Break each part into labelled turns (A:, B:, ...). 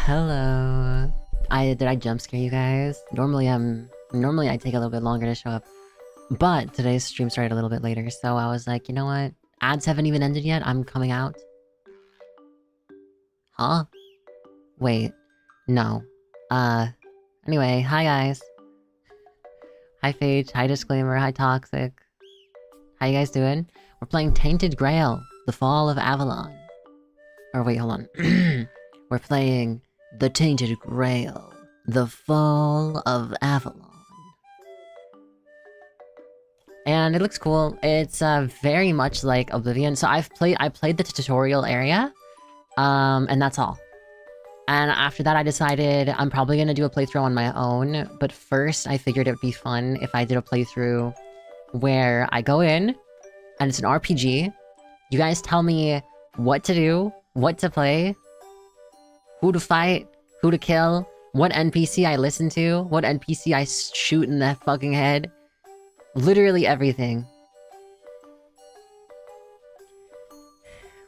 A: Hello. Did I jump scare you guys? Normally I take a little bit longer to show up. But today's stream started a little bit later, so I was like, you know what? Ads haven't even ended yet, I'm coming out. Huh? Wait. No. Anyway, hi guys. Hi Phage, hi Disclaimer, hi Toxic. How you guys doing? We're playing Tainted Grail, The Fall of Avalon. Or wait, hold on. We're playing The Tainted Grail, The Fall of Avalon. And it looks cool. It's very much like Oblivion. So I played the tutorial area, and that's all. And after that, I decided I'm probably gonna do a playthrough on my own. But first, I figured it would be fun if I did a playthrough where I go in, and it's an RPG. You guys tell me what to do, what to play, who to fight, who to kill, what NPC I listen to, what NPC I shoot in the fucking head. Literally everything.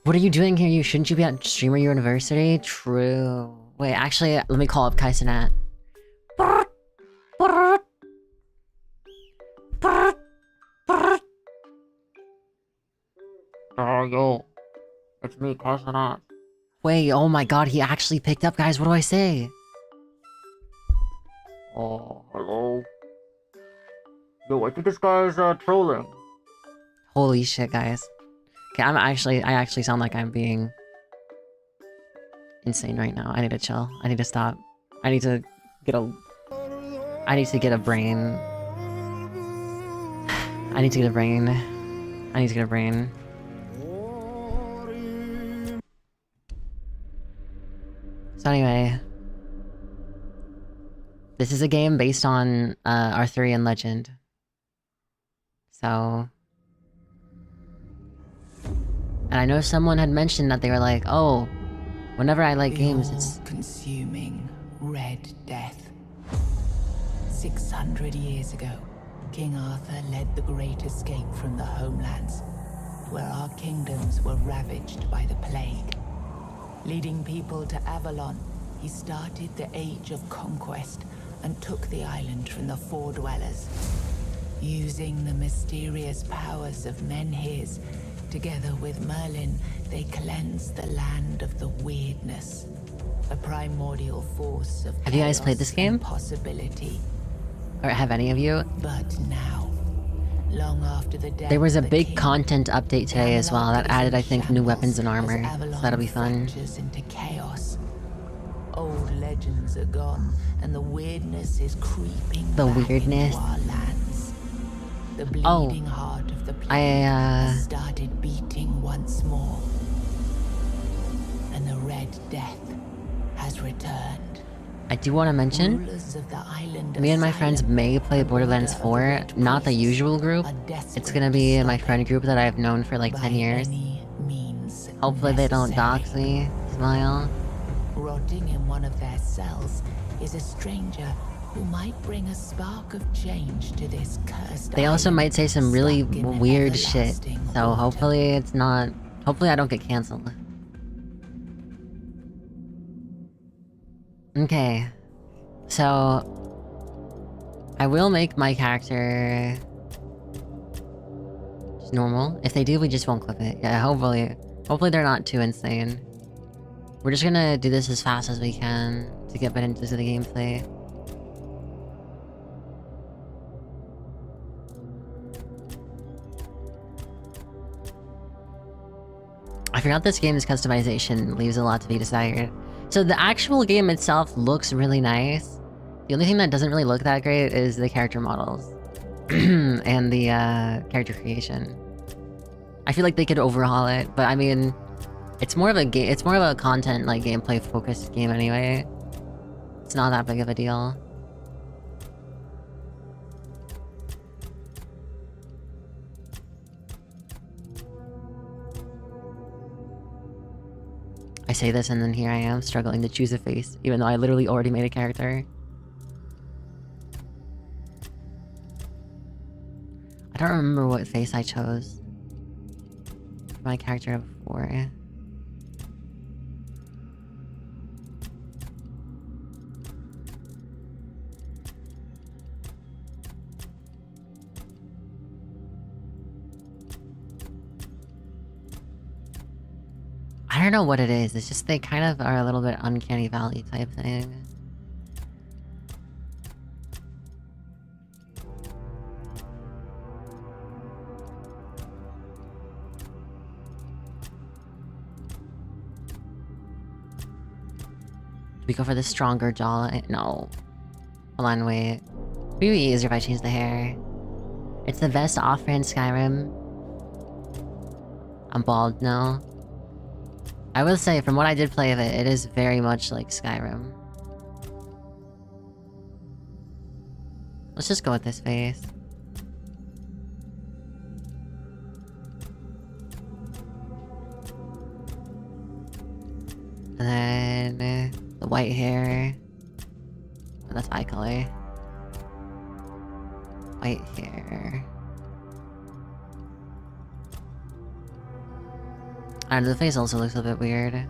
A: What are you doing here? Shouldn't you be at Streamer University? True. Wait, actually, let me call up Kaisenat. Yo. It's me, Kaisenat. Wait, oh my god, he actually picked up, guys. What do I say? Oh, hello? Yo, I think this guy's trolling. Holy shit, guys. Okay, I actually sound like I'm being insane right now. I need to chill. I need to stop. I need to get a brain. I need to get a brain. I need to get a brain. So anyway, this is a game based on Arthurian legend. So, and I know someone had mentioned that they were like, oh, whenever I like games, it's
B: consuming red death. 600 years ago, King Arthur led the great escape from the homelands, where our kingdoms were ravaged by the plague. Leading people to Avalon, he started the Age of Conquest and took the island from the Four Dwellers. Using the mysterious powers of Menhirs, together with Merlin, they cleansed the land of the weirdness. A primordial force of
A: Have you guys played this game?
B: Possibility.
A: Or have any of you?
B: But now, long after the death
A: there was a
B: of the
A: big
B: king,
A: content update today as well that added, I think, new weapons and armor. So that'll be fun.
B: Into chaos. Old legends are gone, and the weirdness is creeping
A: The
B: back
A: weirdness?
B: into our lands. The bleeding heart of the plague has started beating once more, and the Red Death has returned.
A: I do want to mention, me and my friends may play Borderlands 4, not the usual group. It's gonna be my friend group that I've known for like 10 years. Hopefully they don't dox me. Smile.
B: Rotting in one of their cells is a stranger who might bring a spark of change to this cursed
A: They also might say some really
B: island stuck in
A: weird shit,
B: everlasting
A: so
B: water.
A: hopefully it's not... Hopefully I don't get cancelled. Okay. So... I will make my character... just normal. If they do, we just won't clip it. Yeah, hopefully... Hopefully they're not too insane. We're just gonna do this as fast as we can to get into the gameplay. I forgot this game's customization leaves a lot to be desired. So the actual game itself looks really nice. The only thing that doesn't really look that great is the character models. and the character creation. I feel like they could overhaul it, but I mean... It's more of a game. It's more of a content, like, gameplay focused game anyway. It's not that big of a deal. I say this and then here I am struggling to choose a face, even though I literally already made a character. I don't remember what face I chose for my character before. don't know what it is. It's just they kind of are a little bit uncanny valley type thing. We go for the stronger jawline. No. Hold on, wait. It'd be easier if I change the hair. It's the best offer in Skyrim. I'm bald now. I will say, from what I did play of it, it is very much like Skyrim. Let's just go with this face. And then the white hair. Oh, that's eye color. White hair. I don't know, the face also looks a bit weird.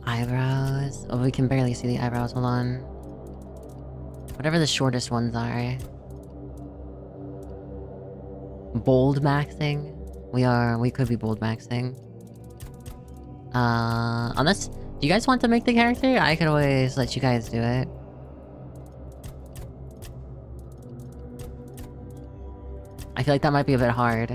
A: Eyebrows. Oh, we can barely see the eyebrows. Hold on. Whatever the shortest ones are. Bold maxing. We could be bold maxing. Unless... Do you guys want to make the character? I could always let you guys do it. I feel like that might be a bit hard.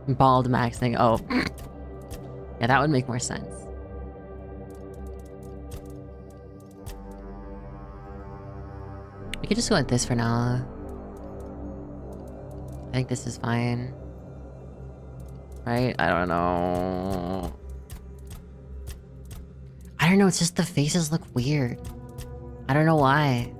A: Bald maxing. Oh. Yeah, that would make more sense. We could just go with this for now. I think this is fine. Right? I don't know. I don't know, it's just the faces look weird. I don't know why.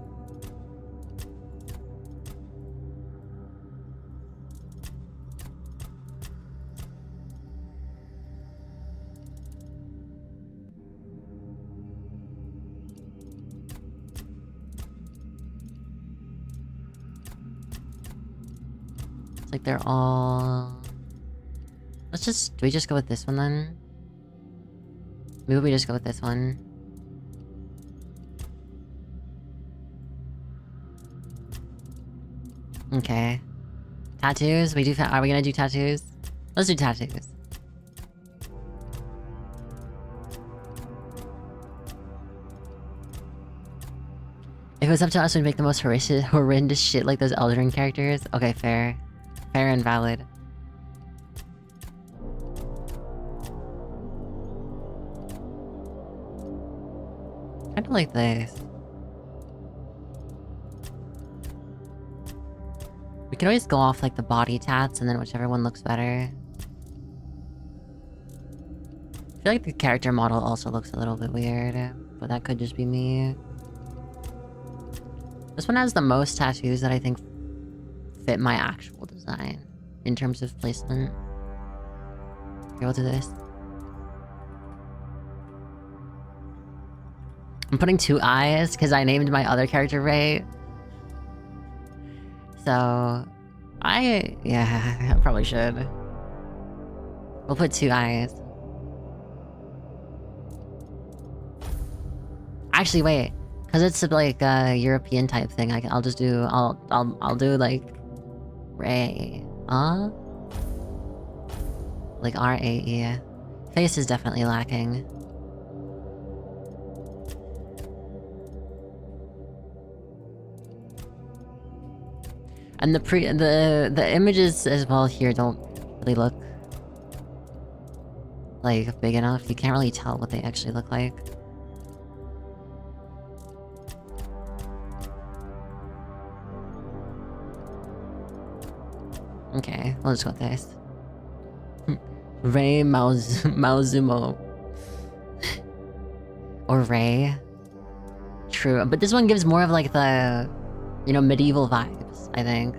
A: Like they're all... Let's just... Do we just go with this one then? Maybe we just go with this one. Okay. Tattoos? Are we gonna do tattoos? Let's do tattoos. If it was up to us, we'd make the most horrendous shit like those Elden characters. Okay, fair. Fair and valid. Kinda like this. We can always go off like the body tats and then whichever one looks better. I feel like the character model also looks a little bit weird, but that could just be me. This one has the most tattoos that I think fit my actual design in terms of placement. Okay, we'll do this. I'm putting 2 eyes because I named my other character Ray. So, yeah, I probably should. We'll put 2 eyes. Actually, wait, because it's like a European type thing. I'll just do. I'll do like Ray. Like R-A-E. Face is definitely lacking. And the images as well here don't really look like big enough. You can't really tell what they actually look like. Okay, we'll just go with this. Ray Mauzumo. Or Ray. True, but this one gives more of like the, you know, medieval vibes, I think.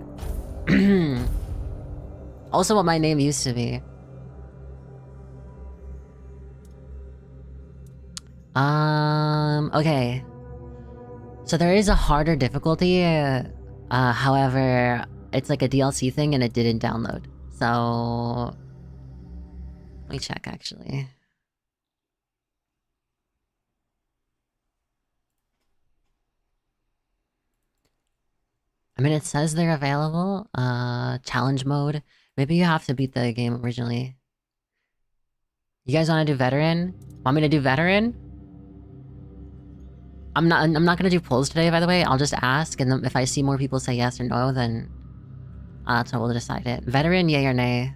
A: Also what my name used to be. Okay. So there is a harder difficulty, however, it's like a DLC thing and it didn't download. So... let me check, actually. I mean, it says they're available. Challenge mode. Maybe you have to beat the game originally. You guys want to do veteran? Want me to do veteran? I'm not gonna do polls today, by the way. I'll just ask, and then if I see more people say yes or no, then that's how we'll decide it. Veteran, yay or nay?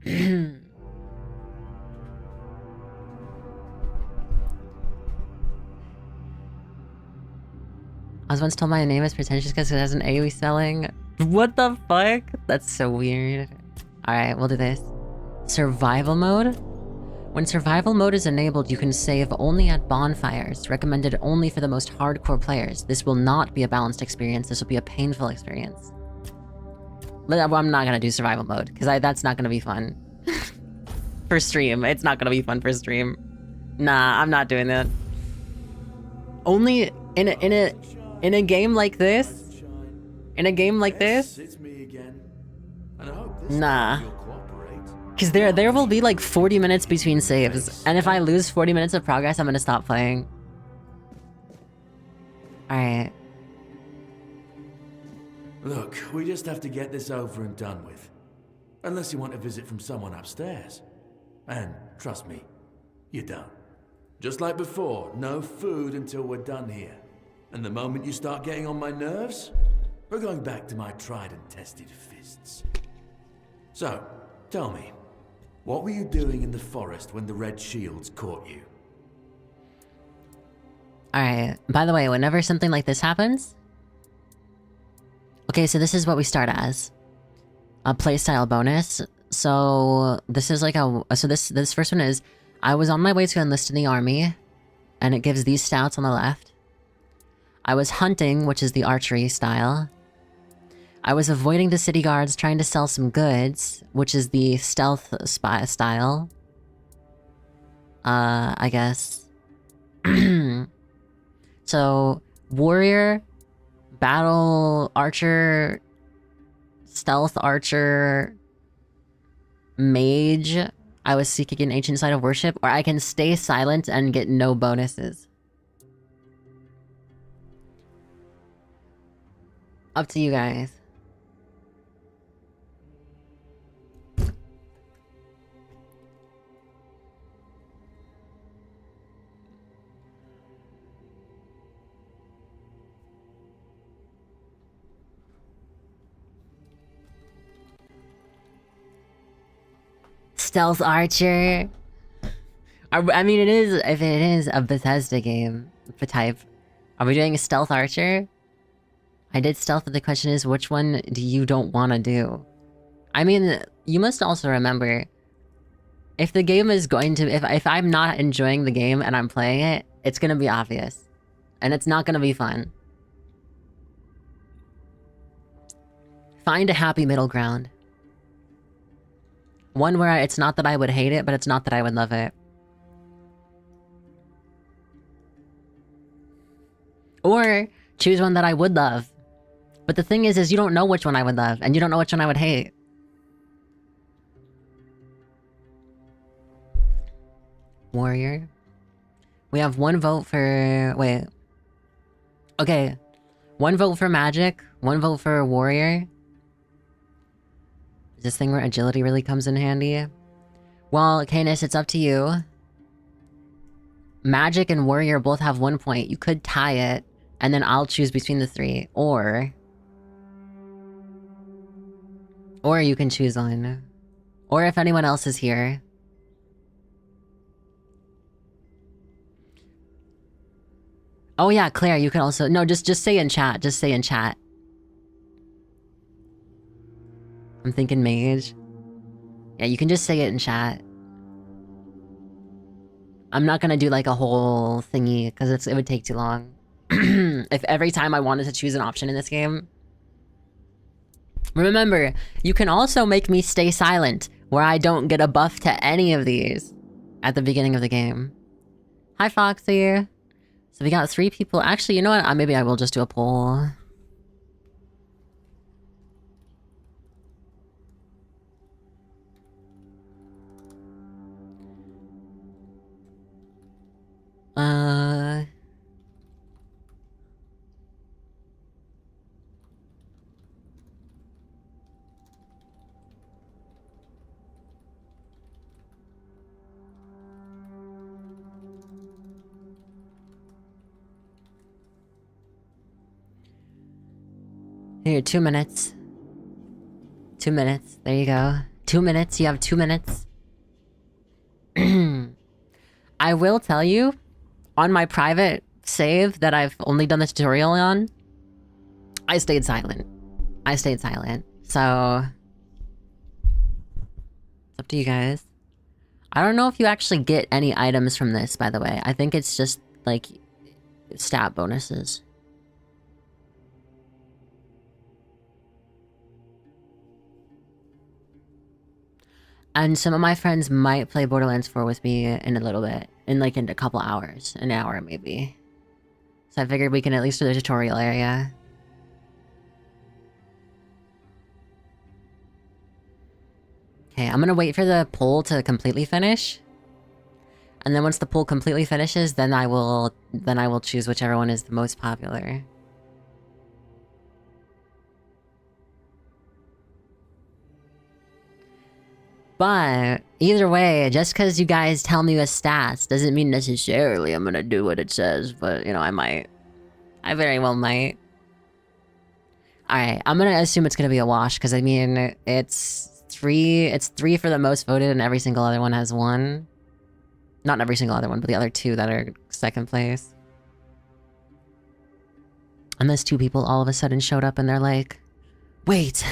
A: I was once told my name is pretentious because it has an AoE spelling. What the fuck? That's so weird. Alright, we'll do this. Survival mode? When survival mode is enabled, you can save only at bonfires, recommended only for the most hardcore players. This will not be a balanced experience, this will be a painful experience. I'm not gonna do survival mode, because that's not gonna be fun. For stream, it's not gonna be fun for stream. Nah, I'm not doing that. Only in a game like this? In a game like this? Nah. Because there will be like 40 minutes between saves, and if I lose 40 minutes of progress, I'm gonna stop playing. Alright.
C: Look, we just have to get this over and done with. Unless you want a visit from someone upstairs. And, trust me, you don't. Just like before, no food until we're done here. And the moment you start getting on my nerves, we're going back to my tried and tested fists. So, tell me, what were you doing in the forest when the Red Shields caught you?
A: Alright, by the way, whenever something like this happens... Okay, so this is what we start as. A playstyle bonus. So, this is like a... So this first one is... I was on my way to enlist in the army, and it gives these stats on the left. I was hunting, which is the archery style. I was avoiding the city guards, trying to sell some goods, which is the stealth spy style. I guess. So, warrior, battle archer, stealth archer, mage. I was seeking an ancient site of worship, or I can stay silent and get no bonuses. Up to you guys. Stealth archer. I mean, it is, if it is a Bethesda game, the type. Are we doing a stealth archer? I did stealth, but the question is, which one do you don't want to do? I mean, you must also remember, if the game is going to, if I'm not enjoying the game and I'm playing it, it's gonna be obvious. And it's not gonna be fun. Find a happy middle ground. One where it's not that I would hate it, but it's not that I would love it. Or choose one that I would love. But the thing is you don't know which one I would love, and you don't know which one I would hate. Warrior. We have one vote for... Wait. Okay. One vote for magic, one vote for warrior. Is this thing where agility really comes in handy? Well, Canis, it's up to you. Magic and warrior both have 1 point. You could tie it, and then I'll choose between the three. Or you can choose one. Or if anyone else is here. Oh yeah, Claire, you can also... No, just say in chat. Just say in chat. I'm thinking mage. Yeah, you can just say it in chat. I'm not gonna do like a whole thingy, because it would take too long. If every time I wanted to choose an option in this game. Remember, you can also make me stay silent, where I don't get a buff to any of these at the beginning of the game. Hi, Foxy. So we got 3 people. Actually, you know what? Maybe I will just do a poll. Here, 2 minutes. 2 minutes. There you go. 2 minutes. You have 2 minutes. I will tell you, on my private save that I've only done the tutorial on, I stayed silent. I stayed silent. So, it's up to you guys. I don't know if you actually get any items from this, by the way. I think it's just, like, stat bonuses. And some of my friends might play Borderlands 4 with me in a little bit. In a couple hours. An hour, maybe. So I figured we can at least do the tutorial area. Okay, I'm gonna wait for the poll to completely finish. And then once the poll completely finishes, then I will choose whichever one is the most popular. But either way, just because you guys tell me with stats doesn't mean necessarily I'm gonna do what it says, but you know, I might. I very well might. Alright, I'm gonna assume it's gonna be a wash, because I mean, it's 3 for the most voted and every single other one has 1. Not every single other one, but the other 2 that are second place. And those 2 people all of a sudden showed up and they're like, wait!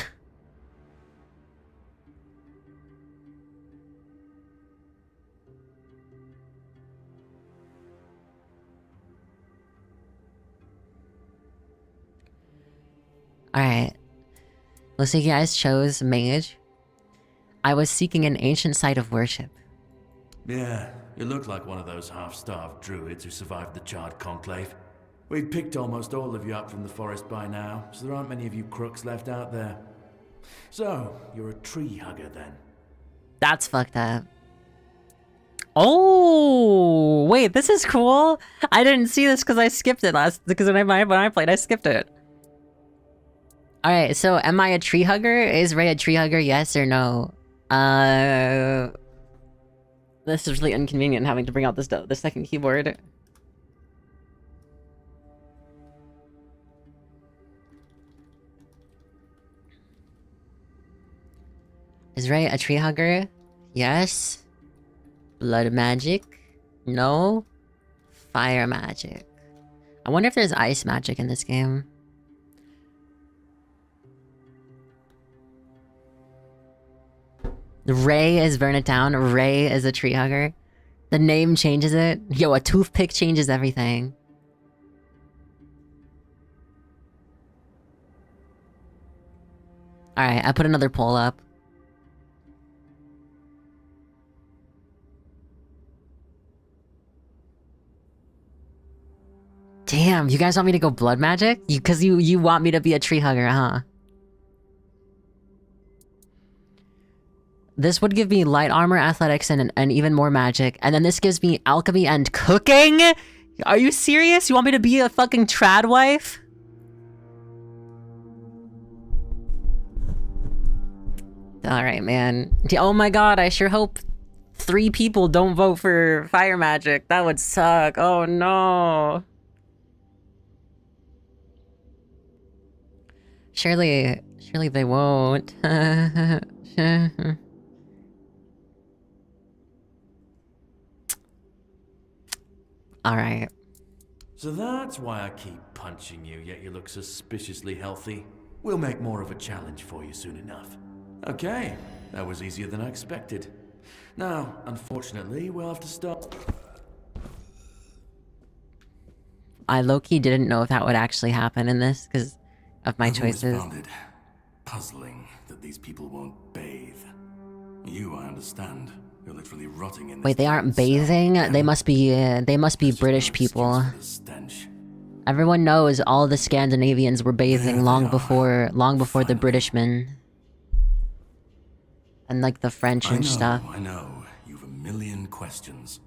A: Alright. Looks like you guys chose Mage. I was seeking an ancient site of worship.
C: Yeah, you look like one of those half-starved druids who survived the Charred Conclave. We've picked almost all of you up from the forest by now, so there aren't many of you crooks left out there. So, you're a tree hugger then?
A: That's fucked up. Oh, wait, this is cool. I didn't see this because I skipped it because when I played, I skipped it. Alright, so am I a tree hugger? Is Ray a tree hugger, yes or no? This is really inconvenient having to bring out the second keyboard. Is Ray a tree hugger? Yes. Blood magic? No. Fire magic. I wonder if there's ice magic in this game. Ray is burn it down. Ray is a tree hugger. The name changes it. Yo, a toothpick changes everything. Alright, I put another poll up. Damn, you guys want me to go blood magic? Because you want me to be a tree hugger, huh? This would give me light armor, athletics, and even more magic. And then this gives me alchemy and cooking? Are you serious? You want me to be a fucking trad wife? Alright, man. Oh my god, I sure hope 3 people don't vote for fire magic. That would suck. Oh no. Surely they won't. Alright.
C: So that's why I keep punching you, yet you look suspiciously healthy. We'll make more of a challenge for you soon enough. Okay, that was easier than I expected. Now, unfortunately, we'll have to stop.
A: I low-key didn't know if that would actually happen in this, because of my choices.
D: I've always found it puzzling that these people won't bathe. You, I understand.
C: You're literally rotting in this.
A: Wait, they aren't bathing? They must be British people.
C: Stench.
A: Everyone knows all the Scandinavians were bathing long before the Britishmen. And like the French and stuff.
C: I know. You've a million questions.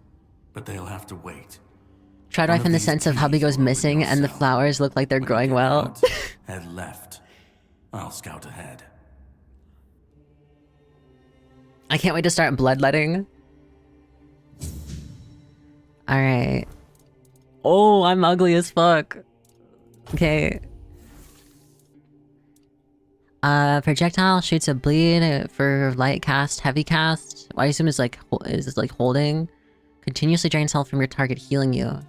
C: But they'll have to wait.
A: Try to find the sense of hubby goes missing and the flowers look like they're growing well.
C: Head left. I'll scout ahead.
A: I can't wait to start bloodletting. Alright. Oh, I'm ugly as fuck. Okay. Projectile shoots a bleed for light cast, heavy cast. I assume it's like, is this like holding? Continuously drains health from your target, healing you.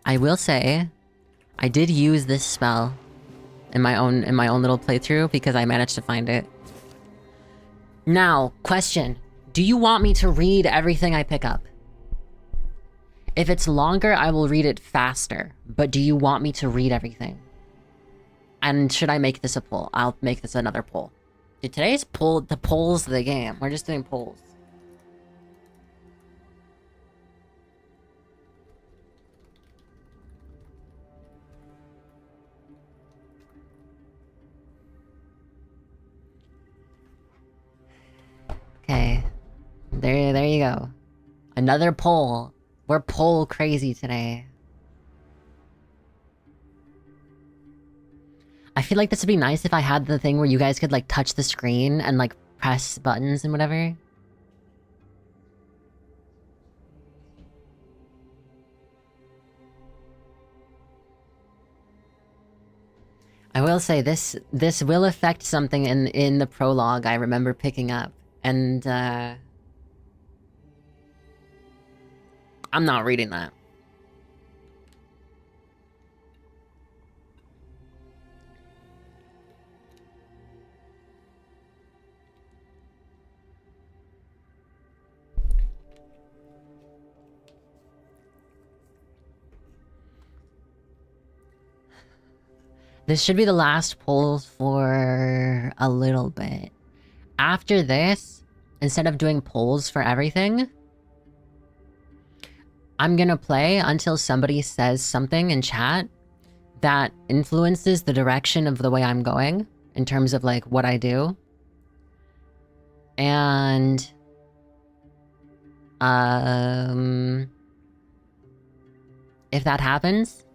A: I will say, I did use this spell in my own little playthrough because I managed to find it. Now, question. Do you want me to read everything I pick up? If it's longer, I will read it faster. But do you want me to read everything? And should I make this a poll? I'll make this another poll. Dude, today's poll, the polls of the game. We're just doing polls. Okay. There you go. Another poll. We're poll crazy today. I feel like this would be nice if I had the thing where you guys could like touch the screen and like press buttons and whatever. I will say this will affect something in the prologue I remember picking up. And I'm not reading that. This should be the last poll for a little bit. After this, instead of doing polls for everything, I'm gonna play until somebody says something in chat that influences the direction of the way I'm going in terms of like what I do. And if that happens,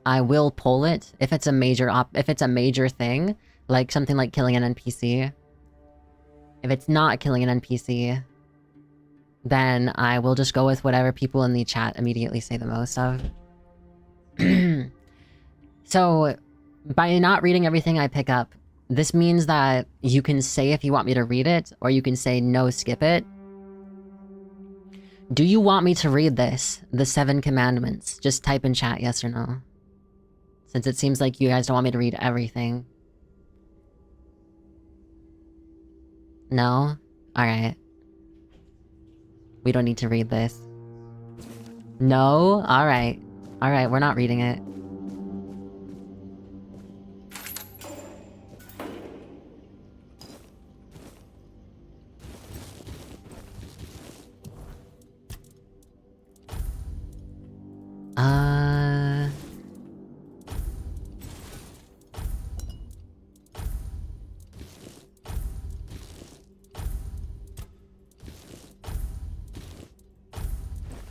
A: I will poll it if it's a major thing, like something like killing an NPC. If it's not killing an NPC, then I will just go with whatever people in the chat immediately say the most of. So, by not reading everything I pick up, this means that you can say if you want me to read it, or you can say no, skip it. Do you want me to read this? The 7 Commandments? Just type in chat yes or no. Since it seems like you guys don't want me to read everything. No? Alright. We don't need to read this. No? Alright. Alright, we're not reading it.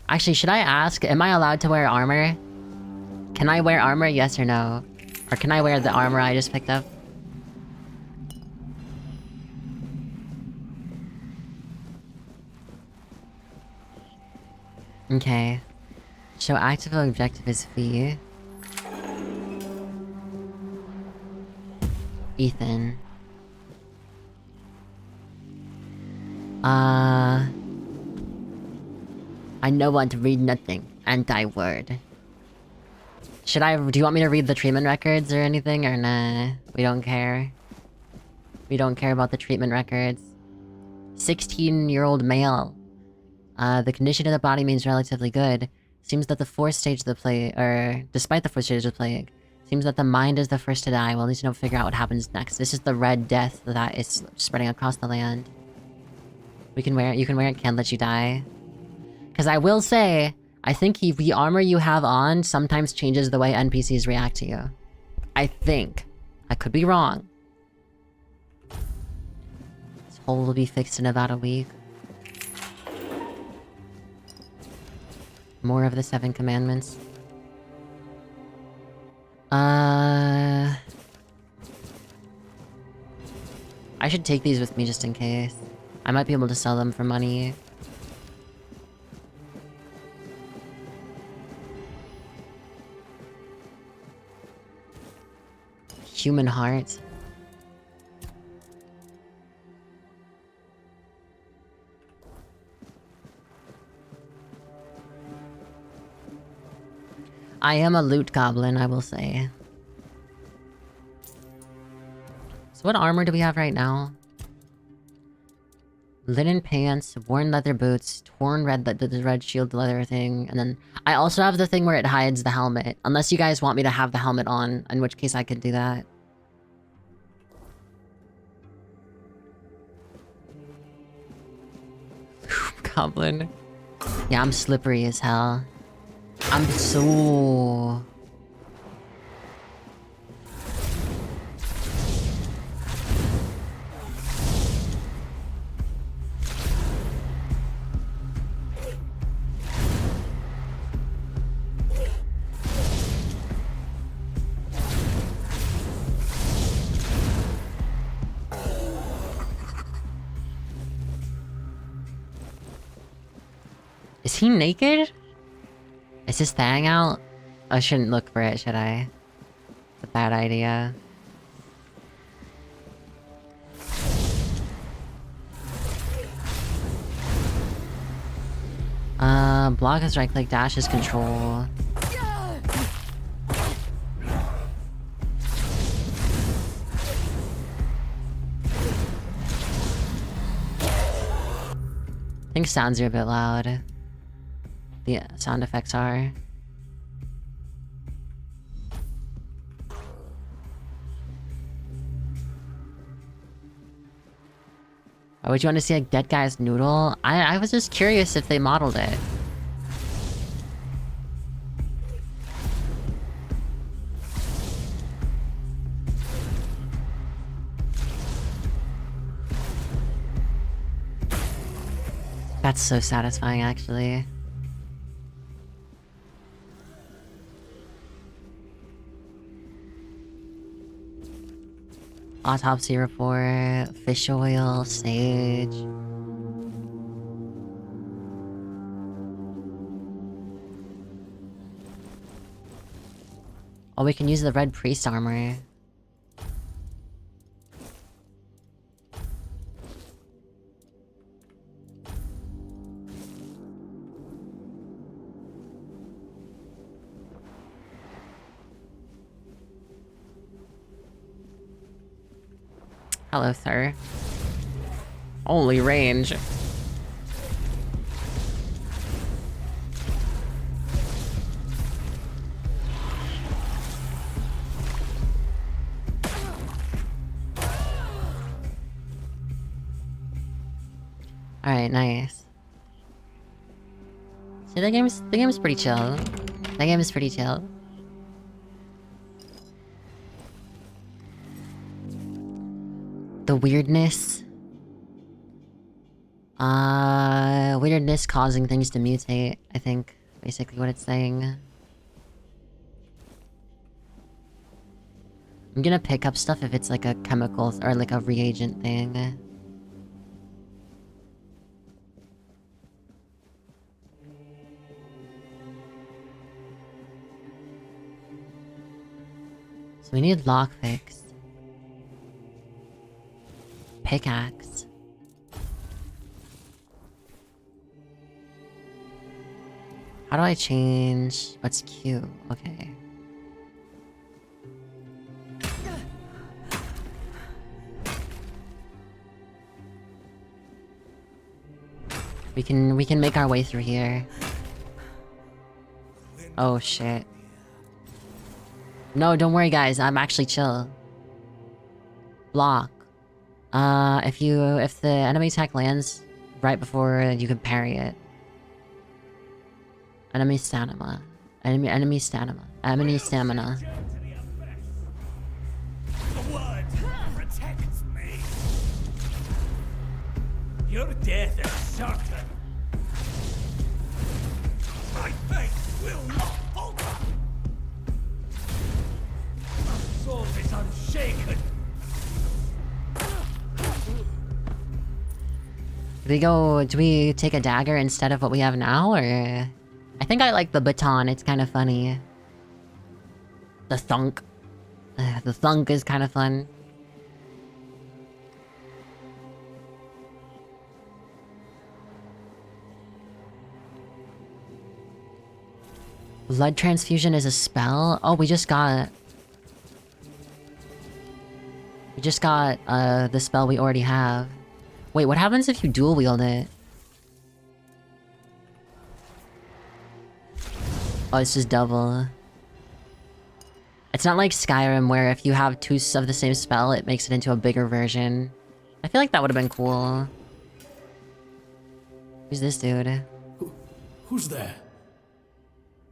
A: Actually, should I ask, am I allowed to wear armor? Can I wear armor, yes or no? Or can I wear the armor I just picked up? Okay. Show active objective is V. Ethan. I no want to read nothing. Anti-word. Do you want me to read the treatment records or anything, or nah? We don't care. We don't care about the treatment records. 16-year-old male. The condition of the body means relatively good. Seems that the 4th stage of the plague, or despite the 4th stage of the plague, Seems that the mind is the first to die. We'll need to figure out what happens next. This is the red death that is spreading across the land. We can wear it. You can wear it. Can't let you die. Because I will say, I think the armor you have on sometimes changes the way NPCs react to you. I think. I could be wrong. This hole will be fixed in about a week. More of the 7 commandments. I should take these with me just in case. I might be able to sell them for money. Human heart. I am a loot goblin, I will say. So what armor do we have right now? Linen pants, worn leather boots, torn the red shield leather thing, and then I also have the thing where it hides the helmet. Unless you guys want me to have the helmet on, in which case I could do that. Goblin. Yeah, I'm slippery as hell. I'm so... Is he naked? Is his thang out? I shouldn't look for it, should I? It's a bad idea. Block is right click, dash is control. I think sounds are a bit loud. The sound effects are. Why would you want to see a dead guy's noodle? I was just curious if they modeled it. That's so satisfying, actually. Autopsy report, fish oil, sage. Oh, we can use the red priest armor. Hello, sir. Only range. Alright, nice. See, the game's pretty chill. That game is pretty chill. The weirdness. Weirdness causing things to mutate, I think. Basically what it's saying. I'm gonna pick up stuff if it's like a chemical or like a reagent thing. So we need lockpicks. Pickaxe. How do I change what's Q? Okay. We can make our way through here. Oh shit. No, don't worry, guys. I'm actually chill. Block. If the enemy attack lands right before you can parry it. Enemy stamina. Enemy stamina. Enemy stamina.
D: The word protects me. Your death is certain. My faith will not falter. My soul is unshaken.
A: Do we take a dagger instead of what we have now, or... I think I like the baton, it's kind of funny. The thunk. The thunk is kind of fun. Blood transfusion is a spell? Oh, we just got... the spell we already have. Wait, what happens if you dual wield it? Oh, it's just double. It's not like Skyrim where if you have two of the same spell, it makes it into a bigger version. I feel like that would have been cool. Who's this dude?
E: Who's there?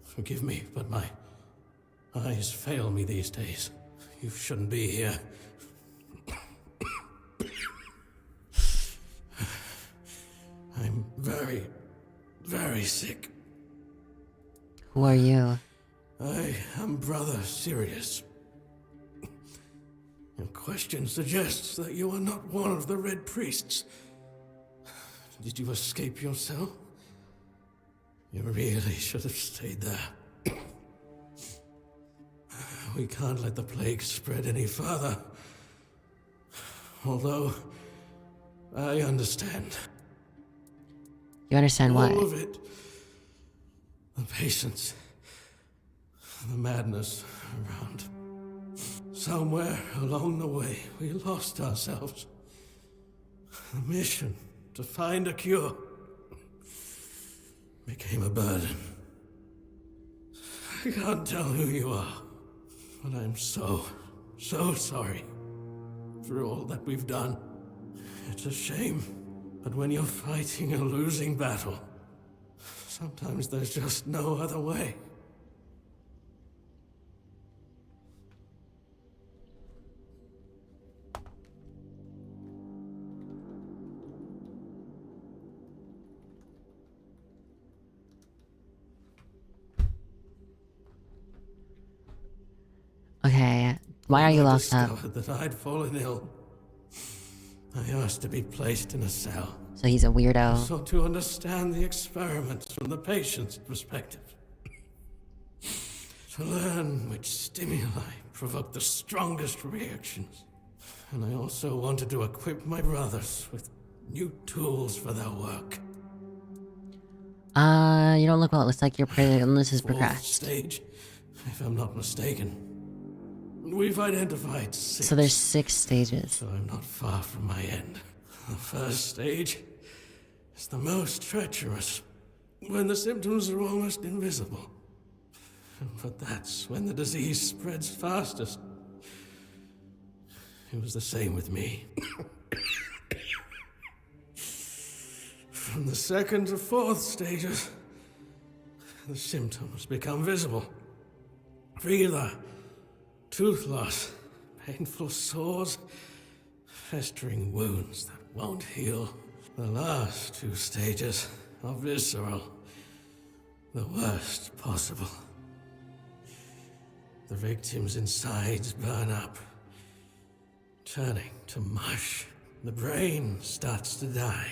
E: Forgive me, but my eyes fail me these days. You shouldn't be here. I'm very, very sick.
A: Who are you?
E: I am Brother Sirius. Your question suggests that you are not one of the Red Priests. Did you escape your cell? You really should have stayed there. We can't let the plague spread any further. Although, I understand.
A: You understand what?
E: All of it. The patience. The madness around. Somewhere along the way, we lost ourselves. The mission to find a cure became a burden. I can't tell who you are, but I'm so sorry for all that we've done. It's a shame, but when you're fighting a losing battle, sometimes there's just no other way.
A: Okay, why are you locked up?
E: I discovered that I'd fallen ill. I asked to be placed in a cell.
A: So he's a weirdo.
E: So to understand the experiments from the patient's perspective. To learn which stimuli provoke the strongest reactions. And I also wanted to equip my brothers with new tools for their work.
A: You don't look well. It looks like your illness is
E: Fourth
A: progressed.
E: stage, if I'm not mistaken. We've identified 6.
A: So there's 6 stages.
E: So I'm not far from my end. The first stage is the most treacherous, when the symptoms are almost invisible. But that's when the disease spreads fastest. It was the same with me. From the second to fourth stages, the symptoms become visible. Fever, tooth loss, painful sores, festering wounds that won't heal. The last 2 stages are visceral, the worst possible. The victim's insides burn up, turning to mush. The brain starts to die,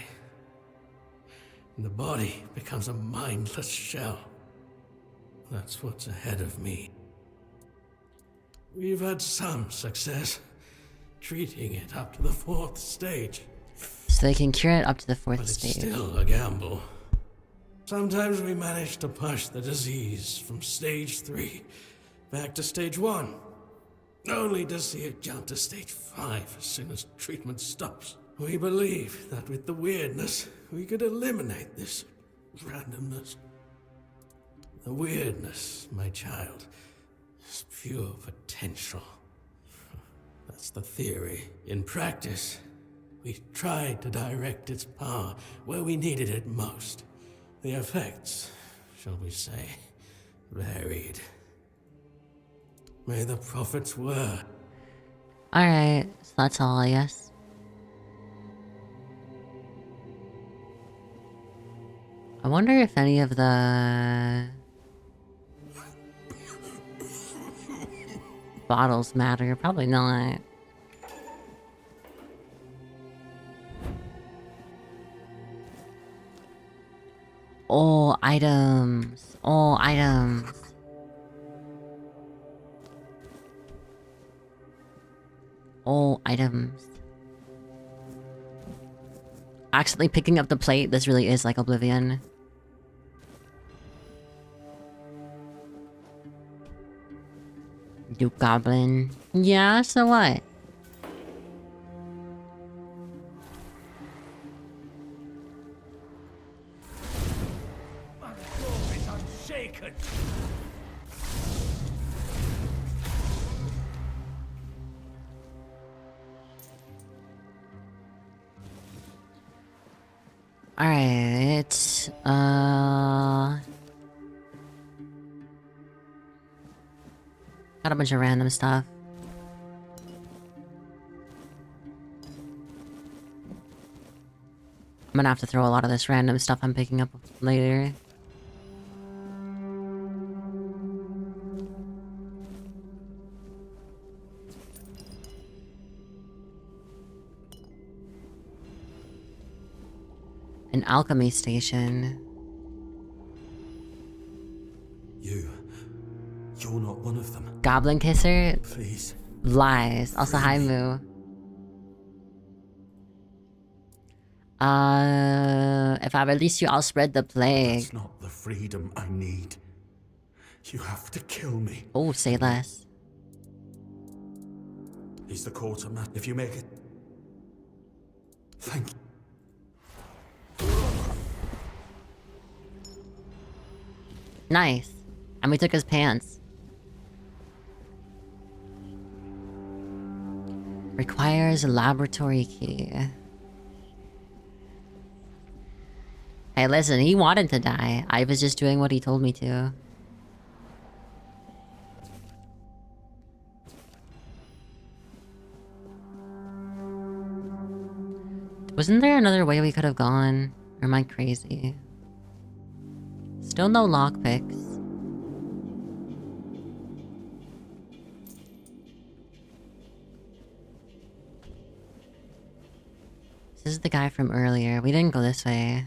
E: and the body becomes a mindless shell. That's what's ahead of me. We've had some success treating it up to the 4th stage.
A: So they can cure it up to the 4th
E: But it's
A: stage.
E: still a gamble. Sometimes we manage to push the disease from stage 3 back to stage 1, only to see it jump to stage 5 as soon as treatment stops. We believe that with the weirdness, we could eliminate this randomness. The weirdness, my child, It's pure potential. That's the theory. In practice, we tried to direct its power where we needed it most. The effects, shall we say, varied. May the prophets were.
A: Alright, so that's all, I guess. I wonder if any of the bottles matter. Probably not. Oh, items. Oh, items. Oh, items. Accidentally picking up the plate. This really is like Oblivion. You goblin. Yeah, so what?
D: My soul is unshaken.
A: Alright, got a bunch of random stuff. I'm gonna have to throw a lot of this random stuff I'm picking up later. An alchemy station.
C: You're not one of them.
A: Goblin kisser?
C: Please.
A: Lies. Also, hi, Moo. If I release you, I'll spread the plague.
C: That's not the freedom I need. You have to kill me.
A: Oh, say less.
C: He's the quartermaster. If you make it... Thank you.
A: Nice. And we took his pants. Requires a laboratory key. Hey, listen, he wanted to die. I was just doing what he told me to. Wasn't there another way we could have gone? Or am I crazy? Still no lockpicks. This is the guy from earlier. We didn't go this way.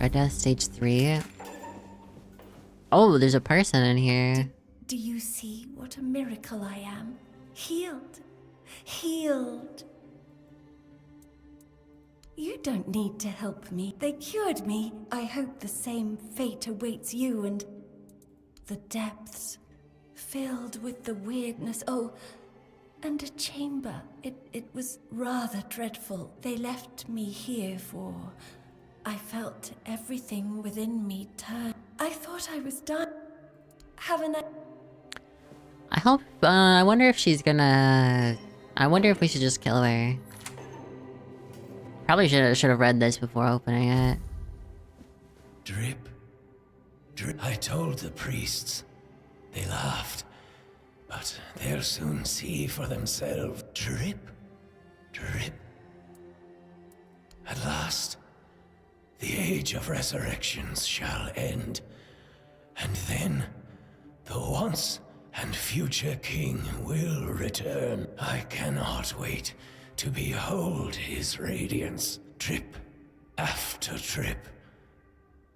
A: Red Death Stage 3. Oh, there's a person in here.
F: Do you see what a miracle I am? Healed. Healed. You don't need to help me. They cured me. I hope the same fate awaits you and... the depths. Filled with the weirdness. Oh, and a chamber. It was rather dreadful. They left me here for... I felt everything within me turn. I thought I was done. Haven't I...
A: I hope... I wonder if she's gonna... I wonder if we should just kill her. Probably should have read this before opening it.
D: Drip. Drip. I told the priests. They laughed. But they'll soon see for themselves. Drip. Drip. At last, the age of resurrections shall end. And then, the once and future king will return. I cannot wait to behold his radiance. Drip after drip.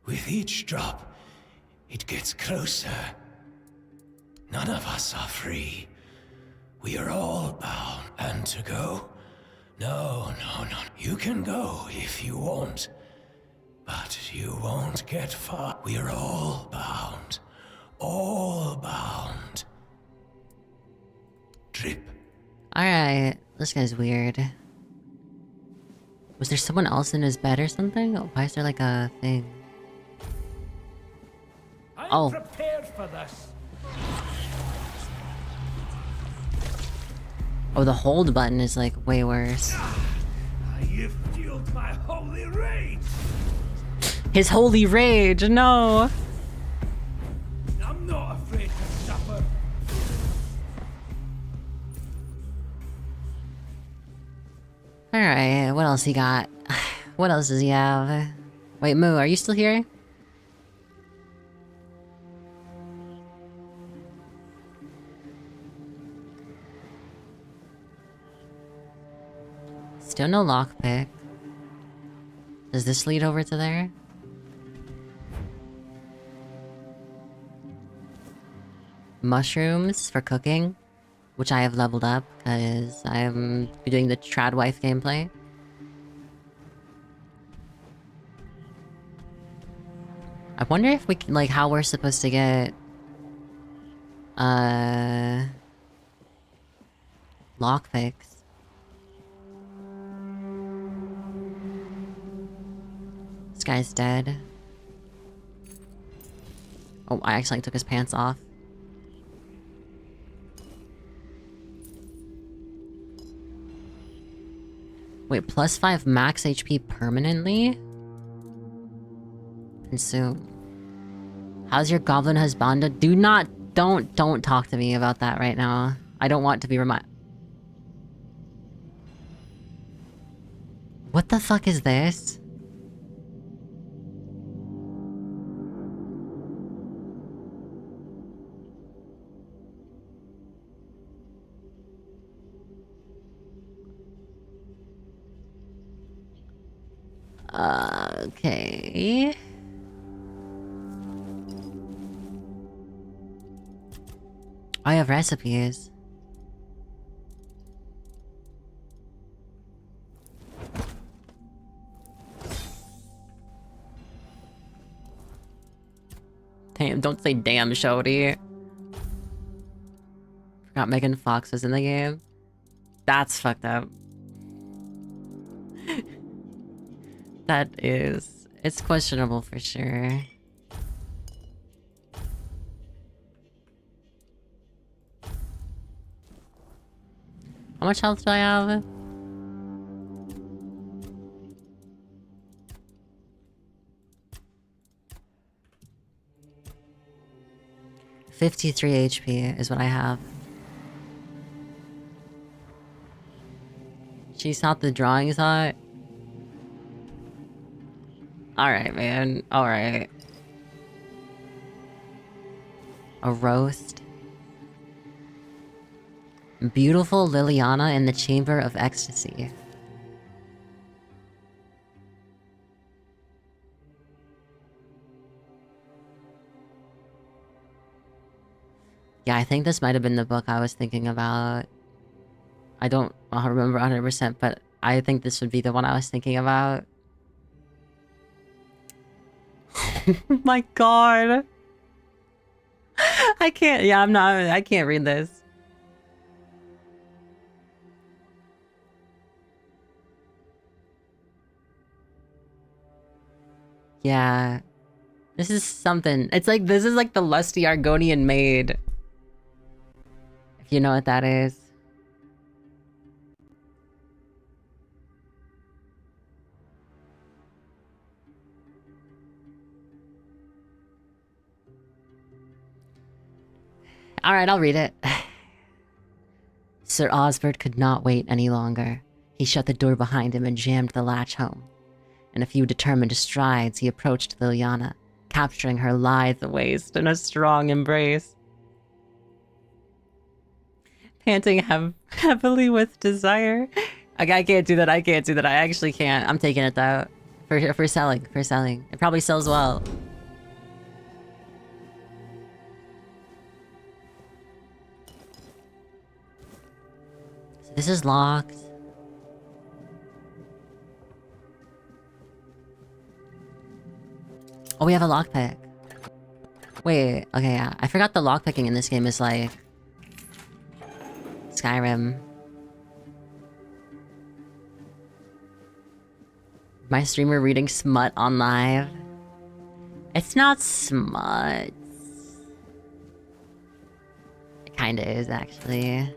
D: With each drop, it gets closer. None of us are free. We are all bound. And to go? No. You can go if you want. But you won't get far. We are all bound. All bound. Drip.
A: Alright, this guy's weird. Was there someone else in his bed or something? Oh, why is there like a thing? Oh.
G: Prepared for this.
A: Oh, the hold button is like way worse.
G: You fueled my holy rage.
A: His holy rage, no!
G: I'm not afraid to suffer.
A: Alright, what else he got? What else does he have? Wait, Moo, are you still here? Still no lockpick. Does this lead over to there? Mushrooms for cooking, which I have leveled up because I'm doing the Tradwife gameplay. I wonder if we can, like, how we're supposed to get lockpicks. This guy's dead. Oh, I accidentally took his pants off. Wait, +5 max HP permanently? Consume. How's your goblin husband? Don't talk to me about that right now. I don't want to be What the fuck is this? Okay. I have recipes. Damn, don't say damn, Shody. Forgot Megan Fox was in the game. That's fucked up. That is... It's questionable for sure. How much health do I have? $53 HP is what I have. She's not the drawings hot. Alright, man. Alright. A roast. Beautiful Liliana in the Chamber of Ecstasy. Yeah, I think this might have been the book I was thinking about. I don't remember 100%, but I think this would be the one I was thinking about. Oh my god. I can't, yeah, I can't read this. Yeah. This is something. It's like, this is like the lusty Argonian maid. If you know what that is. Alright, I'll read it. Sir Osbert could not wait any longer. He shut the door behind him and jammed the latch home. In a few determined strides, he approached Liliana, capturing her lithe waist in a strong embrace. Panting heavily with desire. I can't do that, I can't do that, I actually can't. I'm taking it though. For selling. It probably sells well. This is locked. Oh, we have a lockpick. Wait, okay, yeah. I forgot the lockpicking in this game is like... Skyrim. My streamer reading smut on live. It's not smut. kinda is, actually.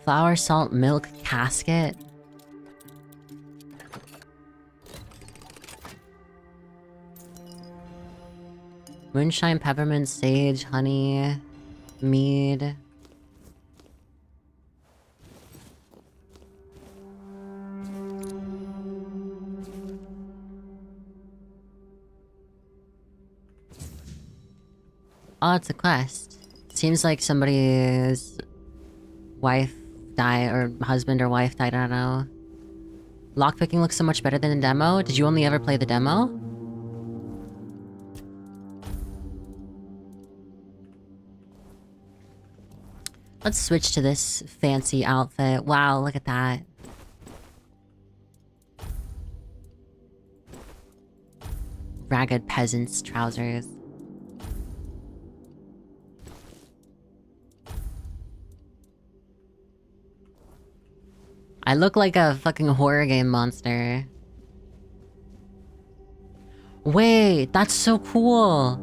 A: Flour, salt, milk, casket. Moonshine, peppermint, sage, honey, mead. Oh, it's a quest. Seems like somebody's wife died, or husband or wife died, I don't know. Lockpicking looks so much better than the demo. Did you only ever play the demo? Let's switch to this fancy outfit. Wow, look at that. Ragged peasant's trousers. I look like a fucking horror game monster. Wait, that's so cool.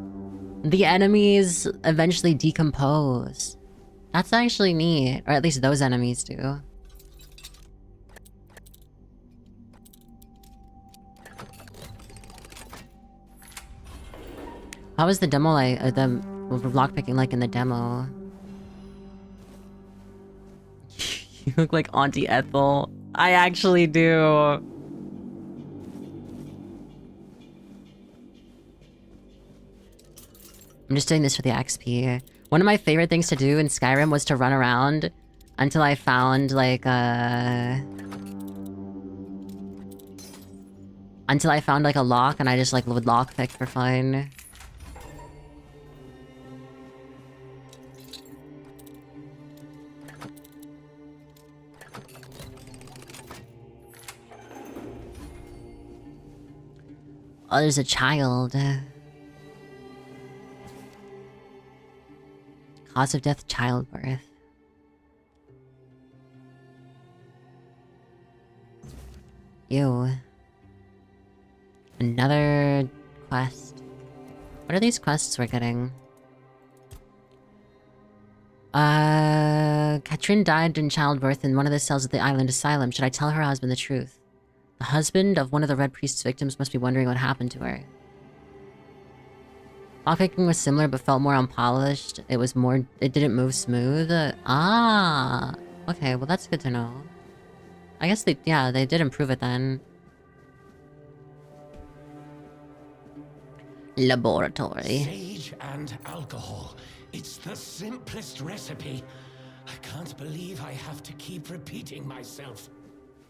A: The enemies eventually decompose. That's actually neat. Or at least those enemies do. How was the demo like? The lockpicking like in the demo? You look like Auntie Ethel. I actually do. I'm just doing this for the XP. One of my favorite things to do in Skyrim was to run around until I found, like, until I found, like, a lock, and I just, like, would lockpick for fun. Oh, there's a child. Cause of death, childbirth. Ew. Another quest. What are these quests we're getting? Katrin died in childbirth in one of the cells at the island asylum. Should I tell her husband the truth? The husband of one of the Red Priest's victims must be wondering what happened to her. Lockpicking was similar but felt more unpolished. It didn't move smooth. Ah! Okay, well that's good to know. I guess they did improve it then. Laboratory.
D: Sage and alcohol. It's the simplest recipe. I can't believe I have to keep repeating myself.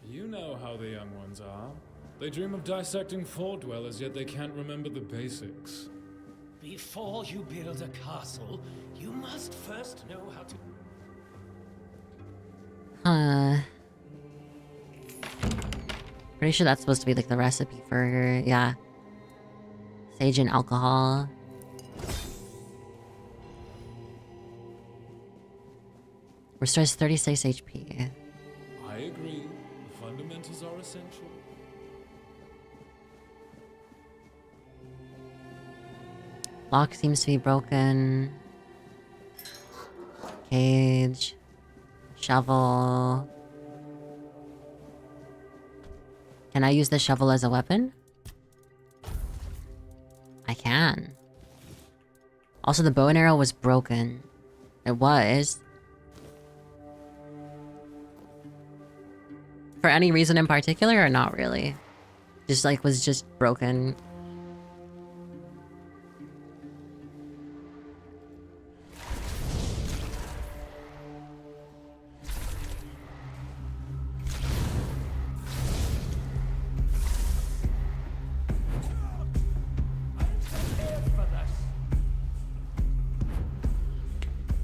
H: You know how the young ones are. They dream of dissecting fort dwellers, yet they can't remember the basics.
D: Before you build a castle, you must first know how to...
A: Pretty sure that's supposed to be like the recipe for, yeah. Sage and alcohol. Restores 36 HP.
H: I agree. The fundamentals are essential.
A: Lock seems to be broken. Cage. Shovel. Can I use the shovel as a weapon? I can. Also, the bow and arrow was broken. It was. For any reason in particular or not really? Just like was just broken.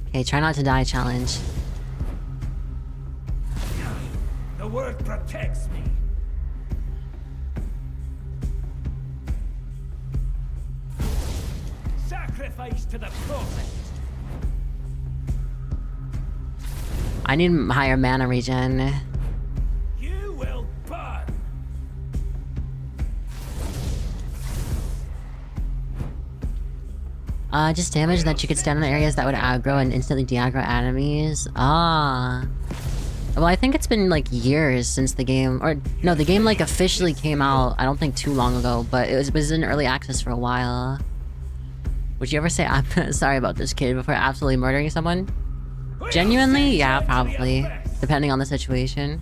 A: Okay, try not to die challenge.
G: The word protects me. Sacrifice to the prophet.
A: I need higher mana regen. Just damage that you could stand on areas that would aggro and instantly de-aggro enemies. Ah. Well, I think it's been like years since the game, or no, the game like officially came out, I don't think too long ago, but it was in early access for a while. Would you ever say, I'm sorry about this kid, before absolutely murdering someone? Genuinely? Yeah, probably. Depending on the situation.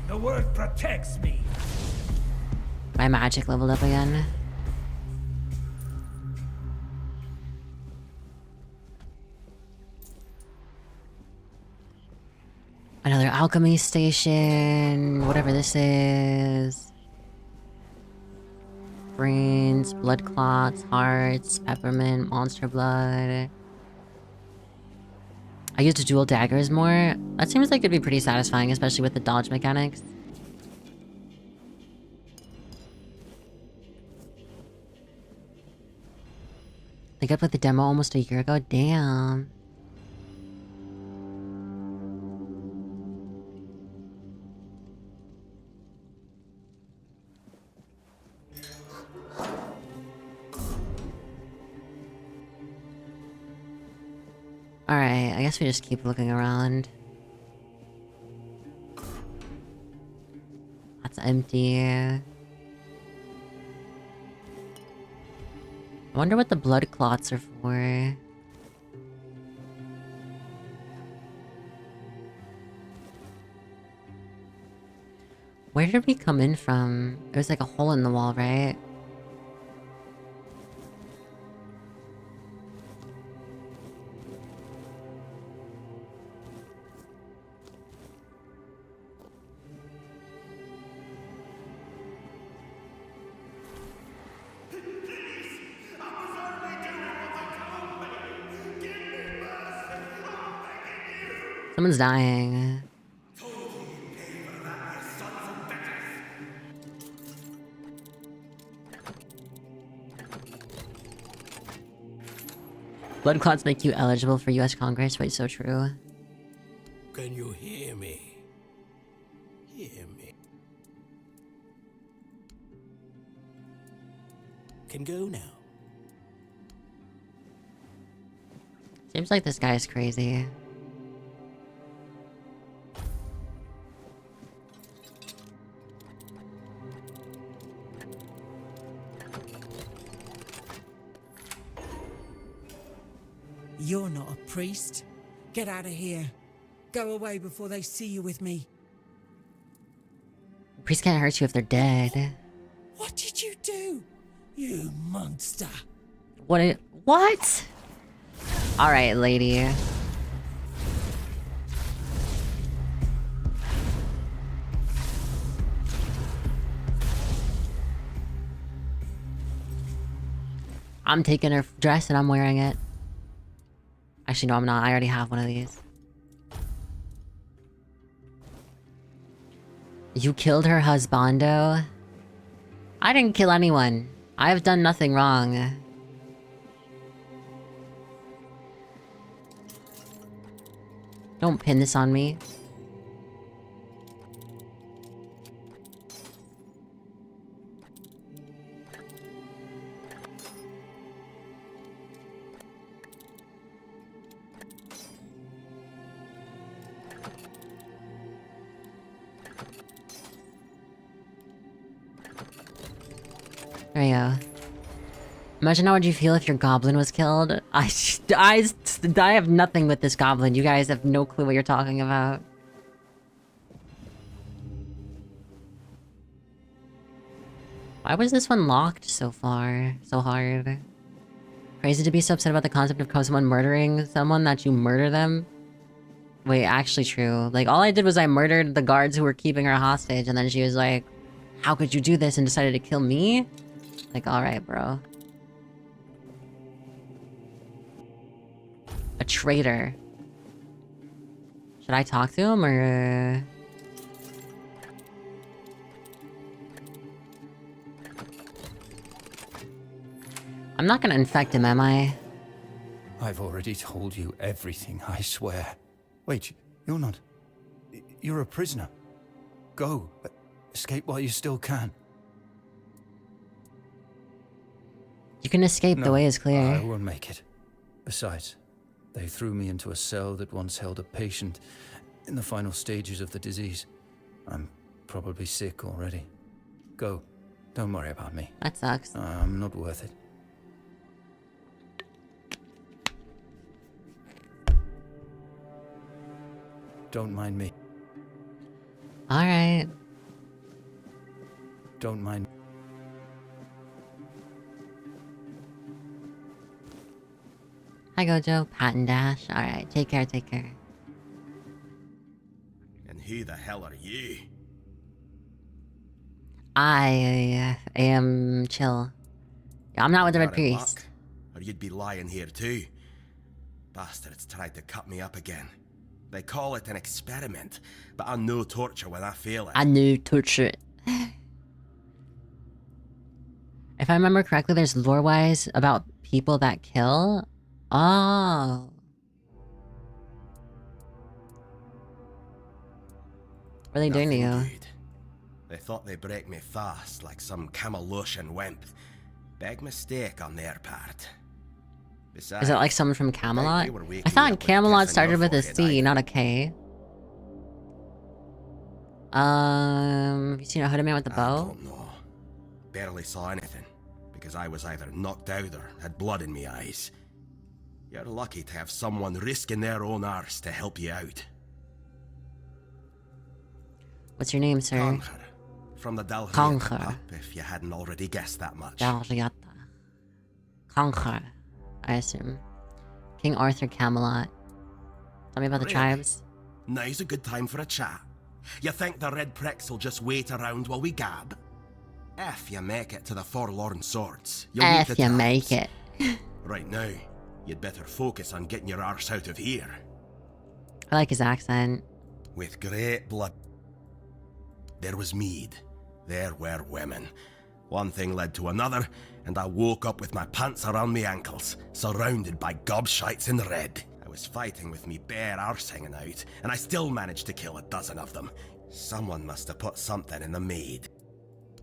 G: The word protects me.
A: My magic leveled up again. Another alchemy station, whatever this is. Brains, blood clots, hearts, peppermint, monster blood. I used dual daggers more. That seems like it'd be pretty satisfying, especially with the dodge mechanics. I think I played the demo almost a year ago. Damn. Alright, I guess we just keep looking around. That's empty. I wonder what the blood clots are for. Where did we come in from? It was like a hole in the wall, right? Someone's dying. Blood clots make you eligible for US Congress. Wait, so true.
E: Can you hear me? Hear me. Can go now.
A: Seems like this guy is crazy.
I: You're not a priest. Get out of here. Go away before they see you with me.
A: Priests can't hurt you if they're dead.
I: What did you do? You monster.
A: What? Alright, lady. I'm taking her dress and I'm wearing it. Actually, no, I'm not. I already have one of these. You killed her husbando? I didn't kill anyone. I have done nothing wrong. Don't pin this on me. There you go. Imagine how would you feel if your goblin was killed? I have nothing with this goblin. You guys have no clue what you're talking about. Why was this one locked so far? So hard. Crazy to be so upset about the concept of someone murdering someone that you murder them? Wait, actually true. Like, all I did was I murdered the guards who were keeping her hostage, and then she was like, how could you do this, and decided to kill me? Like, alright, bro. A traitor. Should I talk to him, or... I'm not gonna infect him, am I?
J: I've already told you everything, I swear. Wait, you're not... You're a prisoner. Go. Escape while you still can.
A: You can escape, the way is clear.
J: I won't make it. Besides, they threw me into a cell that once held a patient in the final stages of the disease. I'm probably sick already. Go. Don't worry about me.
A: That sucks.
J: I'm not worth it. Don't mind me.
A: Alright.
J: Don't mind.
A: Hi, Gojo. Pat and Dash. Alright, take care, take care.
K: And who the hell are you?
A: I am chill. Yeah, I'm not with the Red
K: You're in
A: Priest.
K: luck, or you'd be lying here too. Bastards tried to cut me up again. They call it an experiment, but I know torture when I feel it.
A: I knew torture. If I remember correctly, there's lore-wise about people that kill. Oh. What are they doing to you?
K: Good. They thought they'd break me fast, like some Camelotian wimp. Big mistake on their part. Besides,
A: Is it like someone from Camelot?
K: they were waking
A: I
K: me
A: thought
K: up with
A: Camelot
K: piss in
A: started
K: your
A: with a
K: forehead,
A: C,
K: either.
A: not a K. Have you seen a hooded man with the
K: I
A: bow?
K: don't know. Barely saw anything, because I was either knocked out or had blood in me eyes. You're lucky to have someone risking their own arse to help you out.
A: What's your name, sir?
K: Conquer. From the Dalriata
A: Conquer.
K: Pup, if you hadn't already guessed that much.
A: Dalriata. Conquer, I assume. King Arthur Camelot. Tell me about the
K: Really?
A: tribes.
K: Now's a good time for a chat. You think the red pricks will just wait around while we gab? If you make it to the Forlorn Swords, you'll meet
A: If
K: the
A: you
K: tribes.
A: make it.
K: Right now, you'd better focus on getting your arse out of here.
A: I like his accent.
K: With great blood. There was mead. There were women. One thing led to another, and I woke up with my pants around my ankles, surrounded by gobshites in red. I was fighting with me bare arse hanging out, and I still managed to kill a dozen of them. Someone must have put something in the mead.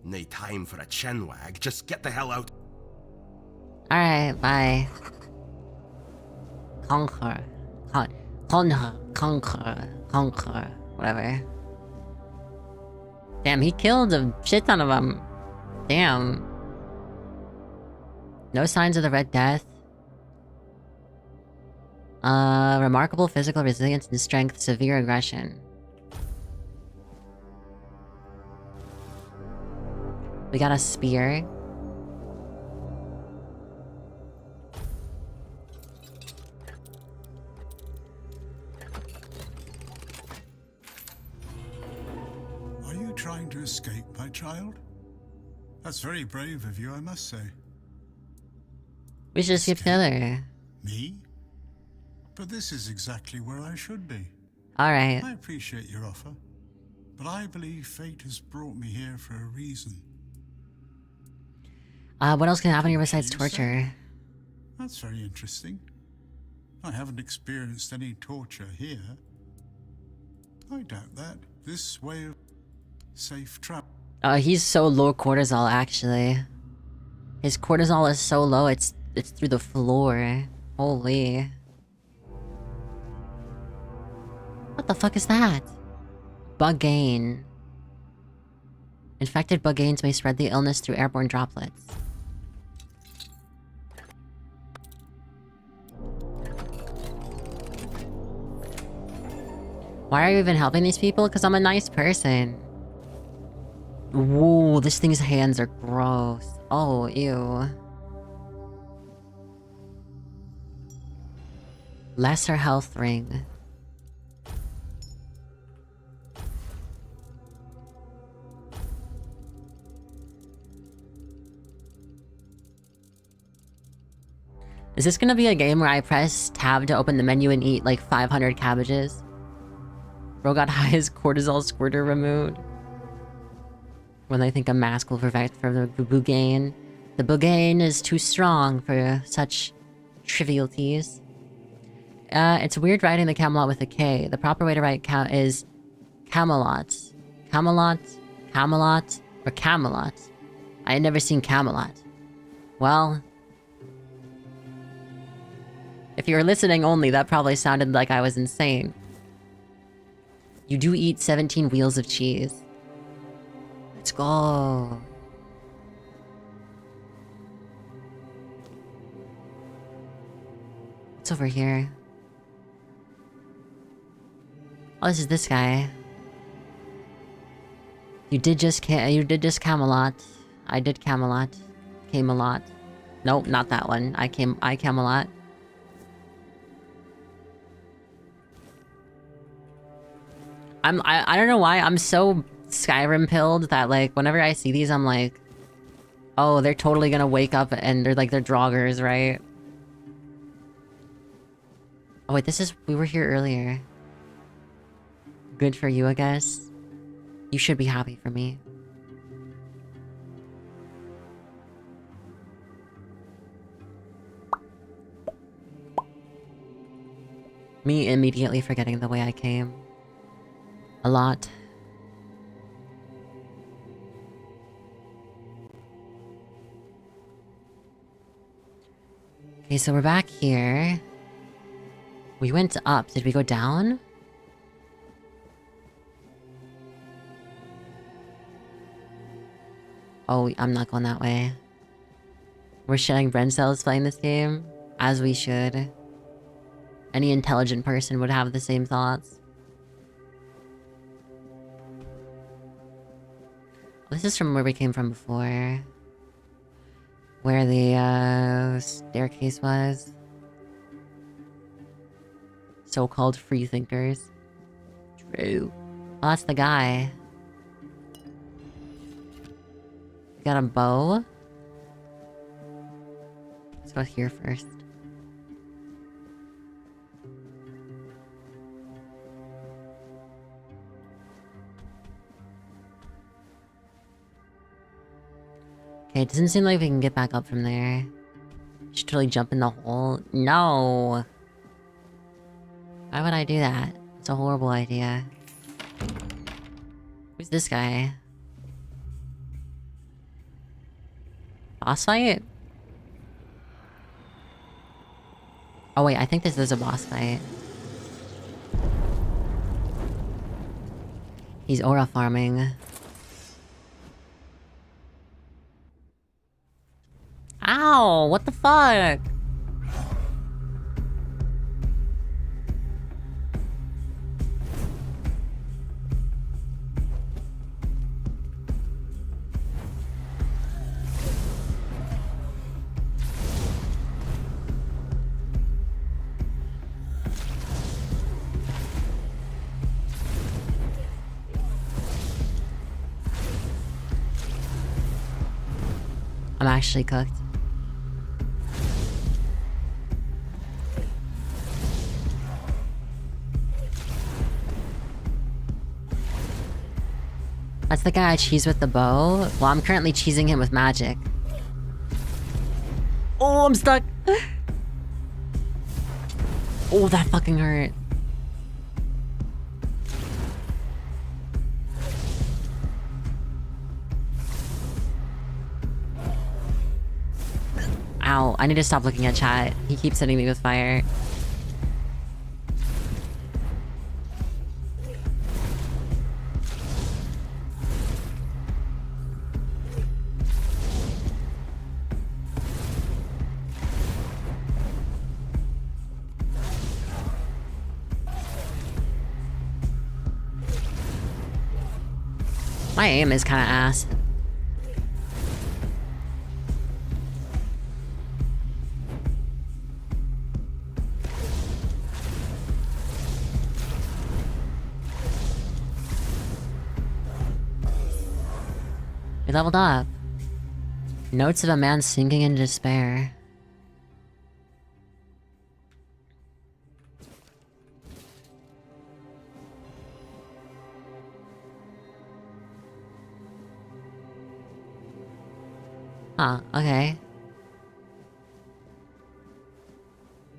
K: No time for a chinwag, just get the hell out.
A: Alright, bye. Conquer. Conquer. Whatever. Damn, he killed a shit ton of them. Damn. No signs of the Red Death. Remarkable physical resilience and strength, severe aggression. We got a spear.
L: Are you trying to escape, my child? That's very brave of you, I must say.
A: We should skip together.
L: Me? But this is exactly where I should be.
A: Alright.
L: I appreciate your offer, but I believe fate has brought me here for a reason.
A: What else can happen here besides
L: You
A: torture?
L: That's very interesting. I haven't experienced any torture here. I doubt that. This way of safe travel.
A: He's so low cortisol, actually. His cortisol is so low, it's through the floor. Holy. What the fuck is that? Bugain. Infected Bugains may spread the illness through airborne droplets. Why are you even helping these people? Because I'm a nice person. Whoa, this thing's hands are gross. Oh, ew. Lesser health ring. Is this gonna be a game where I press tab to open the menu and eat like 500 cabbages? Bro got highest cortisol squirter removed. When they think a mask will prevent from the Bugain. The Bugain is too strong for such trivialities. It's weird writing the Camelot with a K. The proper way to write is Camelot. Camelot, Camelot, or Camelot. I had never seen Camelot. Well, if you were listening only, that probably sounded like I was insane. You do eat 17 wheels of cheese. Let's go. What's over here? Oh, this is this guy. You did just Camelot. I did Camelot. Camelot. Nope, not that one. I Camelot. I don't know why I'm so Skyrim pilled that like whenever I see these I'm like, oh, they're totally gonna wake up and they're Draugrs, right? Oh wait, we were here earlier. Good for you, I guess. You should be happy for me. Me immediately forgetting the way I came. A lot. Okay, so we're back here. We went up. Did we go down? Oh, I'm not going that way. We're sharing brain cells playing this game. As we should. Any intelligent person would have the same thoughts. This is from where we came from before. Where the staircase was. So-called free thinkers. True. Oh, that's the guy. Got a bow. Let's go here first. Okay, it doesn't seem like we can get back up from there. Should totally jump in the hole. No! Why would I do that? It's a horrible idea. Who's this guy? Boss fight? Oh wait, I think this is a boss fight. He's aura farming. Ow! What the fuck? I'm actually cooked. That's the guy I cheese with the bow? Well, I'm currently cheesing him with magic. Oh, I'm stuck! Oh, that fucking hurt. Ow, I need to stop looking at chat. He keeps hitting me with fire. My aim is kinda ass. We leveled up. Notes of a man sinking in despair. Huh, okay.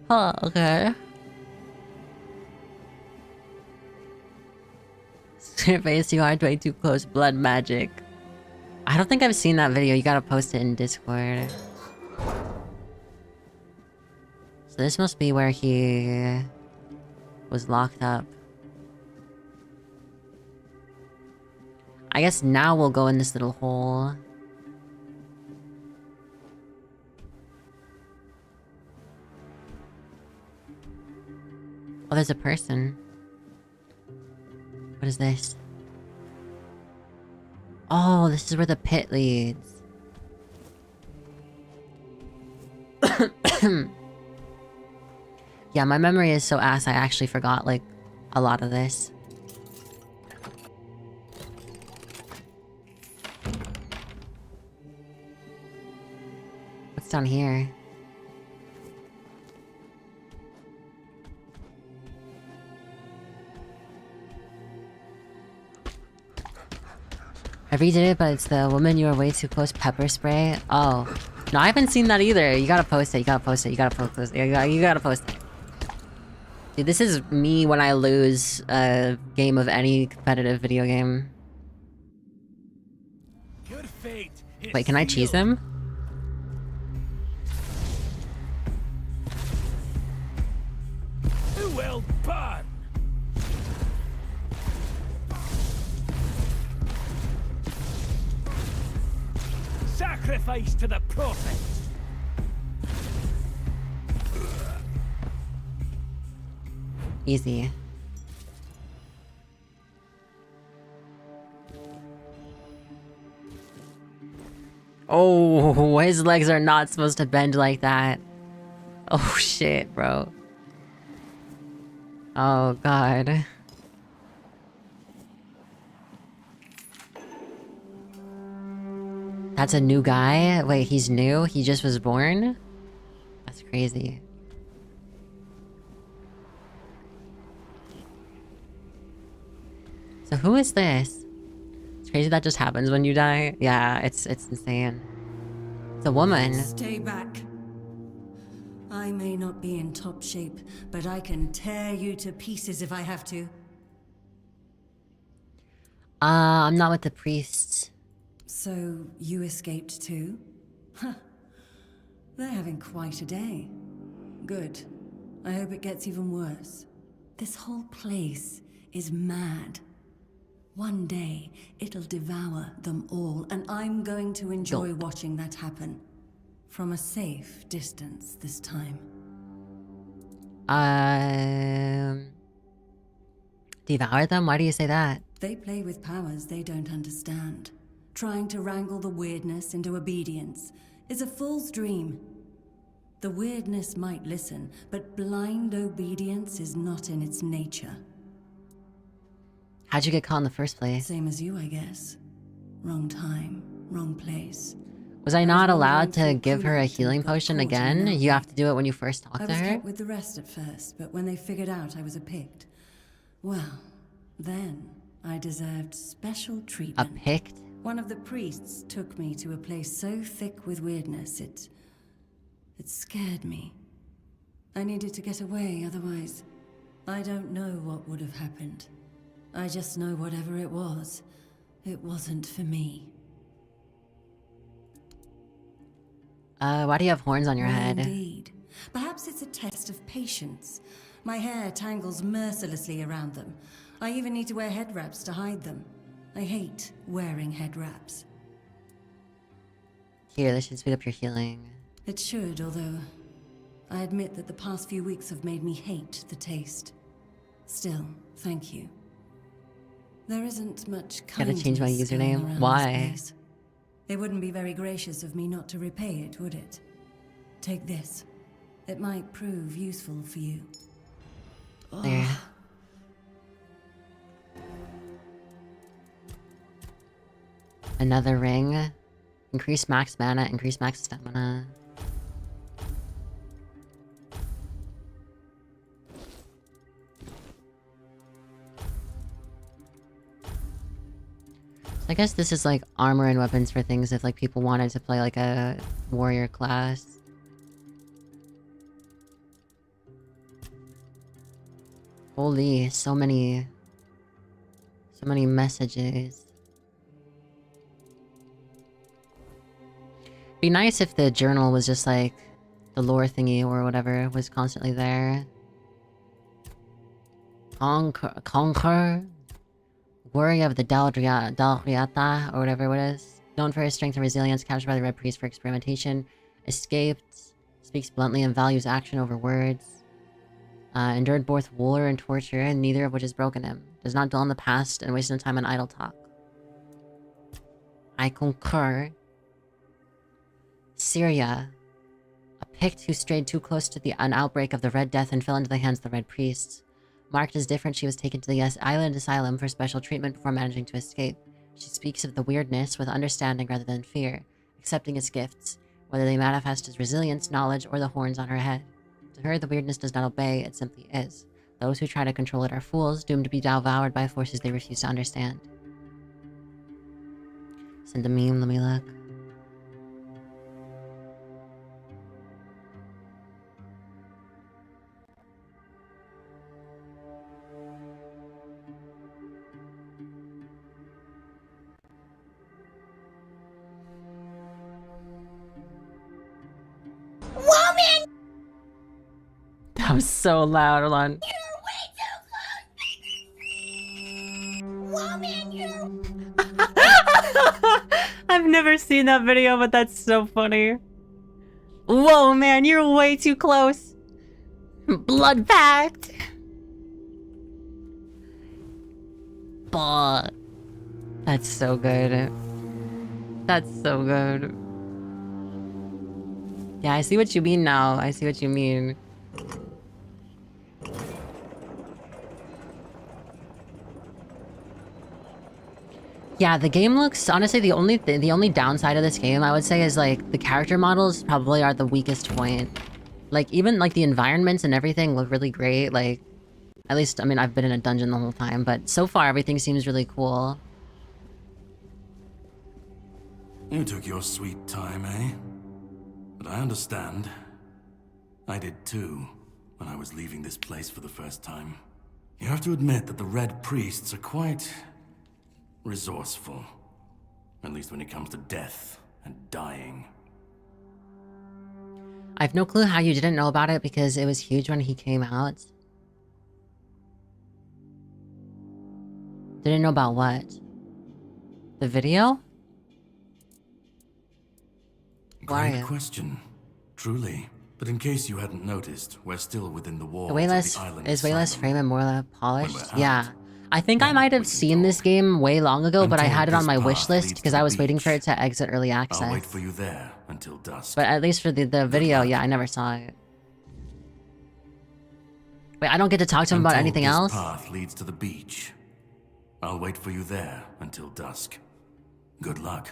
A: Huh, okay. Face you are way too close. Blood magic. I don't think I've seen that video. You gotta post it in Discord. So this must be where he was locked up. I guess now we'll go in this little hole. Oh, there's a person. What is this? Oh, this is where the pit leads. Yeah, my memory is so ass I actually forgot, like, a lot of this. What's down here? I redid it, but it's the woman you are way too close pepper spray. Oh. No, I haven't seen that either. You gotta post it, you gotta post it, you gotta post it. You gotta post it. Dude, this is me when I lose a game of any competitive video game. Wait, can I cheese him?
G: Who will burn? Sacrifice to the prophet.
A: Easy. Oh, his legs are not supposed to bend like that. Oh shit, bro. Oh god. That's a new guy? Wait, he's new? He just was born? That's crazy. So who is this? It's crazy that just happens when you die. Yeah, it's insane. It's a woman.
F: Stay back. I may not be in top shape, but I can tear you to pieces if I have to.
A: I'm not with the priests.
F: So, you escaped too? Huh. They're having quite a day. Good. I hope it gets even worse. This whole place is mad. One day, it'll devour them all, and I'm going to enjoy watching that happen. From a safe distance this time.
A: Devour them? Why do you say that?
F: They play with powers they don't understand. Trying to wrangle the weirdness into obedience is a fool's dream. The weirdness might listen, but blind obedience is not in its nature.
A: How'd you get caught in the first place?
F: Same as you, I guess. Wrong time, wrong place.
A: Was I not allowed to give her a healing potion again? You have to do it when you first talk to
F: I was
A: her?
F: kept with the rest at first, but when they figured out I was a Pict, well, then I deserved special treatment.
A: A Pict?
F: One of the priests took me to a place so thick with weirdness, it scared me. I needed to get away, otherwise, I don't know what would have happened. I just know whatever it wasn't for me.
A: Why do you have horns on your head?
F: Indeed. Perhaps it's a test of patience. My hair tangles mercilessly around them. I even need to wear head wraps to hide them. I hate wearing head wraps.
A: Here, this should speed up your healing.
F: It should, although I admit that the past few weeks have made me hate the taste. Still, thank you. There isn't much kindness.
A: Gotta change my username? Why?
F: It wouldn't be very gracious of me not to repay it, would it? Take this. It might prove useful for you.
A: There. Another ring. Increase max mana, increase max stamina. I guess this is like armor and weapons for things if like people wanted to play like a warrior class. Holy, so many messages. Be nice if the journal was just like the lore thingy or whatever was constantly there. Conquer. Warrior of the Dalriata, or whatever it is. Known for his strength and resilience, captured by the Red Priest for experimentation. Escaped. Speaks bluntly and values action over words. Endured both war and torture, and neither of which has broken him. Does not dwell on the past and waste no time on idle talk. I concur. Syria. A Pict who strayed too close to an outbreak of the Red Death and fell into the hands of the Red Priests. Marked as different, she was taken to the island asylum for special treatment before managing to escape. She speaks of the weirdness with understanding rather than fear, accepting its gifts, whether they manifest as resilience, knowledge, or the horns on her head. To her, the weirdness does not obey, it simply is. Those who try to control it are fools, doomed to be devoured by forces they refuse to understand. Send a meme, let me look.
F: Woman!
A: That was so loud, hold on.
F: You're way too close! Woman, you're...
A: I've never seen that video, but that's so funny. Whoa, man, you're way too close. Blood pact. But that's so good. That's so good. Yeah, I see what you mean now. I see what you mean. Yeah, the game looks... Honestly, the only downside of this game, I would say, is, like, the character models probably are the weakest point. Like, even, like, the environments and everything look really great. Like, at least, I mean, I've been in a dungeon the whole time, but so far, everything seems really cool.
C: You took your sweet time, eh? But I understand. I did too, when I was leaving this place for the first time. You have to admit that the Red Priests are quite... resourceful. At least when it comes to death and dying.
A: I have no clue how you didn't know about it because it was huge when he came out. Didn't know about what? The video?
C: Great question. Truly. But in case you hadn't noticed, we're still within the walls
A: The way less
C: of the island
A: is way less frame and more polished.
C: out,
A: Yeah. I think I might have seen this game way long ago, but I had it on my wish list because I was waiting for it to exit early access.
C: I'll wait for you there until dusk.
A: But at least for the video, yeah, I never saw it. Wait, I don't get to talk to him about anything else?
C: This path leads to the beach. I'll wait for you there until dusk. Good luck.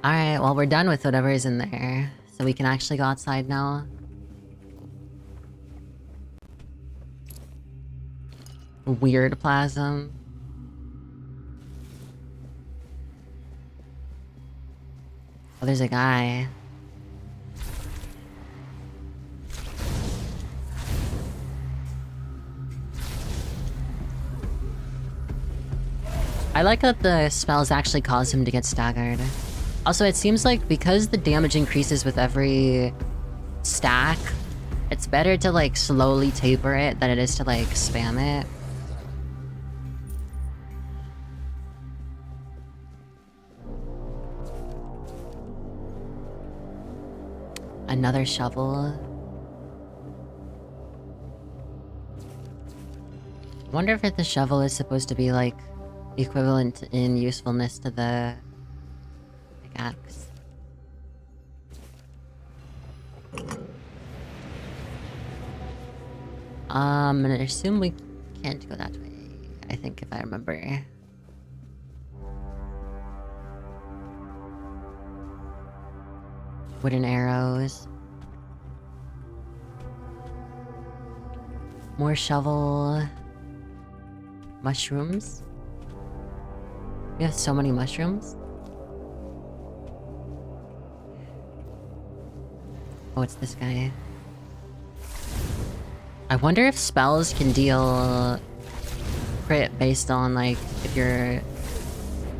A: Alright, well, we're done with whatever is in there. So we can actually go outside now. Weird plasm. Oh, there's a guy. I like that the spells actually cause him to get staggered. Also, it seems like because the damage increases with every stack, it's better to, like, slowly taper it than it is to, like, spam it. Another shovel. I wonder if the shovel is supposed to be, like, equivalent in usefulness to the pickaxe. I'm gonna assume we can't go that way, I think, if I remember. Wooden arrows. More shovel... mushrooms? We have so many mushrooms. Oh, it's this guy. I wonder if spells can deal crit based on, like, if you're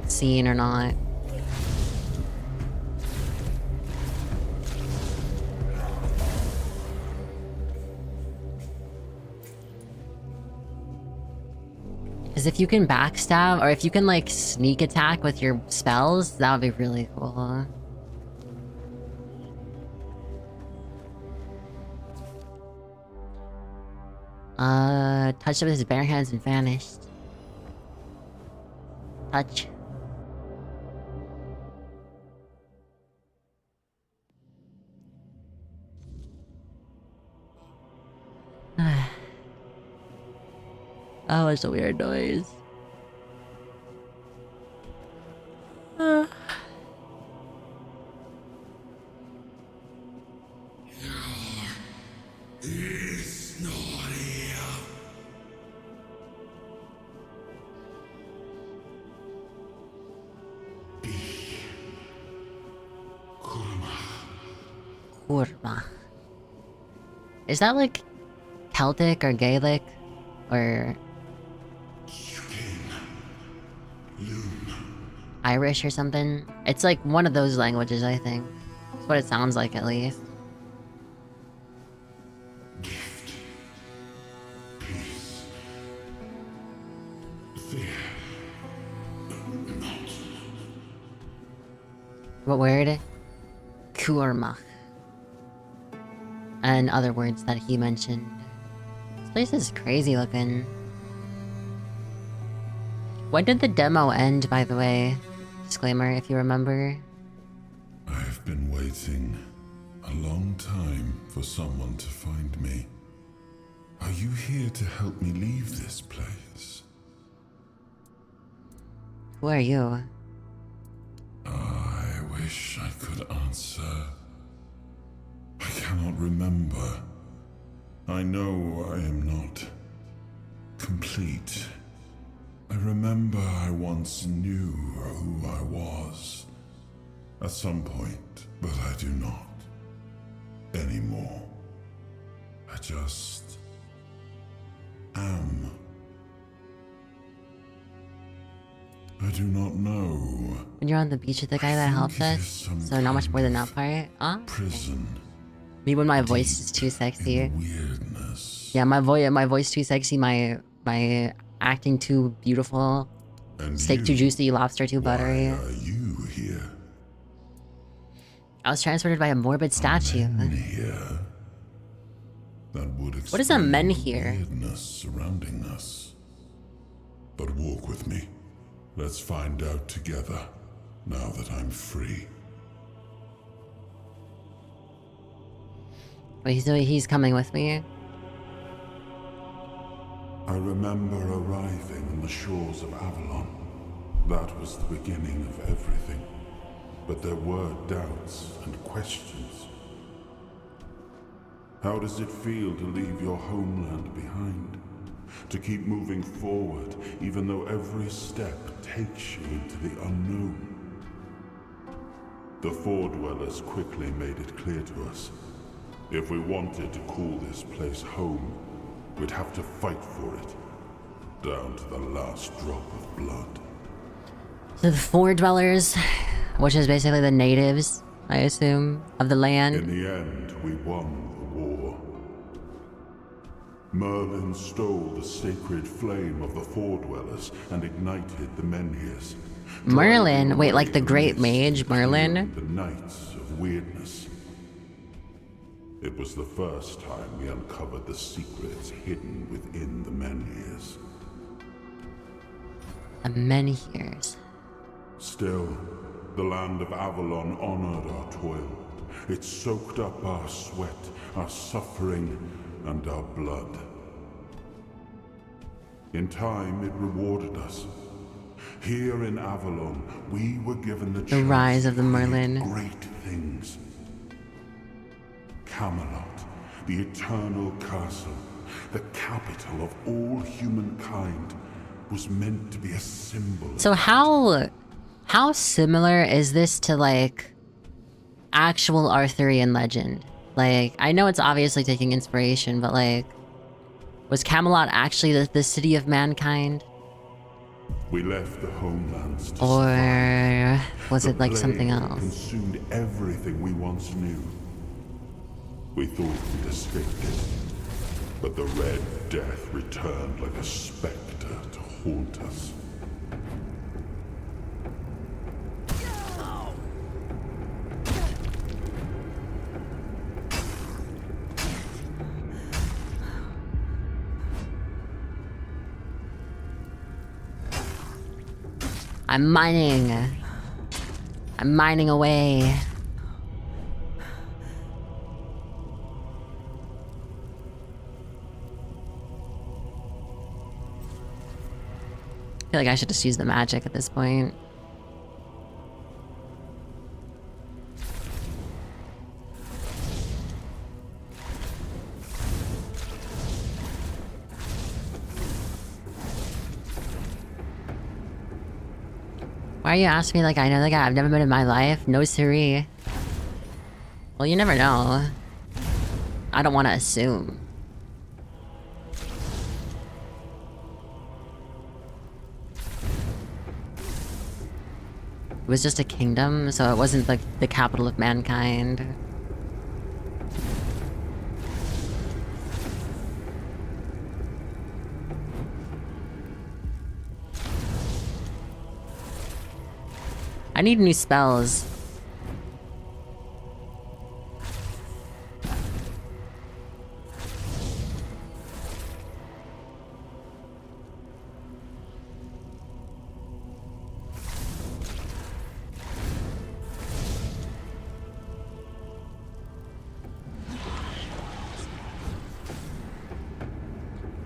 A: seen or not. Because if you can backstab, or if you can, like, sneak attack with your spells, that would be really cool. Touched it with his bare hands and vanished. Touch. That was a weird noise.
L: It's not here.
A: Kurma. Is that like Celtic or Gaelic? Or Irish or something? It's like one of those languages, I think. That's what it sounds like, at least. What word? Kurma. And other words that he mentioned. This place is crazy looking. When did the demo end, by the way? Disclaimer, if you remember.
M: I've been waiting a long time for someone to find me. Are you here to help me leave this place?
A: Who are you?
M: I wish I could answer. I cannot remember. I know I am not complete. I remember I once knew who I was at some point, but I do not anymore. I just am. I do not know.
A: When you're on the beach with the guy that helped us, so not much more than that part.
M: Prison.
A: Me when my voice is too sexy.
M: Weirdness.
A: Yeah, my voice too sexy. My acting too beautiful.
M: And
A: steak too juicy. Lobster too buttery.
M: Why are you here?
A: I was transported by a morbid statue.
M: Here. That would explain
A: What is a menhir?
M: weirdness surrounding us. But walk with me. Let's find out together. Now that I'm free.
A: Wait, so he's coming with me?
M: I remember arriving on the shores of Avalon. That was the beginning of everything. But there were doubts and questions. How does it feel to leave your homeland behind? To keep moving forward, even though every step takes you into the unknown? The Four Dwellers quickly made it clear to us. If we wanted to call this place home, we'd have to fight for it, down to the last drop of blood.
A: So the Four Dwellers, which is basically the natives, I assume, of the land.
M: In the end, we won the war. Merlin stole the sacred flame of the Four Dwellers and ignited the menhirs.
A: Merlin? Wait, like the great mage, Merlin?
M: The Knights of Weirdness. It was the first time we uncovered the secrets hidden within the menhirs.
A: The menhirs.
M: Still, the land of Avalon honored our toil. It soaked up our sweat, our suffering, and our blood. In time, it rewarded us. Here in Avalon, we were given the chance
A: rise of the
M: to create
A: Merlin.
M: great things. Camelot, the eternal castle, the capital of all humankind, was meant to be a symbol.
A: So how similar is this to like actual Arthurian legend? Like, I know it's obviously taking inspiration, but like, was Camelot actually the city of mankind?
M: We left the homelands to
A: Or
M: survive.
A: was
M: The
A: it like something
M: plague
A: else?
M: consumed everything we once knew. We thought we'd escaped it, but the Red Death returned like a specter to haunt us.
A: I'm mining. I'm mining away. I feel like I should just use the magic at this point. Why are you asking me like I know the guy I've never met in my life? No siree. Well, you never know. I don't want to assume. It was just a kingdom, so it wasn't like the capital of mankind. I need new spells.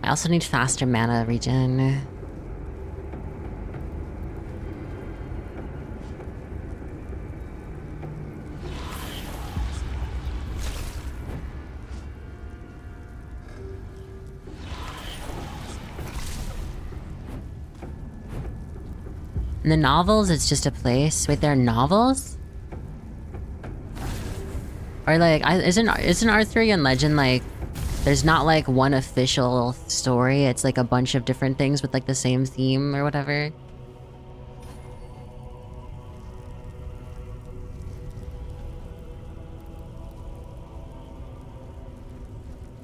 A: I also need faster mana regen. In the novels, it's just a place. Wait, there are novels? Or like, isn't Arthurian legend like, there's not like one official story, it's like a bunch of different things with like the same theme or whatever?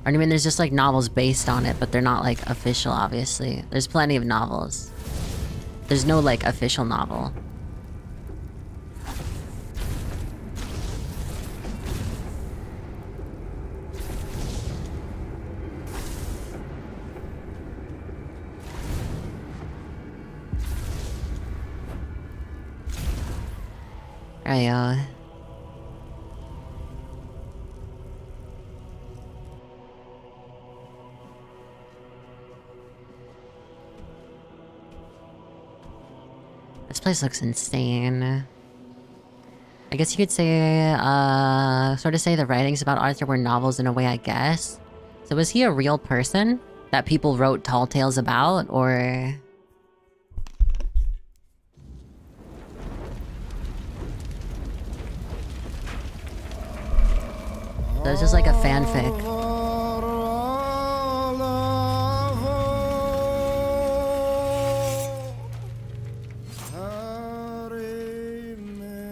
A: I mean, there's just like novels based on it, but they're not like official, obviously. There's plenty of novels. There's no like official novel. There you go. This place looks insane. I guess you could say, sort of say the writings about Arthur were novels in a way, I guess. So was he a real person that people wrote tall tales about, or... So it's just like a fanfic.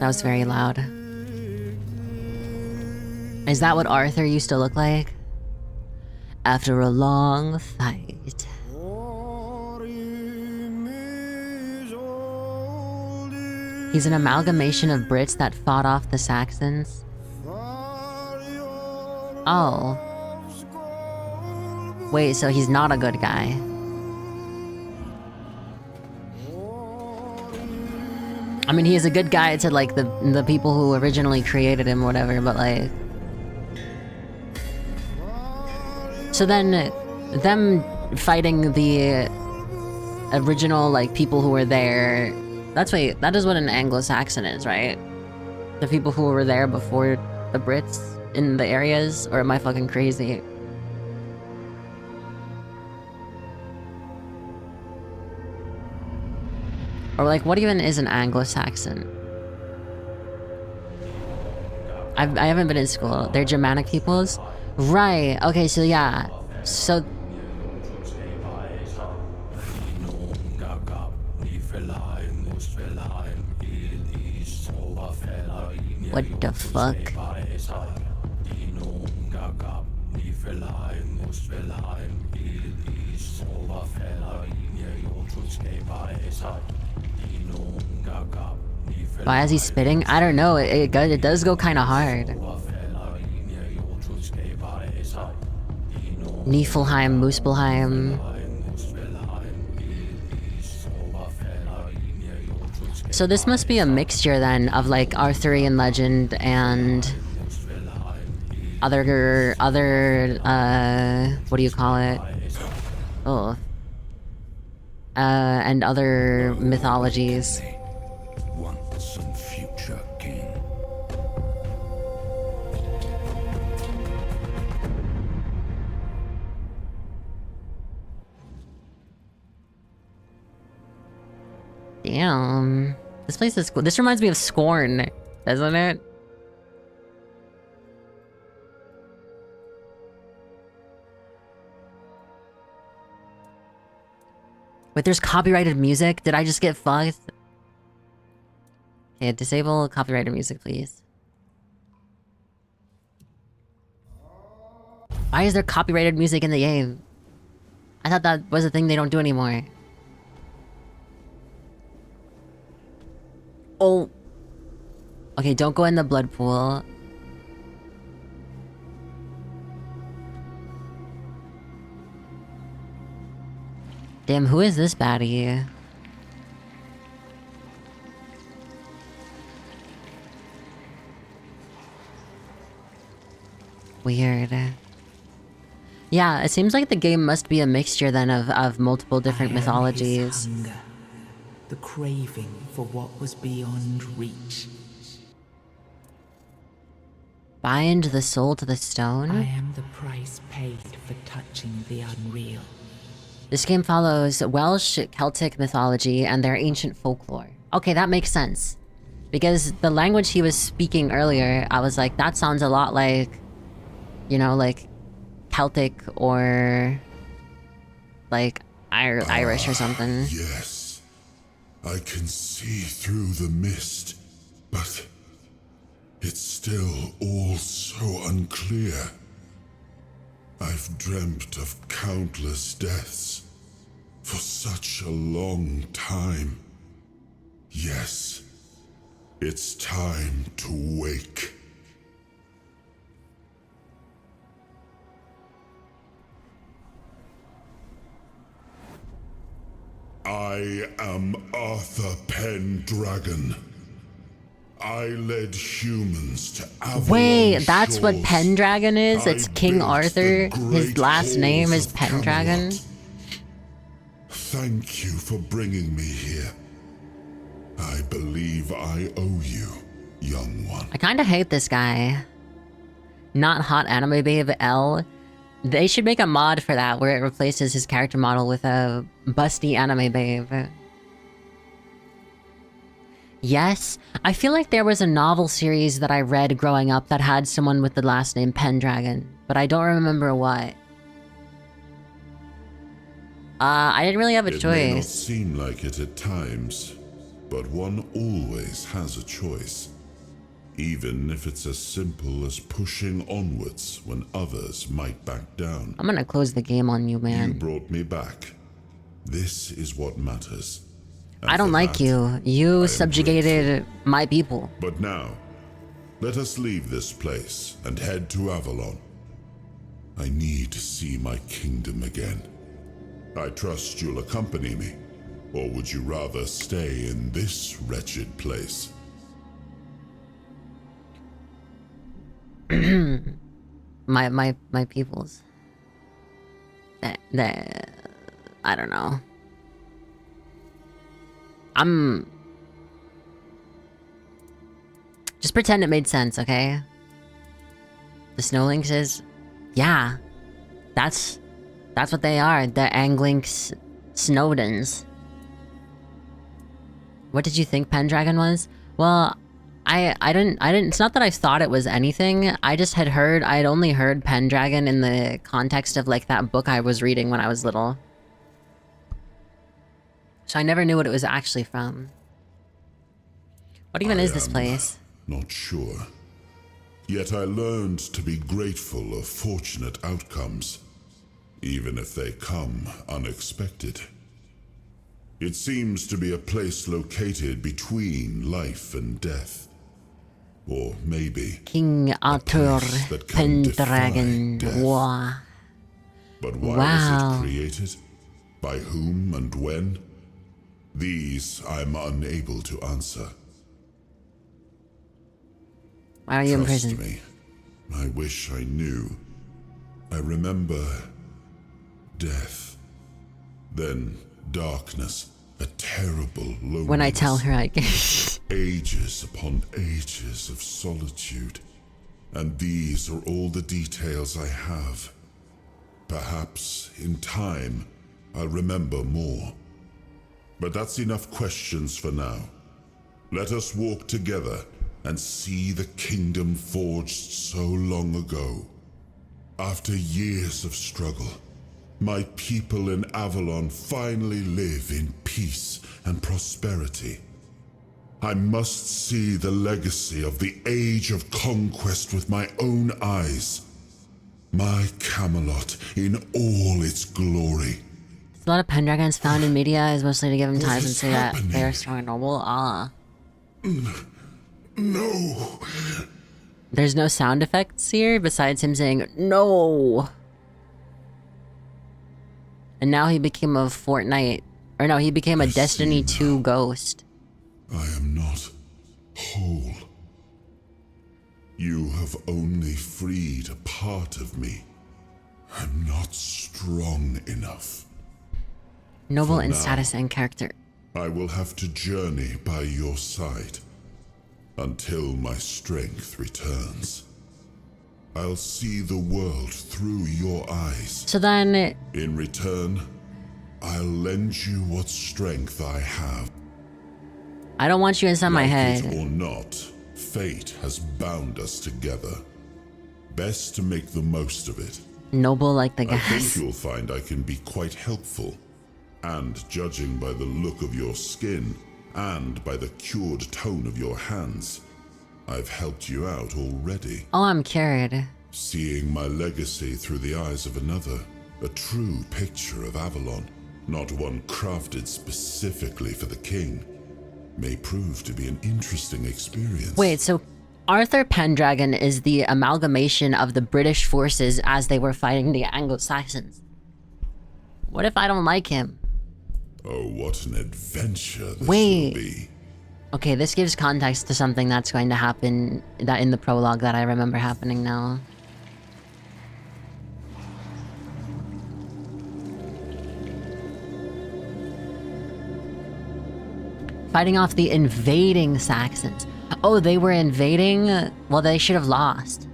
A: That was very loud. Is that what Arthur used to look like? After a long fight. He's an amalgamation of Brits that fought off the Saxons. Oh. Wait, so he's not a good guy. I mean, he is a good guy to, like, the people who originally created him, whatever, but, like... So then, them fighting the original, like, people who were there... that is what an Anglo-Saxon is, right? The people who were there before the Brits in the areas? Or am I fucking crazy? Or like, what even is an Anglo-Saxon? I haven't been in school. They're Germanic peoples? Right, okay, so yeah. So... What the fuck? Why is he spitting? I don't know. It does go kind of hard. Niflheim, Muspelheim. So this must be a mixture then of like Arthurian legend and other what do you call it? Oh. And other mythologies.
D: Once and future king.
A: Damn. This place is cool. This reminds me of Scorn, doesn't it? Wait, there's copyrighted music? Did I just get fucked? Okay, disable copyrighted music, please. Why is there copyrighted music in the game? I thought that was a thing they don't do anymore. Oh. Okay, don't go in the blood pool. Damn, who is this baddie? Weird. Yeah, it seems like the game must be a mixture then of multiple different mythologies.
B: Hunger, the craving for what was beyond reach.
A: Bind the soul to the stone?
B: I am the price paid for touching the unreal.
A: This game follows Welsh, Celtic mythology, and their ancient folklore. Okay, that makes sense. Because the language he was speaking earlier, I was like, that sounds a lot like, you know, like Celtic or like Irish or something.
M: Yes, I can see through the mist, but it's still all so unclear. I've dreamt of countless deaths for such a long time. Yes, it's time to wake. I am Arthur Pendragon. I led humans to Avalon.
A: Wait, that's
M: shores.
A: what Pendragon is? It's
M: I
A: King
M: built
A: Arthur?
M: the
A: His
M: great
A: last name
M: halls
A: is
M: of
A: Pendragon?
M: Camelot. Thank you for bringing me here. I believe I owe you, young one.
A: I kinda hate this guy. Not hot anime babe L. They should make a mod for that where it replaces his character model with a busty anime babe. Yes, I feel like there was a novel series that I read growing up that had someone with the last name Pendragon, but I don't remember what. I didn't really have a
M: It may not
A: choice.
M: seem like it at times, but one always has a choice. Even if it's as simple as pushing onwards when others might back down.
A: I'm gonna close the game on you,
M: You
A: man.
M: brought me back. This is what matters. And
A: I don't
M: for
A: like
M: that,
A: you. You
M: am
A: subjugated my people.
M: But now, let us leave this place and head to Avalon. I need to see my kingdom again. I trust you'll accompany me, or would you rather stay in this wretched place?
A: my peoples. I don't know. Just pretend it made sense, okay? The Snowlinks is... Yeah. That's what they are. The Angling Snowdens. What did you think Pendragon was? Well, I didn't, it's not that I thought it was anything. I just had heard, I had only heard Pendragon in the context of like that book I was reading when I was little. So I never knew what it was actually from. What even is this place?
M: Not sure. Yet I learned to be grateful of fortunate outcomes, even if they come unexpected. It seems to be a place located between life and death. Or maybe
A: King Arthur Pendragon.
M: Wow. But why was it created? By whom and when? These I'm unable to answer.
A: Why are you in prison?
M: Trust me, I wish I knew. I remember death, then darkness, a terrible loneliness.
A: When I tell her I guess.
M: Ages upon ages of solitude. And these are all the details I have. Perhaps, in time, I'll remember more. But that's enough questions for now. Let us walk together and see the kingdom forged so long ago. After years of struggle, my people in Avalon finally live in peace and prosperity. I must see the legacy of the Age of Conquest with my own eyes. My Camelot in all its glory.
A: A lot of Pendragons found in media is mostly to give him ties and say that they are strong and noble.
M: No.
A: There's no sound effects here besides him saying no. And now he became a Fortnite, or no, he became a Destiny 2 ghost.
M: I am not whole. You have only freed a part of me. I'm not strong enough.
A: Noble in status and character.
M: I will have to journey by your side until my strength returns. I'll see the world through your eyes.
A: So then...
M: In return, I'll lend you what strength I have.
A: I don't want you inside my head.
M: Like it or not, fate has bound us together. Best to make the most of it.
A: Noble like the
M: I
A: guys.
M: think you'll find I can be quite helpful. And judging by the look of your skin, and by the cured tone of your hands, I've helped you out already.
A: Oh, I'm cured.
M: Seeing my legacy through the eyes of another, a true picture of Avalon, not one crafted specifically for the king, may prove to be an interesting experience.
A: Wait, so Arthur Pendragon is the amalgamation of the British forces as they were fighting the Anglo-Saxons. What if I don't like him?
M: Oh, what an adventure this
A: Wait.
M: will be.
A: Okay, this gives context to something that's going to happen that in the prologue that I remember happening now. Fighting off the invading Saxons. Oh, they were invading? Well, they should have lost.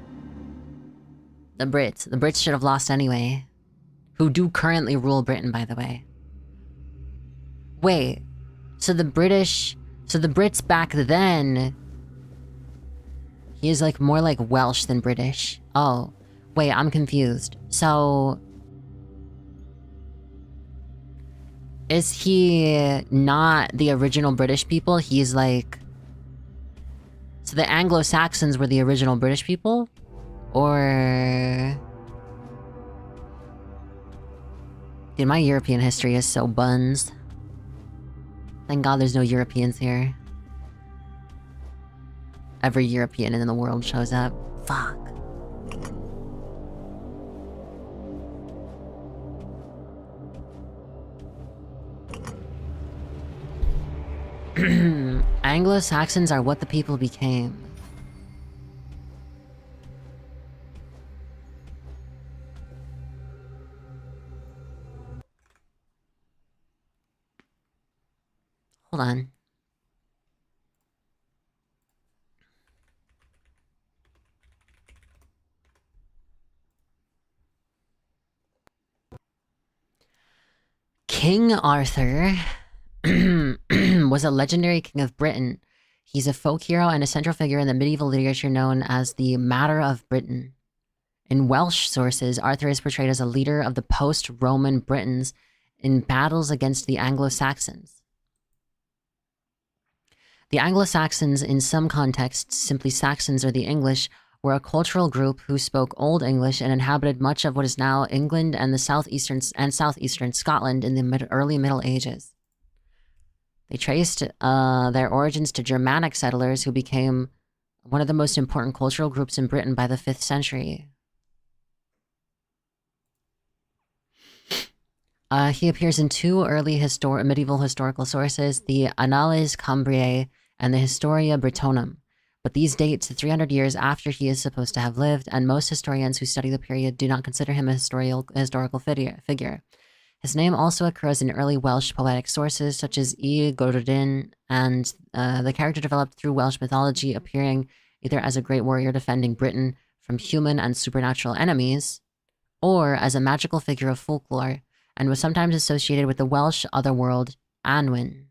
A: The Brits. The Brits should have lost anyway. Who do currently rule Britain, by the way. Wait. So the British... So the Brits back then... He is like more like Welsh than British. Oh. Wait, I'm confused. So... Is he not the original British people? He's like... So the Anglo-Saxons were the original British people? Or... Dude, my European history is so buns. Thank God there's no Europeans here. Every European in the world shows up. Fuck. Anglo-Saxons are what the people became. Hold on. King Arthur was a legendary king of Britain. He's a folk hero and a central figure in the medieval literature known as the Matter of Britain. In Welsh sources, Arthur is portrayed as a leader of the post-Roman Britons in battles against the Anglo-Saxons. The Anglo-Saxons, in some contexts, simply Saxons or the English, were a cultural group who spoke Old English and inhabited much of what is now England and the southeastern Scotland in the early Middle Ages. They traced their origins to Germanic settlers who became one of the most important cultural groups in Britain by the 5th century. He appears in two early medieval historical sources, the Annales Cambriae and the Historia Britonum, but these date to 300 years after he is supposed to have lived, and most historians who study the period do not consider him a historical figure. His name also occurs in early Welsh poetic sources, such as E. Gordyn, and the character developed through Welsh mythology, appearing either as a great warrior defending Britain from human and supernatural enemies, or as a magical figure of folklore, and was sometimes associated with the Welsh otherworld, Anwen.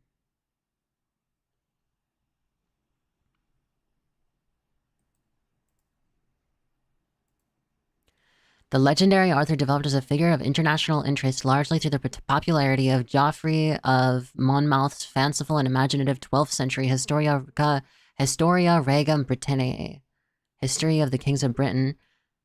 A: The legendary Arthur developed as a figure of international interest largely through the popularity of Geoffrey of Monmouth's fanciful and imaginative 12th century Historia Regum Britanniae, History of the Kings of Britain.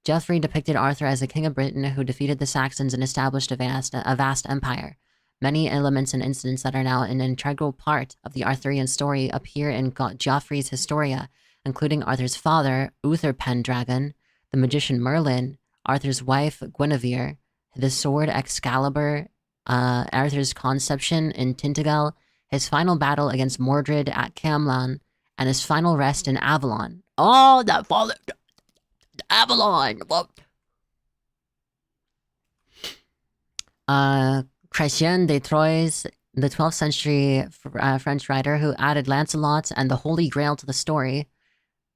A: Geoffrey depicted Arthur as a king of Britain who defeated the Saxons and established a vast empire. Many elements and incidents that are now an integral part of the Arthurian story appear in Geoffrey's Historia, including Arthur's father, Uther Pendragon, the magician Merlin, Arthur's wife, Guinevere, the sword Excalibur, Arthur's conception in Tintagel, his final battle against Mordred at Camlan, and his final rest in Avalon. Oh, that father... Avalon! Chrétien de Troyes, the 12th century French writer who added Lancelot and the Holy Grail to the story,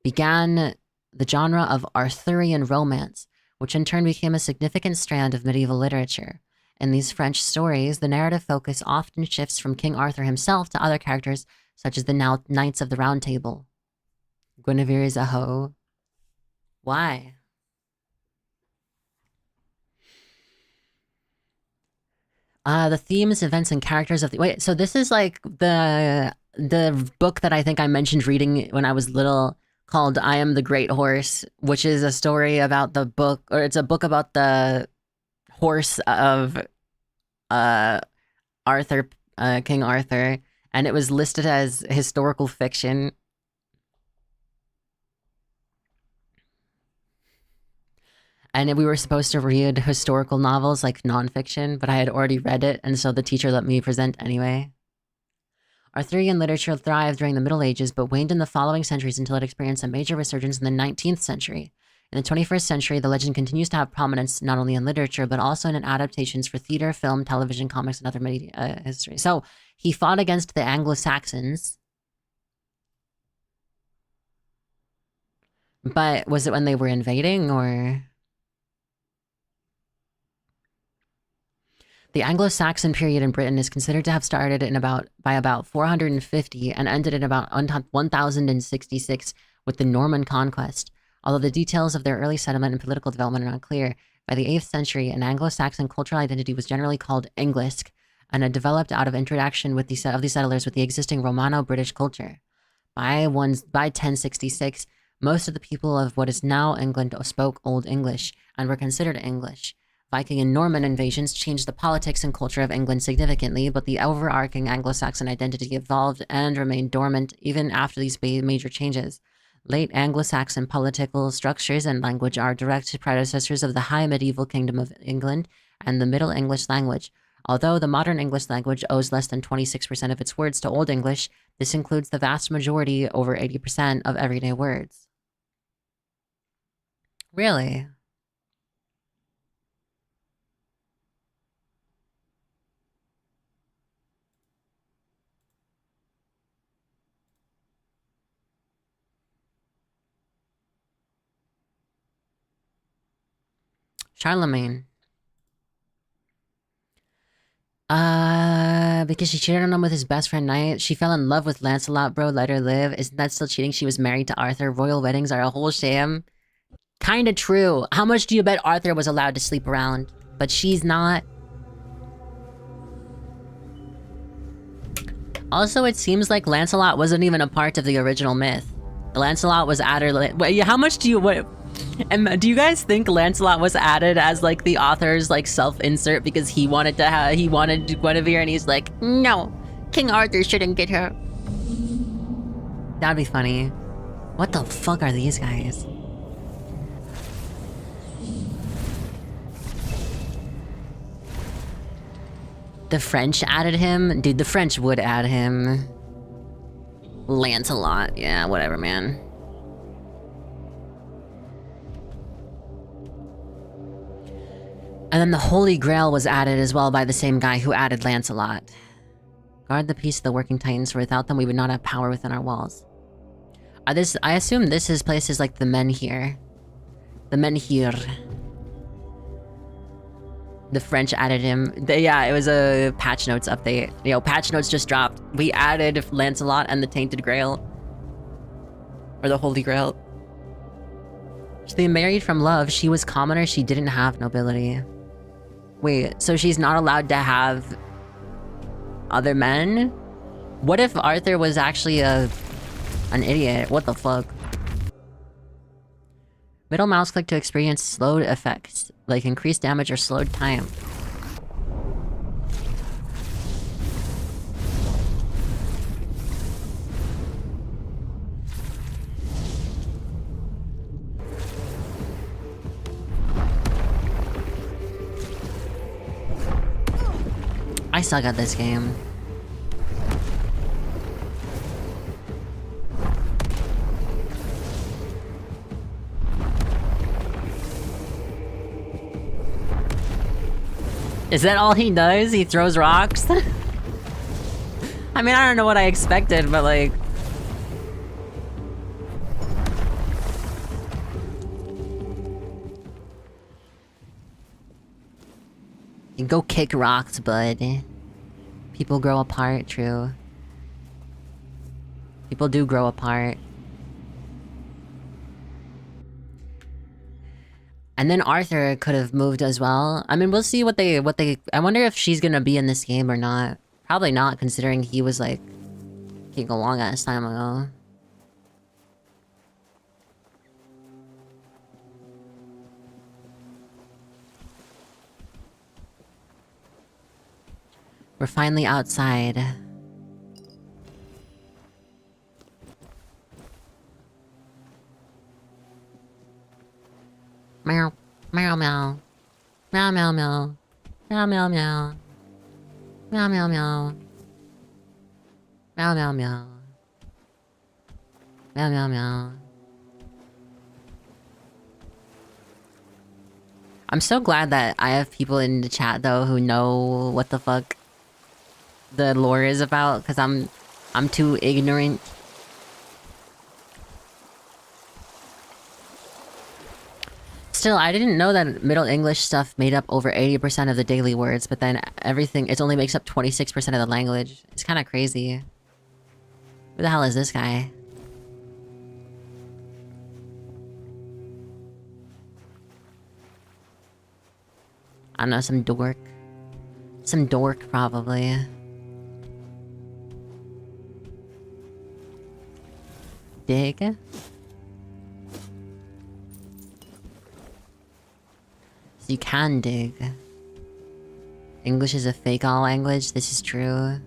A: began the genre of Arthurian romance, which in turn became a significant strand of medieval literature. In these French stories, the narrative focus often shifts from King Arthur himself to other characters, such as the Knights of the Round Table. Guinevere is a hoe. Why? The themes, events, and characters of the... Wait, so this is like the book that I think I mentioned reading when I was little, called I Am the Great Horse, which is a story about the book, or it's a book about the horse of Arthur, King Arthur, and it was listed as historical fiction. And we were supposed to read historical novels, like nonfiction, but I had already read it, and so the teacher let me present anyway. Arthurian literature thrived during the Middle Ages, but waned in the following centuries until it experienced a major resurgence in the 19th century. In the 21st century, the legend continues to have prominence not only in literature, but also in adaptations for theater, film, television, comics, and other media history. So he fought against the Anglo-Saxons. But was it when they were invading, or... The Anglo-Saxon period in Britain is considered to have started by about 450 and ended in about 1066 with the Norman conquest. Although the details of their early settlement and political development are unclear, by the 8th century, an Anglo-Saxon cultural identity was generally called Englisk, and had developed out of interaction with these settlers with the existing Romano-British culture. By 1066, most of the people of what is now England spoke Old English and were considered English. Viking and Norman invasions changed the politics and culture of England significantly, but the overarching Anglo-Saxon identity evolved and remained dormant even after these major changes. Late Anglo-Saxon political structures and language are direct predecessors of the High Medieval Kingdom of England and the Middle English language. Although the modern English language owes less than 26% of its words to Old English, this includes the vast majority, over 80%, of everyday words. Really? Charlemagne. Because she cheated on him with his best friend Knight. She fell in love with Lancelot, bro. Let her live. Isn't that still cheating? She was married to Arthur. Royal weddings are a whole sham. Kinda true. How much do you bet Arthur was allowed to sleep around? But she's not. Also, it seems like Lancelot wasn't even a part of the original myth. Lancelot was added. Wait, how much do you do you guys think Lancelot was added as like the author's like self-insert because he wanted Guinevere and he's like, no, King Arthur shouldn't get her. That'd be funny. What the fuck are these guys? The French added him? Dude, the French would add him. Lancelot. Yeah, whatever, man. And then the Holy Grail was added as well by the same guy who added Lancelot. Guard the peace of the working titans, for without them we would not have power within our walls. I assume this is places like the Menhir. The Menhir. The French added him. Yeah, it was a patch notes update. Yo, patch notes just dropped. We added Lancelot and the Tainted Grail. Or the Holy Grail. They married from love. She was commoner. She didn't have nobility. Wait, so she's not allowed to have other men? What if Arthur was actually an idiot? What the fuck? Middle mouse click to experience slowed effects, like increased damage or slowed time. I suck at this game. Is that all he does? He throws rocks? I mean, I don't know what I expected, but like... You go kick rocks, bud. People grow apart, true. People do grow apart. And then Arthur could have moved as well. I mean, we'll see what they... I wonder if she's gonna be in this game or not. Probably not, considering he was like... king a long ass time ago. We're finally outside. Meow, meow, meow. Meow, meow, meow. Meow, meow, meow. Meow, meow, meow. Meow, meow, meow. Meow, meow, meow. I'm so glad that I have people in the chat though who know what the fuck the lore is about, because I'm too ignorant. Still, I didn't know that Middle English stuff made up over 80% of the daily words, but then everything, it only makes up 26% of the language. It's kind of crazy. Who the hell is this guy? I don't know, some dork. Some dork, probably. Dig? So you can dig. English is a fake all language, this is true.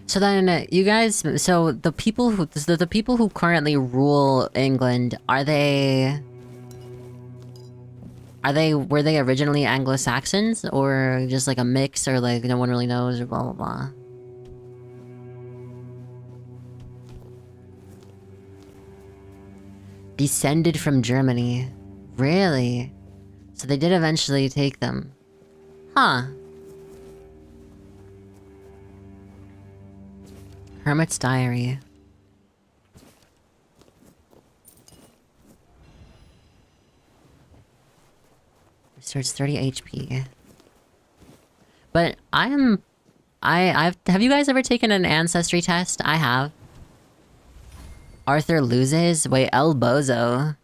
A: So then, you guys, so the people who currently rule England, were they originally Anglo-Saxons, or just like a mix, or like no one really knows, or blah blah blah? Descended from Germany. Really? So they did eventually take them. Huh. Hermit's Diary. Restores 30 HP. have you guys ever taken an ancestry test? I have. Arthur loses? Wait, El Bozo.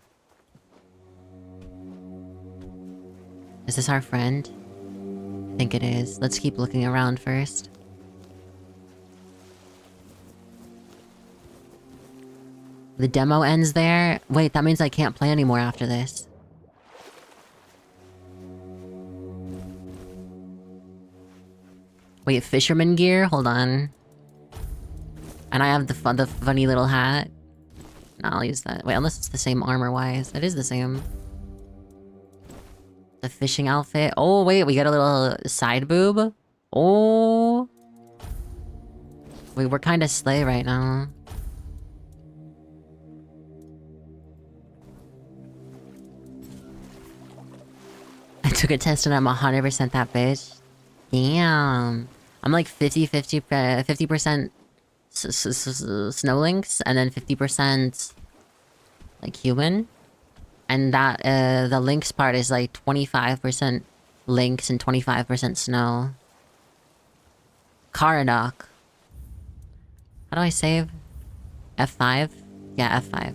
A: Is this our friend? I think it is. Let's keep looking around first. The demo ends there? Wait, that means I can't play anymore after this. Wait, fisherman gear? Hold on. And I have the funny little hat. No, I'll use that. Wait, unless it's the same armor-wise. It is the same. The fishing outfit. Oh, wait, we got a little side boob. Oh. Wait, we're kind of slay right now. I took a test and I'm 100% that bitch. Damn. I'm like 50% snow lynx and then 50% like human. And that, the lynx part is like 25% lynx and 25% snow. Caradoc. How do I save? F5? Yeah, F5.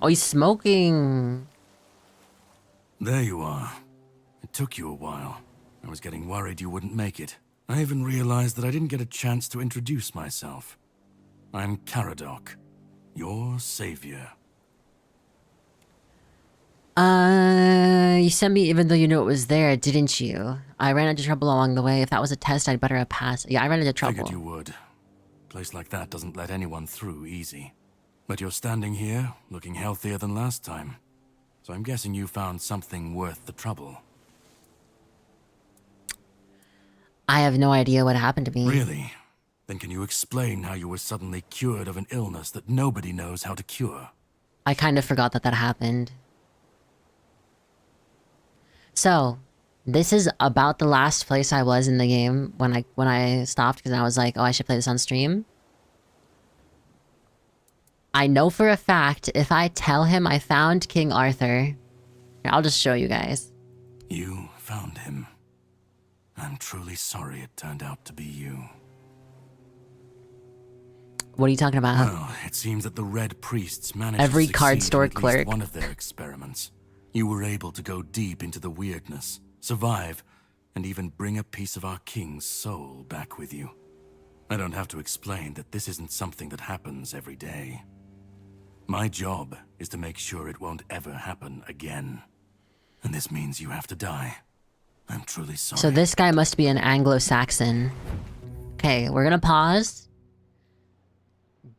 A: Oh, he's smoking!
C: There you are. It took you a while. I was getting worried you wouldn't make it. I even realized that I didn't get a chance to introduce myself. I'm Caradoc, your savior.
A: You sent me even though you knew it was there, didn't you? I ran into trouble along the way. If that was a test, I'd better have passed. Yeah, I ran into trouble.
C: Figured you would. A place like that doesn't let anyone through easy. But you're standing here, looking healthier than last time. So I'm guessing you found something worth the trouble.
A: I have no idea what happened to me.
C: Really? Then can you explain how you were suddenly cured of an illness that nobody knows how to cure?
A: I kind of forgot that that happened. So, this is about the last place I was in the game when I stopped because I was like, oh, I should play this on stream. I know for a fact if I tell him I found King Arthur, here, I'll just show you guys.
C: You found him. I'm truly sorry it turned out to be you.
A: What are you talking about?
C: Well, it seems that the Red Priests managed
A: Every
C: to
A: card
C: succeed
A: store
C: in at least
A: clerk.
C: one of their experiments. You were able to go deep into the weirdness, survive, and even bring a piece of our king's soul back with you. I don't have to explain that this isn't something that happens every day. My job is to make sure it won't ever happen again. And this means you have to die. I'm truly sorry.
A: So this guy must be an Anglo-Saxon. Okay, we're gonna pause.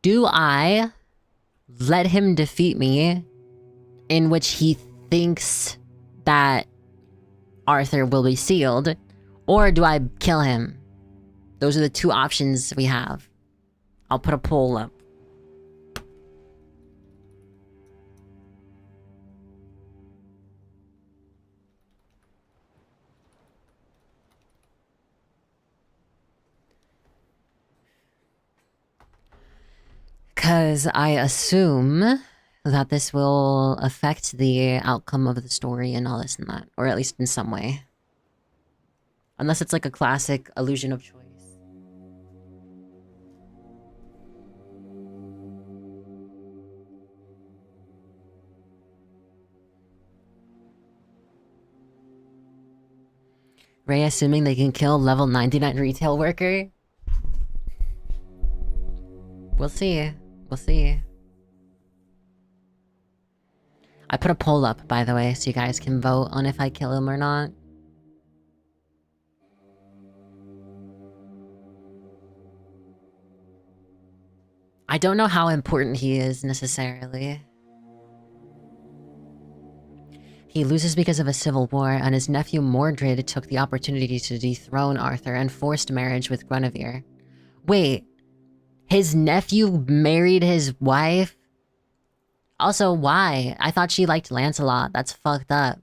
A: Do I let him defeat me, in which he thinks that Arthur will be sealed, or do I kill him? Those are the two options we have. I'll put a poll up. Because I assume that this will affect the outcome of the story and all this and that. Or at least in some way. Unless it's like a classic illusion of choice. Ray assuming they can kill level 99 retail worker? We'll see. We'll see. I put a poll up, by the way, so you guys can vote on if I kill him or not. I don't know how important he is, necessarily. He loses because of a civil war, and his nephew Mordred took the opportunity to dethrone Arthur and forced marriage with Guinevere. Wait. His nephew married his wife? Also, why? I thought she liked Lancelot. That's fucked up.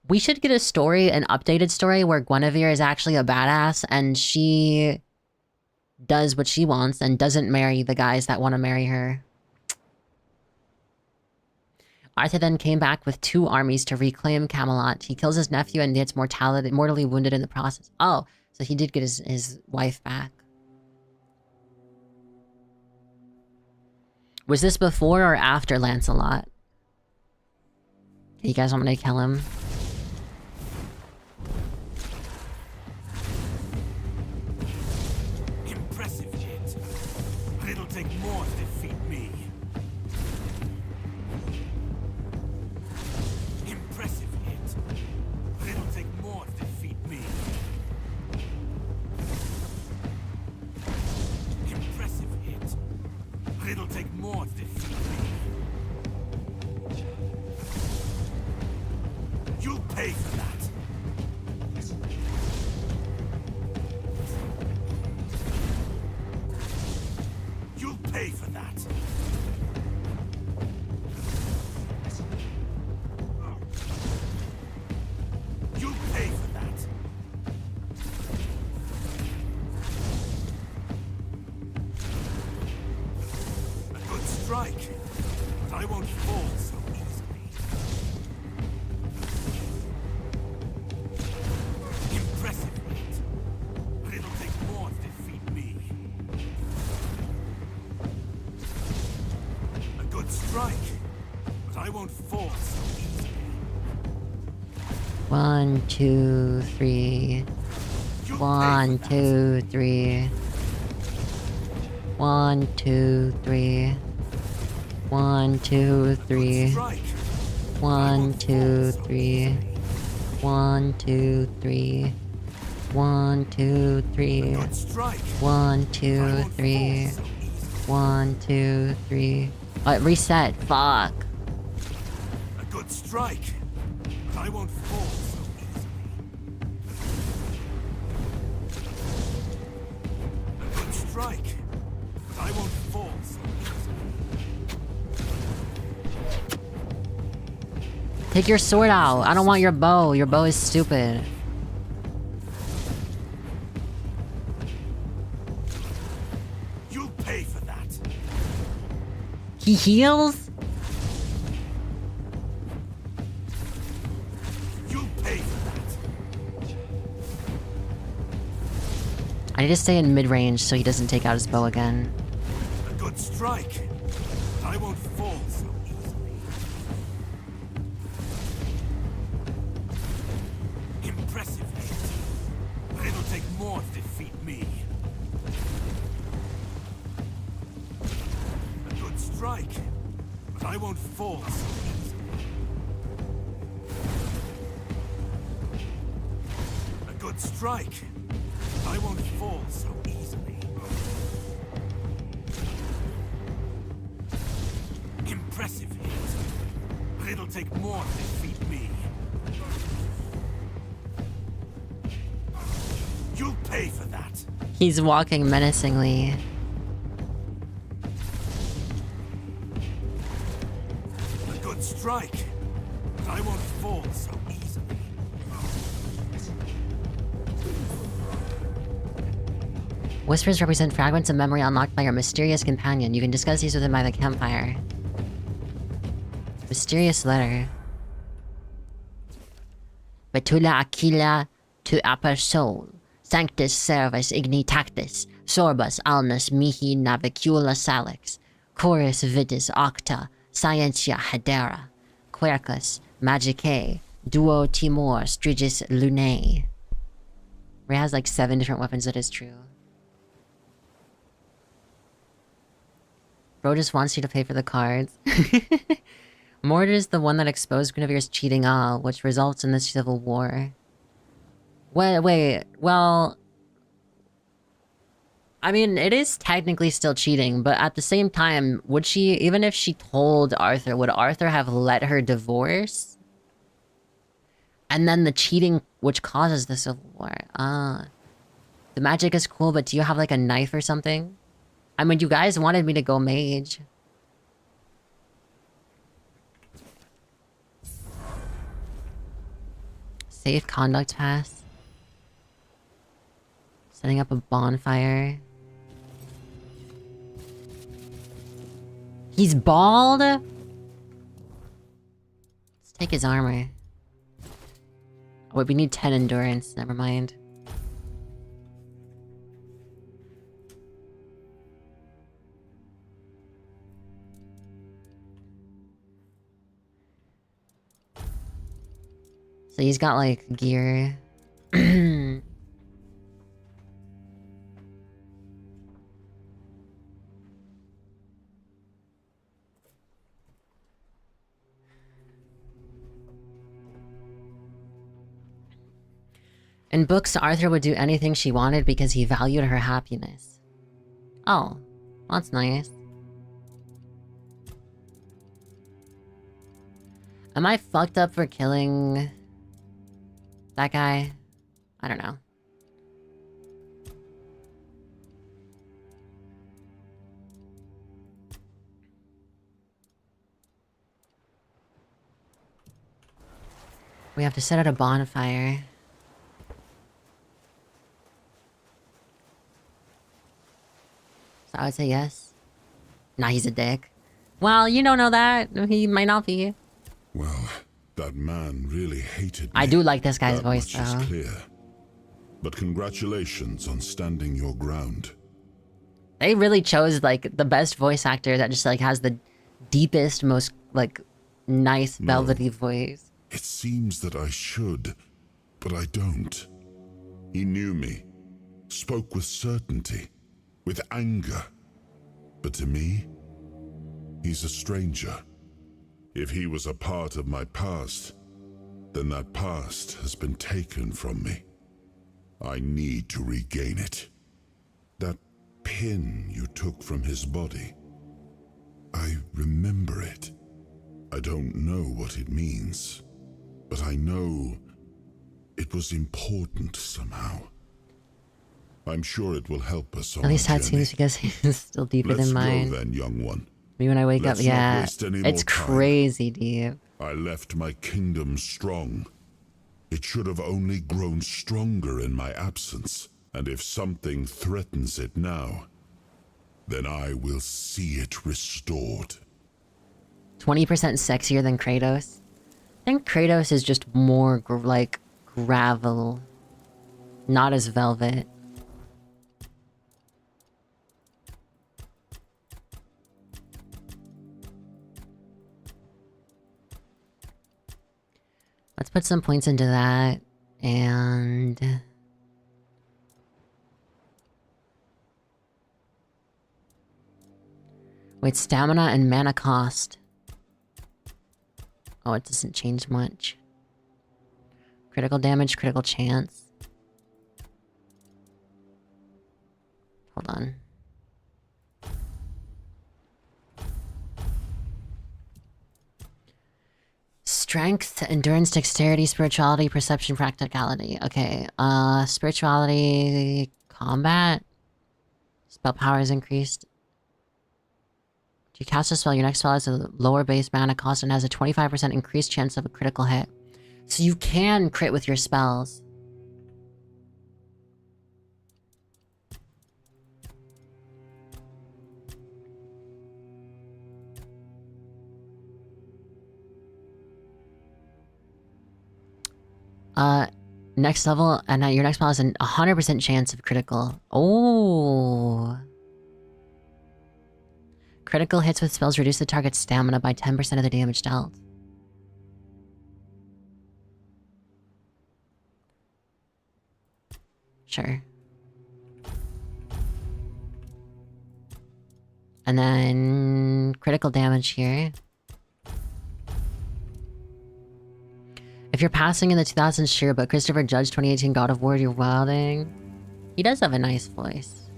A: We should get a story, an updated story, where Guinevere is actually a badass and she does what she wants and doesn't marry the guys that want to marry her. Arthur then came back with 2 armies to reclaim Camelot. He kills his nephew and gets mortally wounded in the process. Oh, so he did get his wife back. Was this before or after Lancelot? You guys want me to kill him?
G: Impressive hit. But it'll take more to defeat me. Impressive hit. But it'll take more to defeat me. Impressive hit. But it'll take more to defeat me. You'll pay for that. You'll pay for that. You'll pay for that. A good strike, but I won't fall so easily. Impressive hit, but it'll take more to defeat me. A good strike, but I won't fall so easily.
A: 1, 2, 3. 1, 2, 3. 1, 2, 3. 1, 2, 3. 1, 2, 3. 1, 2, 3. 1, 2, 3. 1, 2, 3. 1, 2, 3. Reset. Fuck.
G: A good strike, but I won't fall so easily. A good strike, but I won't fall so easily.
A: Take your sword out. I don't want your bow. Your bow is stupid.
G: You'll pay for that.
A: He heals?
G: You'll pay for that.
A: I need to stay in mid-range so he doesn't take out his bow again.
G: A good strike, but I won't fall so easily. Impressive hit, but it'll take more to defeat me. A good strike, but I won't fall so easily. A good strike, but I won't fall so easily. Impressive hit, but it'll take more to defeat me. You'll pay for that.
A: He's walking menacingly.
G: A good strike, but I won't fall so easily.
A: Whispers represent fragments of memory unlocked by your mysterious companion. You can discuss these with him by the campfire. Mysterious letter. Betula Aquila to Upper Soul. Sanctus Servus Ignitactus. Sorbus Alnus Mihi Navicula Salix. Chorus Vitis Octa. Scientia Hedera. Quercus Magicae. Duo Timor Strigis Lunae. Ray has like 7 different weapons, that is true. Bro just wants you to pay for the cards. Mord is the one that exposed Guinevere's cheating which results in the civil war. Wait, well... I mean, it is technically still cheating, but at the same time, would she, even if she told Arthur, would Arthur have let her divorce? And then the cheating which causes the civil war. The magic is cool, but do you have like a knife or something? I mean, you guys wanted me to go mage. Safe conduct pass. Setting up a bonfire. He's bald? Take his armor. Oh, wait, we need 10 endurance. Never mind. So he's got, like, gear. In books, Arthur would do anything she wanted because he valued her happiness. Oh, that's nice. Am I fucked up for killing that guy? I don't know. We have to set out a bonfire. So I would say yes. Nah, he's a dick. Well, you don't know that. He might not be.
M: Well, that man really hated me.
A: I do like this guy's
M: That
A: voice,
M: much
A: though.
M: is clear. But congratulations on standing your ground.
A: They really chose, like, the best voice actor that just, like, has the deepest, most, like, nice, velvety voice.
M: It seems that I should, but I don't. He knew me, spoke with certainty, with anger. But to me, he's a stranger. If he was a part of my past, then that past has been taken from me. I need to regain it. That pin you took from his body, I remember it. I don't know what it means, but I know it was important somehow. I'm sure it will help us on
A: At least
M: our
A: that
M: journey.
A: seems because he's still deeper
M: Let's
A: than mine.
M: go then, young one.
A: Maybe when I wake
M: Let's
A: up,
M: not
A: yeah.
M: waste any
A: It's
M: more time.
A: crazy deep.
M: I left my kingdom strong. It should have only grown stronger in my absence, and if something threatens it now, then I will see it restored.
A: 20% sexier than Kratos. I think Kratos is just more, like, gravel. Not as velvet. Let's put some points into that. And... wait, stamina and mana cost. Oh, it doesn't change much. Critical damage, critical chance. Hold on. Strength, endurance, dexterity, spirituality, perception, practicality. Okay, spirituality, combat. Spell power is increased. If you cast a spell, your next spell has a lower base mana cost and has a 25% increased chance of a critical hit. So you can crit with your spells. Next level, and your next spell has a 100% chance of critical. Oh. Critical hits with spells reduce the target's stamina by 10% of the damage dealt. Sure. And then critical damage here. If you're passing in the 2000s, sure, but Christopher Judge 2018 God of War, you're wilding. He does have a nice voice.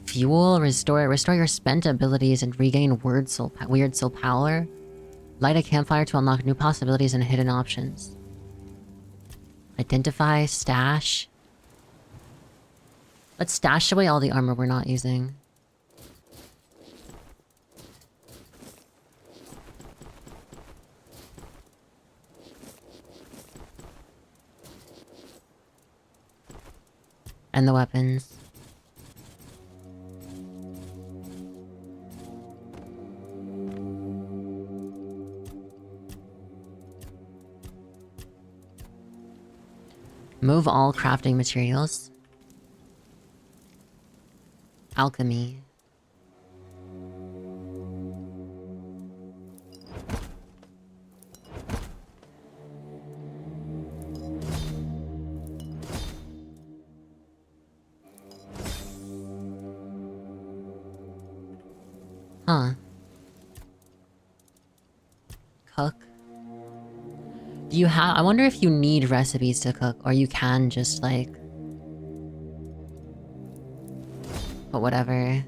A: Fuel, restore your spent abilities and regain weird soul power. Light a campfire to unlock new possibilities and hidden options. Identify, stash. Let's stash away all the armor we're not using. And the weapons. Move all crafting materials. Alchemy. Huh. Cook. Do you have... I wonder if you need recipes to cook, or you can just, like... But whatever.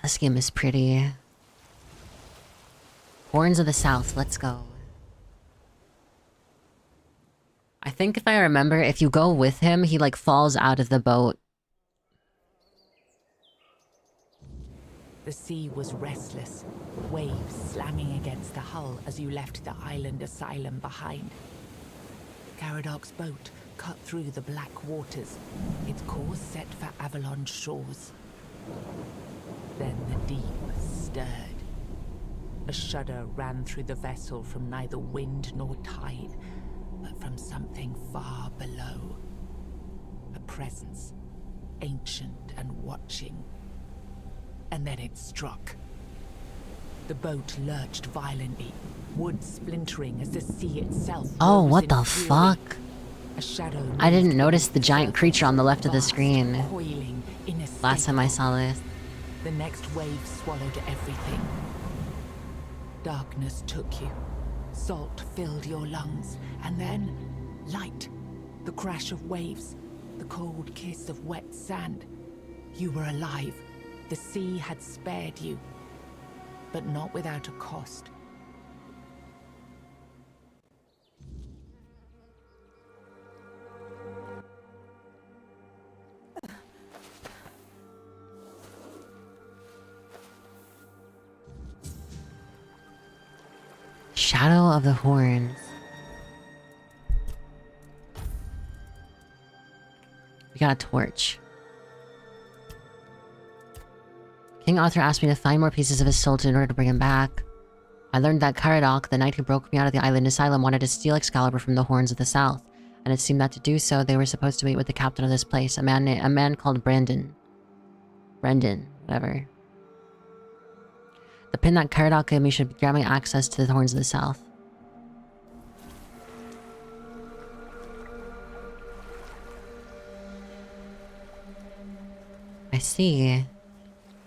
A: This game is pretty. Horns of the South, let's go. I think if I remember, if you go with him, he like falls out of the boat.
B: The sea was restless, waves slamming against the hull as you left the island asylum behind. Caradoc's boat cut through the black waters, its course set for Avalon shores. Then the deep stirred. A shudder ran through the vessel from neither wind nor tide, but from something far below. A presence, ancient and watching. And then it struck. The boat lurched violently, wood splintering as the sea itself.
A: Oh,
B: rose
A: what
B: in
A: the
B: fury.
A: fuck?
B: A shadow
A: I didn't
B: moved
A: notice the
B: beneath
A: giant creature on the left of the
B: vast,
A: screen.
B: coiling,
A: Last time I saw this.
B: The next wave swallowed everything. Darkness took you. Salt filled your lungs. And then, light. The crash of waves. The cold kiss of wet sand. You were alive. The sea had spared you. But not without a cost.
A: Shadow of the Horns. We got a torch. King Arthur asked me to find more pieces of his soul in order to bring him back. I learned that Caradoc, the knight who broke me out of the island asylum, wanted to steal Excalibur from the Horns of the South, and it seemed that to do so, they were supposed to meet with the captain of this place, a man called Brendan, whatever. The pin that Caradoc gave me should grant me access to the Horns of the South. I see.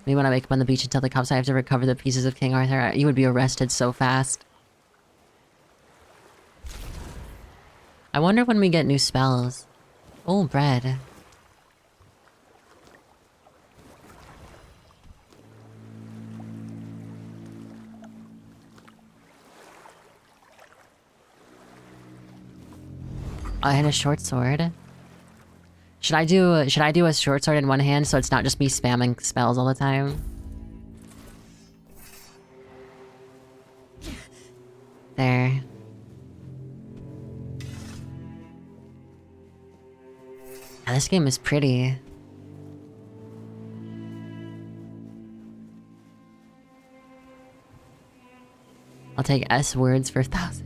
A: Maybe when I wake up on the beach and tell the cops I have to recover the pieces of King Arthur, you would be arrested so fast. I wonder when we get new spells. Oh, bread. I had a short sword. Should I do a short sword in one hand so it's not just me spamming spells all the time? There. Yeah, this game is pretty. I'll take S words for 1,000.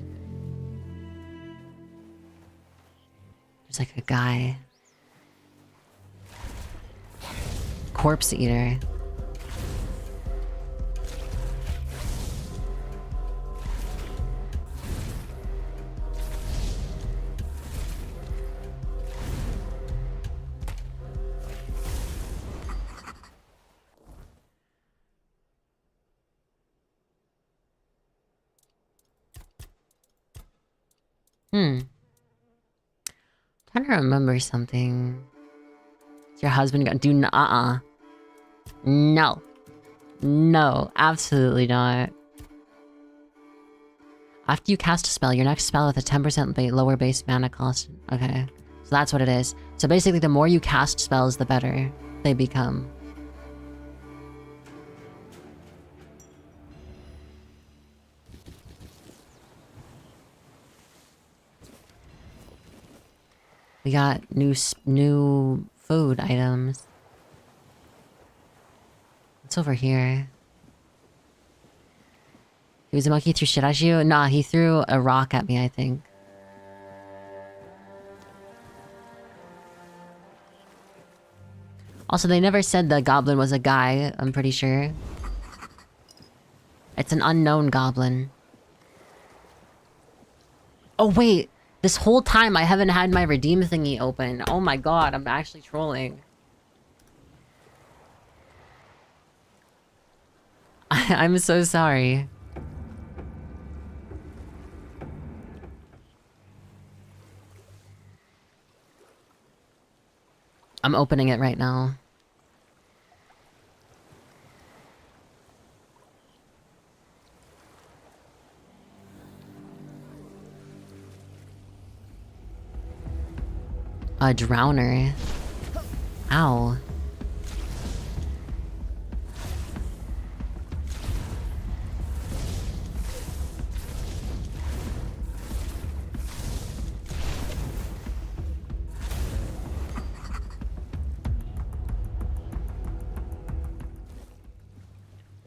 A: There's like a guy. Corpse eater. Trying to remember something. Is your husband gonna do No. No, absolutely not. After you cast a spell, your next spell with a 10% lower base mana cost. Okay. So that's what it is. So basically, the more you cast spells, the better they become. We got new food items. What's over here? Uzumaki threw shit at you? Nah, he threw a rock at me, I think. Also, they never said the goblin was a guy, I'm pretty sure. It's an unknown goblin. Oh, wait. This whole time I haven't had my redeem thingy open. Oh my god, I'm actually trolling. I'm so sorry. I'm opening it right now. A drowner. Ow.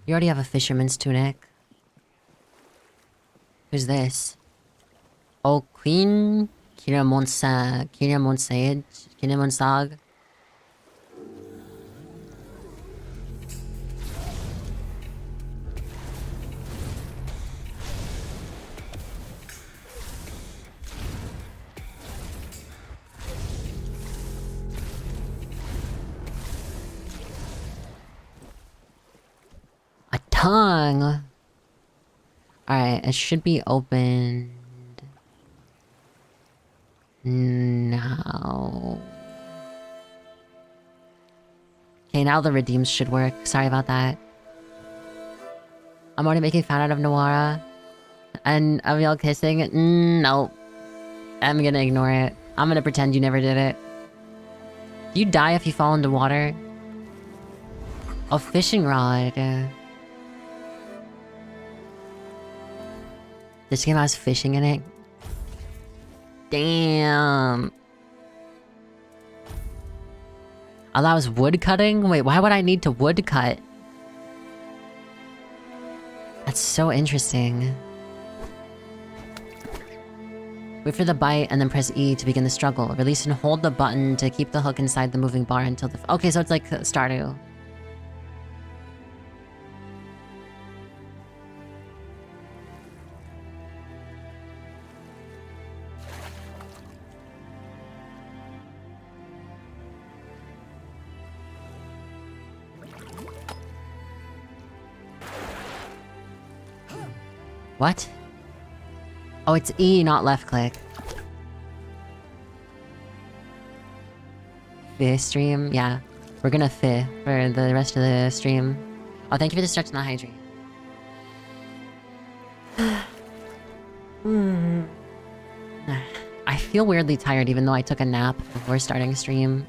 A: You already have a fisherman's tunic. Who's this? Oh, Queen Kiramonsag. A tongue. Alright, it should be opened now. Okay, now the redeems should work. Sorry about that. I'm already making fun out of Nawara. And of y'all kissing? Nope. I'm gonna ignore it. I'm gonna pretend you never did it. Do you die if you fall into water? A fishing rod. This game has fishing in it? Damn. Allows wood cutting? Wait, why would I need to wood cut? That's so interesting. Wait for the bite and then press E to begin the struggle. Release and hold the button to keep the hook inside the moving bar until the... Okay, so it's like Stardew. What? Oh, it's E, not left click. Fi stream? Yeah. We're gonna fi for the rest of the stream. Oh, thank you for the stretch and the hydrate. I feel weirdly tired even though I took a nap before starting stream.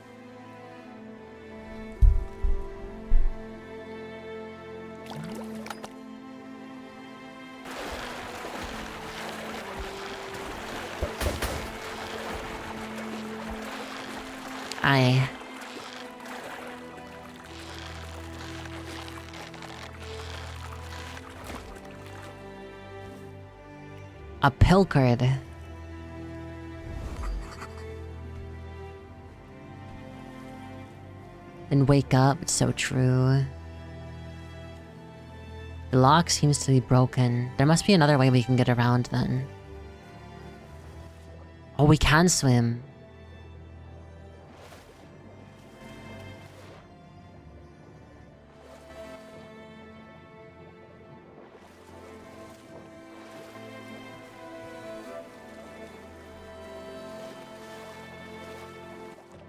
A: A pilchard. Then wake up, it's so true. The lock seems to be broken. There must be another way we can get around then. Oh, we can swim.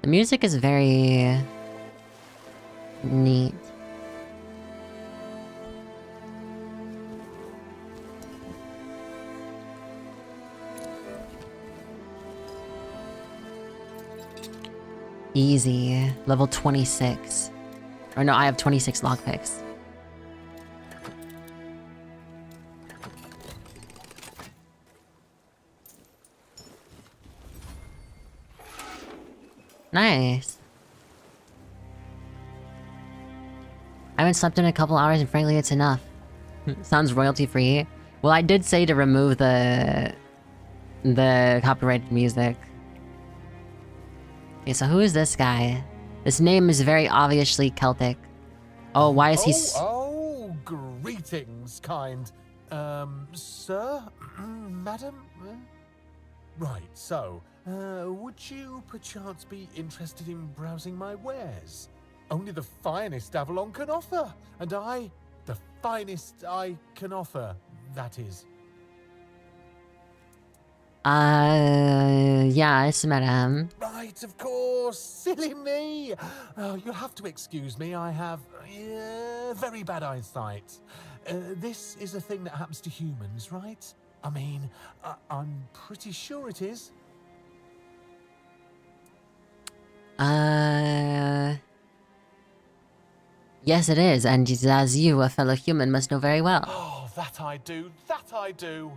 A: The music is very neat. Easy. Level 26. Or no, I have 26 lockpicks. Nice. I haven't slept in a couple hours and frankly it's enough. Sounds royalty free. Well, I did say to remove the copyrighted music. Okay, so who is this guy? This name is very obviously Celtic. Oh, why is he...
N: Oh, greetings, kind. Sir? Madam? Right, so, would you perchance be interested in browsing my wares? Only the finest Avalon can offer, and the finest I can offer, that is.
A: Yes, madam.
N: Right, of course. Silly me. You'll have to excuse me. I have very bad eyesight. This is a thing that happens to humans, right? I mean, I'm pretty sure it is.
A: Yes, it is, and as you, a fellow human, must know very well.
N: Oh, that I do. That I do.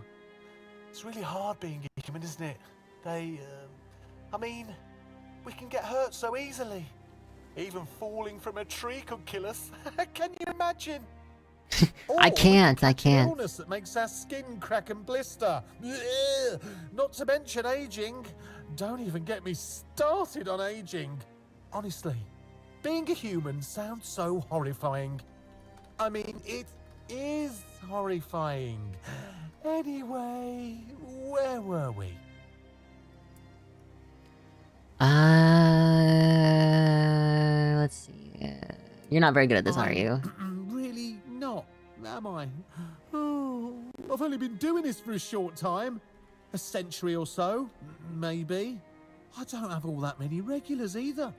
N: It's really hard being a human, isn't it? I mean, we can get hurt so easily. Even falling from a tree could kill us. Can you imagine?
A: I can't.
N: Illness that makes our skin crack and blister. Ugh. Not to mention aging. Don't even get me started on aging. Honestly, being a human sounds so horrifying. I mean, it is horrifying. Anyway, where were we?
A: Let's see. You're not very good at this, are you?
N: Really not, am I? Oh, I've only been doing this for a short time. A century or so, maybe. I don't have all that many regulars either.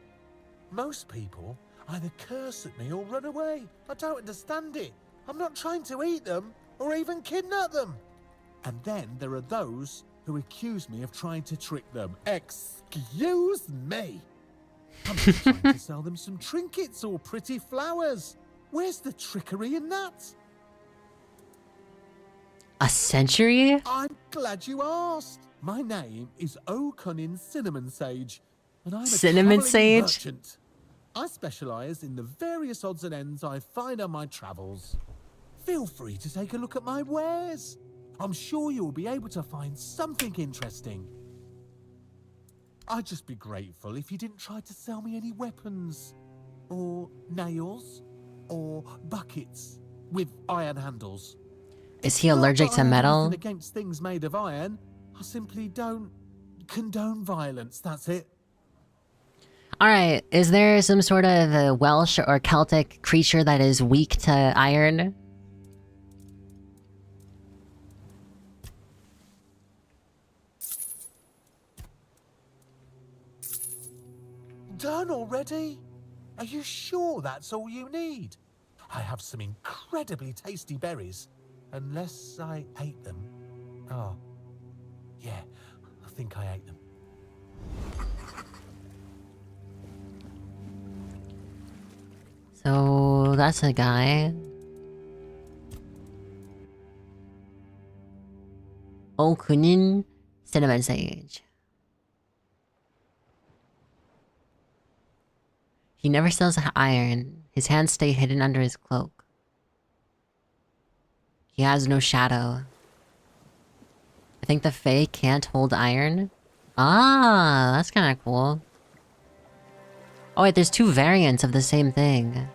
N: Most people either curse at me or run away. I don't understand it. I'm not trying to eat them or even kidnap them. And then there are those who accuse me of trying to trick them. Excuse me! I'm just trying to sell them some trinkets or pretty flowers. Where's the trickery in that?
A: A century?
N: I'm glad you asked. My name is O'Cunnin Cinnamon Sage, and I'm a
A: Cinnamon
N: traveling
A: Sage?
N: merchant. I specialize in the various odds and ends I find on my travels. Feel free to take a look at my wares. I'm sure you'll be able to find something interesting. I'd just be grateful if you didn't try to sell me any weapons, or nails, or buckets with iron handles.
A: Is he allergic to metal?
N: Nothing against things made of iron. I simply don't condone violence, that's it.
A: Alright, is there some sort of a Welsh or Celtic creature that is weak to iron?
N: Done already? Are you sure that's all you need? I have some incredibly tasty berries. Unless I ate them. Oh. Yeah, I think I ate them.
A: So, that's a guy. O'Cunnin Cinnamon Sage. He never sells iron. His hands stay hidden under his cloak. He has no shadow. I think the Fae can't hold iron. Ah, that's kind of cool. Oh wait, there's two variants of the same thing.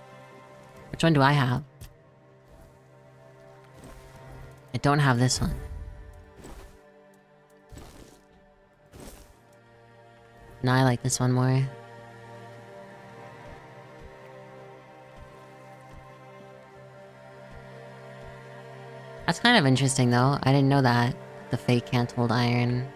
A: Which one do I have? I don't have this one. No, I like this one more. That's kind of interesting though. I didn't know that. The Fae can't hold iron.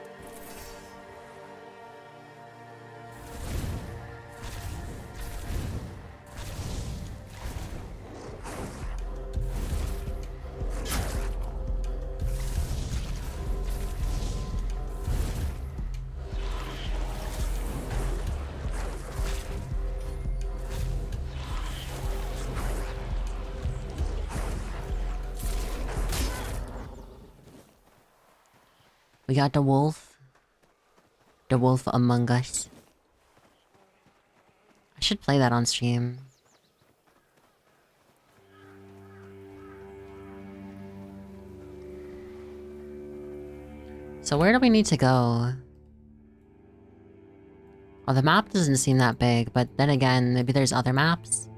A: We got the wolf. The wolf among us. I should play that on stream. So where do we need to go? Well, the map doesn't seem that big, but then again, maybe there's other maps.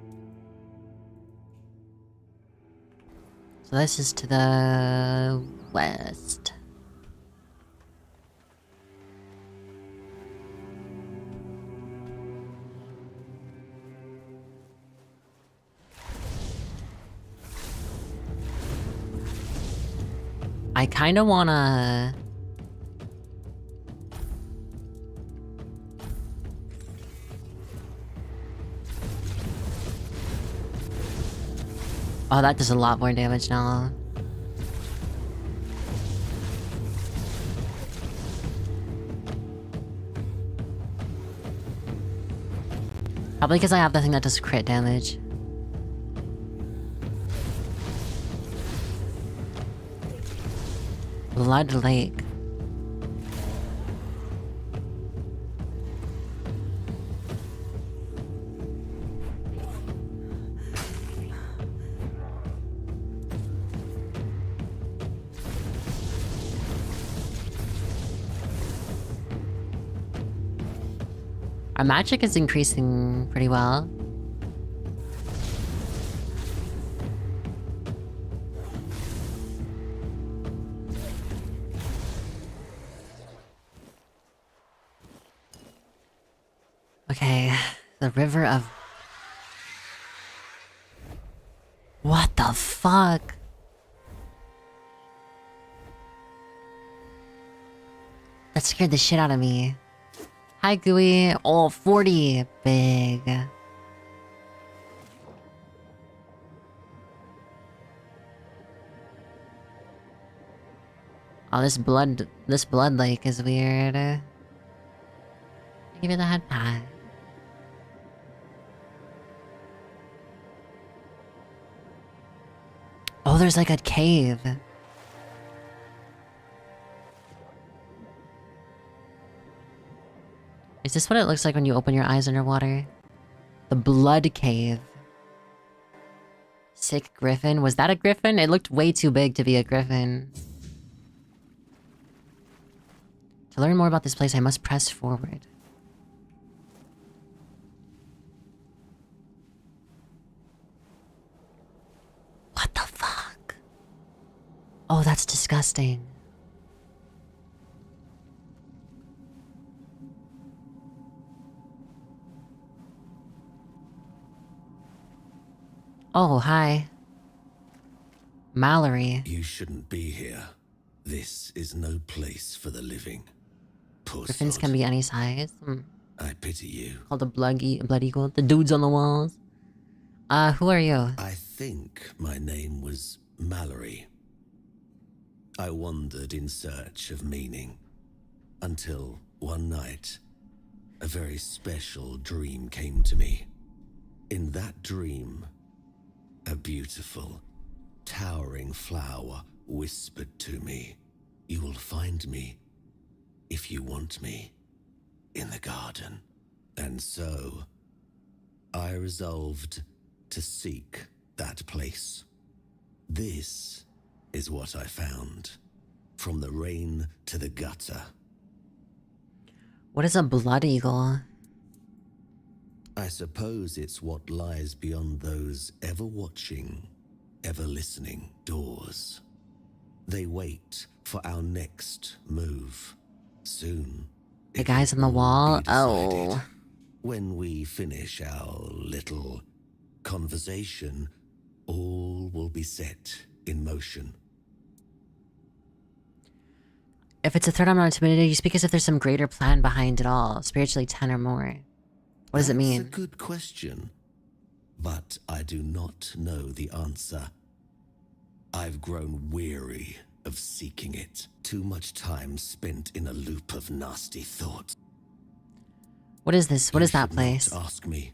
A: So this is to the west. I kind of wanna... Oh, that does a lot more damage now. Probably because I have the thing that does crit damage. Blood Lake. Our magic is increasing pretty well. Okay, the river of... What the fuck? That scared the shit out of me. Hi, Gooey. Oh, 40. Big. Oh, this blood lake is weird. Give it the head pat. Oh, there's like a cave. Is this what it looks like when you open your eyes underwater? The blood cave. Sick griffin. Was that a griffin? It looked way too big to be a griffin. To learn more about this place, I must press forward. What the fuck? Oh, that's disgusting. Oh, hi. Mallory.
D: You shouldn't be here. This is no place for the living. Poor
A: Griffins
D: sod.
A: can be any size.
D: I pity you.
A: Called a blood eagle. The dudes on the walls. Who are you?
D: I think my name was Mallory. I wandered in search of meaning. Until one night, a very special dream came to me. In that dream, a beautiful, towering flower whispered to me, "You will find me, if you want me, in the garden." And so, I resolved to seek that place. This is what I found, from the rain to the gutter.
A: What is a blood eagle?
D: I suppose it's what lies beyond those ever watching, ever listening doors. They wait for our next move. Soon.
A: The guys on the wall? Oh.
D: When we finish our little conversation, all will be set in motion.
A: If it's a threat I'm not intimidated, you speak as if there's some greater plan behind it all. Spiritually 10 or more. What does it mean?
D: That's a good question. But I do not know the answer. I've grown weary of seeking it. Too much time spent in a loop of nasty thoughts.
A: What is this? What is that place?
D: Not ask me.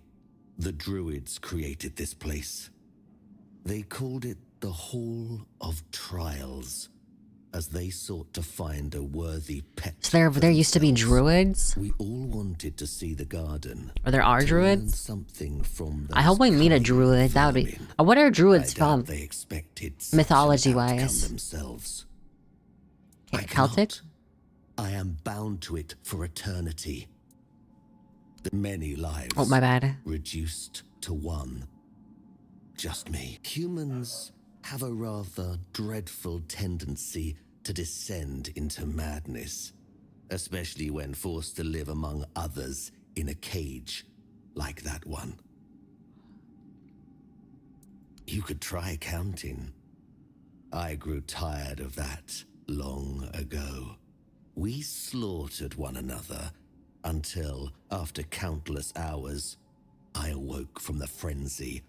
D: The Druids created this place. They called it the Hall of Trials, as they sought to find a worthy pet.
A: So there used to be druids?
D: We all wanted to see the garden.
A: Or there are druids?
D: Something from
A: I hope we meet a druid. That would be... what are druids from?
D: They expected
A: Mythology-wise.
D: themselves.
A: Okay, Celtic?
O: I am bound to it for eternity. Many lives.
A: Oh, my bad.
O: Reduced to one. Just me. Humans have a rather dreadful tendency to descend into madness, especially when forced to live among others in a cage like that one. You could try counting. I grew tired of that long ago. We slaughtered one another until, after countless hours, I awoke from the frenzy,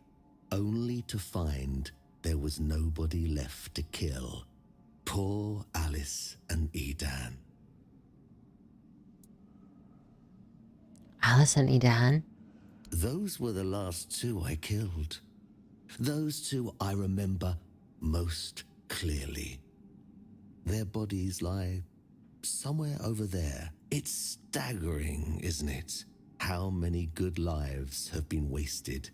O: only to find there was nobody left to kill. Poor Alice and Edan.
A: Alice and Edan?
O: Those were the last two I killed. Those two I remember most clearly. Their bodies lie somewhere over there. It's staggering, isn't it? How many good lives have been wasted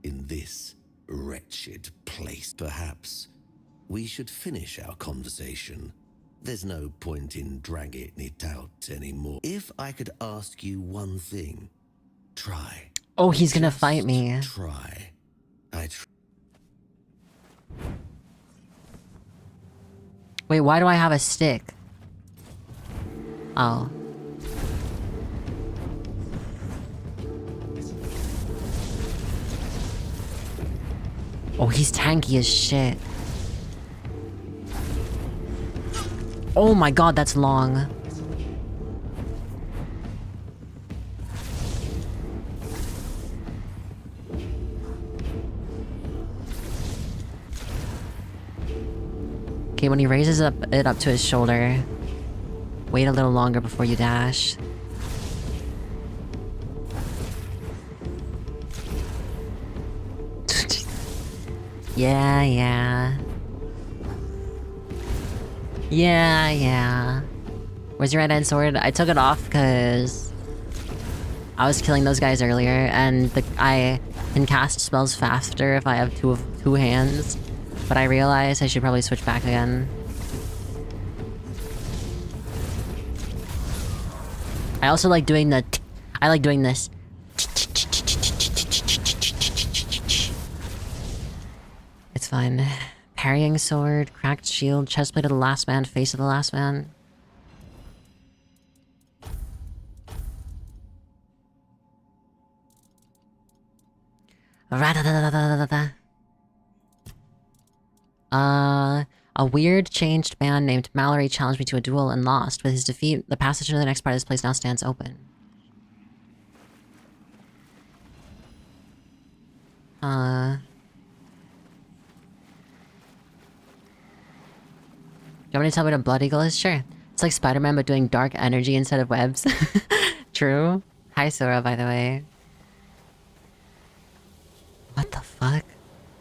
O: in this wretched place. Perhaps we should finish our conversation. There's no point in dragging it out anymore. If I could ask you one thing, try.
A: Oh, he's gonna fight me.
O: Try.
A: Wait, why do I have a stick? Oh. Oh, he's tanky as shit. Oh my god, that's long. Okay, when he raises it up to his shoulder, wait a little longer before you dash. Yeah. Where's your right-hand sword? I took it off because I was killing those guys earlier, and I can cast spells faster if I have two hands. But I realized I should probably switch back again. I also like doing the... I like doing this. It's fine. Parrying sword, cracked shield, chestplate of the last man, face of the last man. A weird changed man named Mallory challenged me to a duel and lost. With his defeat, the passage to the next part of this place now stands open. Do you want me to tell me what a Blood Eagle is? Sure. It's like Spider-Man, but doing dark energy instead of webs. True. Hi, Sora, by the way. What the fuck?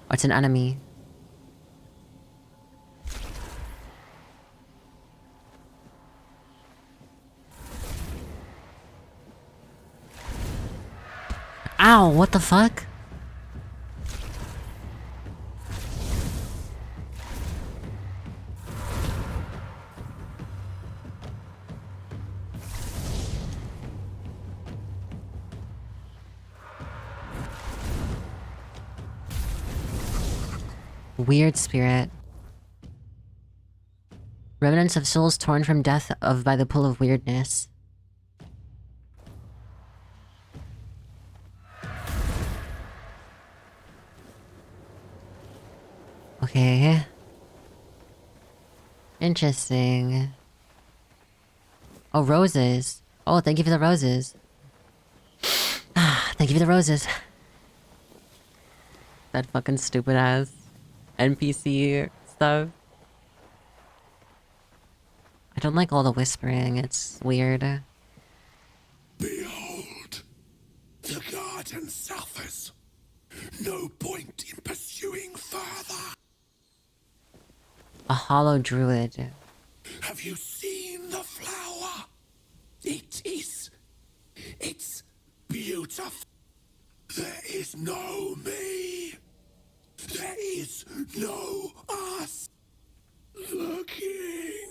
A: Oh, it's an enemy. Ow, what the fuck? Weird spirit. Remnants of souls torn from death by the pull of weirdness. Okay. Interesting. Oh, roses. Oh, thank you for the roses. Thank you for the roses. That fucking stupid ass NPC stuff. I don't like all the whispering, it's weird.
G: Behold, the garden suffers. No point in pursuing further.
A: A hollow druid.
G: Have you seen the flower? It's beautiful. There is no me. There is no us. The king.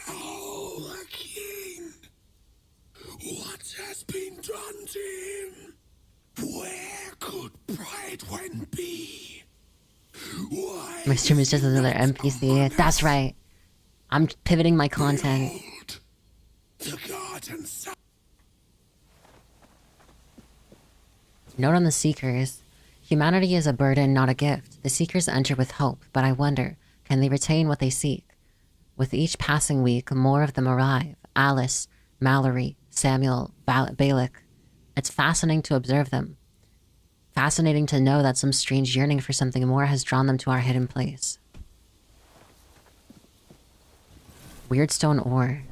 G: All has been done to him? Where could Brightwen be? Why
A: My stream is just another NPC. That's right. I'm pivoting my content.
G: the garden
A: Note on the Seekers. Humanity is a burden, not a gift. The Seekers enter with hope, but I wonder, can they retain what they seek? With each passing week, more of them arrive. Alice, Mallory, Samuel, Balak. It's fascinating to observe them. Fascinating to know that some strange yearning for something more has drawn them to our hidden place. Weird stone ore.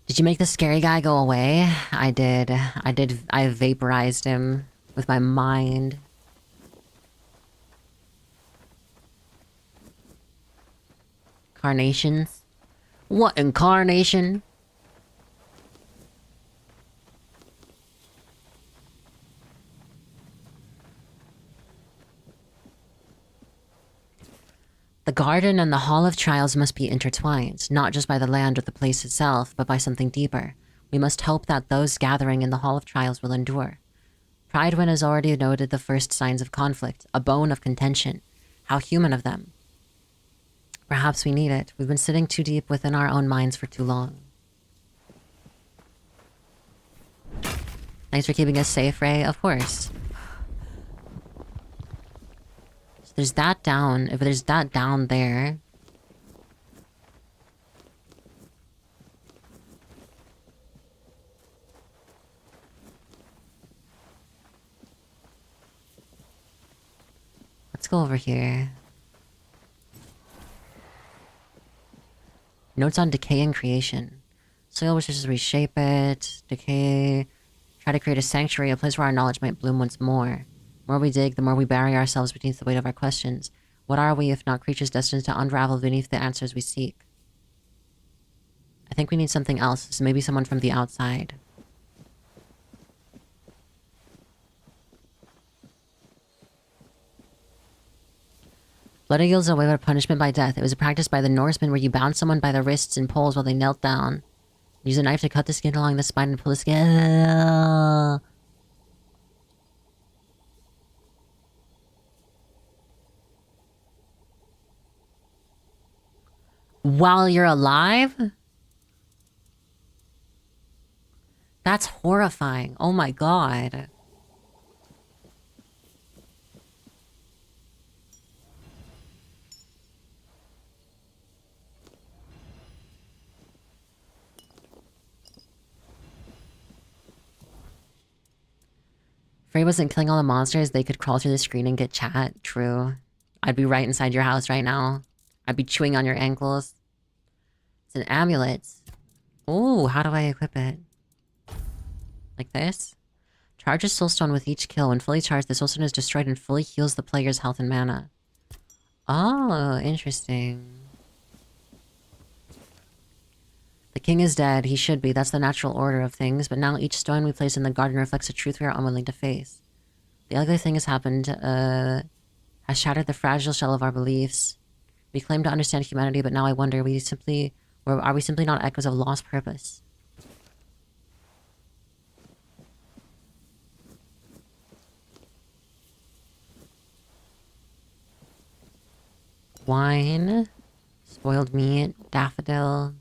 A: Did you make the scary guy go away? I did. I vaporized him with my mind. Carnations? What incarnation? The garden and the Hall of Trials must be intertwined, not just by the land or the place itself, but by something deeper. We must hope that those gathering in the Hall of Trials will endure. Prydwen has already noted the first signs of conflict, a bone of contention. How human of them. Perhaps we need it. We've been sitting too deep within our own minds for too long. Thanks for keeping us safe, Ray. Of course. So there's that down. If there's that down there... Let's go over here. Notes on decay and creation. Soil wishes to reshape it. Decay. Try to create a sanctuary, a place where our knowledge might bloom once more. The more we dig, the more we bury ourselves beneath the weight of our questions. What are we, if not creatures destined to unravel beneath the answers we seek? I think we need something else. So maybe someone from the outside. Blood yields a way of punishment by death. It was a practice by the Norsemen where you bound someone by the wrists and poles while they knelt down. Use a knife to cut the skin along the spine and pull the skin. While you're alive? That's horrifying. Oh my god. Frey wasn't killing all the monsters, they could crawl through the screen and get chat. True. I'd be right inside your house right now. I'd be chewing on your ankles. It's an amulet. Ooh, how do I equip it? Like this? Charge a soulstone with each kill. When fully charged, the soulstone is destroyed and fully heals the player's health and mana. Oh, interesting. The king is dead. He should be. That's the natural order of things. But now each stone we place in the garden reflects a truth we are unwilling to face. The ugly thing has happened. Has shattered the fragile shell of our beliefs. We claim to understand humanity, but now I wonder, are we simply not echoes of lost purpose? Wine. Spoiled meat. Daffodil.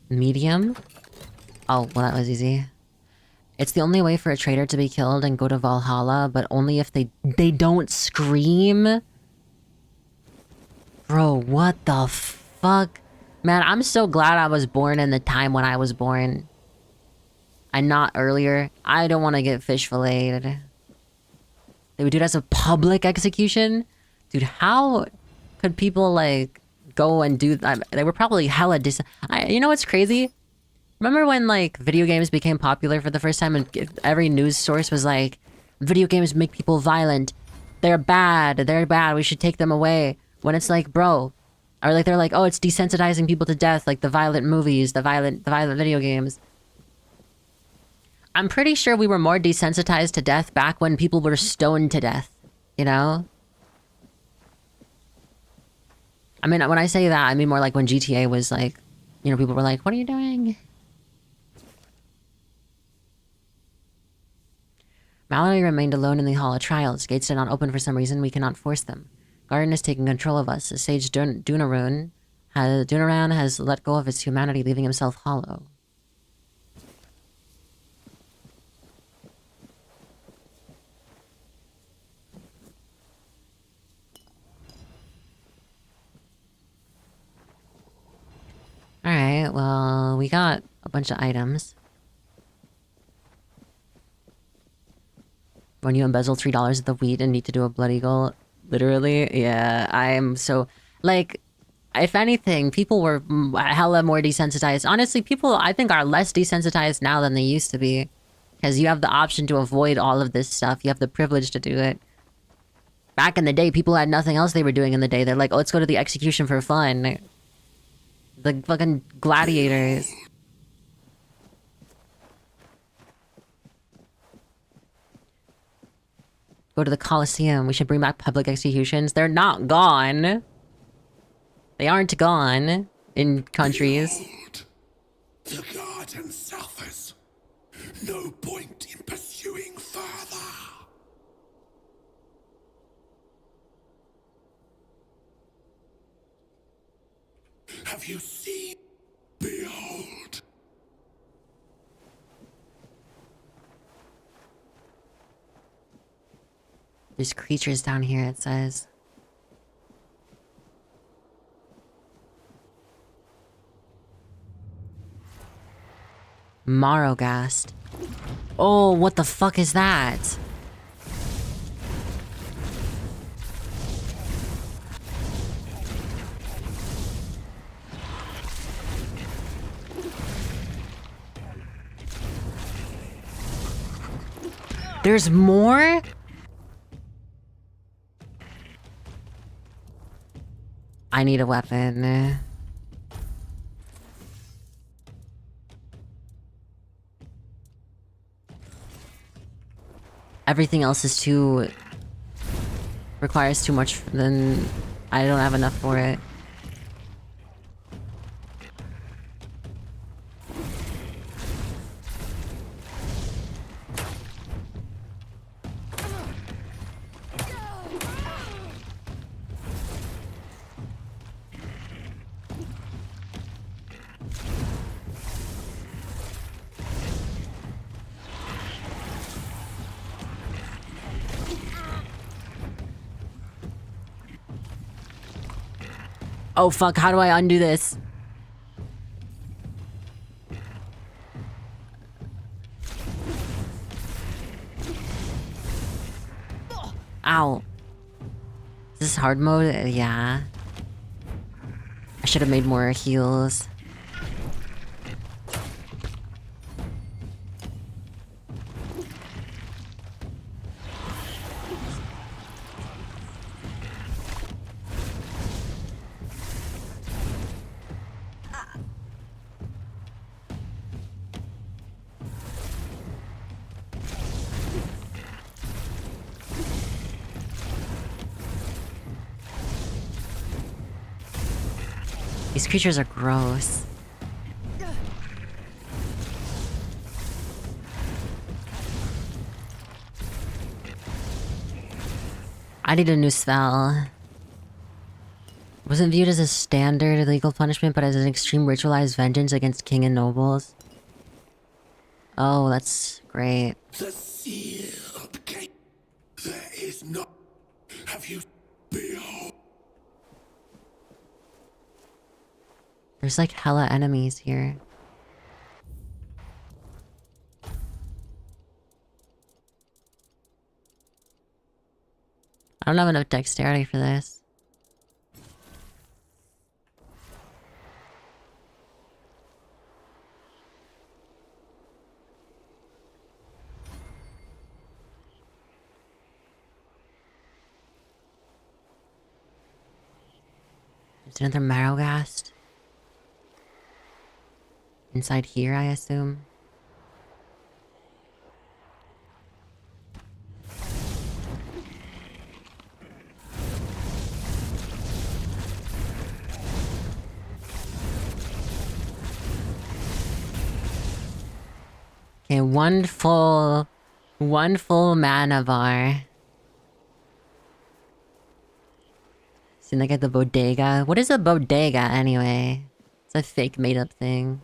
A: Medium? Oh, well that was easy. It's the only way for a traitor to be killed and go to Valhalla, but only if they don't scream. Bro, what the fuck? Man, I'm so glad I was born in the time when I was born. And not earlier. I don't want to get fish filleted. They would do it as a public execution? Dude, how could people, like, go and do that? They were probably hella you know what's crazy? Remember when, like, video games became popular for the first time and every news source was like, video games make people violent. they're bad. They're bad. We should take them away. When it's like, bro, or like they're like, oh, it's desensitizing people to death, like the violent movies, the violent video games. I'm pretty sure we were more desensitized to death back when people were stoned to death, you know? I mean, when I say that, I mean more like when GTA was like, you know, people were like, what are you doing? Mallory remained alone in the Hall of Trials. Gates did not open for some reason. We cannot force them. Garden is taking control of us. The sage Dunaran has let go of its humanity, leaving himself hollow. Alright, well, we got a bunch of items. When you embezzle $3 of the wheat and need to do a blood eagle. Literally, yeah, I'm so... Like, if anything, people were hella more desensitized. Honestly, people, I think, are less desensitized now than they used to be. Because you have the option to avoid all of this stuff. You have the privilege to do it. Back in the day, people had nothing else they were doing in the day. They're like, oh, let's go to the execution for fun. The fucking gladiators. Go to the Colosseum. We should bring back public executions. They're not gone. They aren't gone in countries.
G: Behold, the garden suffers. No point in pursuing further. Have you seen? Behold.
A: There's creatures down here, it says. Morrowghast. Oh, what the fuck is that? There's more? I need a weapon. Everything else is too... requires too much, then I don't have enough for it. Oh fuck, how do I undo this? Ow. Is this hard mode? Yeah. I should have made more heals. These creatures are gross. I need a new spell. Wasn't viewed as a standard illegal punishment, but as an extreme ritualized vengeance against king and nobles. Oh, that's great.
G: The sealed gate. There is no. Have you? Behold.
A: There's like hella enemies here. I don't have enough dexterity for this. There's another Marrowgast. Inside here, I assume. Okay, one full mana bar. Seem like at the bodega. What is a bodega anyway? It's a fake made up thing.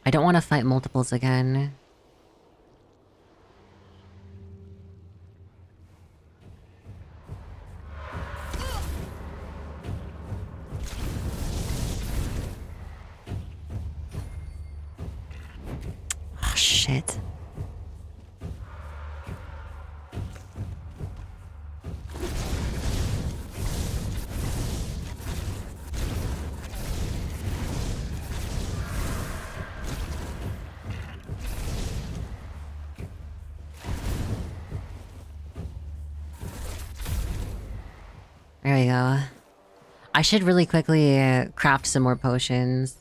A: I don't want to fight multiples again. Oh, shit. There we go. I should really quickly craft some more potions.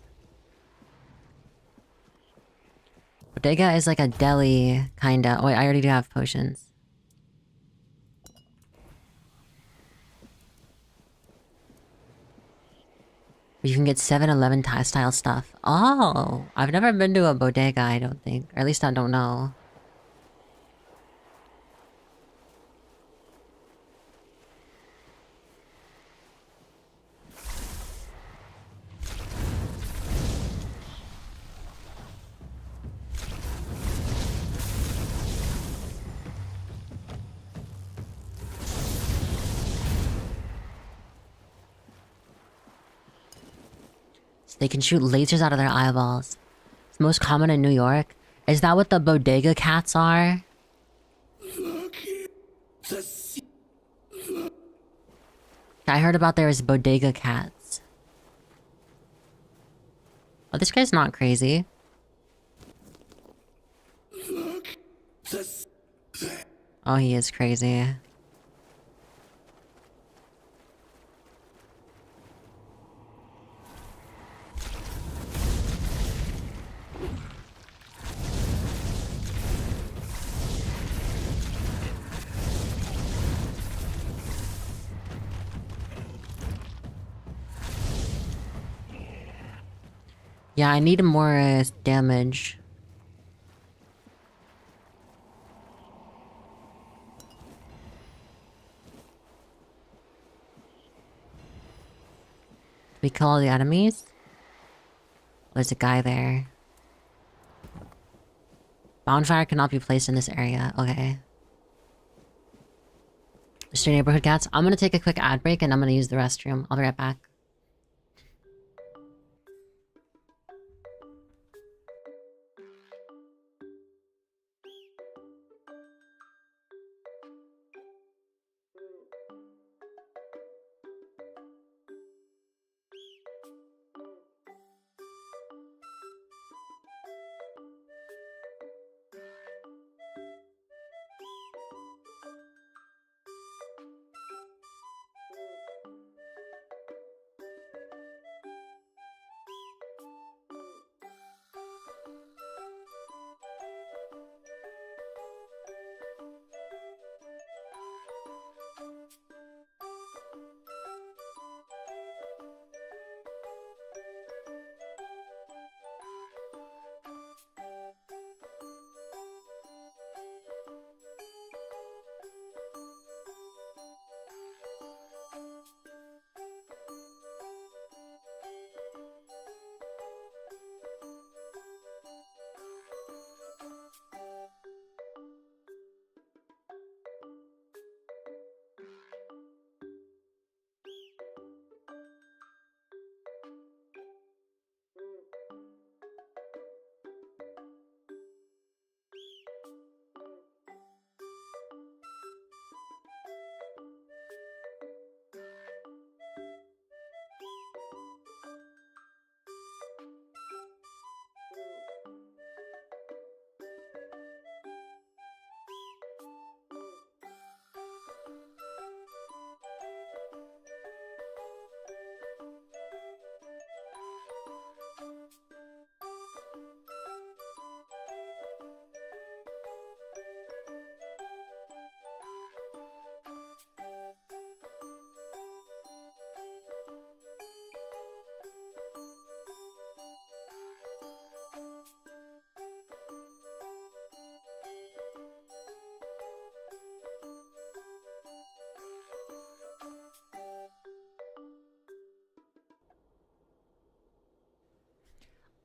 A: Bodega is like a deli, kinda. Oh, wait, I already do have potions. You can get 7-Eleven style stuff. Oh, I've never been to a bodega, I don't think. Or at least I don't know. They can shoot lasers out of their eyeballs. It's most common in New York. Is that what the bodega cats are? I heard about there is bodega cats. Oh, this guy's not crazy. Oh, he is crazy. Yeah, I need more damage. Do we kill all the enemies? There's a guy there. Bonfire cannot be placed in this area. Okay. Mr. Neighborhood Cats, I'm gonna take a quick ad break and I'm gonna use the restroom. I'll be right back.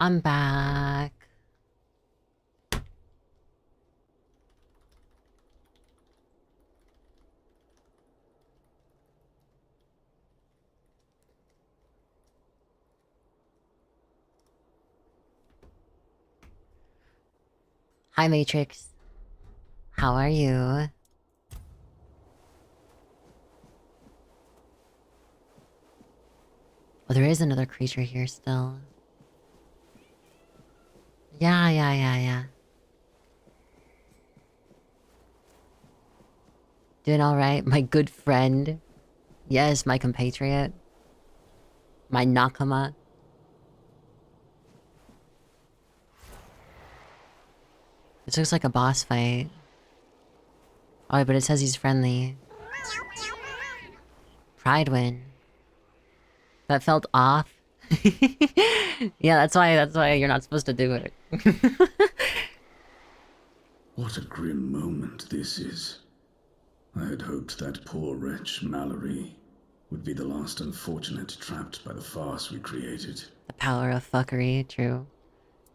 A: I'm back. Hi, Matrix. How are you? Well, there is another creature here still. Yeah. Doing alright, my good friend. Yes, my compatriot. My nakama. This looks like a boss fight. Oh, but it says he's friendly. Pride win. That felt off. Yeah, that's why you're not supposed to do it.
P: What a grim moment this is. I had hoped that poor wretch Mallory would be the last unfortunate trapped by the farce we created.
A: The power of fuckery, true.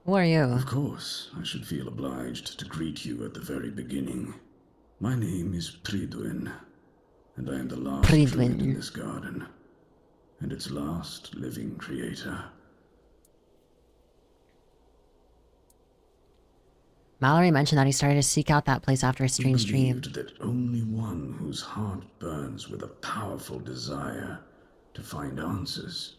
A: Who are you?
P: Of course, I should feel obliged to greet you at the very beginning. My name is Pridwin, and I am the last druid in this garden, and its last living creator.
A: Mallory mentioned that he started to seek out that place after a strange dream.
P: He believed that only one whose heart burns with a powerful desire to find answers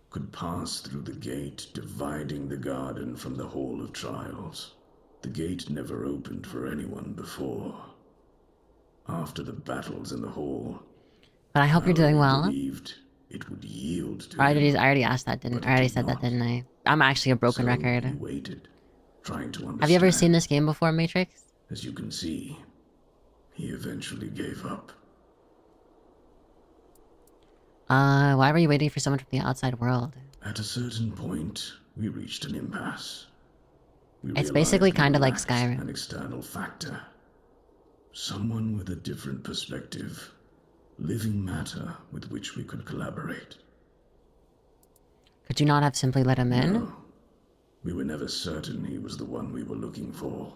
P: could pass through the gate dividing the garden from the Hall of Trials. The gate never opened for anyone before. After the battles in the hall,
A: But I hope you're doing well.
P: believed it would yield to
A: I
P: him,
A: already asked that, didn't I? I already said that, didn't I? I'm actually a broken record.
P: He waited, trying to understand.
A: Have you ever seen this game before, Matrix?
P: As you can see, he eventually gave up.
A: Why were you waiting for someone from the outside world?
P: At a certain point, we reached an impasse.
A: It's basically kind of like Skyrim.
P: An external factor. Someone with a different perspective. Living matter with which we could collaborate.
A: Could you not have simply let him in?
P: No. We were never certain he was the one we were looking for.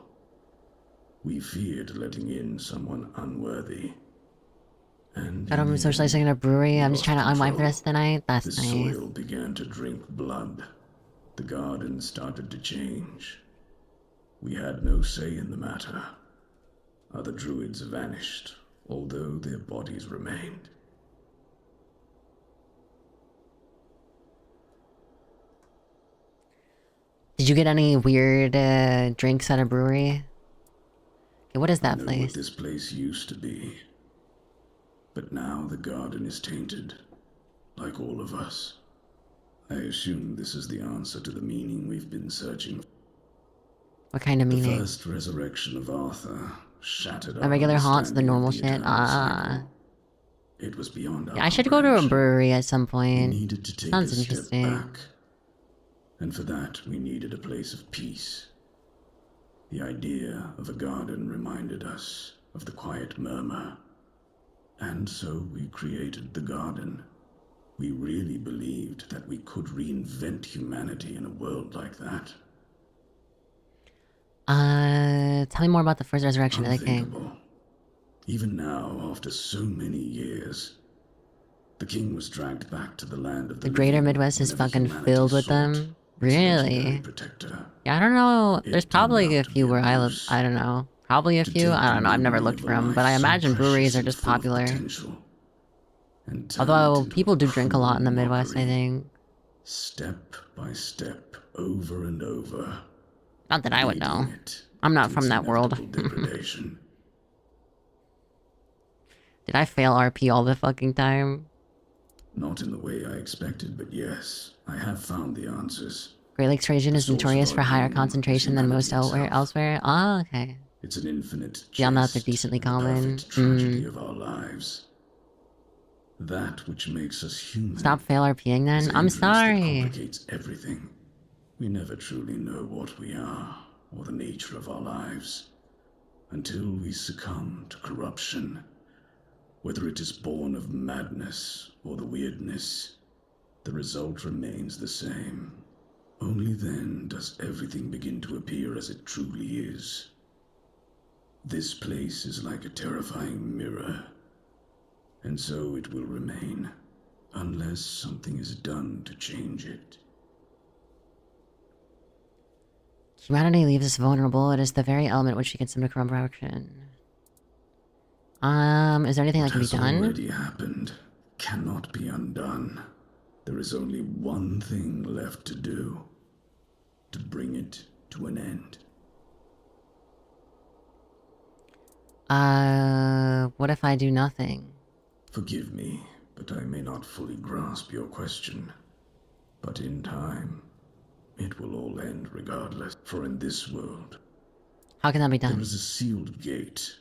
P: We feared letting in someone unworthy. And
A: God, I'm socializing in a brewery. I'm just trying to unwind the rest of the night. That's
P: the
A: nice.
P: soil began to drink blood. The garden started to change. We had no say in the matter. Other druids vanished, although their bodies remained.
A: Did you get any weird drinks at a brewery? Okay, what is that
P: I know
A: place?
P: what this place used to be. But now the garden is tainted, like all of us. I assume this is the answer to the meaning we've been searching.
A: What kind of meaning?
P: The first resurrection of Arthur shattered
A: My regular haunts, the
P: understanding
A: normal
P: of the
A: shit.
P: eternal cycle. It was beyond our
A: Yeah, I should go to a
P: comprehension.
A: brewery at some point.
P: We needed to take
A: Sounds
P: a step
A: interesting.
P: back. And for that, we needed a place of peace. The idea of a garden reminded us of the quiet murmur. And so we created the garden. We really believed that we could reinvent humanity in a world like that.
A: Tell me more about the first resurrection of the king.
P: Unthinkable. Even now, after so many years, the king was dragged back to the land of
A: The greater Midwest is fucking filled with them. Really? Yeah, I don't know. There's probably a few where I live. I don't know. Probably a few. I don't know. I've never looked for them, but I imagine breweries are just popular. Although people do drink a lot in the Midwest, I think.
P: Step by step, over and over.
A: Not that I would know. I'm not from that world.
P: Degradation.
A: Did I fail RP all the fucking time?
P: Not in the way I expected, but yes, I have found the answers.
A: Great Lakes region is notorious for higher concentration than most elsewhere. Oh, okay.
P: It's an infinite
A: Beyond that, they're decently common.
P: tragedy of our lives. That which makes us human.
A: Stop fail RPing then? I'm sorry.
P: Complicates everything. We never truly know what we are, or the nature of our lives, until we succumb to corruption. Whether it is born of madness or the weirdness, the result remains the same. Only then does everything begin to appear as it truly is. This place is like a terrifying mirror, and so it will remain, unless something is done to change it.
A: Humanity leaves us vulnerable. It is the very element which begins to corruption. Is there anything that can be
P: What has
A: done?
P: already happened cannot be undone. There is only one thing left to do. To bring it to an end.
A: What if I do nothing?
P: Forgive me, but I may not fully grasp your question. But in time, it will all end regardless. For in this world,
A: How can that be done?
P: there is a sealed gate.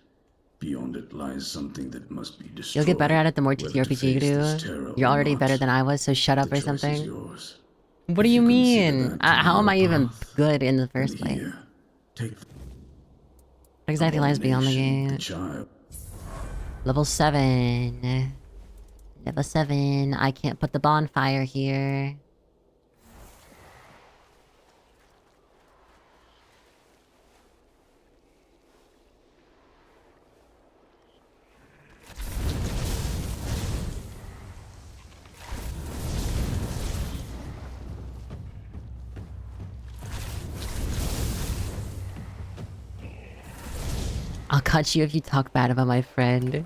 P: Beyond it lies something that must be destroyed.
A: You'll get better at it the more
P: Whether to
A: TTRPG you
P: face this
A: do.
P: terror
A: You're
P: or
A: already
P: not,
A: better than I was, so shut up
P: the
A: or
P: choice is
A: something.
P: yours.
A: What do
P: If
A: you
P: you consider
A: mean?
P: that to be
A: How am
P: your
A: I even
P: path,
A: good in the
P: then
A: first place?
P: here, take
A: What exactly lies beyond the
P: Abomination,
A: gate?
P: child.
A: Level 7. Level 7. I can't put the bonfire here. I'll cut you if you talk bad about my friend.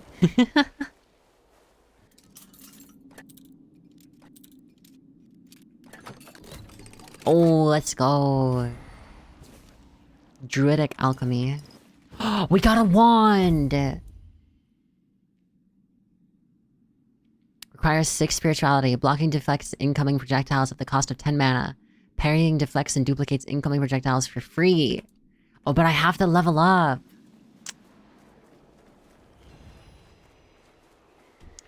A: Oh, let's go. Druidic alchemy. We got a wand! Requires 6 spirituality. Blocking deflects incoming projectiles at the cost of 10 mana. Parrying deflects and duplicates incoming projectiles for free. Oh, but I have to level up.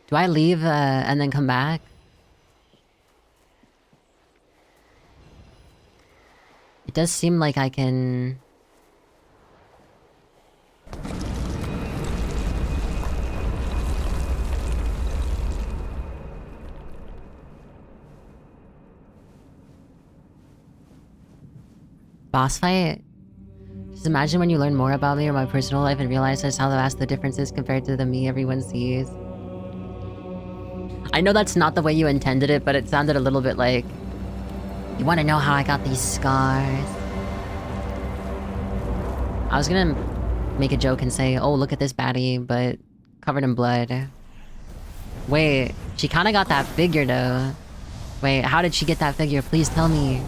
A: Do I leave and then come back? It does seem like I can... Boss fight? Just imagine when you learn more about me or my personal life and realize just how vast the difference is compared to the me everyone sees. I know that's not the way you intended it, but it sounded a little bit like... You want to know how I got these scars? I was gonna make a joke and say, oh, look at this baddie, but covered in blood. Wait, she kind of got that figure, though. Wait, how did she get that figure? Please tell me.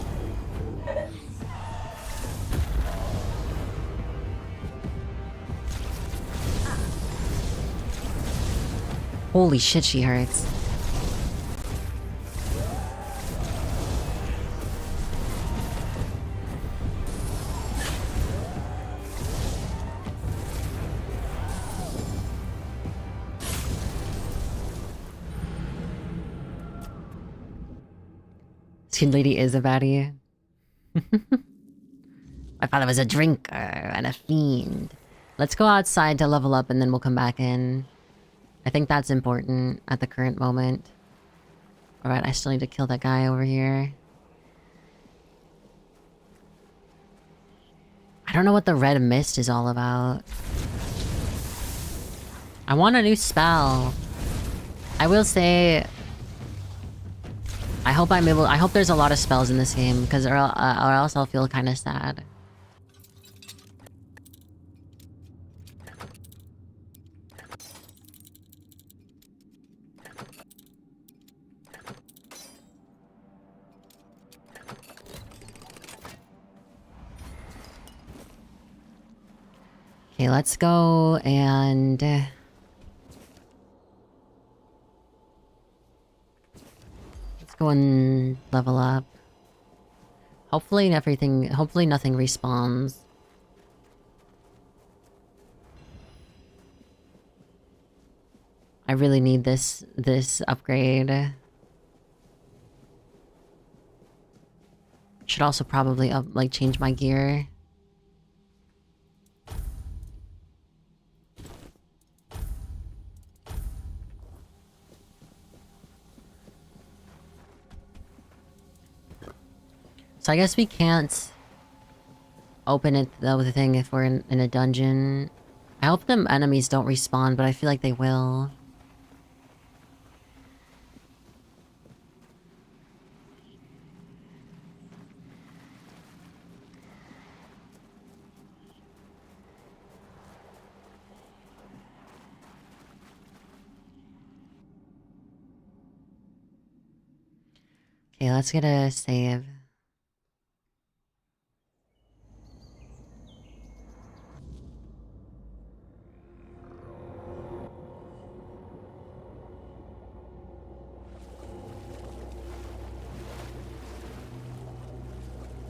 A: Holy shit, she hurts. Skin Lady is a baddie. My father was a drinker and a fiend. Let's go outside to level up and then we'll come back in. I think that's important at the current moment. Alright, I still need to kill that guy over here. I don't know what the red mist is all about. I want a new spell. I will say... I hope there's a lot of spells in this game, because or else I'll feel kind of sad. Okay, let's go and... let's go and level up. Hopefully nothing respawns. I really need this upgrade. Should also probably change my gear. So I guess we can't open it though, the thing, if we're in a dungeon. I hope the enemies don't respawn, but I feel like they will. Okay, let's get a save.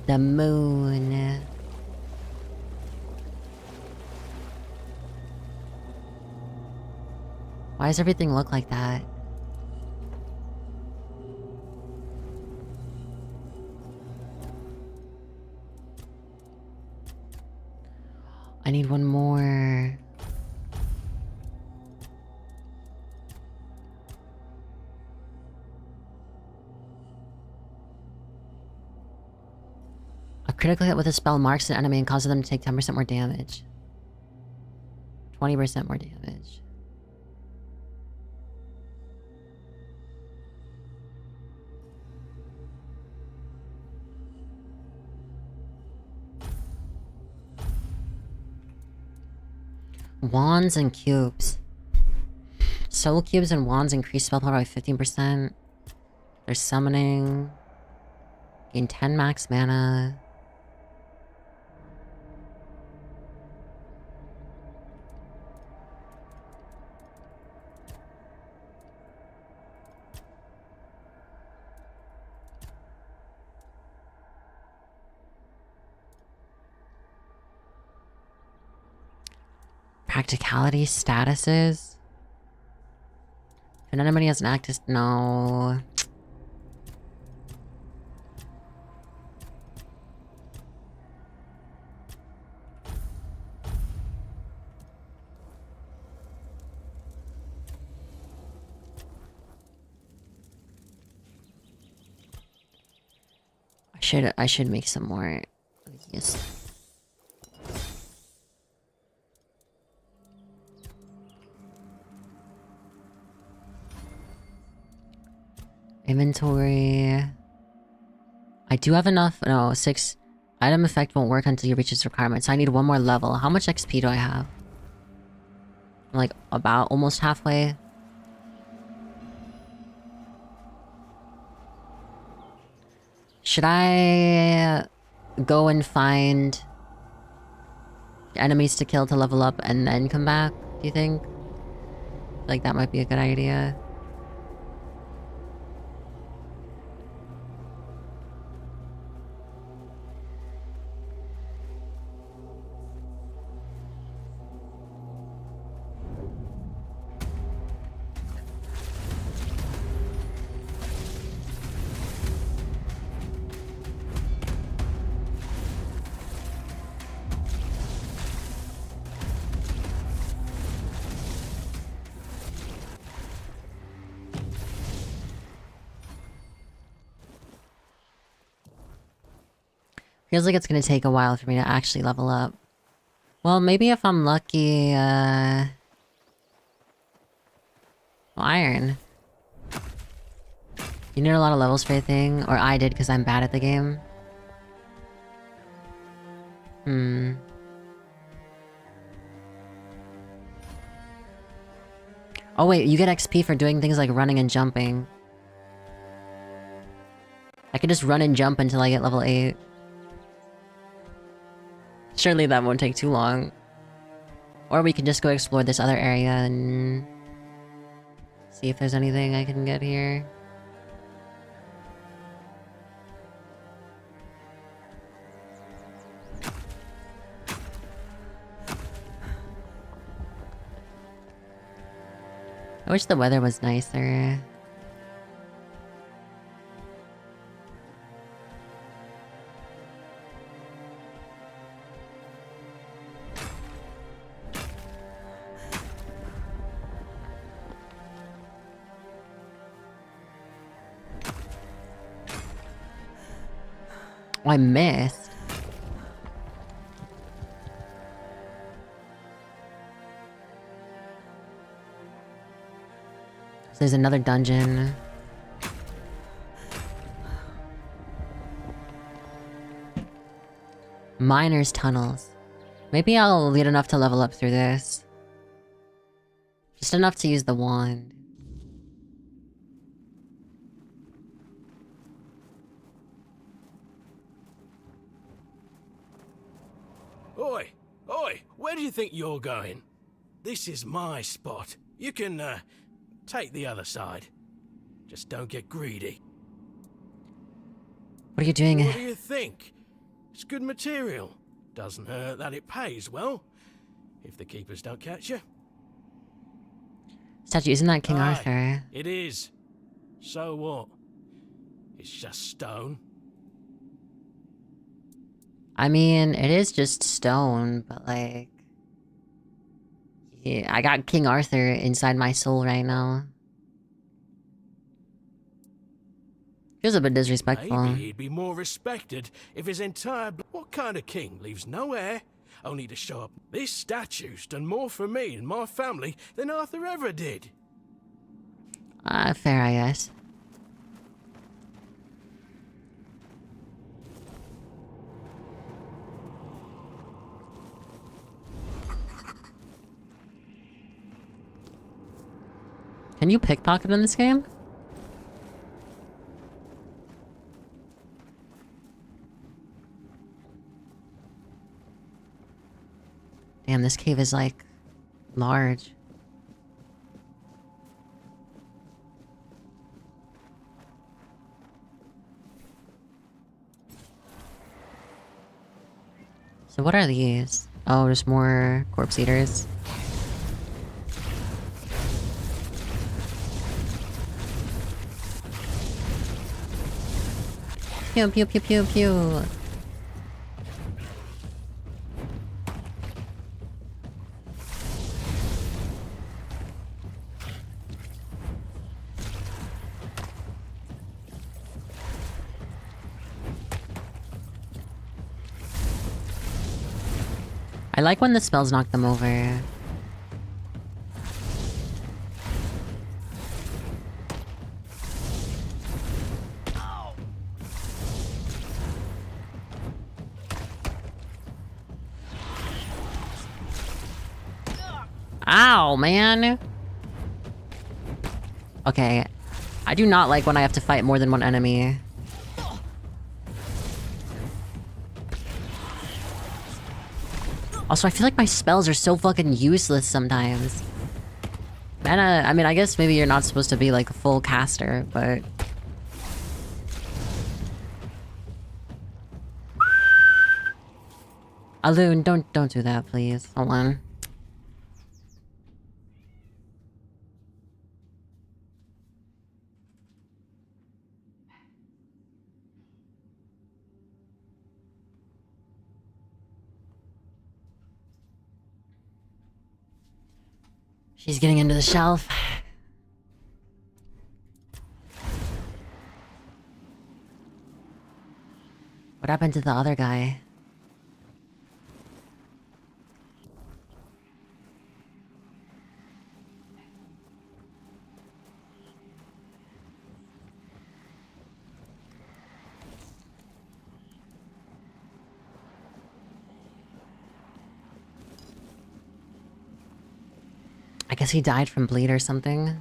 A: The moon. Why does everything look like that? I need one more. A critical hit with a spell marks an enemy and causes them to take 10% more damage. 20% more damage. Wands and cubes. Soul cubes and wands increase spell power by 15%. There's summoning. Gain 10 max mana. Practicality statuses. If an enemy has an active... No. I should make some more of these. Inventory. I do have enough. No, 6. Item effect won't work until you reach its requirements. So I need one more level. How much XP do I have? I'm like about almost halfway. Should I go and find enemies to kill to level up and then come back? Do you think? Like that might be a good idea. Feels like it's gonna take a while for me to actually level up. Well, maybe if I'm lucky, iron. You need a lot of levels for a thing, or I did because I'm bad at the game. Oh wait, you get XP for doing things like running and jumping. I could just run and jump until I get level 8. Surely that won't take too long. Or we can just go explore this other area and... see if there's anything I can get here. I wish the weather was nicer. Oh, I missed. So there's another dungeon. Miner's tunnels. Maybe I'll lead enough to level up through this. Just enough to use the wand.
E: Oi! Oi! Where do you think you're going? This is my spot. You can, take the other side. Just don't get greedy.
A: What are you doing?
E: What do you think? It's good material. Doesn't hurt that it pays well. If the keepers don't catch you.
A: Statue, isn't that King
E: Aye,
A: Arthur?
E: It is. So what? It's just stone.
A: I mean, it is just stone, but like... Yeah, I got King Arthur inside my soul right now. Feels a bit disrespectful.
E: Maybe he'd be more respected if his entire... What kind of king leaves no heir, only to show up? This statue's done more for me and my family than Arthur ever did.
A: Fair, I guess. Can you pickpocket in this game? Damn, this cave is like large. So what are these? Oh, there's more corpse eaters. Pew pew pew pew pew. I like when the spells knock them over. Ow, man! Okay. I do not like when I have to fight more than one enemy. Also, I feel like my spells are so fucking useless sometimes. Mana, I mean, I guess maybe you're not supposed to be like a full caster, but... Alun, don't do that, please. Hold on. She's getting into the shelf. What happened to the other guy? I guess he died from bleed or something. I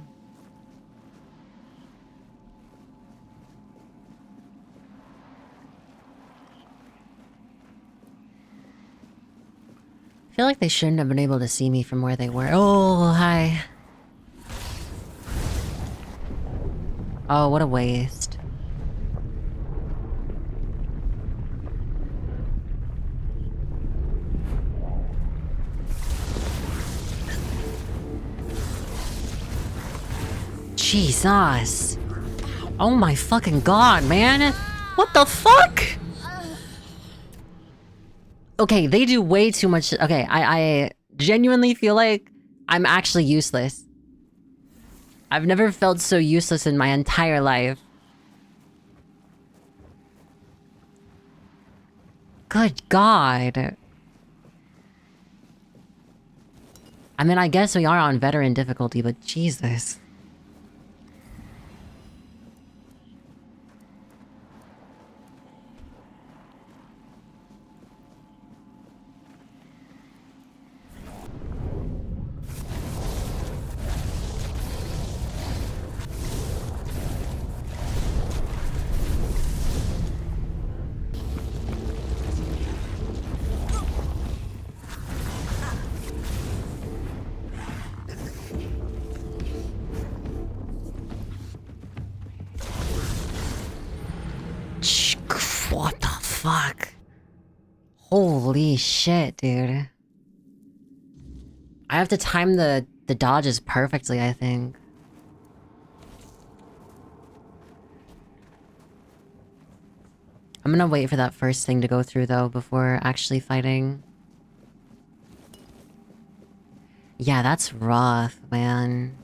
A: feel like they shouldn't have been able to see me from where they were. Oh, hi. Oh, what a waste. Jesus. Oh my fucking god, man. What the fuck? Okay, they do way too much. Okay, I genuinely feel like I'm actually useless. I've never felt so useless in my entire life. Good God. I mean, I guess we are on veteran difficulty, but Jesus. What the fuck? Holy shit, dude. I have to time the dodges perfectly, I think. I'm gonna wait for that first thing to go through, though, before actually fighting. Yeah, that's rough, man.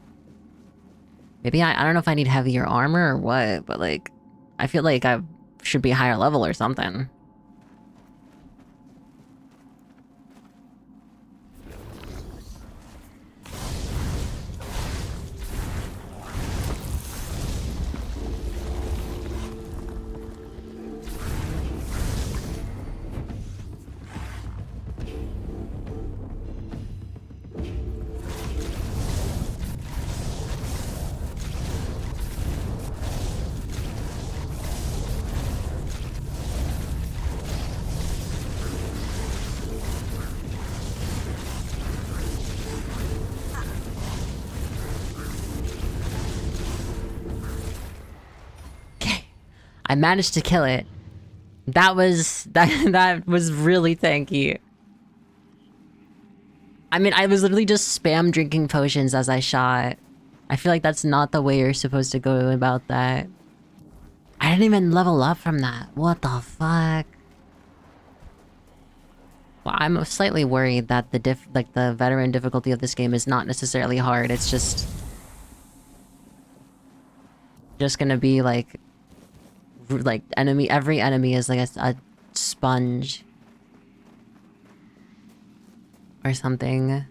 A: Maybe I don't know if I need heavier armor or what, but like, I feel like I should be higher level or something. I managed to kill it. That was really tanky. I mean, I was literally just spam drinking potions as I shot. I feel like that's not the way you're supposed to go about that. I didn't even level up from that. What the fuck? Well, I'm slightly worried that the veteran difficulty of this game is not necessarily hard. It's just gonna be like every enemy is like a sponge or something.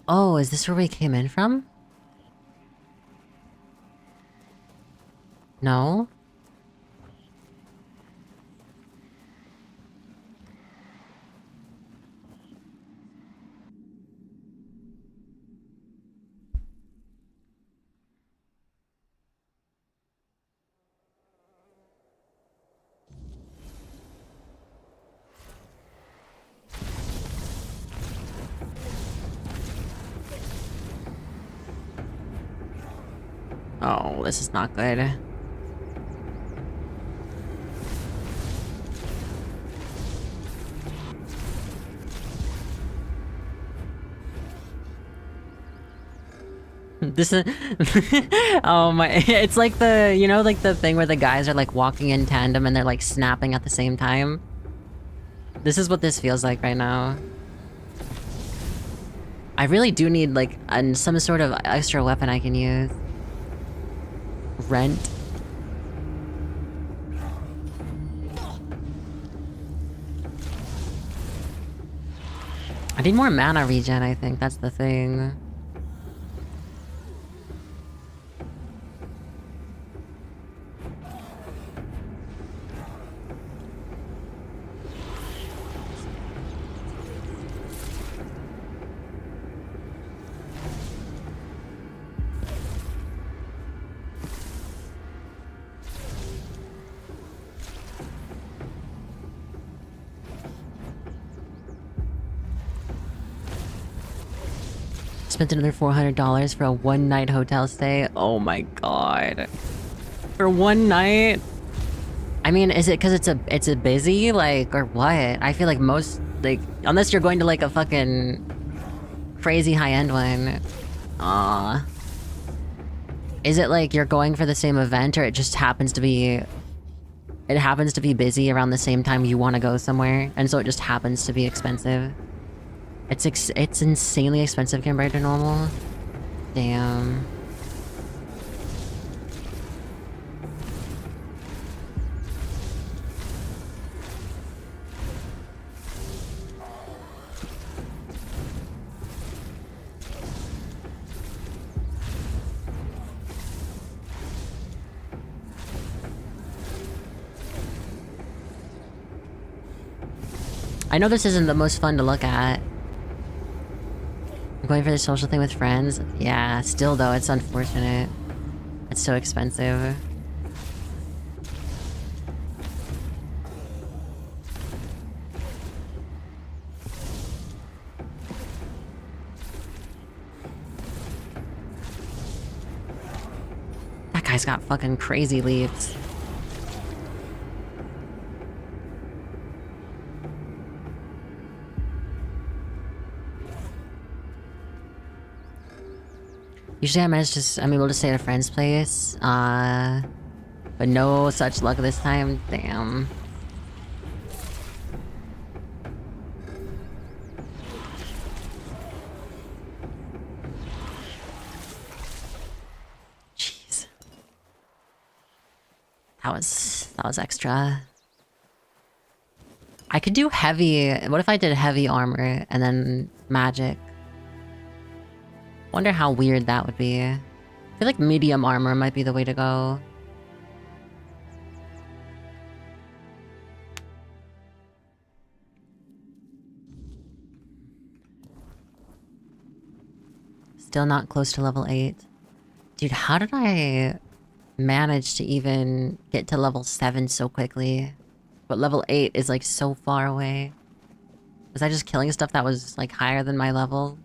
A: Oh, is this where we came in from? No? Oh, this is not good. This is oh my, it's like the, you know, like the thing where the guys are like walking in tandem and they're like snapping at the same time. This is what this feels like right now. I really do need like some sort of extra weapon I can use. Rent. I need more mana regen, I think. That's the thing. Spent another $400 for a one-night hotel stay. Oh my god. For one night? I mean, is it because it's a busy, like, or what? I feel like most, like, unless you're going to like a fucking crazy high-end one. Is it like you're going for the same event or it just happens to be it happens to be busy around the same time you want to go somewhere, and so it just happens to be expensive. It's insanely expensive compared to normal. Damn. I know this isn't the most fun to look at. I'm going for the social thing with friends. Yeah, still though, it's unfortunate. It's so expensive. That guy's got fucking crazy leaps. Usually I manage to, we'll just stay at a friend's place, but no such luck this time, damn. Jeez. That was extra. I could do heavy, what if I did heavy armor and then magic? Wonder how weird that would be. I feel like medium armor might be the way to go. Still not close to level 8. Dude, how did I manage to even get to level 7 so quickly? But level 8 is like so far away. Was I just killing stuff that was like higher than my level?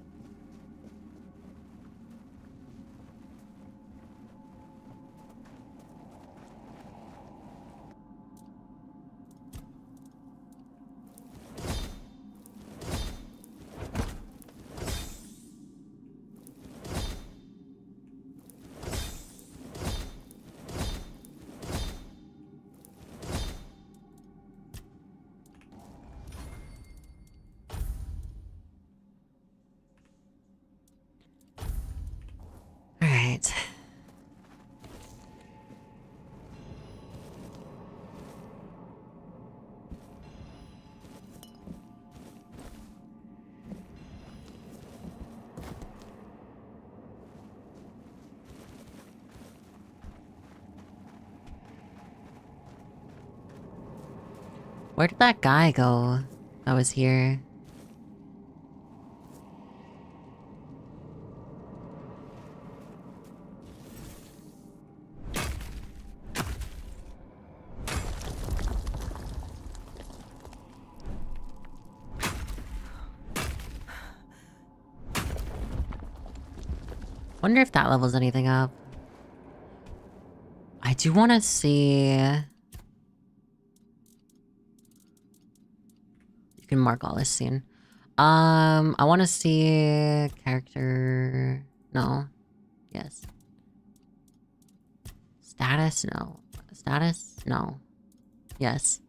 A: Alright. Where did that guy go that was here? Wonder if that levels anything up. I do want to see... You can mark all this scene. I want to see... Character... No. Yes. Status? No. Status? No. Yes.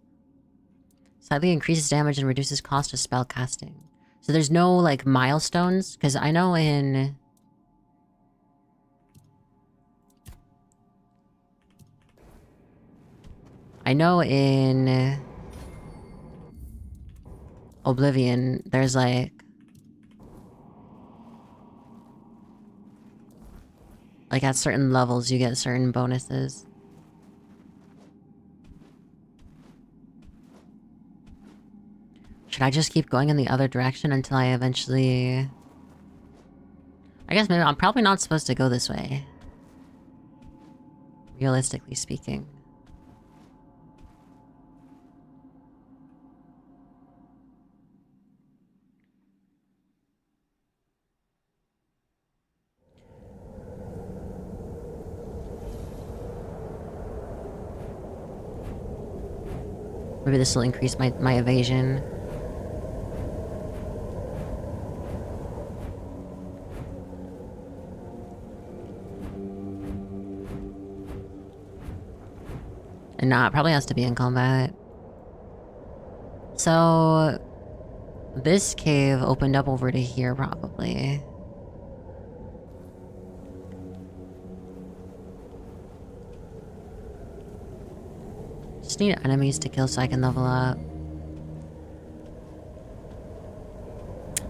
A: Slightly increases damage and reduces cost of spell casting. So there's no, like, milestones? Because I know in... Oblivion, there's like at certain levels you get certain bonuses. Should I just keep going in the other direction until I eventually... I guess maybe I'm probably not supposed to go this way. Realistically speaking. Maybe this will increase my evasion. Nah, it probably has to be in combat. So... this cave opened up over to here, probably. Just need enemies to kill so I can level up.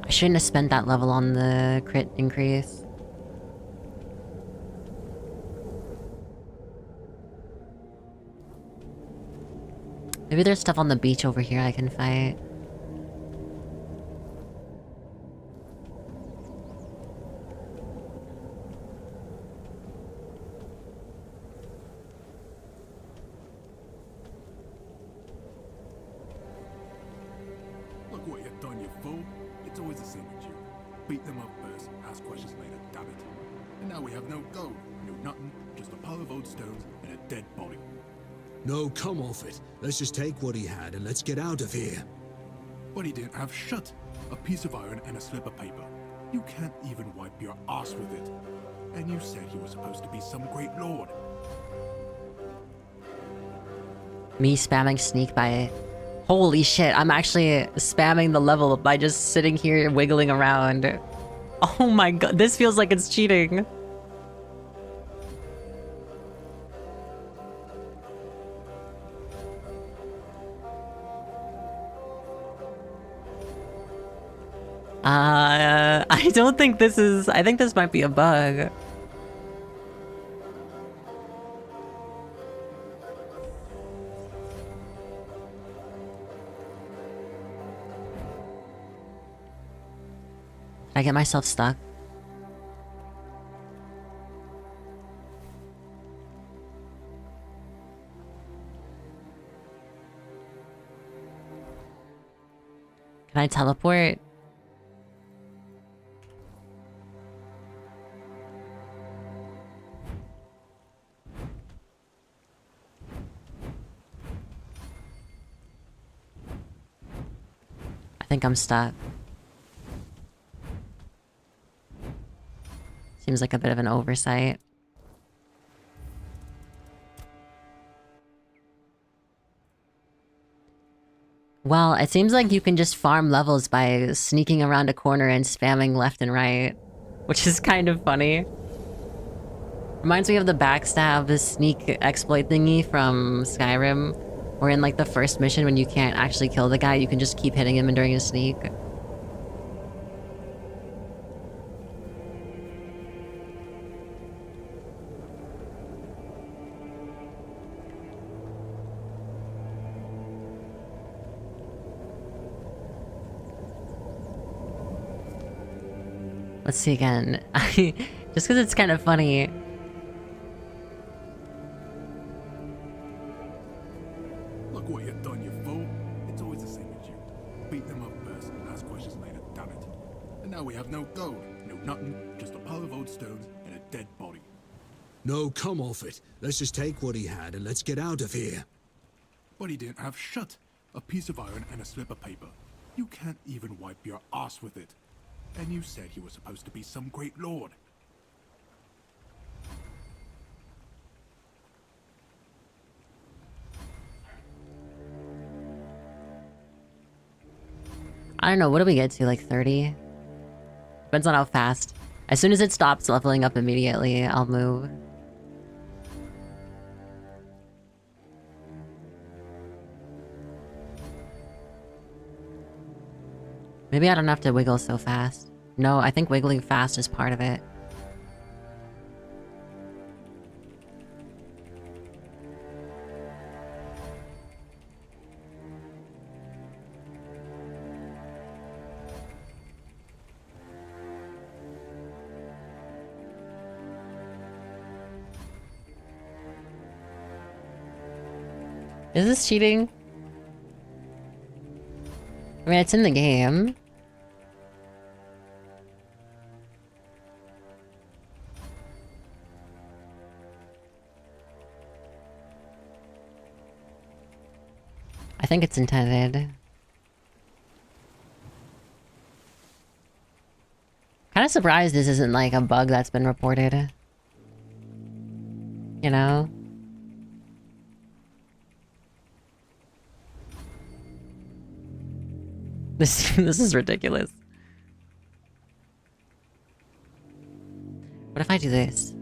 A: I shouldn't have spent that level on the crit increase. Maybe there's stuff on the beach over here I can fight.
G: Look what you've done, you fool. It's always the same with you. Beat them up first, ask questions later, damn it. And now we have no gold, no nothing, just a pile of old stones and a dead body.
Q: No, come off it. Let's just take what he had and let's get out of here.
G: But he didn't have shut. A piece of iron and a slip of paper. You can't even wipe your ass with it. And you said he was supposed to be some great lord.
A: Me spamming sneak by... Holy shit, I'm actually spamming the level by just sitting here wiggling around. Oh my god, this feels like it's cheating. I don't think this is... I think this might be a bug. Did I get myself stuck? Can I teleport? I think I'm stuck. Seems like a bit of an oversight. Well, it seems like you can just farm levels by sneaking around a corner and spamming left and right, which is kind of funny. Reminds me of the backstab, the sneak exploit thingy from Skyrim, where in like the first mission when you can't actually kill the guy, you can just keep hitting him during a sneak. Let's see again. Just because it's kind of funny.
G: Look what you've done, you fool. It's always the same with you. Beat them up first, ask questions later, damn it. And now we have no gold, no nothing, just a pile of old stones and a dead body.
Q: No, come off it. Let's just take what he had and let's get out of here.
G: But he didn't have shut. A piece of iron and a slip of paper. You can't even wipe your ass with it. And you said he was supposed to be some great lord.
A: I don't know, what do we get to, like 30? Depends on how fast. As soon as it stops leveling up immediately, I'll move. Maybe I don't have to wiggle so fast. No, I think wiggling fast is part of it. Is this cheating? I mean, it's in the game. I think it's intended. Kind of surprised this isn't like a bug that's been reported. You know? This is ridiculous. What if I do this?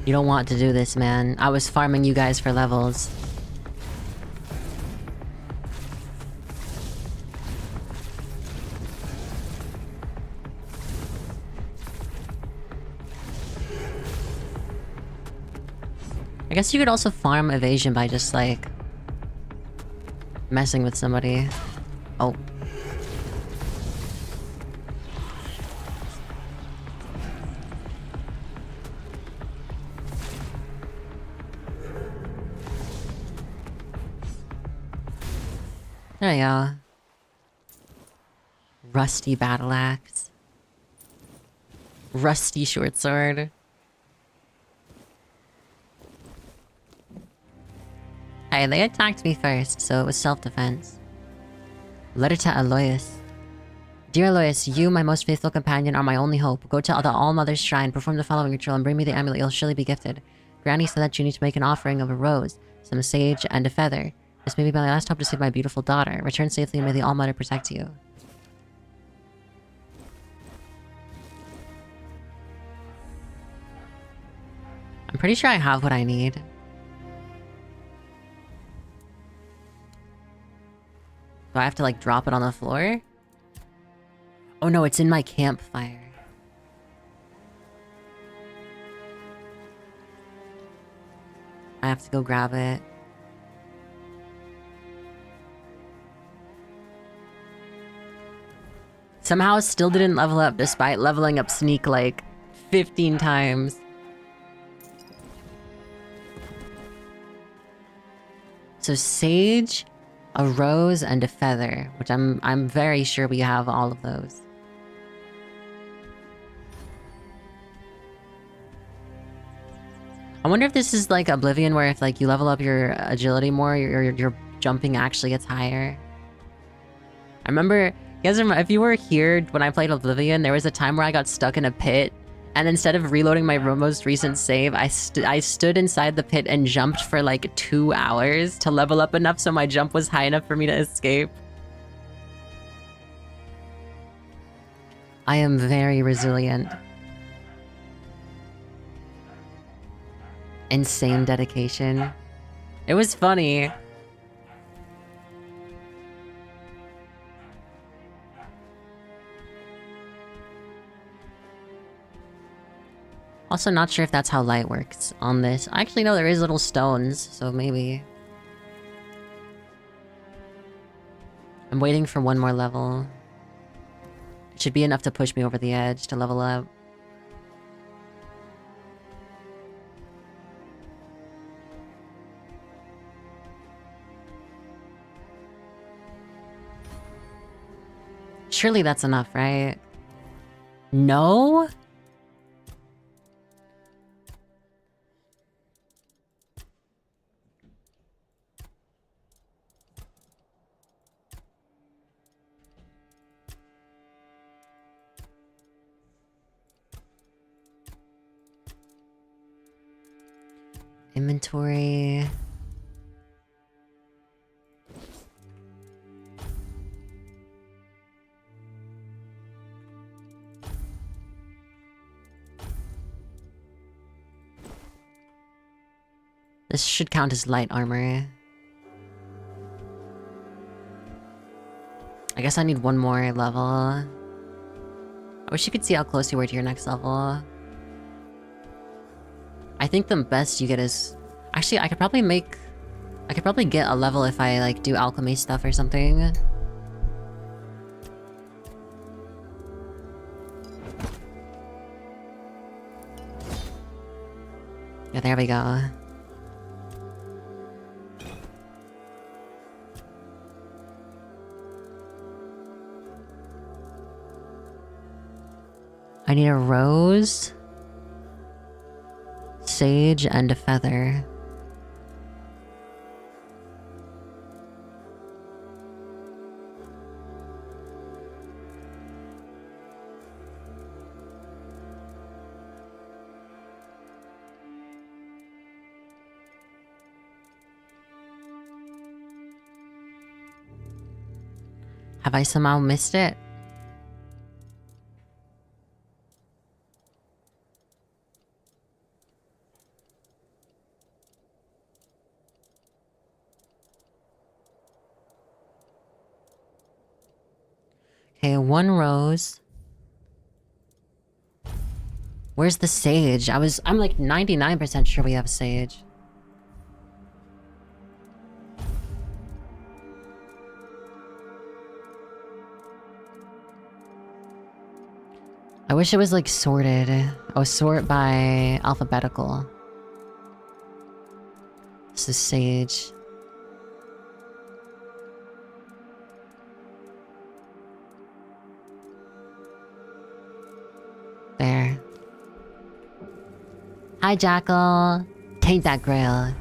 A: You don't want to do this, man. I was farming you guys for levels. I guess you could also farm evasion by just, like, messing with somebody. Oh. There you go. Rusty battle axe. Rusty short sword. Hey, they attacked me first, so it was self-defense. Letter to Aloyus. Dear Aloyus, you, my most faithful companion, are my only hope. Go to the All-Mother's Shrine, perform the following ritual, and bring me the amulet. You'll surely be gifted. Granny said that you need to make an offering of a rose, some sage, and a feather. This may be my last hope to save my beautiful daughter. Return safely and may the All-Mother protect you. I'm pretty sure I have what I need. Do I have to, like, drop it on the floor? Oh no, it's in my campfire. I have to go grab it. Somehow still didn't level up despite leveling up Sneak like 15 times. So sage, a rose, and a feather, which I'm very sure we have all of those. I wonder if this is like Oblivion, where if like you level up your agility more, your jumping actually gets higher. I remember, you guys remember, if you were here when I played Oblivion, there was a time where I got stuck in a pit, and instead of reloading my most recent save, I stood inside the pit and jumped for like 2 hours to level up enough so my jump was high enough for me to escape. I am very resilient. Insane dedication. It was funny. Also not sure if that's how light works on this. I actually know there is little stones, so maybe. I'm waiting for one more level. It should be enough to push me over the edge to level up. Surely that's enough, right? No? Inventory. This should count as light armor. I guess I need one more level. I wish you could see how close you were to your next level. I think the best you get is... Actually, I could probably get a level if I, like, do alchemy stuff or something. Yeah, there we go. I need a rose, sage, and a feather. Have I somehow missed it? Okay, 1 rose. Where's the sage? I'm like 99% sure we have sage. I wish it was like sorted. Oh, sort by alphabetical. This is sage. There. Hi, Jackal. Taint that grail.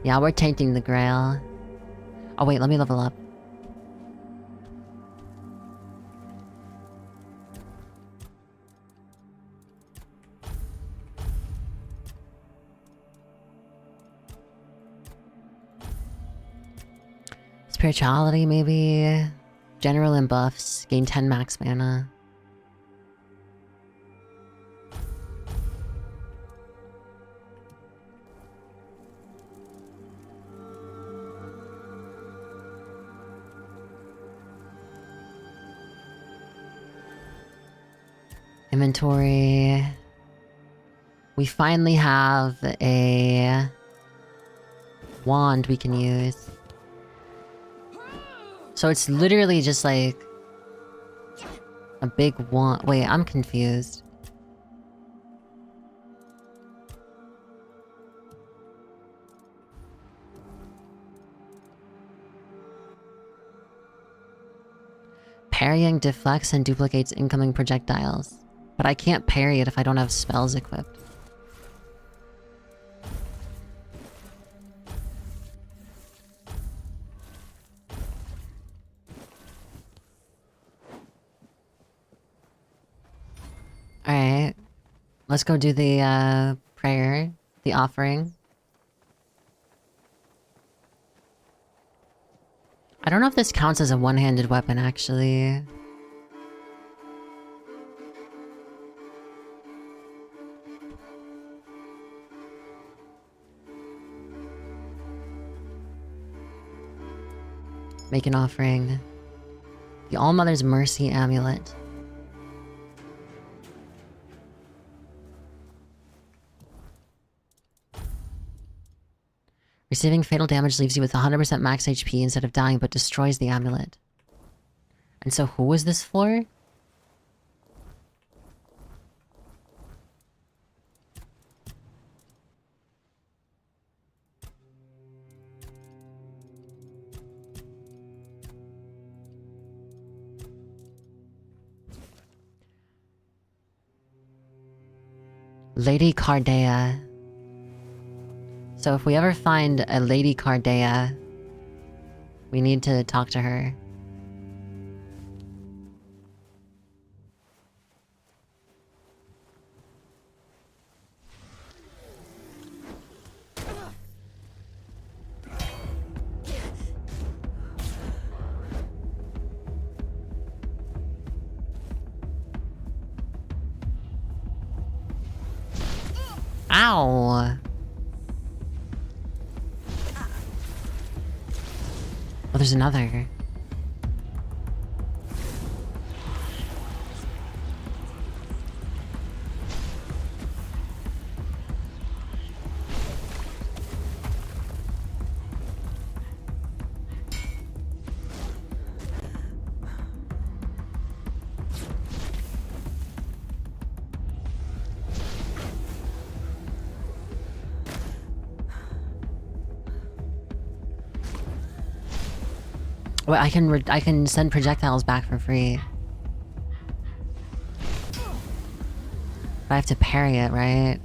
A: Yeah, we're tainting the grail. Oh, wait, let me level up. Spirituality, maybe. General and buffs. Gain 10 max mana. Inventory. We finally have a wand we can use. So it's literally just like a big wand. Wait, I'm confused. Parrying deflects and duplicates incoming projectiles. But I can't parry it if I don't have spells equipped. Alright. Let's go do the prayer. The offering. I don't know if this counts as a one-handed weapon, actually. Make an offering. The All-Mother's Mercy Amulet. Receiving fatal damage leaves you with 100% max HP instead of dying, but destroys the amulet. And so who was this for? Lady Cardea. So if we ever find a Lady Cardea, we need to talk to her. Ow! Oh, there's another. Wait, I can send projectiles back for free. But I have to parry it, right?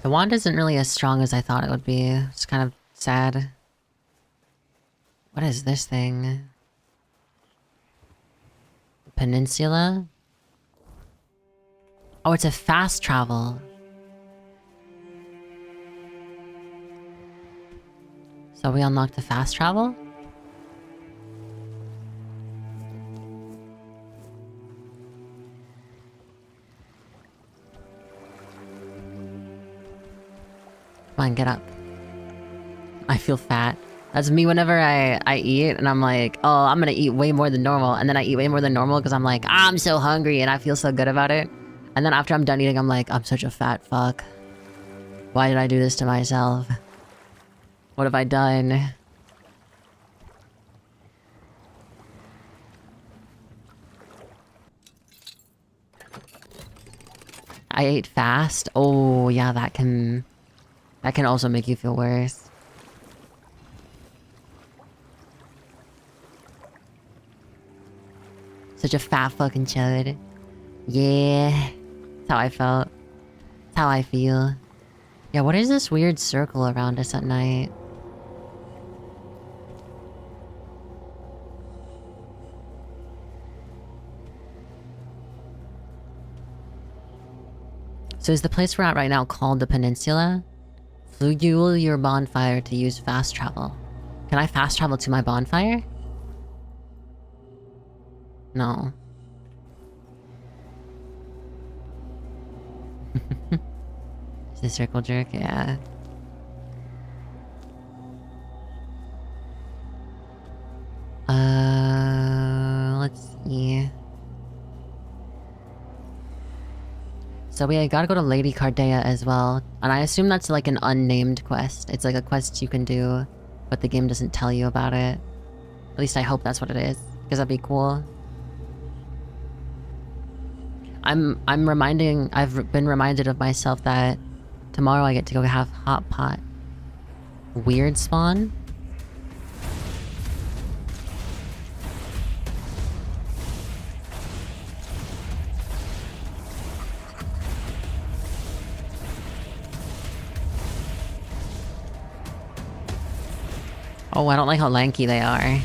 A: The wand isn't really as strong as I thought it would be. It's kind of sad. What is this thing? Peninsula? Oh, it's a fast travel. So we unlocked the fast travel? Come on, get up. I feel fat. That's me whenever I eat and I'm like, oh, I'm gonna eat way more than normal. And then I eat way more than normal because I'm like, I'm so hungry and I feel so good about it. And then after I'm done eating, I'm like, I'm such a fat fuck. Why did I do this to myself? What have I done? I ate fast? Oh, yeah, that can also make you feel worse. Such a fat fucking chud. Yeah. That's how I felt. That's how I feel. Yeah, what is this weird circle around us at night? So is the place we're at right now called the Peninsula? Fuel your bonfire to use fast travel. Can I fast travel to my bonfire? No. Is the circle jerk? Yeah. Let's see. So we gotta go to Lady Cardea as well. And I assume that's like an unnamed quest. It's like a quest you can do, but the game doesn't tell you about it. At least I hope that's what it is, because that'd be cool. I've been reminded of myself that tomorrow I get to go have hot pot. Weird spawn? Oh, I don't like how lanky they are.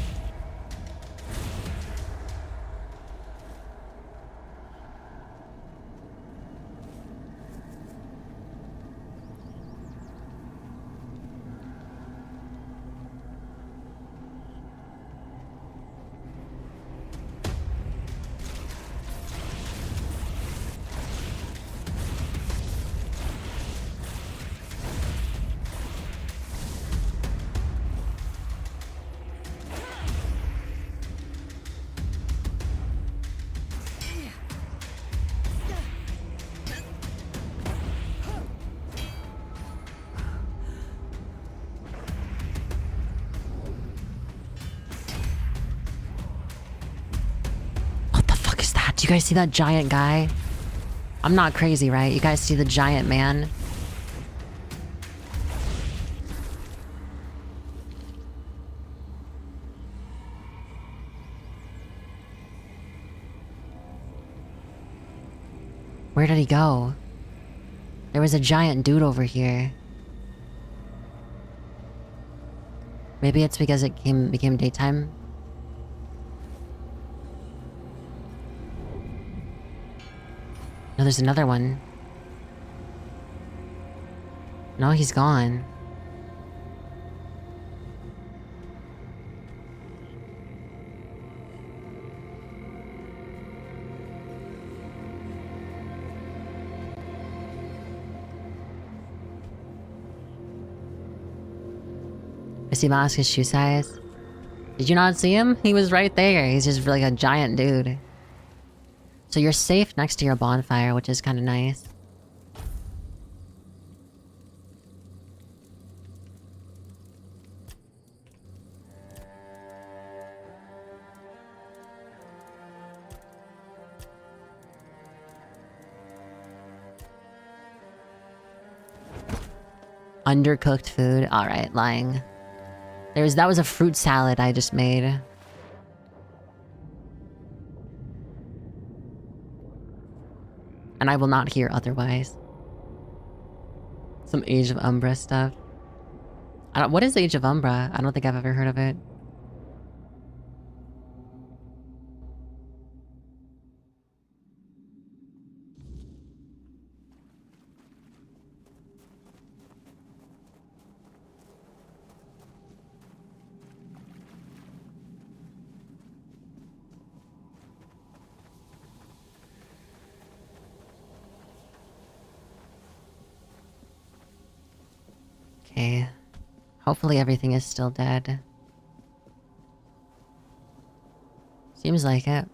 A: Do you guys see that giant guy? I'm not crazy, right? You guys see the giant man? Where did he go? There was a giant dude over here. Maybe it's because it became daytime. No, there's another one. No, he's gone. Is he ask his shoe size? Did you not see him? He was right there. He's just like a giant dude. So you're safe next to your bonfire, which is kind of nice. Undercooked food. Alright, lying. That was a fruit salad I just made. And I will not hear otherwise. Some Age of Umbra stuff. What is Age of Umbra? I don't think I've ever heard of it. Okay. Hopefully everything is still dead. Seems like it.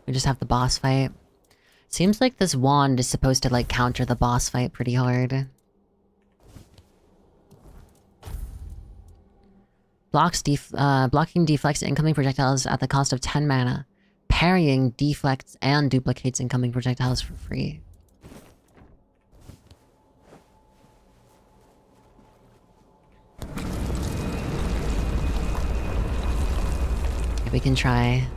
A: We just have the boss fight. Seems like this wand is supposed to like counter the boss fight pretty hard. Blocking deflects incoming projectiles at the cost of 10 mana. Parrying deflects and duplicates incoming projectiles for free. Okay, we can try.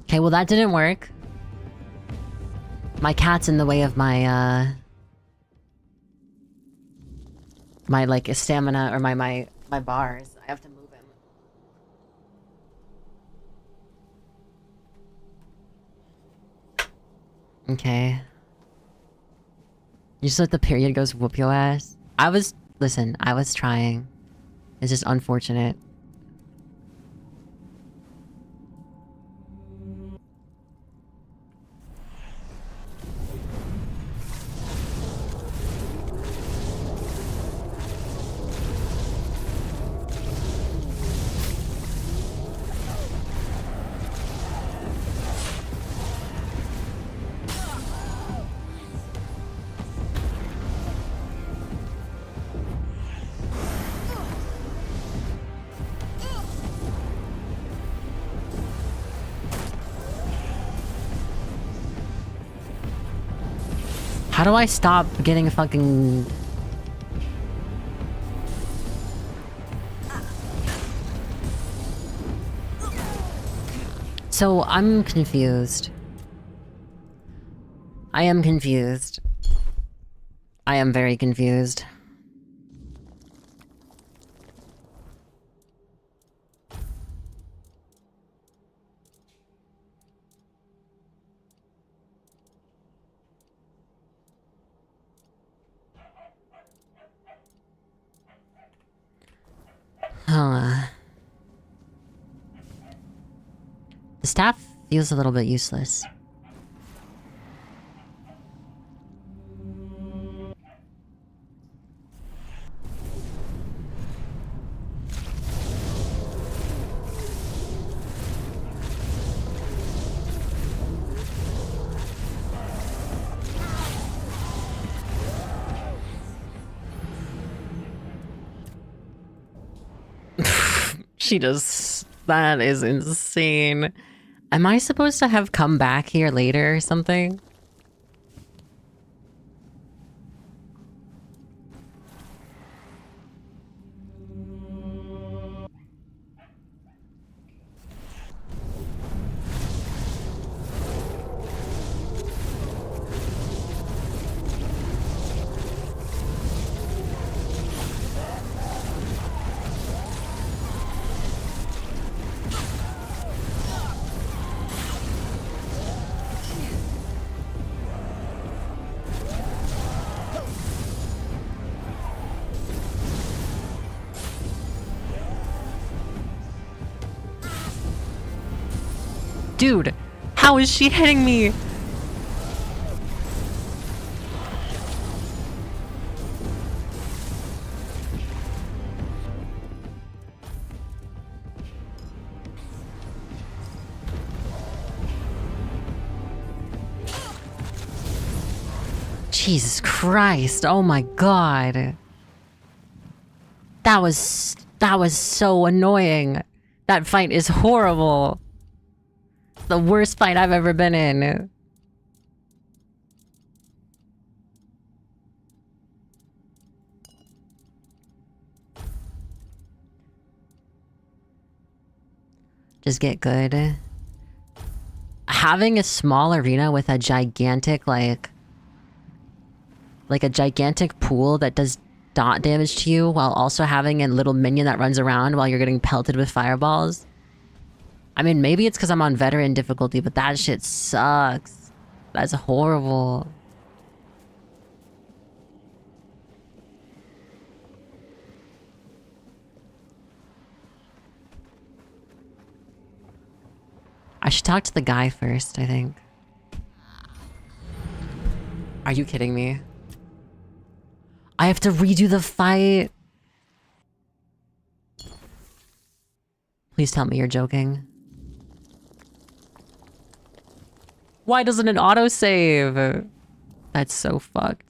A: Okay, well that didn't work. My cat's in the way of my, my, like, stamina, or my bars. I have to move him. Okay. You just let the period goes whoop your ass? Listen, I was trying. It's just unfortunate. How do I stop getting a fucking... So, I'm confused. I am confused. I am very confused. The staff feels a little bit useless. She just... That is insane. Am I supposed to have come back here later or something? Dude, how is she hitting me? Jesus Christ, oh my god. That was so annoying. That fight is horrible. The worst fight I've ever been in. Just get good. Having a small arena with a gigantic, like a gigantic pool that does dot damage to you while also having a little minion that runs around while you're getting pelted with fireballs. I mean, maybe it's because I'm on veteran difficulty, but that shit sucks. That's horrible. I should talk to the guy first, I think. Are you kidding me? I have to redo the fight. Please tell me you're joking. Why doesn't it autosave? That's so fucked.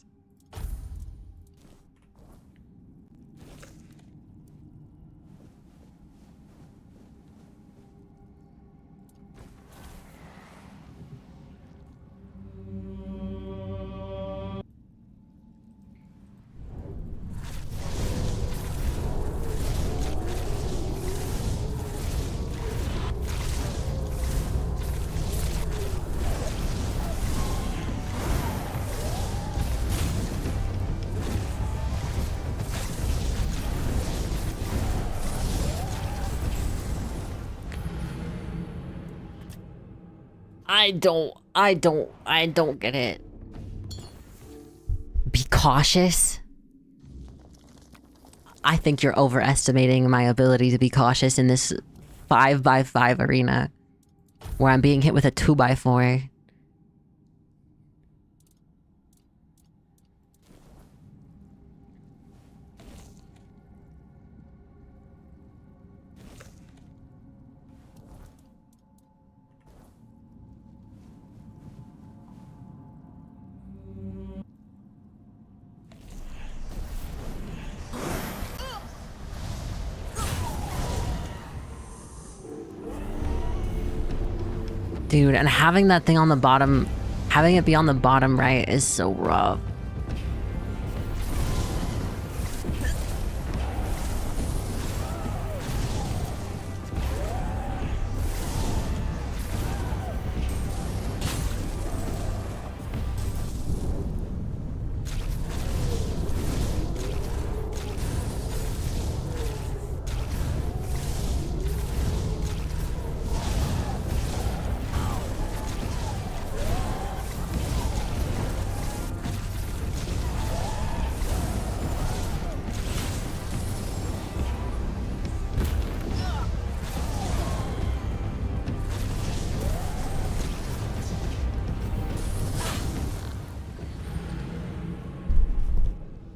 A: I don't get it. Be cautious? I think you're overestimating my ability to be cautious in this 5x5 arena. Where I'm being hit with a 2x4. Dude, and having that thing on the bottom, having it be on the bottom right is so rough.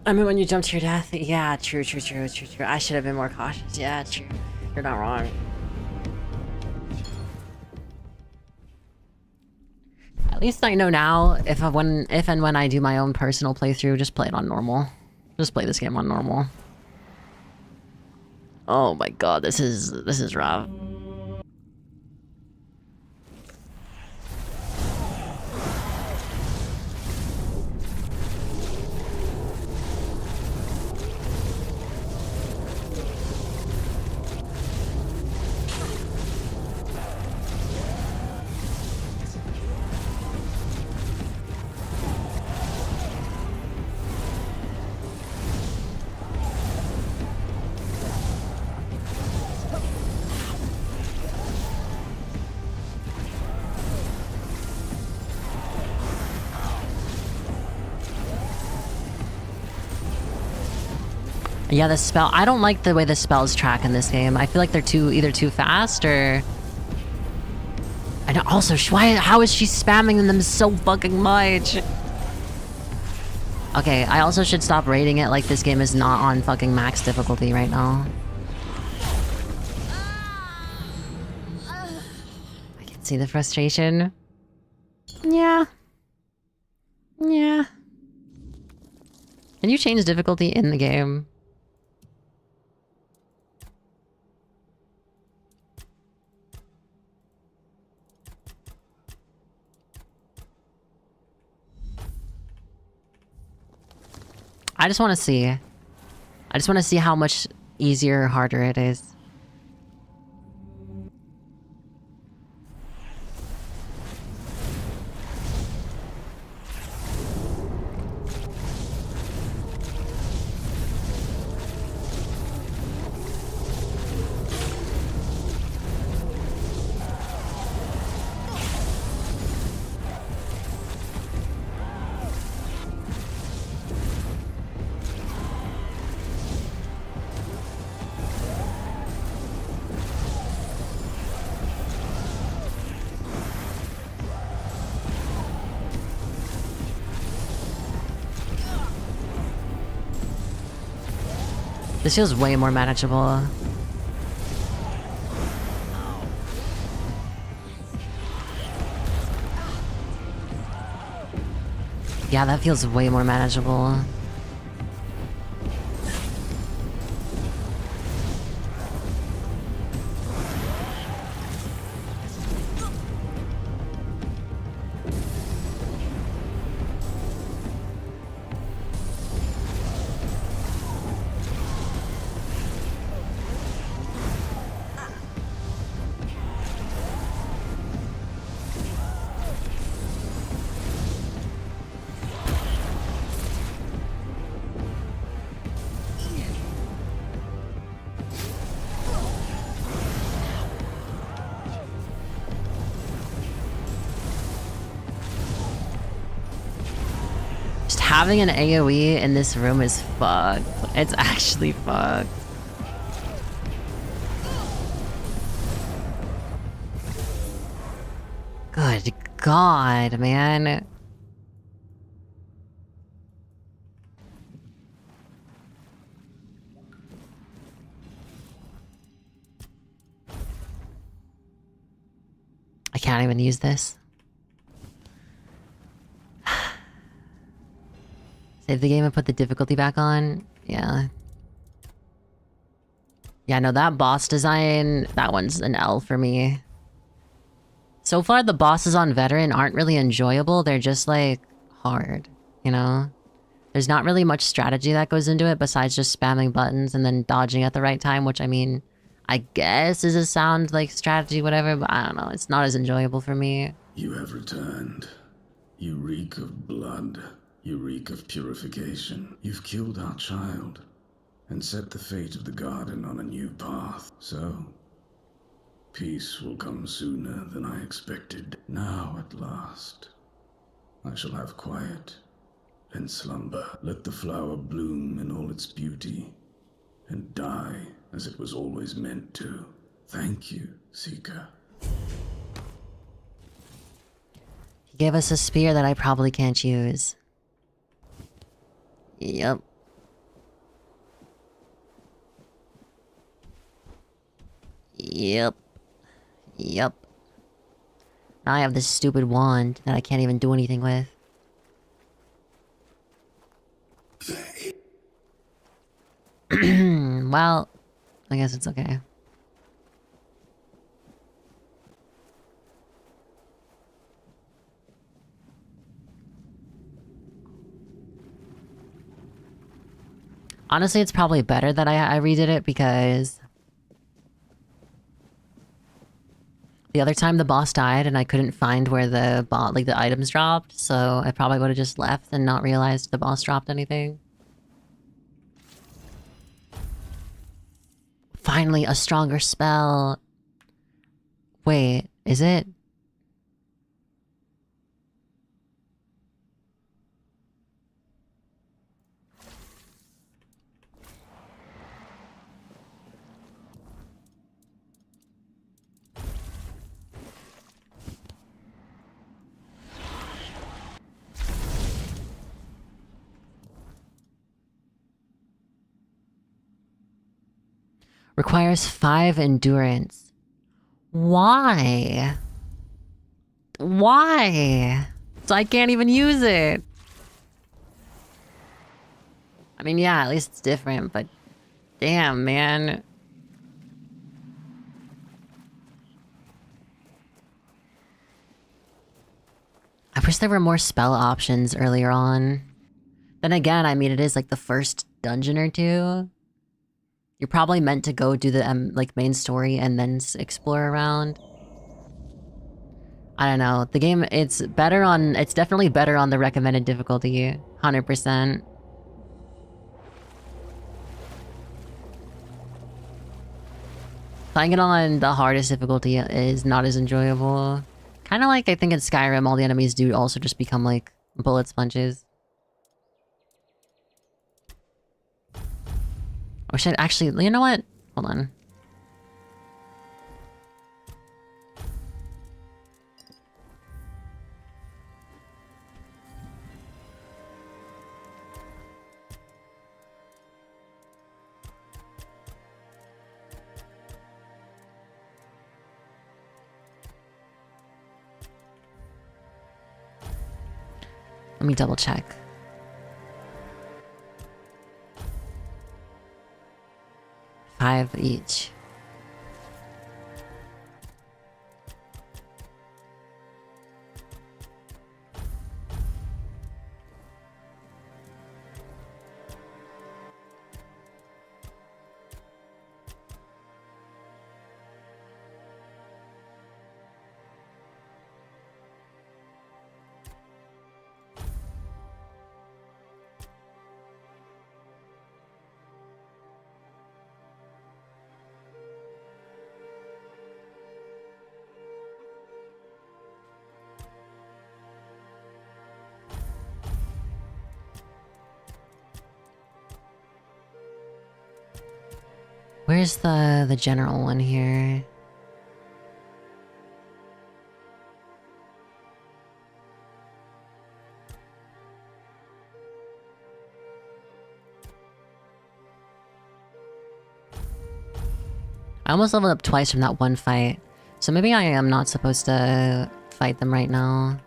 A: I mean, when you jump to your death, yeah, true. I should have been more cautious. Yeah, true. You're not wrong. At least I know now, if and when I do my own personal playthrough, just play it on normal. Just play this game on normal. Oh my god, this is rough. Yeah, the spell. I don't like the way the spells track in this game. I feel like they're either too fast or... And also, how is she spamming them so fucking much? Okay, I also should stop rating it like this game is not on fucking max difficulty right now. I can see the frustration. Yeah. Yeah. Can you change difficulty in the game? I just want to see. I just want to see how much easier or harder it is. This feels way more manageable. Yeah, that feels way more manageable. Having an AoE in this room is fucked. It's actually fucked. Good God, man. I can't even use this. Save the game and put the difficulty back on? Yeah. Yeah, no, that boss design, that one's an L for me. So far, the bosses on Veteran aren't really enjoyable. They're just, like, hard, you know? There's not really much strategy that goes into it besides just spamming buttons and then dodging at the right time, which, I mean, I guess is a sound like strategy, whatever, but I don't know. It's not as enjoyable for me.
P: You have returned. You reek of blood. You reek of purification. You've killed our child and set the fate of the garden on a new path. So, peace will come sooner than I expected. Now, at last, I shall have quiet and slumber. Let the flower bloom in all its beauty and die as it was always meant to. Thank you, Seeker.
A: He gave us a spear that I probably can't use. Yep. Yep. Yep. Now I have this stupid wand that I can't even do anything with. Well, I guess it's okay. Honestly, it's probably better that I redid it because the other time the boss died and I couldn't find where the the items dropped, so I probably would have just left and not realized the boss dropped anything. Finally, a stronger spell. Wait, is it? Requires 5 endurance. Why? Why? So I can't even use it. I mean, yeah, at least it's different, but damn, man. I wish there were more spell options earlier on. Then again, I mean, it is like the first dungeon or two. You're probably meant to go do the like main story and then explore around. I don't know. The game, it's definitely better on the recommended difficulty. 100%. Playing it on the hardest difficulty is not as enjoyable. Kind of like I think in Skyrim, all the enemies do also just become like bullet sponges. Or should I actually, you know what? Hold on. Let me double check. Five each. Where's the general one here? I almost leveled up twice from that one fight. So maybe I am not supposed to fight them right now.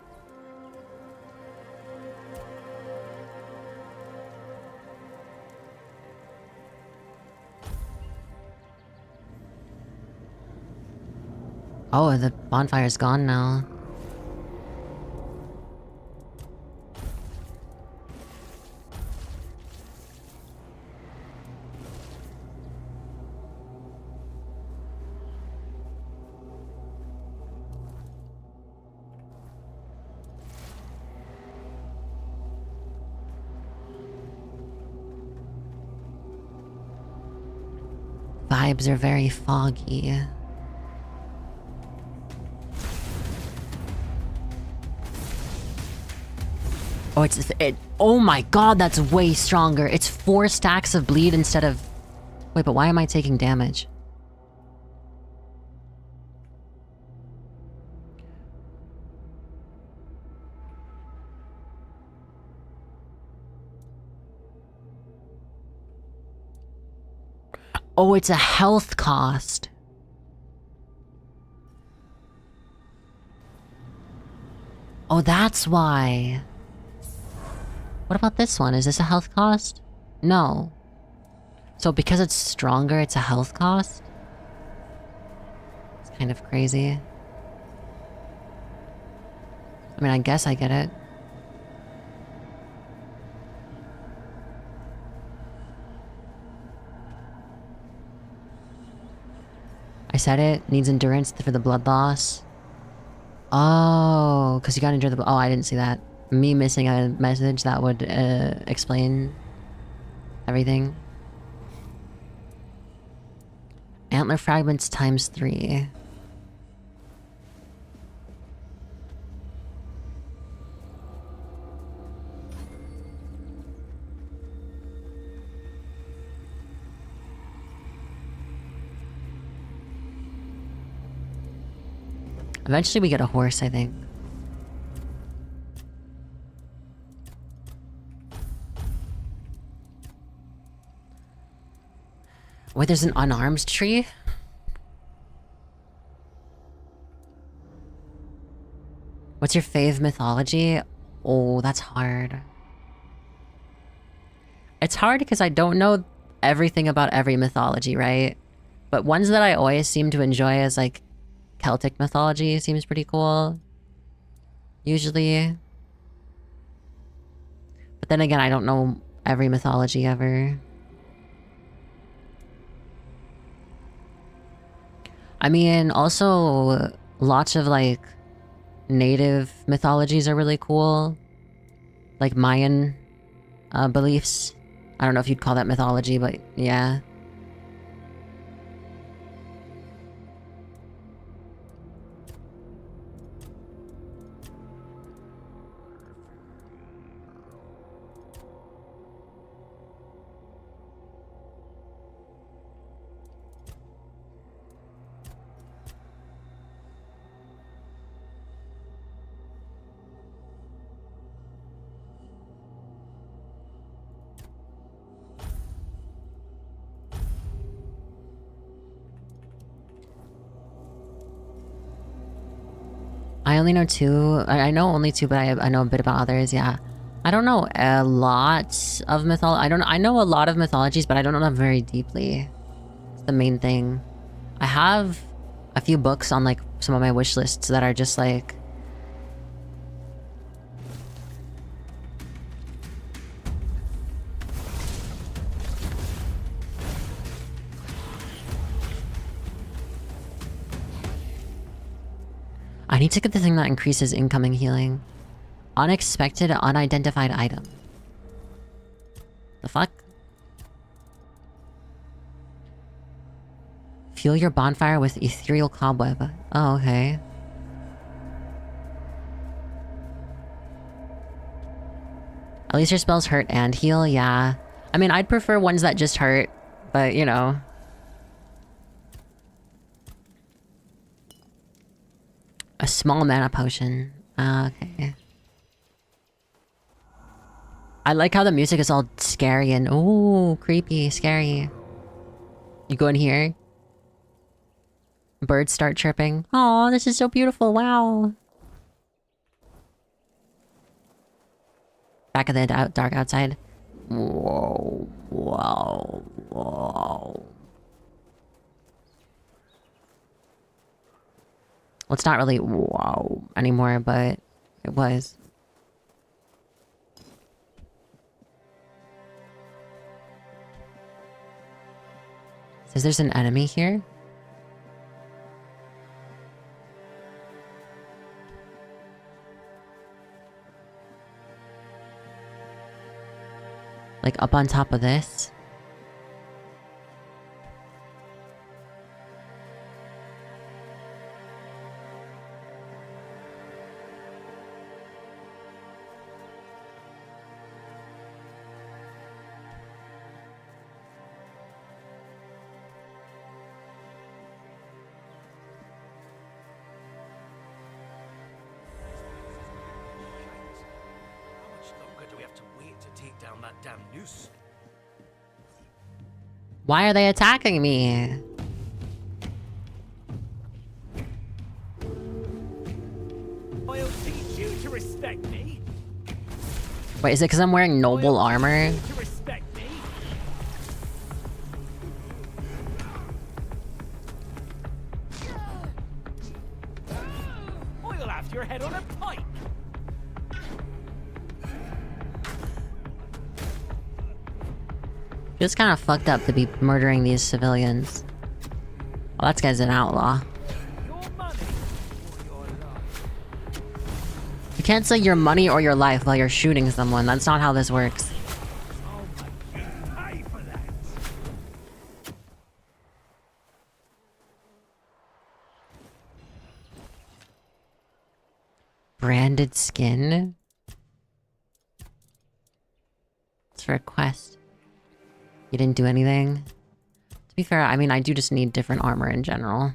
A: Oh, the bonfire's gone now. Vibes are very foggy. Oh, oh my god, that's way stronger. It's 4 stacks of bleed instead of... Wait, but why am I taking damage? Oh, it's a health cost. Oh, that's why. What about this one? Is this a health cost? No. So because it's stronger, it's a health cost? It's kind of crazy. I mean, I guess I get it. I said it. Needs endurance for the blood loss. Oh, because you gotta endure the... Oh, I didn't see that. Me missing a message that would explain everything. Antler fragments times 3. Eventually we get a horse, I think. Wait, there's an unarmed tree? What's your fave mythology? Oh, that's hard. It's hard because I don't know everything about every mythology, right? But ones that I always seem to enjoy is like Celtic mythology seems pretty cool. Usually. But then again, I don't know every mythology ever. I mean, also lots of like native mythologies are really cool. Like Mayan beliefs. I don't know if you'd call that mythology, but yeah. I only know two. I know only two, but I know a bit about others, yeah. I don't know a lot of I know a lot of mythologies, but I don't know them very deeply. It's the main thing. I have a few books on like some of my wish lists that are just like... I need to get the thing that increases incoming healing. Unexpected, unidentified item. The fuck? Fuel your bonfire with ethereal cobweb. Oh, okay. At least your spells hurt and heal, yeah. I mean, I'd prefer ones that just hurt, but you know. A small mana potion. Okay. I like how the music is all scary and ooh, creepy, scary. You go in here. Birds start chirping. Oh, this is so beautiful. Wow. Back of the dark outside. Whoa, whoa, whoa. Well, it's not really wow anymore, but it was. Says there's an enemy here. Like up on top of this. Why are they attacking me?
R: I'll teach you to respect me.
A: Wait, is it because I'm wearing noble armor?
R: To respect me. I'll have your head on a pike.
A: It's kind of fucked up to be murdering these civilians. Well, that guy's an outlaw. You can't say your money or your life while you're shooting someone. That's not how this works. Branded skin? It's for a quest. You didn't do anything? To be fair, I mean, I do just need different armor in general.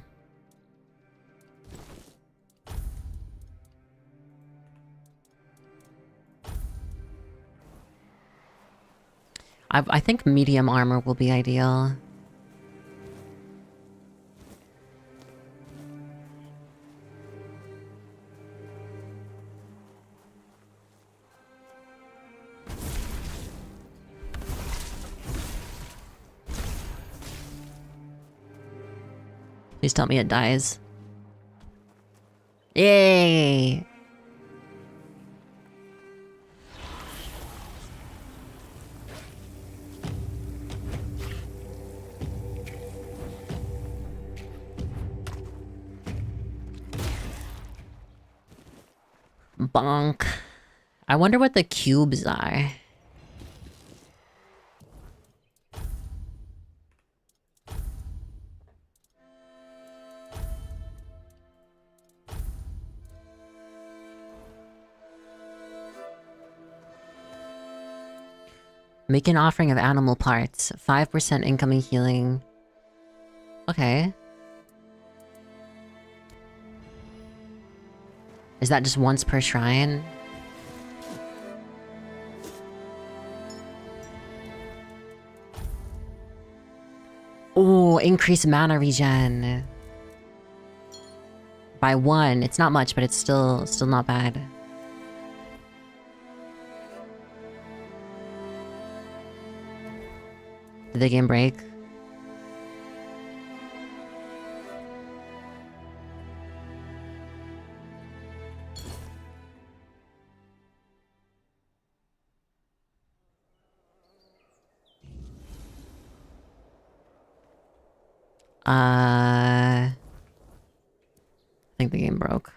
A: I think medium armor will be ideal. Please tell me it dies. Yay! Bonk. I wonder what the cubes are. Make an offering of animal parts. 5% incoming healing. Okay. Is that just once per shrine? Oh, increase mana regen. By 1. It's not much, but it's still not bad. Did the game break? I think the game broke.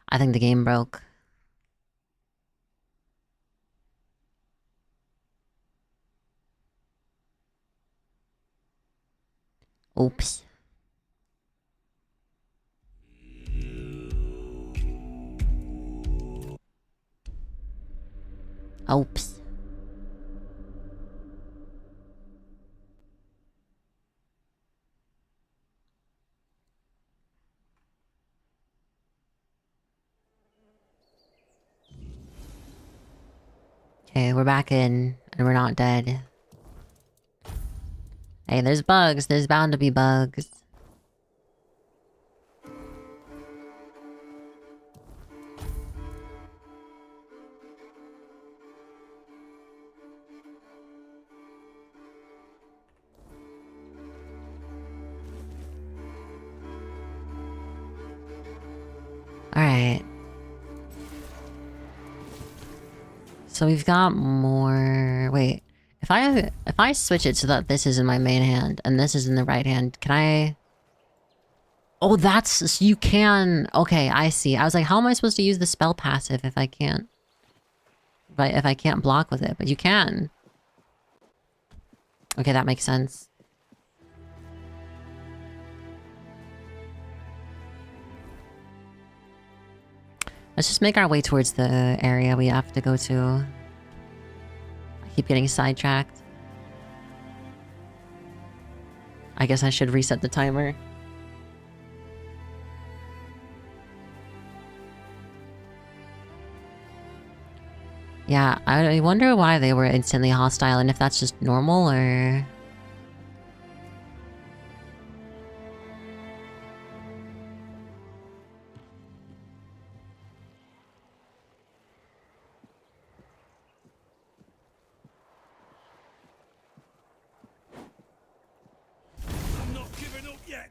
A: I think the game broke. Oops. Oops. Okay, we're back in, and we're not dead. Hey, there's bugs. There's bound to be bugs. Alright. So we've got more... Wait. If I switch it so that this is in my main hand and this is in the right hand, can I... Oh, that's... You can... Okay, I see. I was like, how am I supposed to use the spell passive if I can't... If I can't block with it? But you can. Okay, that makes sense. Let's just make our way towards the area we have to go to. I keep getting sidetracked. I guess I should reset the timer. Yeah, I wonder why they were instantly hostile and if that's just normal or...
G: I'm not giving up yet.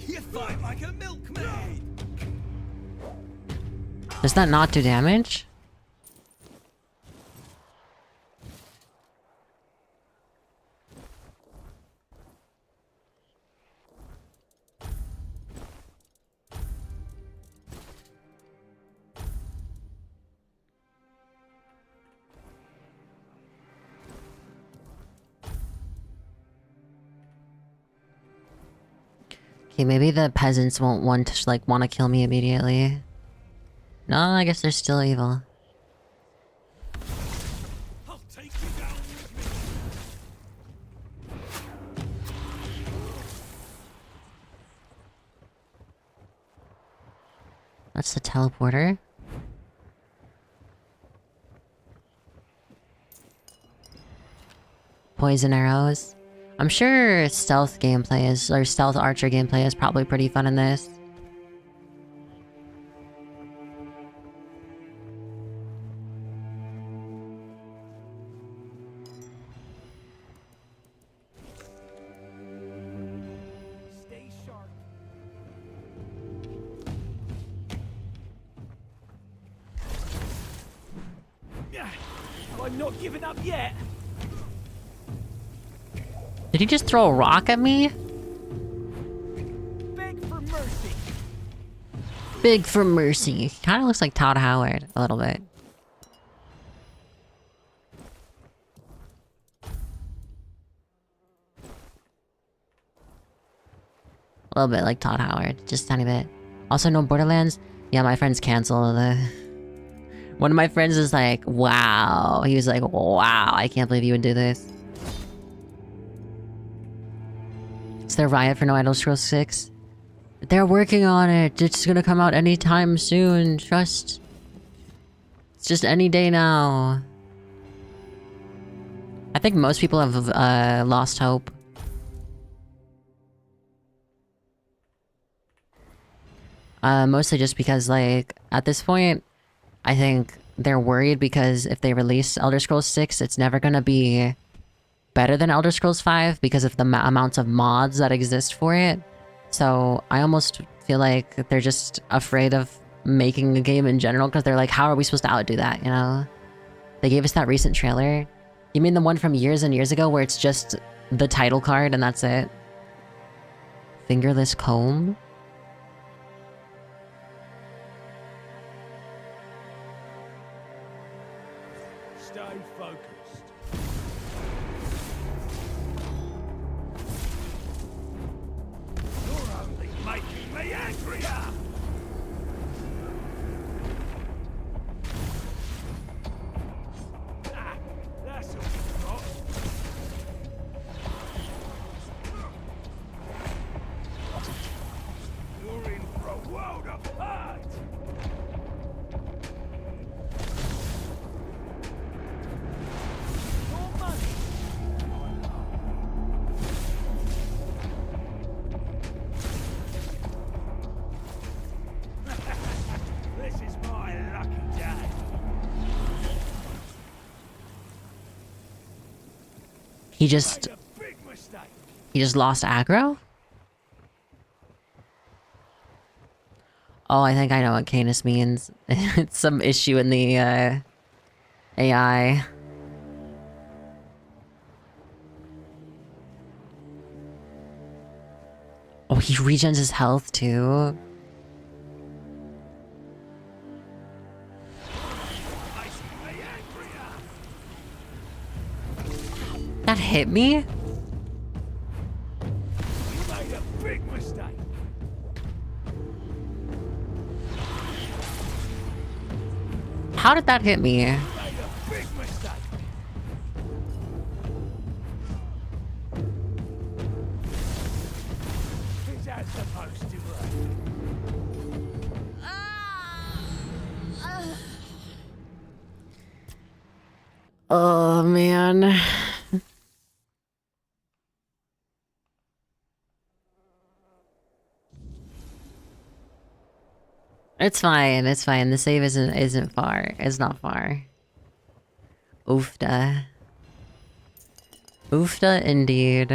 G: You fight like a milkmaid.
A: Does that not do damage? Okay, maybe the peasants won't want to, like, want to kill me immediately. No, I guess they're still evil.
G: I'll take you down with me.
A: That's the teleporter. Poison arrows. I'm sure stealth gameplay is, or stealth archer gameplay is probably pretty fun in this.
R: Stay sharp. I'm not giving up yet.
A: Did he just throw a rock at me?
R: Beg for mercy.
A: Big for mercy. Kind of looks like Todd Howard a little bit. A little bit like Todd Howard, just a tiny bit. Also, no Borderlands. Yeah, my friends canceled the. One of my friends is like, "Wow." He was like, "Wow, I can't believe you would do this." Is there a riot for no Elder Scrolls 6? They're working on it. It's gonna come out anytime soon. Trust. It's just any day now. I think most people have lost hope. Mostly just because, like, at this point, I think they're worried because if they release Elder Scrolls 6, it's never gonna be better than Elder Scrolls 5 because of the amounts of mods that exist for it. So I almost feel like they're just afraid of making a game in general because they're like, how are we supposed to outdo that, you know? They gave us that recent trailer. You mean the one from years and years ago where it's just the title card and that's it? Fingerless comb?
R: Stay focused. You're only making me angrier. Ah, that's all you've got. You're in for a world apart. This is my lucky day.
A: He just lost aggro? Oh, I think I know what Canis means. It's some issue in the AI. Oh, he regens his health too. That hit me?
R: You made a big mistake.
A: How did that hit me?
R: You made a big mistake. It's as supposed to
A: Oh, man. It's fine, it's fine. The save isn't far. It's not far. Oofda. Oofda indeed.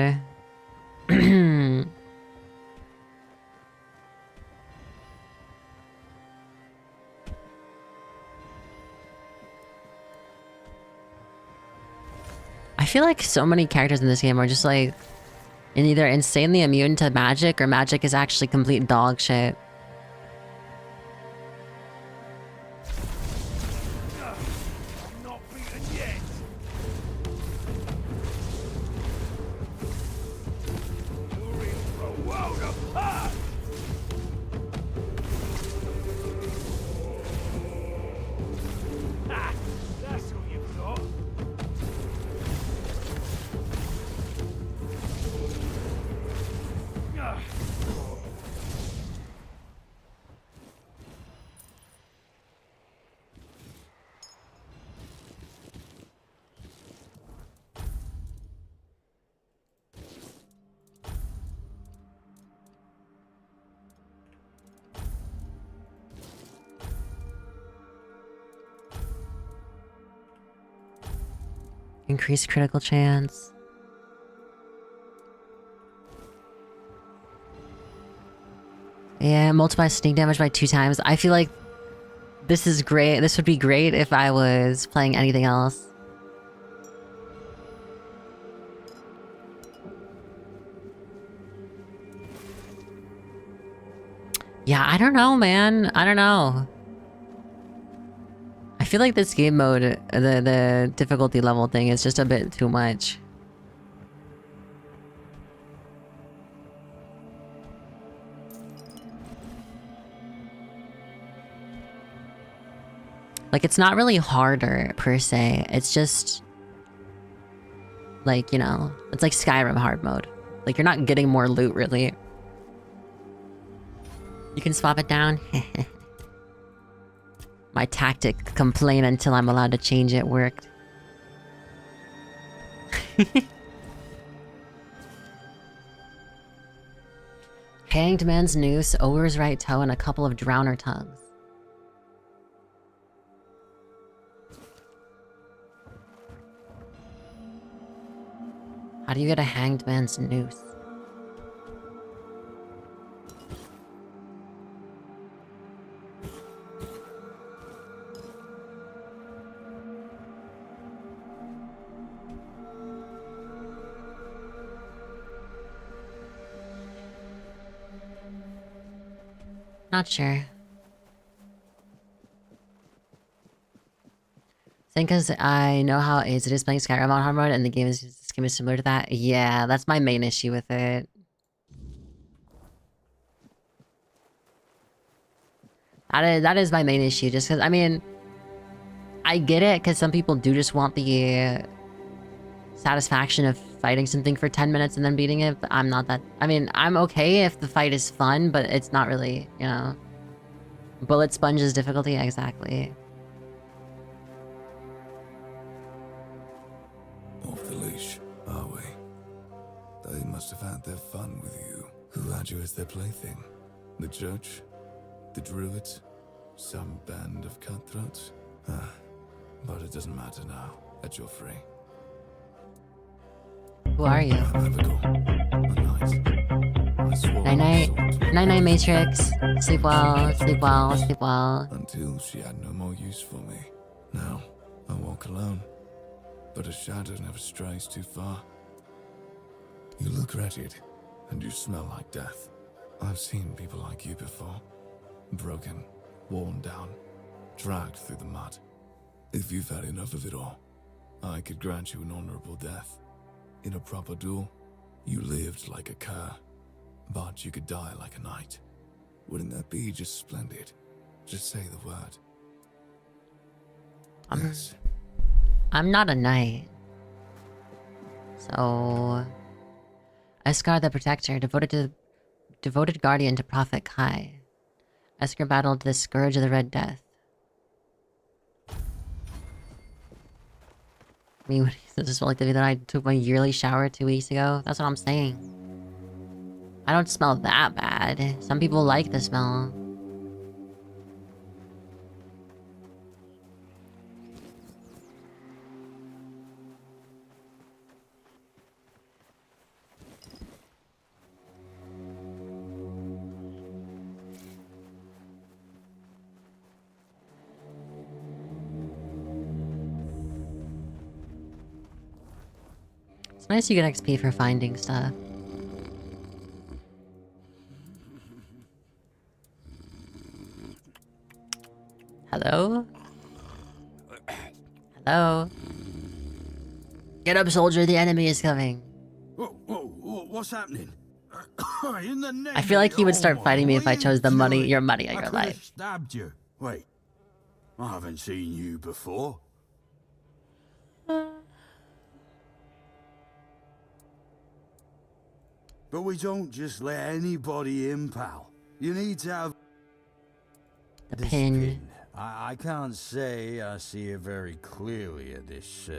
A: I feel like so many characters in this game are just like either insanely immune to magic or magic is actually complete dog shit.
R: not beaten yet. You're in for a world apart. Ah, that's all you've got. Ah.
A: Increased critical chance. Yeah, multiply sneak damage by 2 times. I feel like this is great. This would be great if I was playing anything else. Yeah, I don't know, man. I don't know. I feel like this game mode, the difficulty level thing is just a bit too much. Like, it's not really harder, per se. It's just... like, you know... it's like Skyrim hard mode. Like, you're not getting more loot, really. You can swap it down. My tactic, complain until I'm allowed to change it, worked. Hanged man's noose, ogre's right toe, and a couple of drowner tongues. How do you get a hanged man's noose? Not sure. I think because I know how it is playing Skyrim on hard mode, and this game is similar to that. Yeah, that's my main issue with it. That is my main issue, just because, I mean... I get it, because some people do just want the... satisfaction of fighting something for 10 minutes and then beating it, but I'm not that... I mean, I'm okay if the fight is fun, but it's not really, you know... Bullet sponges difficulty, exactly.
S: Off the leash, are we? They must have had their fun with you. Who had you as their plaything? The judge? The druids? Some band of cutthroats? Ah, but it doesn't matter now, that you're free.
A: Who are you? Night-night. Night-night, Matrix. Sleep well, sleep well, sleep well.
S: Until she had no more use for me. Now, I walk alone. But a shadow never strays too far. You look wretched, and you smell like death. I've seen people like you before. Broken, worn down, dragged through the mud. If you've had enough of it all, I could grant you an honorable death. In a proper duel, you lived like a cur, but you could die like a knight. Wouldn't that be just splendid? Just say the word. Yes.
A: I'm not a knight. So... Eskar the Protector, devoted guardian to Prophet Kai. Eskar battled the Scourge of the Red Death. I mean, does this smell like the day that I took my yearly shower 2 weeks ago? That's what I'm saying. I don't smell that bad. Some people like the smell. It's nice you get XP for finding stuff. Hello? Hello? Get up, soldier, the enemy is coming.
T: What's happening?
A: I feel like he would start fighting me if I chose the money, your money, or your life.
T: Stabbed you. Wait, I haven't seen you before. But we don't just let anybody in, pal. You need to have...
A: The pin.
T: I can't say I see it very clearly at this,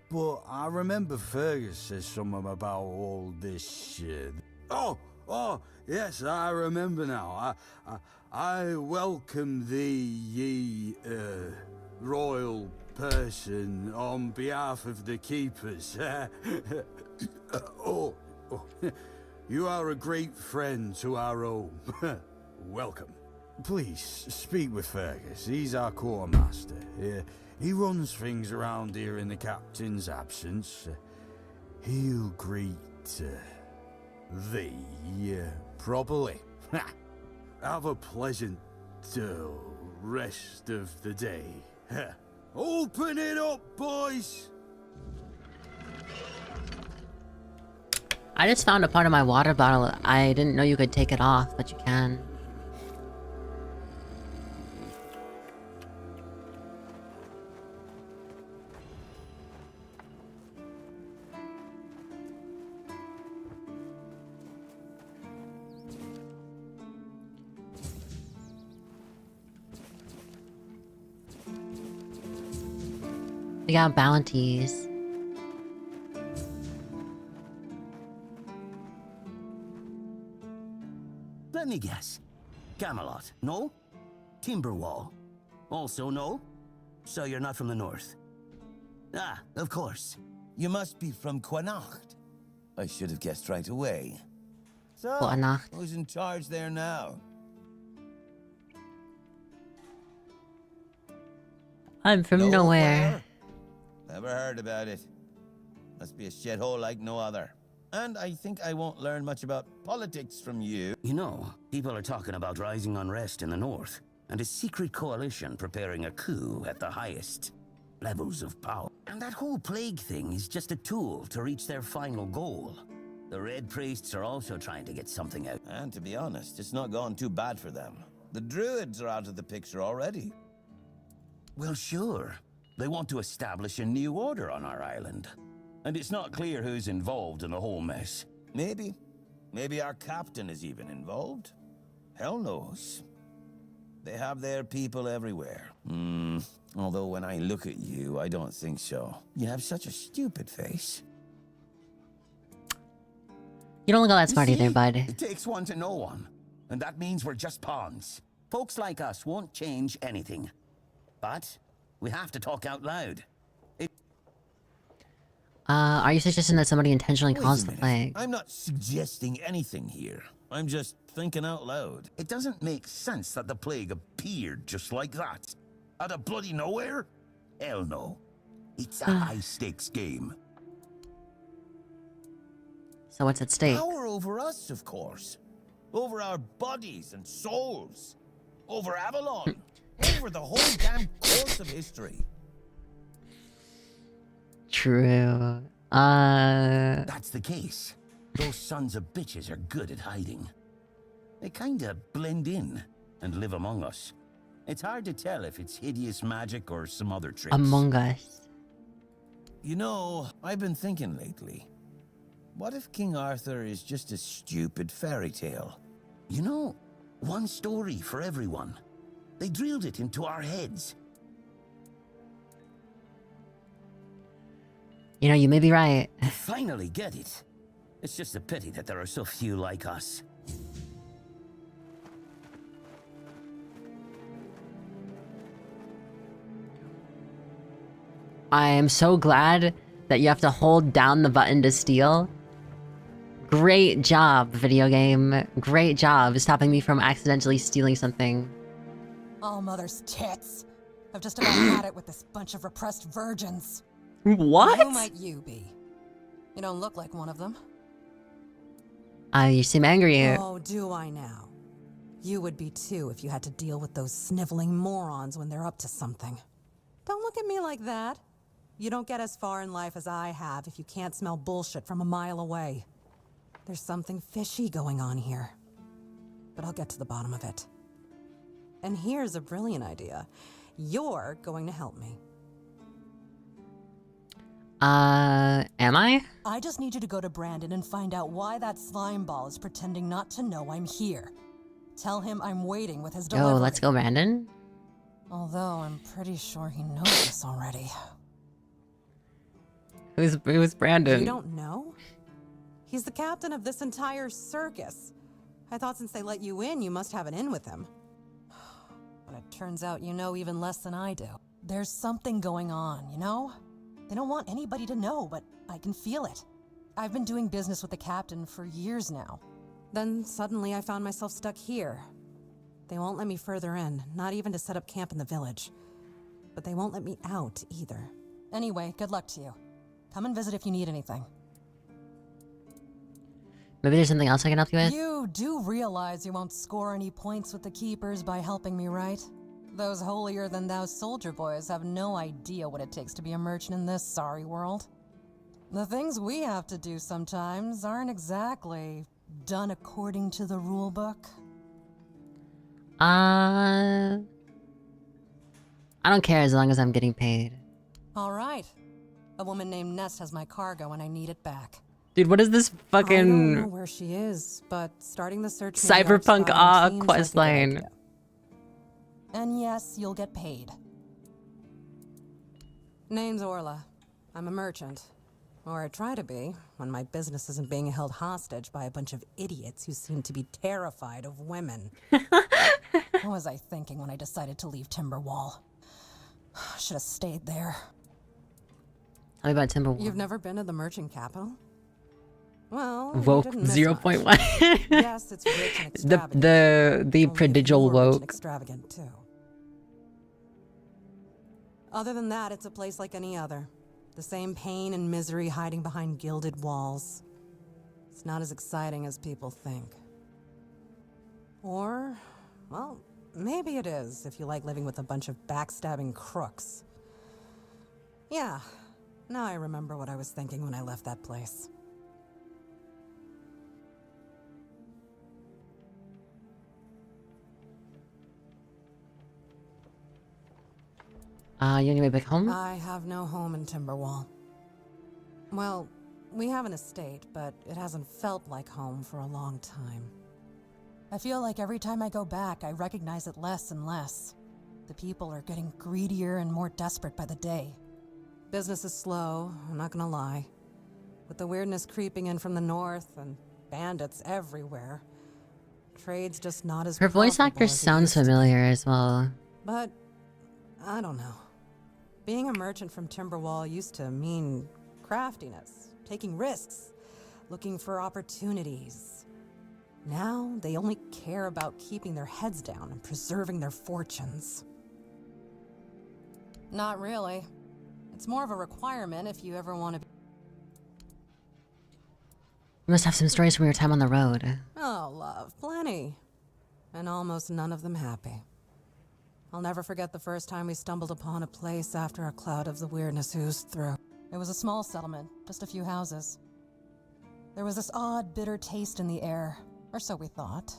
T: but I remember Fergus said something about all this shit. Oh, yes, I remember now. I welcome thee, ye, royal person, on behalf of the keepers. You are a great friend to our home. Welcome. Please, speak with Fergus. He's our quartermaster. He runs things around here in the captain's absence. He'll greet thee properly. Have a pleasant rest of the day. Open it up, boys!
A: I just found a part of my water bottle. I didn't know you could take it off, but you can. We got bounties.
U: Let me guess. Camelot, no? Timberwall, also no? So you're not from the north? Ah, of course. You must be from Connacht. I should have guessed right away. So,
A: Connacht.
U: who's in charge there now?
A: I'm from nowhere.
U: Never heard about it. Must be a shithole like no other. And I think I won't learn much about politics from you. You know, people are talking about rising unrest in the north, and a secret coalition preparing a coup at the highest levels of power. And that whole plague thing is just a tool to reach their final goal. The Red Priests are also trying to get something out. And to be honest, it's not gone too bad for them. The Druids are out of the picture already. Well, sure. They want to establish a new order on our island. And it's not clear who's involved in the whole mess. Maybe our captain is even involved. Hell knows. They have their people everywhere. Although when I look at you, I don't think so. You have such a stupid face.
A: You don't look all that smart
U: You
A: either,
U: see?
A: bud.
U: It takes one to know one. And that means we're just pawns. Folks like us won't change anything. But we have to talk out loud.
A: Are you suggesting that somebody intentionally
U: Wait
A: caused
U: a
A: the
U: minute.
A: plague?
U: I'm not suggesting anything here. I'm just thinking out loud. It doesn't make sense that the plague appeared just like that. Out of bloody nowhere? Hell no. It's a high-stakes game.
A: So what's at stake?
U: Power over us, of course. Over our bodies and souls. Over Avalon. Over the whole damn course of history.
A: True.
U: That's the case. Those sons of bitches are good at hiding. They kinda blend in and live among us. It's hard to tell if it's hideous magic or some other tricks.
A: Among Us.
U: You know, I've been thinking lately. What if King Arthur is just a stupid fairy tale? You know, one story for everyone. They drilled it into our heads.
A: You know, you may be right.
U: I finally get it. It's just a pity that there are so few like us.
A: I am so glad that you have to hold down the button to steal. Great job, video game. Great job stopping me from accidentally stealing something.
V: All mother's tits. I've just about had it with this bunch of repressed virgins.
A: What?
V: Who might you be? You don't look like one of them.
A: You seem angry.
V: Oh, do I now? You would be too if you had to deal with those sniveling morons when they're up to something. Don't look at me like that. You don't get as far in life as I have if you can't smell bullshit from a mile away. There's something fishy going on here. But I'll get to the bottom of it. And here's a brilliant idea. You're going to help me.
A: Am I?
V: I just need you to go to Brandon and find out why that slime ball is pretending not to know I'm here. Tell him I'm waiting with his delivery.
A: Yo, let's go, Brandon.
V: Although I'm pretty sure he knows this already.
A: Who's Brandon?
V: You don't know? He's the captain of this entire circus. I thought since they let you in, you must have an in with him. But it turns out you know even less than I do. There's something going on, you know? They don't want anybody to know, but I can feel it. I've been doing business with the captain for years now. Then suddenly I found myself stuck here. They won't let me further in, not even to set up camp in the village. But they won't let me out either. Anyway, good luck to you. Come and visit if you need anything.
A: Maybe there's something else I can help you with?
V: You do realize you won't score any points with the Keepers by helping me, right? Those holier-than-thou soldier boys have no idea what it takes to be a merchant in this sorry world. The things we have to do sometimes aren't exactly done according to the rule book.
A: I don't care as long as I'm getting paid.
V: All right. A woman named Ness has my cargo and I need it back.
A: Dude, what is this
V: I don't know
A: fucking
V: where she is, but starting the search
A: cyberpunk quest line?
V: And yes, you'll get paid. Name's Orla. I'm a merchant. Or I try to be, when my business isn't being held hostage by a bunch of idiots who seem to be terrified of women. What was I thinking when I decided to leave Timberwall? Should have stayed there.
A: Tell me about Timberwall.
V: You've never been to the merchant capital? Well,
A: Woke 0.1.
V: Yes, it's rich and extravagant.
A: the prodigal woke.
V: Extravagant too. Other than that, it's a place like any other. The same pain and misery hiding behind gilded walls. It's not as exciting as people think. Or, well, maybe it is if you like living with a bunch of backstabbing crooks. Yeah, now I remember what I was thinking when I left that place.
A: You on your way back home?
V: I have no home in Timberwall. Well, we have an estate, but it hasn't felt like home for a long time. I feel like every time I go back, I recognize it less and less. The people are getting greedier and more desperate by the day. Business is slow, I'm not gonna lie. With the weirdness creeping in from the north and bandits everywhere, trade's just not as
A: Her voice
V: profitable
A: actor
V: as it
A: sounds
V: used to be.
A: familiar as well.
V: But, I don't know. Being a merchant from Timberwall used to mean craftiness, taking risks, looking for opportunities. Now, they only care about keeping their heads down and preserving their fortunes. Not really. It's more of a requirement if you ever want to be...
A: You must have some stories from your time on the road.
V: Oh, love, plenty. And almost none of them happy. I'll never forget the first time we stumbled upon a place after a cloud of the weirdness oozed through. It was a small settlement, just a few houses. There was this odd, bitter taste in the air, or so we thought,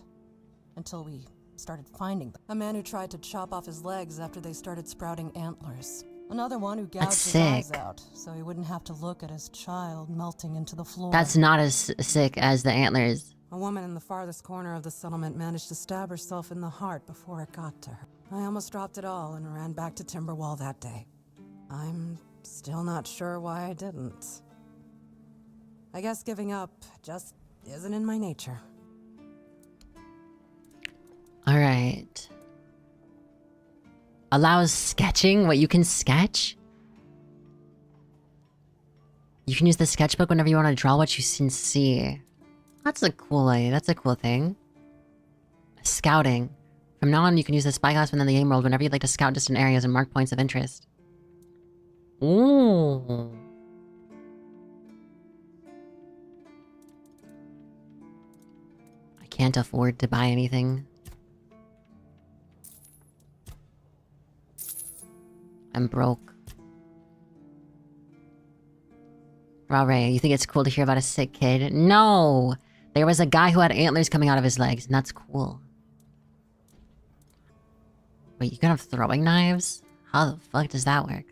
V: until we started finding them. A man who tried to chop off his legs after they started sprouting antlers. Another one who gouged his eyes out, so he wouldn't have to look at his child melting into the floor.
A: That's not as sick as the antlers.
V: A woman in the farthest corner of the settlement managed to stab herself in the heart before it got to her. I almost dropped it all and ran back to Timberwall that day. I'm still not sure why I didn't. I guess giving up just isn't in my nature.
A: Alright. Allows sketching? What, you can sketch? You can use the sketchbook whenever you want to draw what you can see. That's a cool thing. Scouting. From now on, you can use the spyglass within the game world whenever you'd like to scout distant areas and mark points of interest. Ooh. I can't afford to buy anything. I'm broke. Ray, you think it's cool to hear about a sick kid? No! There was a guy who had antlers coming out of his legs, and that's cool. Wait, you can have throwing knives? How the fuck does that work?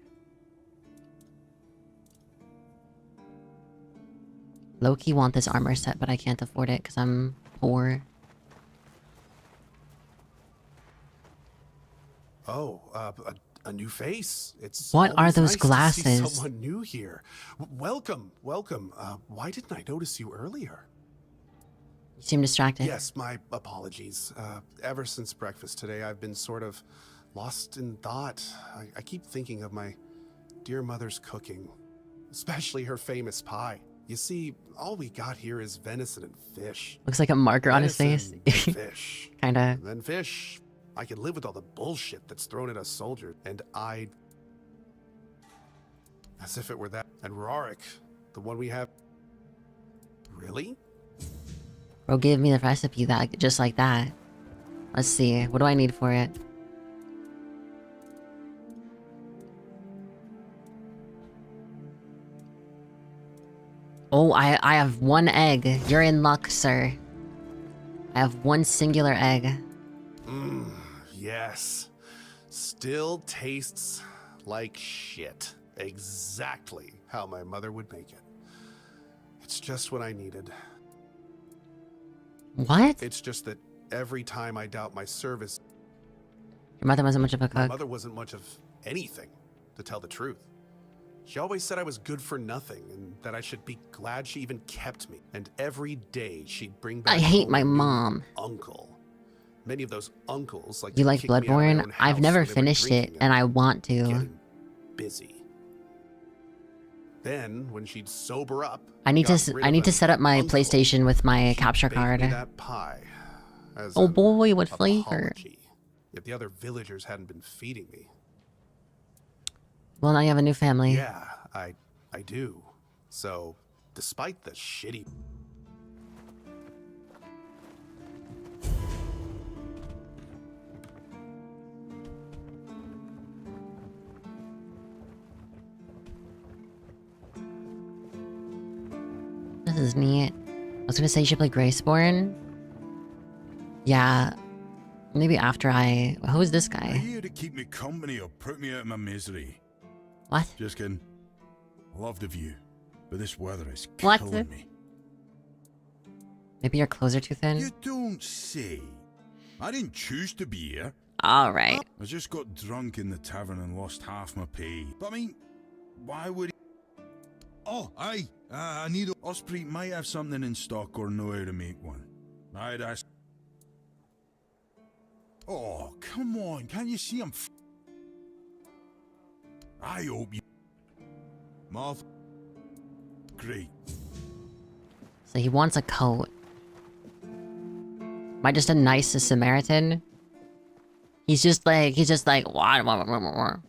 A: Low-key want this armor set, but I can't afford it because I'm poor.
H: Oh, a new face. It's
A: What are
H: always
A: those
H: nice to see
A: glasses?
H: someone new here. Welcome. Why didn't I notice you earlier?
A: You seem distracted.
H: Yes, my apologies. Ever since breakfast today, I've been sort of lost in thought. I keep thinking of my dear mother's cooking, especially her famous pie. You see, all we got here is venison and fish.
A: Looks like a marker on his face.
H: Venison, fish.
A: Kinda.
H: And then fish. I can live with all the bullshit that's thrown at us soldiers. And I... As if it were that. And Rorik, the one we have... Really?
A: Bro gave me the recipe that just like that. Let's see. What do I need for it? Oh, I have one egg. You're in luck, sir. I have one singular egg.
H: Yes. Still tastes like shit. Exactly how my mother would make it. It's just what I needed.
A: What?
H: It's just that every time I doubt my service...
A: Your mother wasn't much of a cook.
H: My mother wasn't much of anything, to tell the truth. She always said I was good for nothing, and that I should be glad she even kept me. And every day she'd bring back...
A: I hate
H: home
A: my
H: a new
A: mom.
H: uncle. Many of those uncles like
A: You
H: to
A: like
H: kick me out of my
A: Bloodborne?
H: own house
A: I've never
H: when they were
A: finished it,
H: drinking
A: and I want to.
H: getting busy. Then, when she'd sober up,
A: I need to set up my PlayStation with my capture
H: baked me
A: card.
H: that pie as
A: Oh
H: an
A: boy, what flavor?
H: apology. If the other villagers hadn't been feeding me.
A: Well, now you have a new family.
H: Yeah, I do. So, despite the shitty...
A: This is neat. I was gonna say you should play Graceborn. Yeah. Maybe after I... Who is this
I: Are
A: guy?
I: you here to keep me company or put me out of my misery?
A: What?
I: Just kidding. I love the view, but this weather is
A: What?
I: killing me.
A: Maybe your clothes are too thin?
I: You don't say. I didn't choose to be here.
A: Alright.
I: I just got drunk in the tavern and lost half my pay. But I mean, why would he... Oh, aye. I need... Osprey might have something in stock or know how to make one. I'd ask... Oh, come on. Can't you see I'm... I hope you... Mouth... Great.
A: So he wants a coat. Am I just a nice Samaritan? He's just like, what?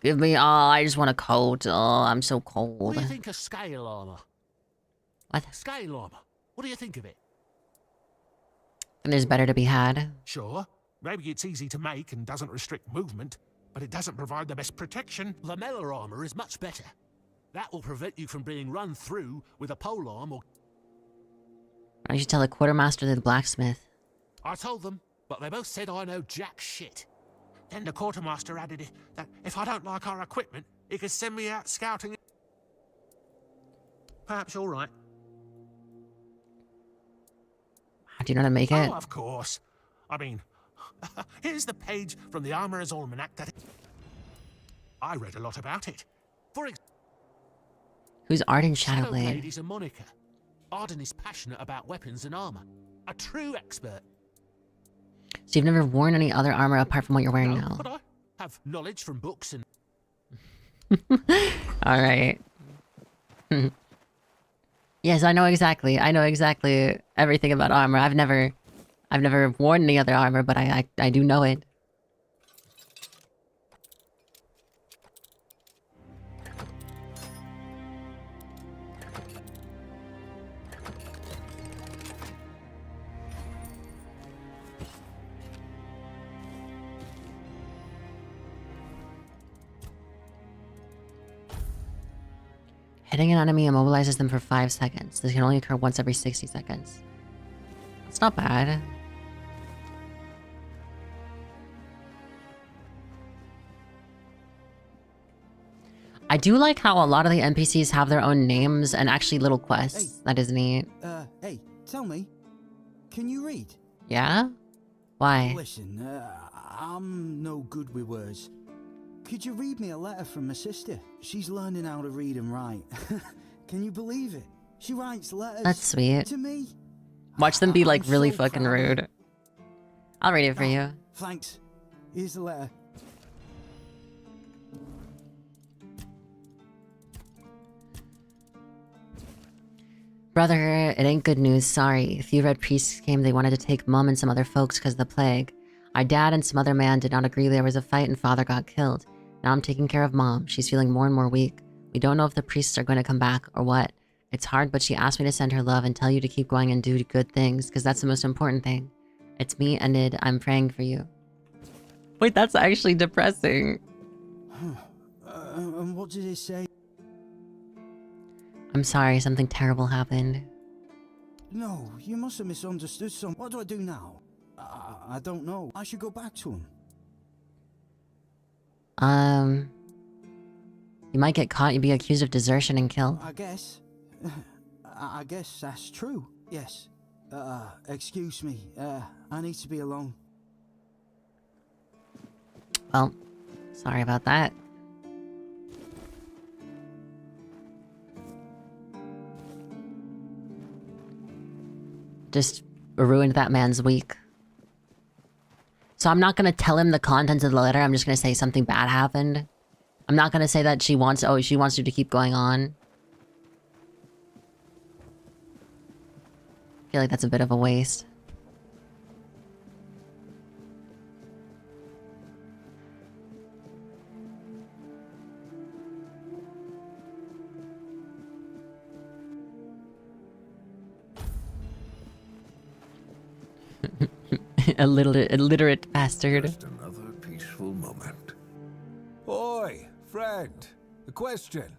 A: Give me, I just want a coat. Oh, I'm so cold.
J: What do you think of scale armor?
A: What?
J: Scale armor. What do you think of it?
A: And there's better to be had.
J: Sure. Maybe it's easy to make and doesn't restrict movement, but it doesn't provide the best protection. Lamella armor is much better. That will prevent you from being run through with a polearm or...
A: I should tell the quartermaster to the blacksmith.
J: I told them, but they both said I know jack shit. Then the quartermaster added that if I don't like our equipment, he could send me out scouting. Perhaps you're right.
A: Do you know how to make it?
J: Oh, of course. I mean, here's the page from the Armourer's Almanac that... I read a lot about it. For example...
A: Who's Arden
J: Shadowblade
A: Shadowblade?
J: is a moniker. Arden is passionate about weapons and armor. A true expert.
A: So you've never worn any other armor apart from what you're wearing
J: No,
A: now?
J: but I have knowledge from books and...
A: Alright. Yes, I know exactly. I know exactly everything about armor. I've never worn any other armor, but I do know it. Hitting an enemy immobilizes them for 5 seconds. This can only occur once every 60 seconds. That's not bad. I do like how a lot of the NPCs have their own names and actually little quests.
W: Hey.
A: That is neat.
W: Hey, tell me, can you read?
A: Yeah? Why?
W: Listen, I'm no good with words. Could you read me a letter from my sister? She's learning how to read and write. Can you believe it? She writes letters.
A: That's sweet.
W: To me.
A: Watch them be like
W: I'm
A: really
W: so
A: fucking
W: proud.
A: rude. I'll read it for you.
W: Thanks. Here's the letter.
A: Brother, it ain't good news, sorry. A few red priests came, they wanted to take Mum and some other folks because of the plague. Our dad and some other man did not agree there was a fight and father got killed. Now I'm taking care of Mom. She's feeling more and more weak. We don't know if the priests are going to come back or what. It's hard, but she asked me to send her love and tell you to keep going and do good things, because that's the most important thing. It's me, Enid. I'm praying for you. Wait, that's actually depressing.
W: And what did it say?
A: I'm sorry, something terrible happened.
W: No, you must have misunderstood some. What do I do now? I don't know. I should go back to him.
A: You might get caught, you'd be accused of desertion and killed.
W: I guess. I guess that's true. Yes. Excuse me. I need to be alone.
A: Well, sorry about that. Just ruined that man's week. So I'm not gonna tell him the contents of the letter, I'm just gonna say something bad happened. I'm not gonna say that she wants you to keep going on. I feel like that's a bit of a waste. Illiterate bastard.
F: Just another peaceful moment. Oi, friend. A question.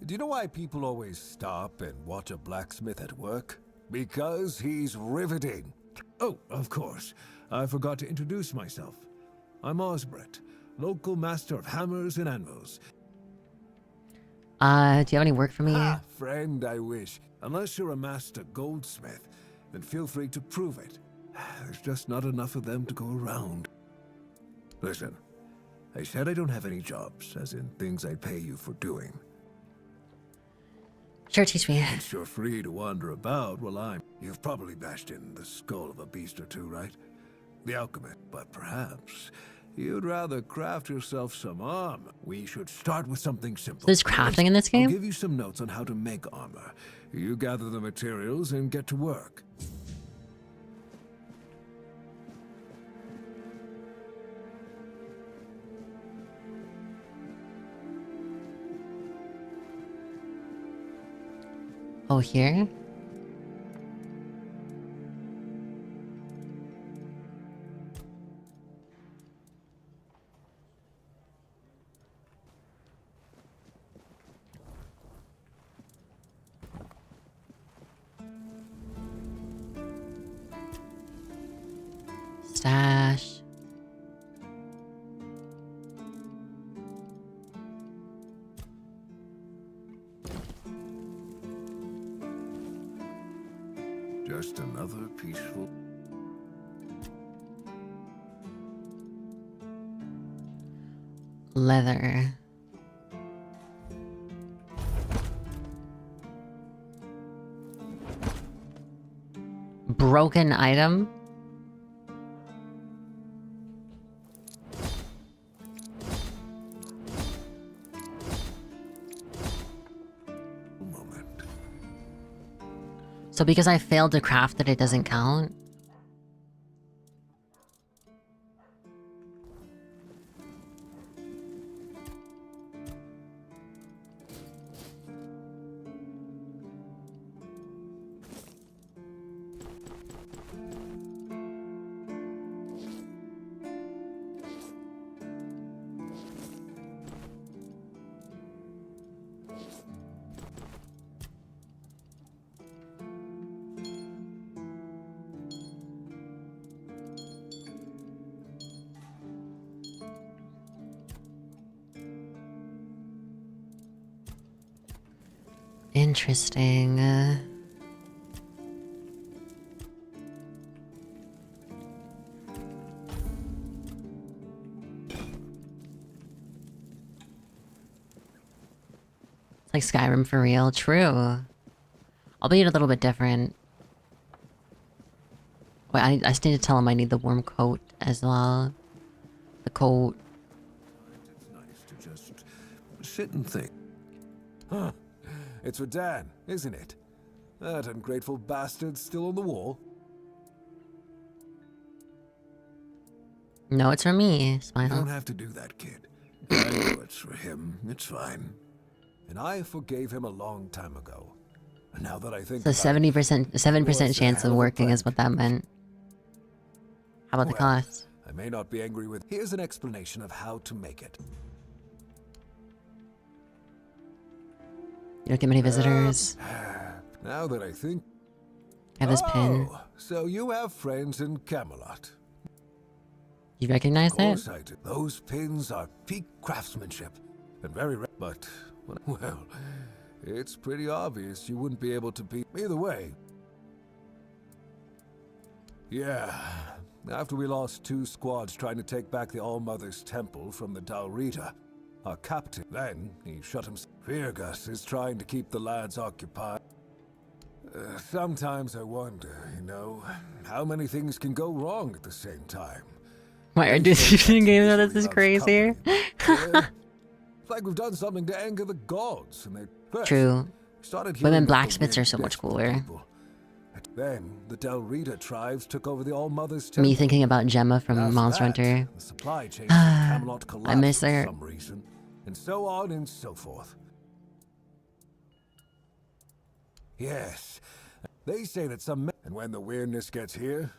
F: Do you know why people always stop and watch a blacksmith at work? Because he's riveting. Oh, of course. I forgot to introduce myself. I'm Osbert, local master of hammers and anvils.
A: Do you have any work for me?
F: Friend, I wish. Unless you're a master goldsmith, then feel free to prove it. There's just not enough of them to go around. Listen, I said I don't have any jobs, as in things I pay you for doing.
A: Sure, teach me.
F: Since you're free to wander about while You've probably bashed in the skull of a beast or two, right? The alchemist, but perhaps you'd rather craft yourself some armor. We should start with something simple.
A: There's crafting in this game?
F: I'll give you some notes on how to make armor. You gather the materials and get to work.
A: Oh, here? Stash.
F: Just another peaceful...
A: Leather. Broken item? So because I failed to craft it, it doesn't count? Interesting. It's like Skyrim for real. True. Albeit a little bit different. Wait, I just need to tell him I need the warm coat as well. The coat.
F: It's nice to just sit and think. Huh. It's for Dan, isn't it? That ungrateful bastard's still on the wall.
A: No, it's for me. Smile.
F: You don't have to do that, kid. I know it's for him. It's fine. And I forgave him a long time ago. Now that I think
A: So 70%, 7% chance of working is what that meant. How about the cost?
F: I may not be angry with. Here's an explanation of how to make it.
A: You don't get many visitors.
F: Now that I think.
A: I have this pin.
F: So you have friends in Camelot.
A: You recognize
F: Of course
A: it?
F: I do. Those pins are peak craftsmanship. And very rare. But, well, it's pretty obvious you wouldn't be able to beat. Either way. Yeah. After we lost 2 squads trying to take back the All-Mother's Temple from the Dalrita, our captain, then he shut himself. Virgus is trying to keep the lads occupied. Sometimes I wonder, you know, how many things can go wrong at the same time.
A: Why are distributing games now? This is crazy.
F: It's like we've done something to anger the gods, and they first
A: True.
F: started
A: Women
F: healing up the
A: blacksmiths are
F: weird
A: so much
F: bits from
A: cooler.
F: people. Then the Dalrita tribes took over the All-Mother's
A: Me
F: Temple.
A: thinking about Gemma from
F: After
A: Monster
F: that,
A: Hunter.
F: the supply chain from Camelot
A: I
F: collapsed
A: miss
F: for
A: her.
F: some reason, and so on and so forth. Yes, they say that some men, and when the weirdness gets here,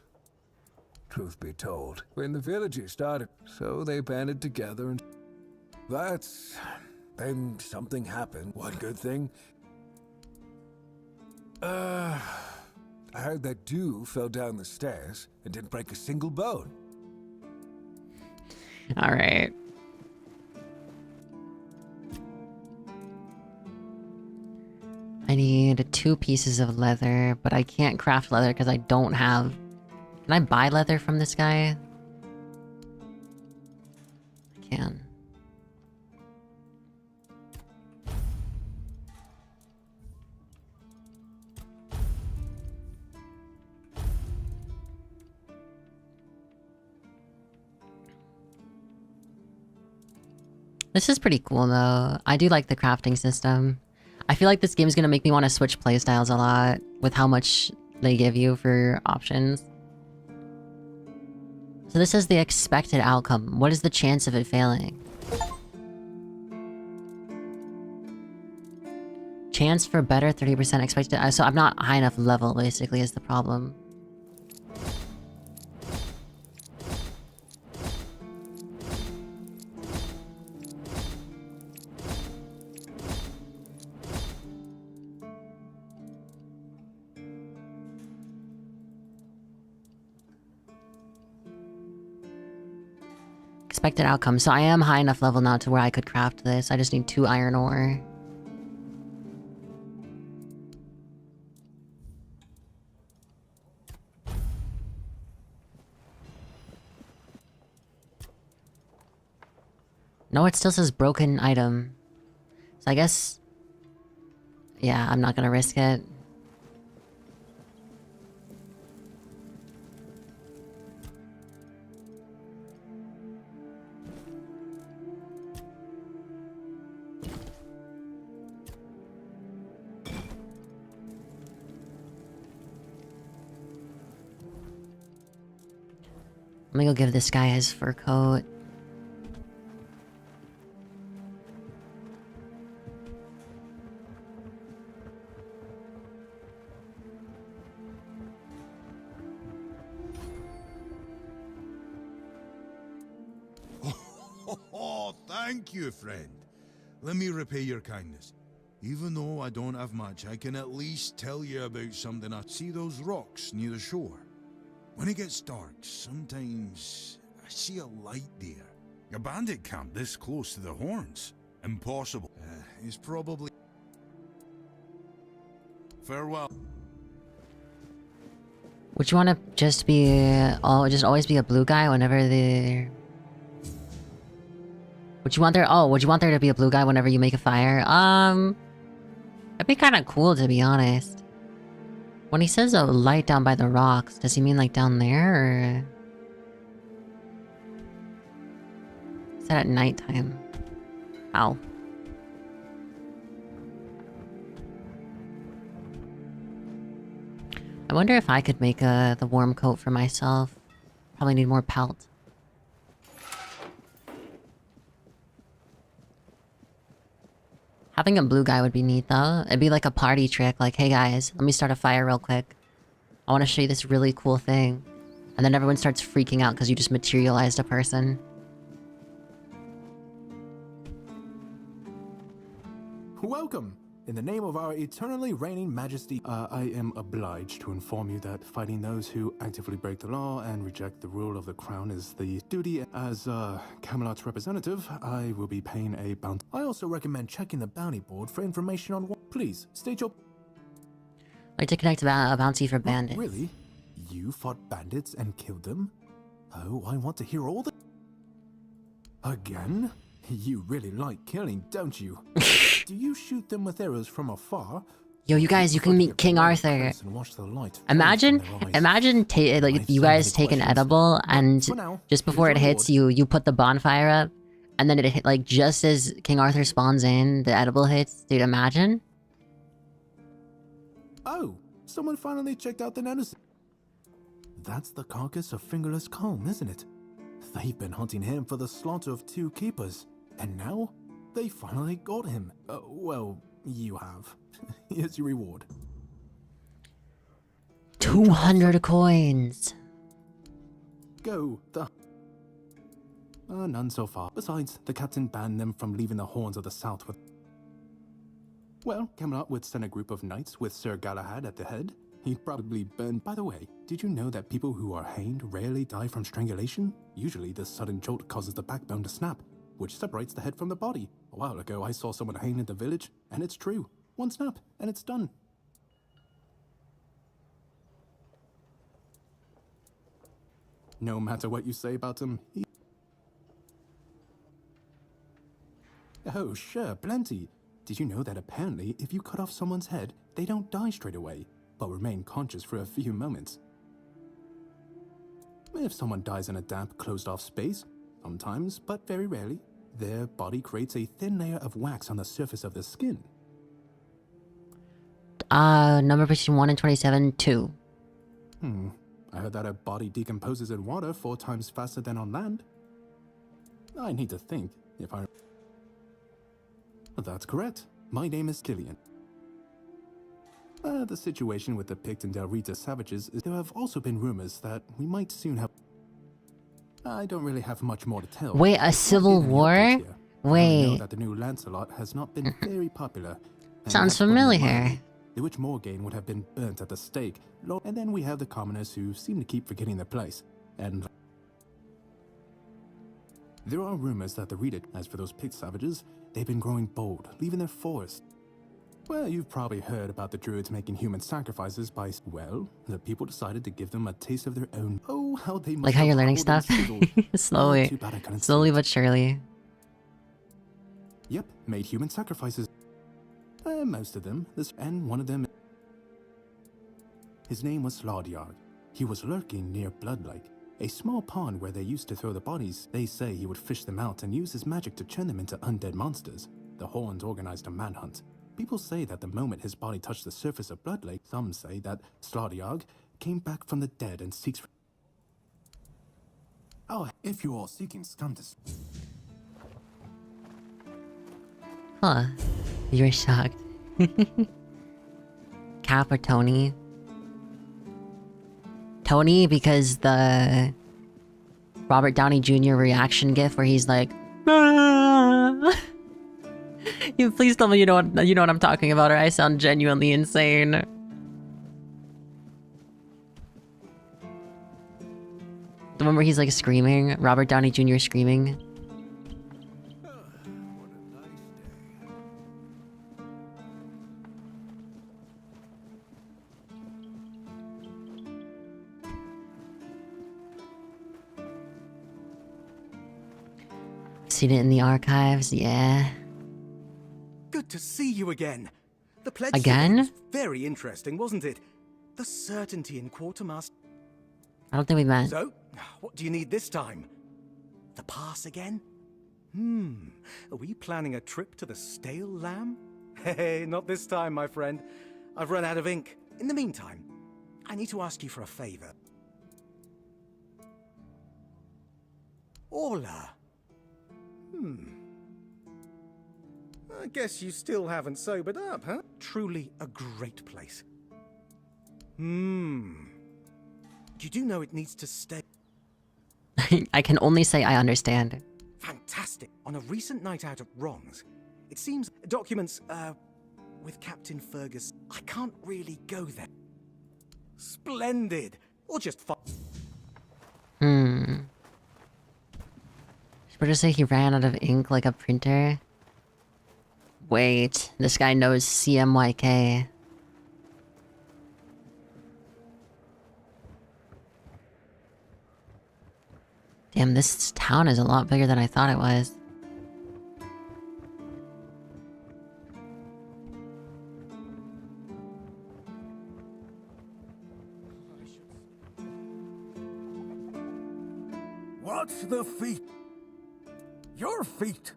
F: truth be told, when the villagers started, so they banded together and then something happened. One good thing, I heard that Dew fell down the stairs and didn't break a single bone.
A: Alright. I need 2 pieces of leather, but I can't craft leather because I don't have... Can I buy leather from this guy? I can. This is pretty cool though. I do like the crafting system. I feel like this game is gonna make me want to switch playstyles a lot with how much they give you for options. So this is the expected outcome. What is the chance of it failing? Chance for better, 30% expected. So I'm not high enough level, basically, is the problem. Expected outcome. So I am high enough level now to where I could craft this. I just need 2 iron ore. No, it still says broken item. So I guess... Yeah, I'm not gonna risk it. Let me go give this guy his fur coat.
I: Oh, thank you, friend. Let me repay your kindness. Even though I don't have much, I can at least tell you about something. I see those rocks near the shore. When it gets dark, sometimes I see a light there. A bandit camp this close to the horns. Impossible. It's probably... Farewell.
A: Would you want to just be... just always be a blue guy whenever the... Would you want there to be a blue guy whenever you make a fire? That'd be kind of cool, to be honest. When he says a light down by the rocks, does he mean like down there, or... Is that at nighttime? Ow. I wonder if I could make the warm coat for myself. Probably need more pelt. Having a blue guy would be neat though. It'd be like a party trick, like, hey guys, let me start a fire real quick. I want to show you this really cool thing. And then everyone starts freaking out because you just materialized a person.
C: Welcome! In the name of our eternally reigning majesty, I am obliged to inform you that fighting those who actively break the law and reject the rule of the crown is the duty. As Camelot's representative, I will be paying a bounty. I also recommend checking the bounty board for information on what. Please, state your...
A: Like to connect a bounty for bandits.
C: Really? You fought bandits and killed them? Oh, I want to hear all the... Again? You really like killing, don't you? Do you shoot them with arrows from afar?
A: Yo, you guys, you can meet King Arthur. Imagine like you guys take an edible and just before it hits you, you put the bonfire up, and then it hit like just as King Arthur spawns in, the edible hits. Dude, imagine.
C: Oh, someone finally checked out the nanosuit. That's the carcass of Fingerless Calm, isn't it? They've been hunting him for the slaughter of 2 keepers, and now they finally got him. Well, you have. Here's your reward.
A: 200 coins.
C: Go. None so far. Besides, the captain banned them from leaving the Horns of the South with... Well, Camelot would send a group of knights with Sir Galahad at the head. He'd probably burn... By the way, did you know that people who are hanged rarely die from strangulation? Usually the sudden jolt causes the backbone to snap, which separates the head from the body. A while ago, I saw someone hanged in the village, and it's true. One snap, and it's done. No matter what you say about him, he... Oh, sure, plenty. Did you know that apparently, if you cut off someone's head, they don't die straight away, but remain conscious for a few moments? If someone dies in a damp, closed-off space, sometimes, but very rarely, their body creates a thin layer of wax on the surface of the skin.
A: Number between 1 and 27, 2.
C: I heard that a body decomposes in water 4 times faster than on land. I need to think, if I... That's correct. My name is Killian. The situation with the Pict and Del Rita savages is there have also been rumors that we might soon have... I don't really have much more to tell.
A: Wait, a civil war?
C: I know
A: Wait.
C: that the new Lancelot has not been very popular.
A: Sounds familiar.
C: The Witch Morgaine would have been burnt at the stake. And then we have the commoners who seem to keep forgetting their place. And... There are rumors that the Rita, as for those Pict savages, they've been growing bold, leaving their forest. Well, you've probably heard about the druids making human sacrifices by... Well, the people decided to give them a taste of their own... Oh, how they must
A: Like how you're learning
C: have
A: stuff?
C: sizzled.
A: Slowly.
C: Too bad I couldn't
A: Slowly
C: see it.
A: but surely.
C: Yep, made human sacrifices. Most of them. And one of them... His name was Slaudyard. He was lurking near Blood Lake, a small pond where they used to throw the bodies. They say he would fish them out and use his magic to turn them into undead monsters. The Horns organized a manhunt. People say that the moment his body touched the surface of Blood Lake, some say that Slaudyard came back from the dead and seeks... Oh, if you are seeking scum to...
A: Huh. You were shocked. Cap or Tony? Tony, because the Robert Downey Jr. reaction gif where he's like, "Ah." You please tell me you know what I'm talking about, or I sound genuinely insane. The one where he's like screaming, Robert Downey Jr. screaming. Seen it in the archives, yeah.
K: Good to see you again. The pledge
A: Again?
K: was very interesting, wasn't it? The certainty in Quartermaster.
A: I don't think we met.
K: So, what do you need this time? The pass again? Are we planning a trip to the Stale Lamb? Hey, not this time, my friend. I've run out of ink. In the meantime, I need to ask you for a favor. Orla. I guess you still haven't sobered up, huh? Truly a great place. You do know it needs to stay.
A: I can only say I understand.
K: Fantastic. On a recent night out at Ron's, it seems documents, with Captain Fergus. I can't really go there. Splendid. Or just
A: Should we just say he ran out of ink like a printer? Wait, this guy knows CMYK. Damn, this town is a lot bigger than I thought it was.
F: What's the feat? Your feet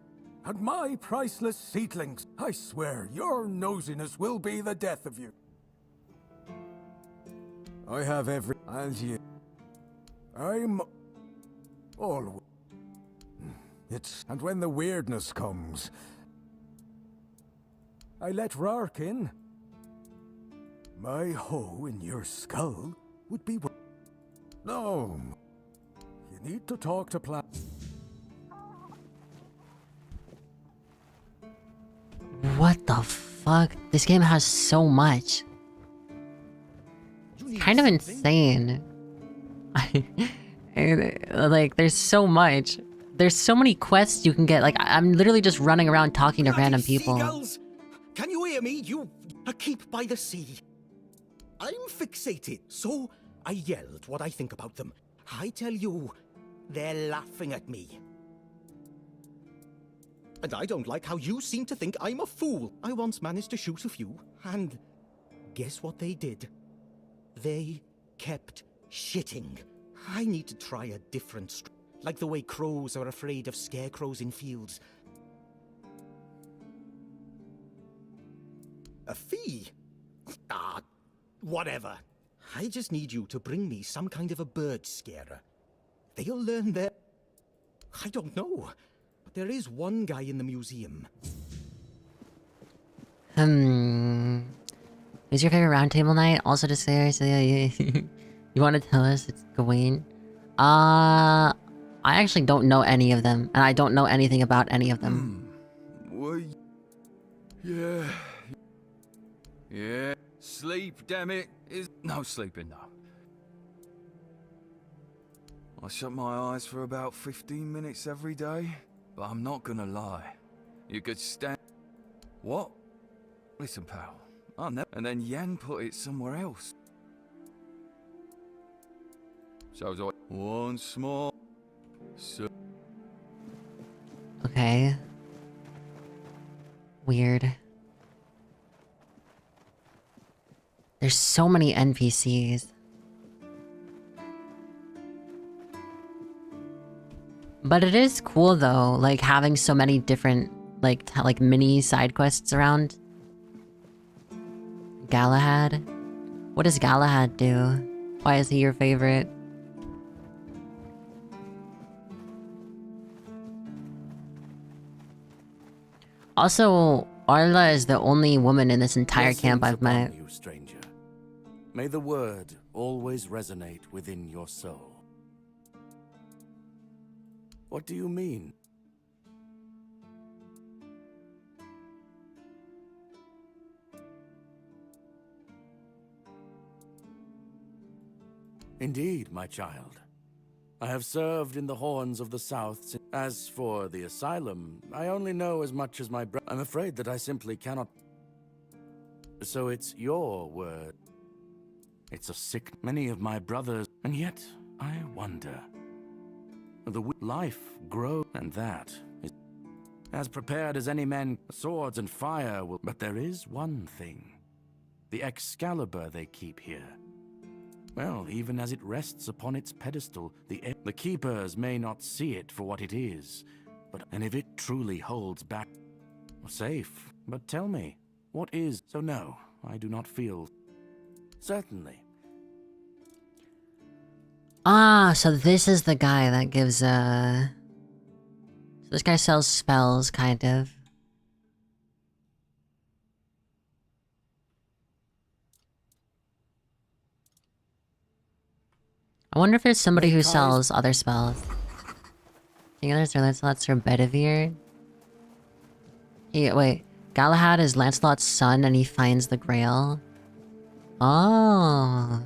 F: and my priceless seedlings. I swear your nosiness will be the death of you. I have every... and you... I'm... all... It's... and when the weirdness comes... I let Rark in. My hoe in your skull would be... No. You need to talk to Pla...
A: What the fuck? This game has so much. It's kind of insane. Like, there's so much. There's so many quests you can get. Like, I'm literally just running around talking to random people.
K: Seagulls! Can you hear me? You are keep by the sea. I'm fixated, so I yelled what I think about them. I tell you, they're laughing at me. And I don't like how you seem to think I'm a fool. I once managed to shoot a few, and guess what they did? They kept shitting. I need to try a different like the way crows are afraid of scarecrows in fields. A fee? Ah, whatever. I just need you to bring me some kind of a bird scarer. They'll learn their... I don't know. But there is one guy in the museum.
A: Who's your favorite roundtable night? Also just say you want to tell us it's Gawain? I actually don't know any of them, and I don't know anything about any of them.
F: Well, yeah. Yeah. Sleep, damn it. Is no sleeping, no. I shut my eyes for about 15 minutes every day, but I'm not gonna lie. You could stand... What? Listen, pal. I'll never... And then Yan put it somewhere else. So was I... Once more... So...
A: Okay. Weird. There's so many NPCs. But it is cool though, like having so many different like mini side quests around. Galahad? What does Galahad do? Why is he your favorite? Also, Arla is the only woman in this entire camp I've met.
B: You, stranger. May the word always resonate within your soul. What do you mean? Indeed, my child. I have served in the Horns of the South. As for the asylum, I only know as much as my brother. I'm afraid that I simply cannot. So it's your word. It's a sick... Many of my brothers... And yet, I wonder... The life grows, and that is... As prepared as any man, swords and fire will... But there is one thing. The Excalibur they keep here. Well, even as it rests upon its pedestal, the keepers may not see it for what it is. And if it truly holds back... Safe. But tell me, what is... So no, I do not feel... Certainly.
A: Ah, so this is the guy that gives, So this guy sells spells, kind of. I wonder if there's somebody who sells other spells. You know, there's Lancelot's from Bedivere. Wait. Galahad is Lancelot's son and he finds the Grail. Oh.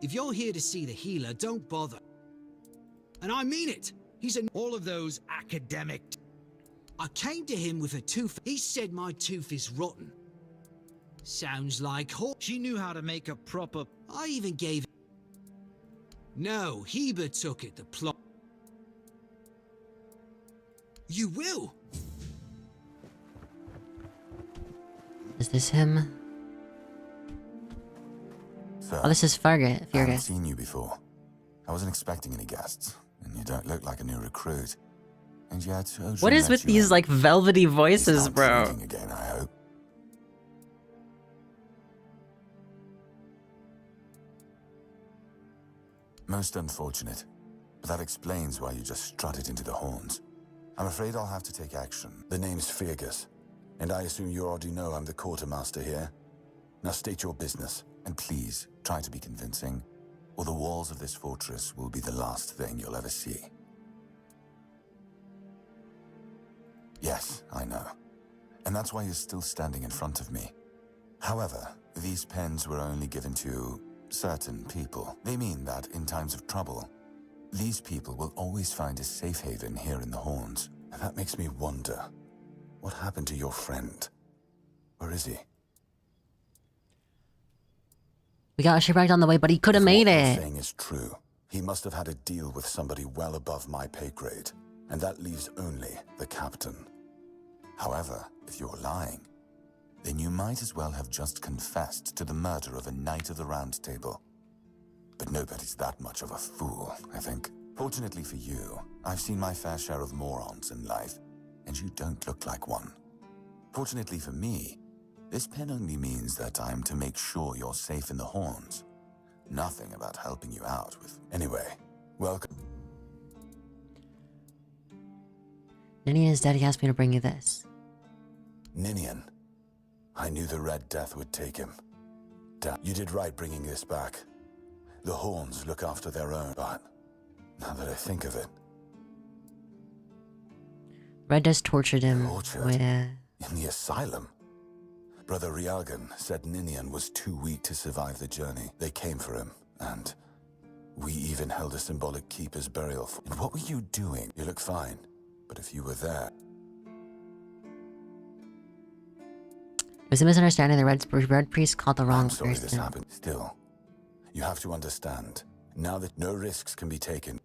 Q: If you're here to see the healer, don't bother. And I mean it. He's in all of those academic. I came to him with a tooth. He said my tooth is rotten. Sounds like she knew how to make a proper. I even gave. No, Heber took it. The plot. You will.
A: Is this him?
L: Sir,
A: Oh, this is Fergus.
L: I haven't seen you before. I wasn't expecting any guests, and you don't look like a new recruit. And yet,
A: What is with these like velvety voices, bro?
L: Again, I hope. Most unfortunate, but that explains why you just strutted into the horns. I'm afraid I'll have to take action. The name's Fergus, and I assume you already know I'm the quartermaster here. Now state your business, and please try to be convincing, or the walls of this fortress will be the last thing you'll ever see. Yes, I know. And that's why you're still standing in front of me. However, these pens were only given to certain people. They mean that in times of trouble, these people will always find a safe haven here in the Horns. And that makes me wonder, what happened to your friend? Where is he?
A: We got a shipwreck on the way, but he could have made
L: What
A: it.
L: you're saying is true. He must have had a deal with somebody well above my pay grade, and that leaves only the captain. However, if you're lying, then you might as well have just confessed to the murder of a Knight of the Round Table. But nobody's that much of a fool, I think. Fortunately for you, I've seen my fair share of morons in life, and you don't look like one. Fortunately for me, this pen only means that I'm to make sure you're safe in the Horns. Nothing about helping you out with... Anyway, welcome.
A: Ninian's daddy asked me to bring you this.
L: Ninian. I knew the Red Death would take him. Damn, you did right bringing this back. The Horns look after their own, but now that I think of it...
A: Red Death tortured him with...
L: In the asylum? Brother Rialgan said Ninian was too weak to survive the journey. They came for him, and we even held a symbolic keeper's burial for... And what were you doing? You look fine, but if you were there...
A: It was a misunderstanding. The Red Priest called the wrong
L: I'm sorry
A: person.
L: this happened. Still, you have to understand, now that no risks can be taken...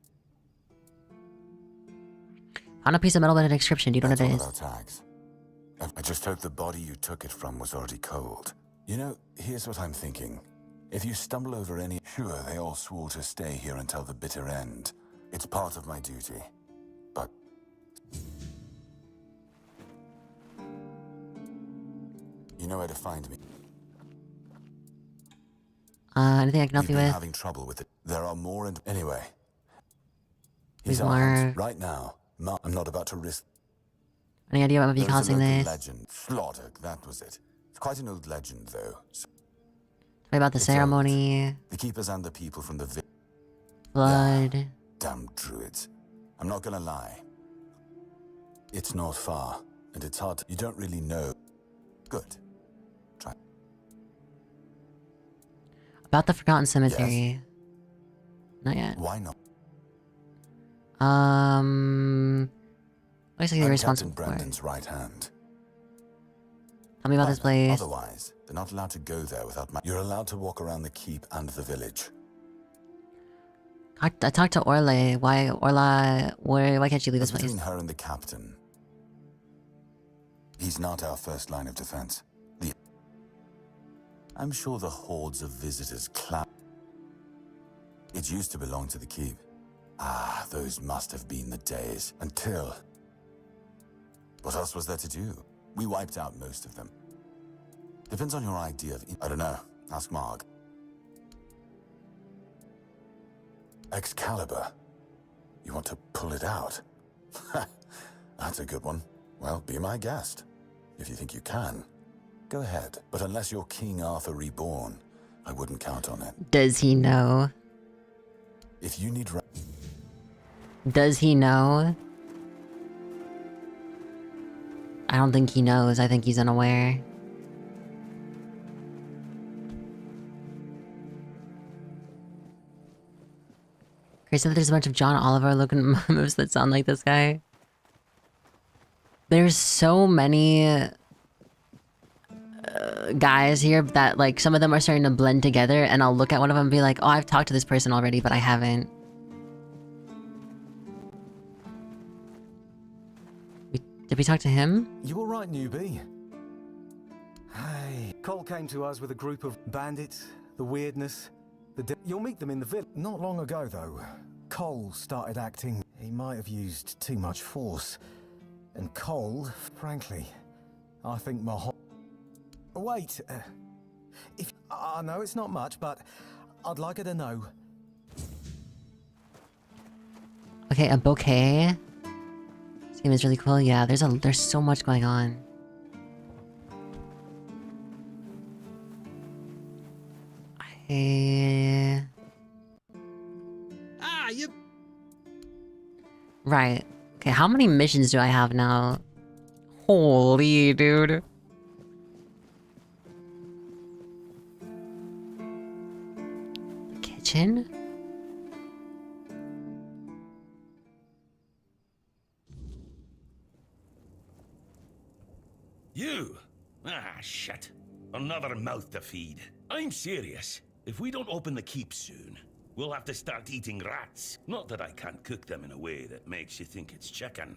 A: Found a piece of metal with an inscription. Do you know what it
L: That's
A: is?
L: all about tags. I just hope the body you took it from was already cold. You know, here's what I'm thinking. If you stumble over any... Sure, they all swore to stay here until the bitter end. It's part of my duty. But... You know where to find me.
A: Anything I can help you
L: You've been
A: with?
L: having trouble with it. There are more and... Anyway.
A: There's
L: He's
A: more.
L: armed. Right now. I'm not about to risk...
A: Any idea what might be
L: There's a
A: causing
L: local
A: this?
L: legend. Slaughter, that was it. It's quite an old legend, though. So
A: What about the
L: it's
A: ceremony?
L: old. The keepers and the people from the
A: Blood.
L: damn druids. I'm not gonna lie. It's not far, and it's hard. You don't really know. Good. Try.
A: About the Forgotten Cemetery. Not yet.
L: Why not?
A: Looks like you're
L: I'm
A: responsible
L: Captain
A: for it.
L: Brandon's right hand.
A: Tell me about this place.
L: Otherwise, they're not allowed to go there without my... You're allowed to walk around the keep and the village.
A: I talked to Orla. Why, Orla? Why can't you leave this
L: That's
A: place?
L: between her and the captain. He's not our first line of defense. I'm sure the hordes of visitors clap. It used to belong to the keep. Ah, those must have been the days. Until... What else was there to do? We wiped out most of them. Depends on your idea of... I don't know. Ask Marg. Excalibur. You want to pull it out? That's a good one. Well, be my guest. If you think you can, go ahead. But unless you're King Arthur reborn, I wouldn't count on it.
A: Does he know?
L: If you need
A: Does he know? I don't think he knows. I think he's unaware. Crazy that there's a bunch of John Oliver looking moves that sound like this guy. There's so many guys here that like some of them are starting to blend together, and I'll look at one of them and be like, oh, I've talked to this person already, but I haven't. Did we talk to him?
K: You all right, newbie? Hey, Cole came to us with a group of bandits, the weirdness, you'll meet them in the village. Not long ago, though, Cole started acting. He might have used too much force. And Cole, frankly, I think my whole... Wait, if... I know it's not much, but I'd like her to know.
A: Okay, a bouquet. This game is really cool. Yeah, there's so much going on.
Q: You...
A: Right. Okay, how many missions do I have now? Holy, dude. Kitchen?
D: You? Ah, shit. Another mouth to feed. I'm serious. If we don't open the keep soon, we'll have to start eating rats. Not that I can't cook them in a way that makes you think it's chicken.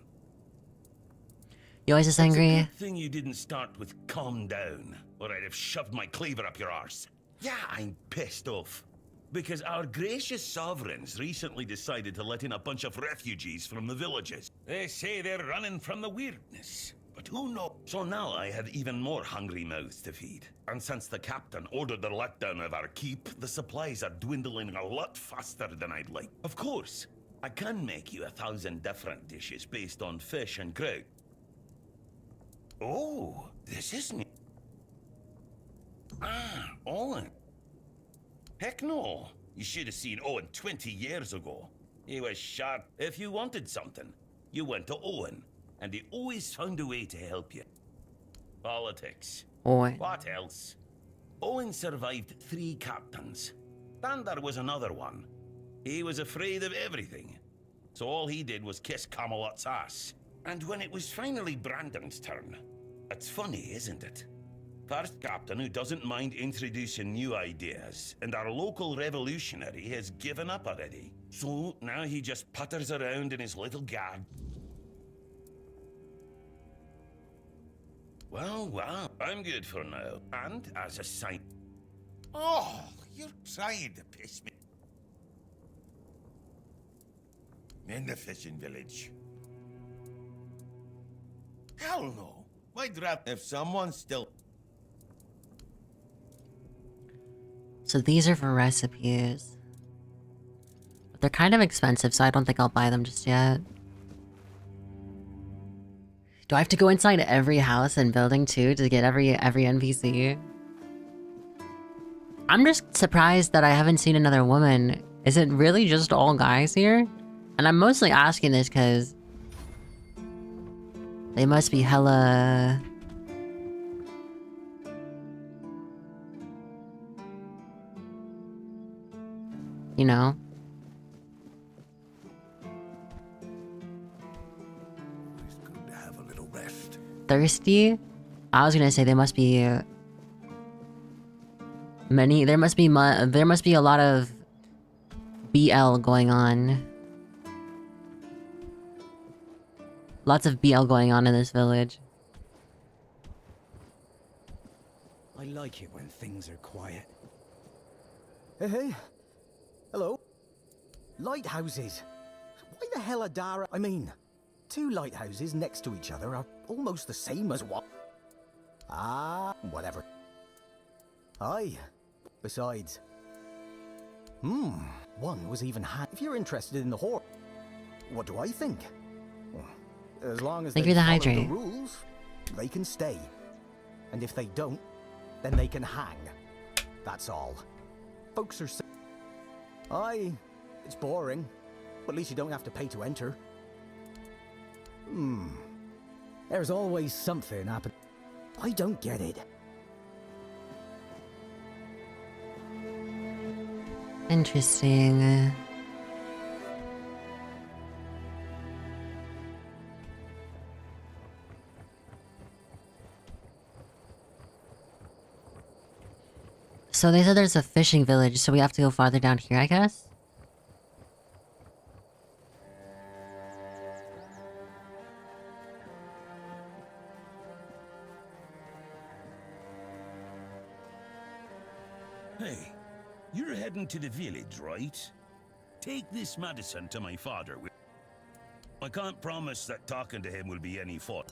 A: You always just angry?
D: It's a good thing you didn't start with calm down, or I'd have shoved my cleaver up your arse. Yeah, I'm pissed off. Because our gracious sovereigns recently decided to let in a bunch of refugees from the villages. They say they're running from the weirdness. But who knows? So now I have even more hungry mouths to feed. And since the captain ordered the letdown of our keep, the supplies are dwindling a lot faster than I'd like. Of course, I can make you 1,000 different dishes based on fish and kraut. Oh, this isn't... Ah, Owen. Heck no. You should have seen Owen 20 years ago. He was sharp. If you wanted something, you went to Owen. And he always found a way to help you. Politics.
A: Owen.
D: What else? Owen survived 3 captains. Thunder was another one. He was afraid of everything. So all he did was kiss Camelot's ass. And when it was finally Brandon's turn, it's funny, isn't it? First captain who doesn't mind introducing new ideas, and our local revolutionary has given up already. So now he just putters around in his little guard. Well, I'm good for now. And as a sign... Oh, you're trying to piss me. In the fishing village. Hell no. I'd rather if someone's still...
A: So these are for recipes. But they're kind of expensive, so I don't think I'll buy them just yet. Do I have to go inside every house and building too to get every NPC? I'm just surprised that I haven't seen another woman. Is it really just all guys here? And I'm mostly asking this because they must be hella... You know? Thirsty? I was gonna say there must be many. There must be a lot of BL going on. Lots of BL going on in this village.
K: I like it when things are quiet. Hey. Hello. Lighthouses. Why the hell are Dara? I mean, 2 lighthouses next to each other are almost the same as what? Ah, whatever. Aye. Besides, one was even if you're interested in the horse, what do I think? Well, as long as they follow the rules, they can stay. And if they don't, then they can hang. That's all. Folks are It's boring, but at least you don't have to pay to enter. There's always something happening. I don't get it.
A: Interesting. So they said there's a fishing village, so we have to go farther down here, I guess?
D: Hey, you're heading to the village, right? Take this medicine to my father. I can't promise that talking to him will be any fun.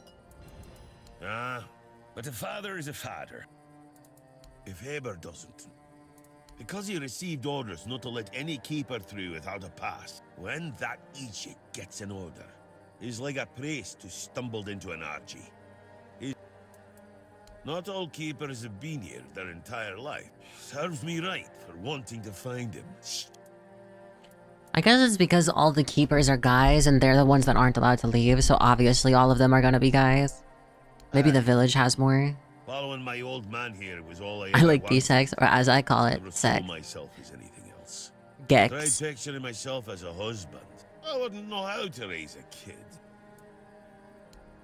D: But a father is a father. If Haber doesn't, because he received orders not to let any keeper through without a pass, when that Egypt gets an order, he's like a priest who stumbled into an orgy. Not all keepers have been here their entire life. Serves me right for wanting to find him.
A: I guess it's because all the keepers are guys and they're the ones that aren't allowed to leave, so obviously all of them are gonna be guys. Maybe the village has more.
D: Following my old man here was all
A: I like B-sex, or as I call it, sex.
D: Myself as anything else.
A: Gex.
D: Tried picturing myself as a husband. I wouldn't know how to raise a kid.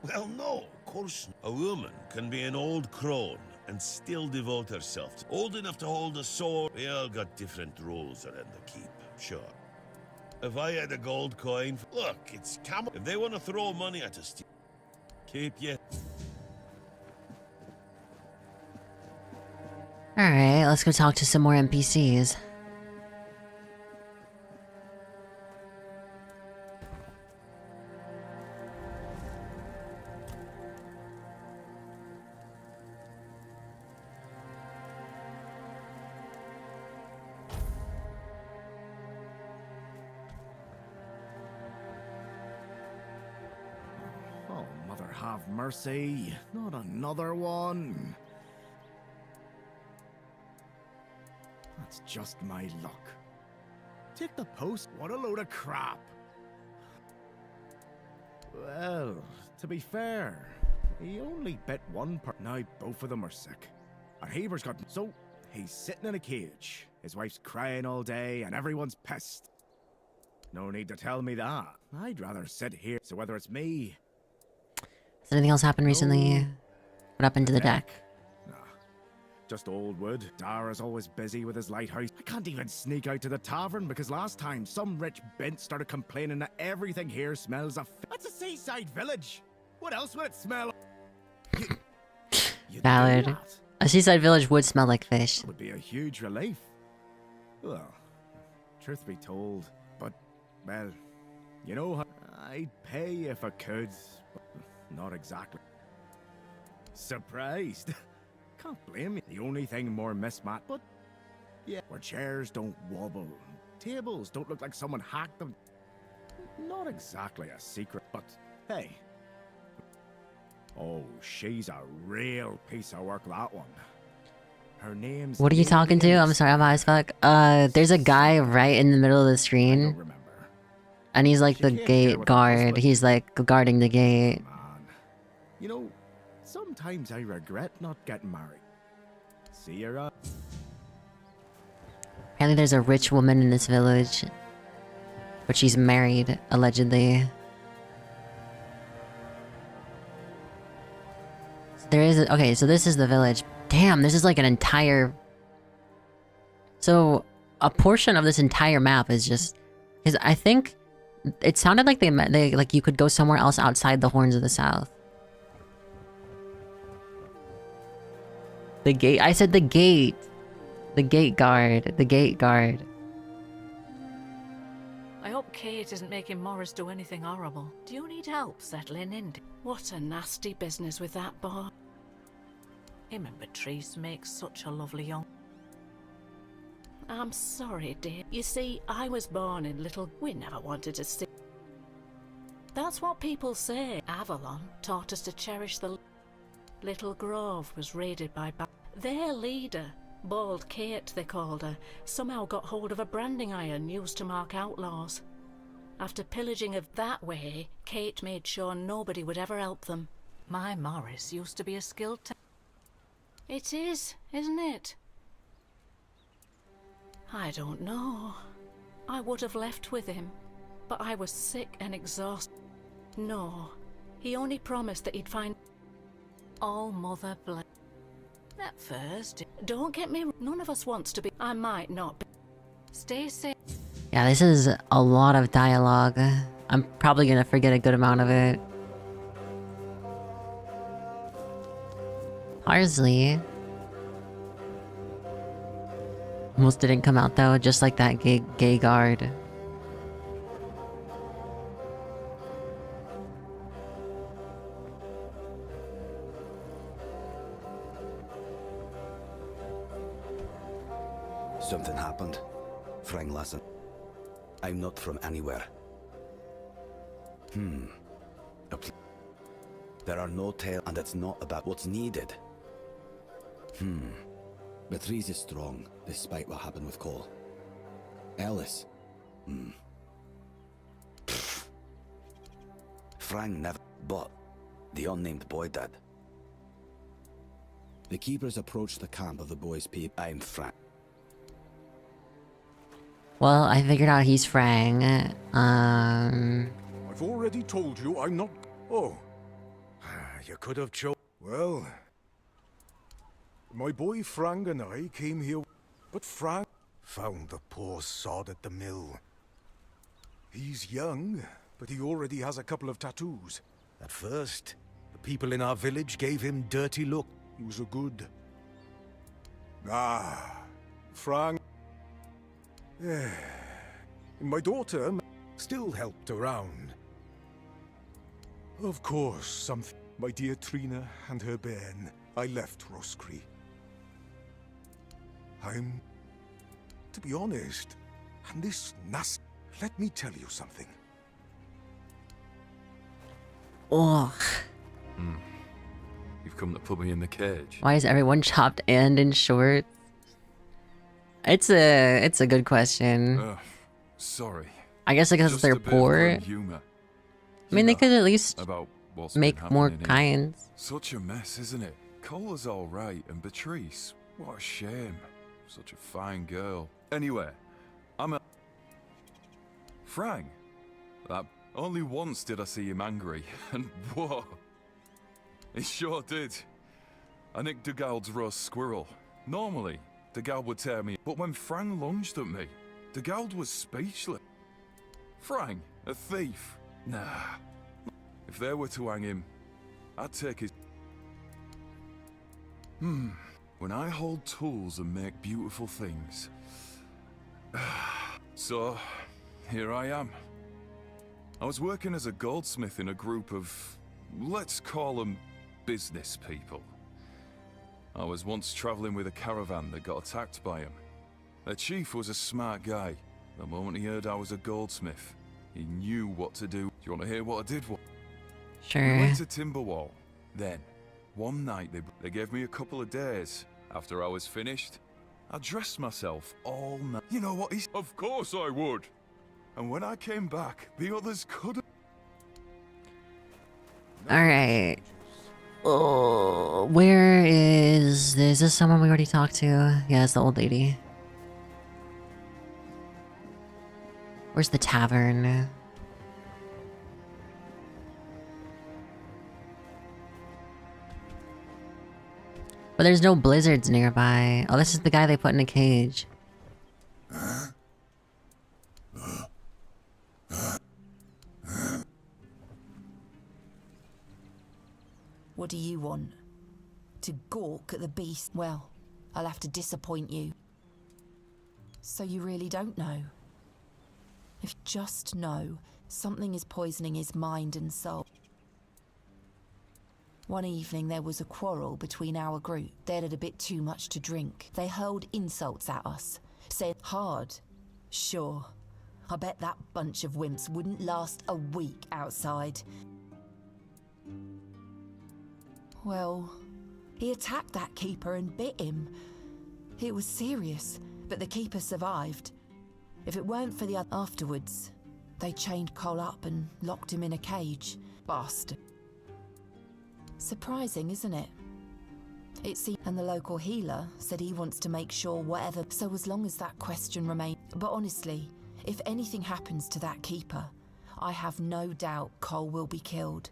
D: Well, no, of course not. A woman can be an old crone and still devote herself to old enough to hold a sword. We all got different roles around the keep, sure. If I had a gold coin, look, it's camel. If they want to throw money at us, keep you.
A: Alright, let's go talk to some more NPCs.
M: Oh, mother have mercy. Not another one. That's just my luck. Take the post. What a load of crap. Well, to be fair, he only bit one per. Now both of them are sick. And Haber's got. So he's sitting in a cage. His wife's crying all day and everyone's pissed. No need to tell me that. I'd rather sit here. So whether it's me.
A: Has anything else happened recently? What happened to the deck?
M: Just old wood. Dara's always busy with his lighthouse. I can't even sneak out to the tavern because last time some rich bent started complaining that everything here smells of. That's a seaside village. What else would it smell?
A: Valid. A seaside village would smell like fish.
M: Would be a huge relief. Well, truth be told, but well, you know, I'd pay if I could, but not exactly. Surprised. Can't blame me. The only thing more mismatched, but yeah, where chairs don't wobble, tables don't look like someone hacked them. Not exactly a secret, but hey. Oh, she's a real piece of work, that one. Her name's.
A: What are you talking to? I'm sorry, I'm high as fuck. There's a guy right in the middle of the screen. And he's like the gate guard. He's like guarding the gate.
M: You know, sometimes I regret not getting married. See you around.
A: Apparently there's a rich woman in this village. But she's married, allegedly. There is a, okay, so this is the village. Damn, this is like an entire... So, a portion of this entire map is just... Because I think... It sounded like they like you could go somewhere else outside the Horns of the South. The gate. I said the gate. The gate guard. The gate guard.
N: I hope Kate isn't making Morris do anything horrible. Do you need help settling in? What a nasty business with that boy. Him and Patrice make such a lovely young... I'm sorry, dear. You see, I was born in Little... We never wanted to see... That's what people say. Avalon taught us to cherish the... Little Grove was raided by... Their leader Bald Kate, they called her, somehow got hold of a branding iron used to mark outlaws. After pillaging of that way, Kate made sure nobody would ever help them. My Morris used to be a skilled It is, isn't it? I don't know. I would have left with him, but I was sick and exhausted. No, he only promised that he'd find all Mother Bless. At first, don't get me wrong, none of us wants to be. I might not be. Stay safe.
A: Yeah, this is a lot of dialogue. I'm probably gonna forget a good amount of it. Parsley. Almost didn't come out though, just like that gay guard.
E: Something happened. Frank, listen. I'm not from anywhere. There are no tales, and it's not about what's needed. Beatrice is strong, despite what happened with Cole. Ellis? Frank never, but the unnamed boy did. The keepers approached the camp of the boy's people. I'm Frank.
A: Well, I figured out he's Frang.
F: I've already told you I'm not. Oh, you could have Well, my boy Frank and I came here, but Frank found the poor sod at the mill. He's young, but he already has a couple of tattoos. At first, the people in our village gave him dirty look. He was a good. Frank. Yeah. My daughter still helped around. Of course, my dear Trina and her bairn. I left Roscree. To be honest, and this let me tell you something.
A: Ugh.
O: You've come to put me in the cage.
A: Why is everyone chopped and in shorts? It's a good question.
O: Sorry.
A: I guess because
O: Just
A: they're
O: a bit of
A: poor.
O: good humor.
A: I mean, they could at least
O: About what's
A: make
O: been
A: more
O: happening here.
A: kinds.
O: Such a mess, isn't it? Cola's all right, and Beatrice, what a shame. Such a fine girl. Anyway, I'm a... Frank. That only once did I see him angry, and whoa. He sure did. I nicked Dugald's roast squirrel. Normally, Dugald would tear me, but when Frank lunged at me, Dugald was speechless. Frank, a thief? Nah. If they were to hang him, I'd take his... When I hold tools and make beautiful things... So, here I am. I was working as a goldsmith in a group of... let's call them business people. I was once traveling with a caravan that got attacked by him. Their chief was a smart guy. The moment he heard I was a goldsmith, he knew what to do. Do you want to hear what I did?
A: Sure.
O: We went to Timberwall. Then, one night they gave me a couple of days. After I was finished, I dressed myself all night. You know what? Of course I would. And when I came back, the others couldn't.
A: Alright. Oh, where is this? Is this someone we already talked to? Yeah, it's the old lady. Where's the tavern? But there's no blizzards nearby. Oh, this is the guy they put in a cage.
P: What do you want? To gawk at the beast? Well, I'll have to disappoint you. So you really don't know? If you just know, something is poisoning his mind and soul. One evening there was a quarrel between our group. They'd had a bit too much to drink. They hurled insults at us. Said hard. Sure. I bet that bunch of wimps wouldn't last a week outside. Well, he attacked that keeper and bit him. It was serious, but the keeper survived. If it weren't for the afterwards, they chained Cole up and locked him in a cage. Bastard. Surprising, isn't it? And the local healer said he wants to make sure whatever. So as long as that question remains. But honestly, if anything happens to that keeper, I have no doubt Cole will be killed.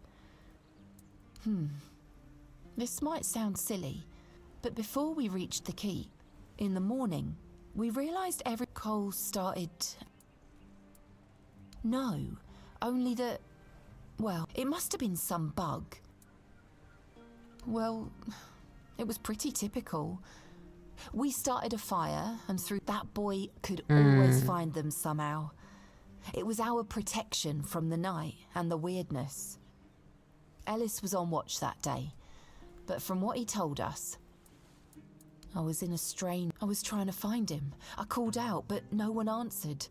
P: This might sound silly, but before we reached the keep, in the morning, we realised Cole started... No, only that... Well, it must have been some bug. Well, it was pretty typical. We started a fire, and through that boy could always find them somehow. It was our protection from the night and the weirdness. Ellis was on watch that day, but from what he told us, I was trying to find him. I called out, but no one answered.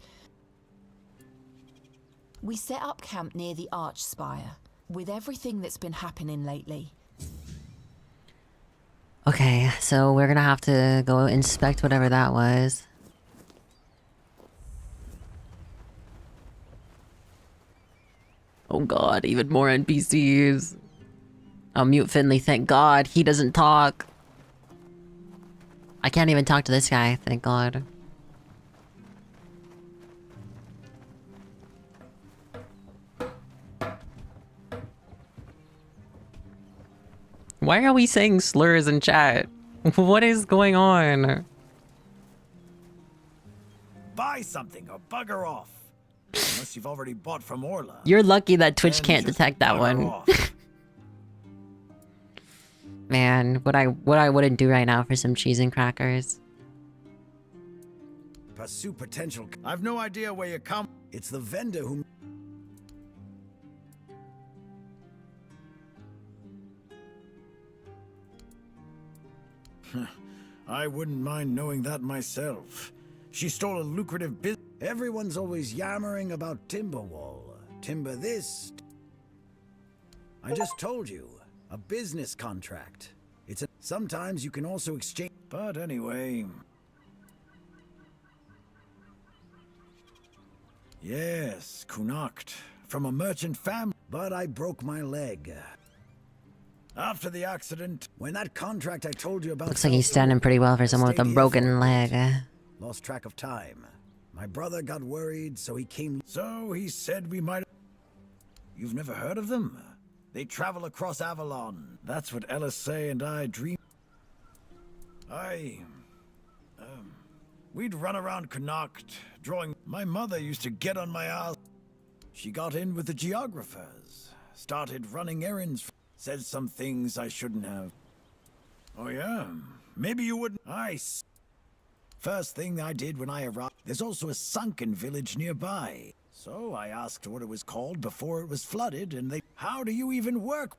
P: We set up camp near the arch spire. With everything that's been happening lately.
A: Okay, so we're gonna have to go inspect whatever that was. Oh god, even more NPCs. Oh, mute Finley, thank god. He doesn't talk. I can't even talk to this guy, thank god. Why are we saying slurs in chat? What is going on?
G: Buy something or bugger off. Unless you've already bought from Orla.
A: You're lucky that Twitch can't detect that one. Man, what I wouldn't do right now for some cheese and crackers.
G: Pursue potential. I've no idea where you come. It's the vendor who... I wouldn't mind knowing that myself. She stole a lucrative business. Everyone's always yammering about Timberwall. Timber this. I just told you. A business contract. Sometimes you can also exchange... But anyway... Yes, Connacht. From a merchant family. But I broke my leg. After the accident, when that contract I told you about...
A: Looks like he's standing pretty well for someone with a broken leg.
G: Lost track of time. My brother got worried, so he came... So he said we might... You've never heard of them? They travel across Avalon. That's what Ellis say and I dream... We'd run around Connacht, drawing... My mother used to get on my ass. She got in with the geographers. Started running errands... Said some things I shouldn't have. Oh yeah? Maybe you wouldn't... First thing I did when I arrived... There's also a sunken village nearby. So I asked what it was called before it was flooded, and they... How do you even work?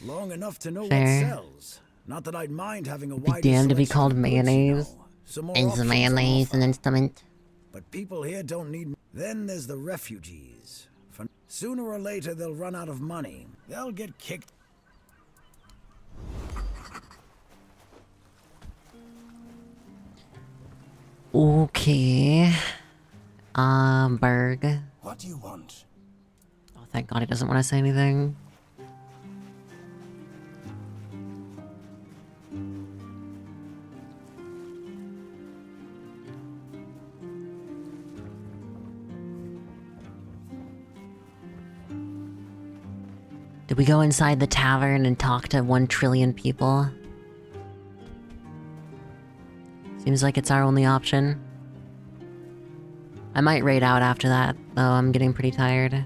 G: Long enough to know what sells. Not that I'd mind having a wide...
A: Be damned to be called mayonnaise. Is mayonnaise an instrument?
G: But people here don't need... Then there's the refugees. Sooner or later they'll run out of money. They'll get kicked.
A: Okay. Berg.
G: What do you want?
A: Oh, thank God he doesn't want to say anything. Did we go inside the tavern and talk to 1 trillion people? Seems like it's our only option. I might raid out after that, though I'm getting pretty tired.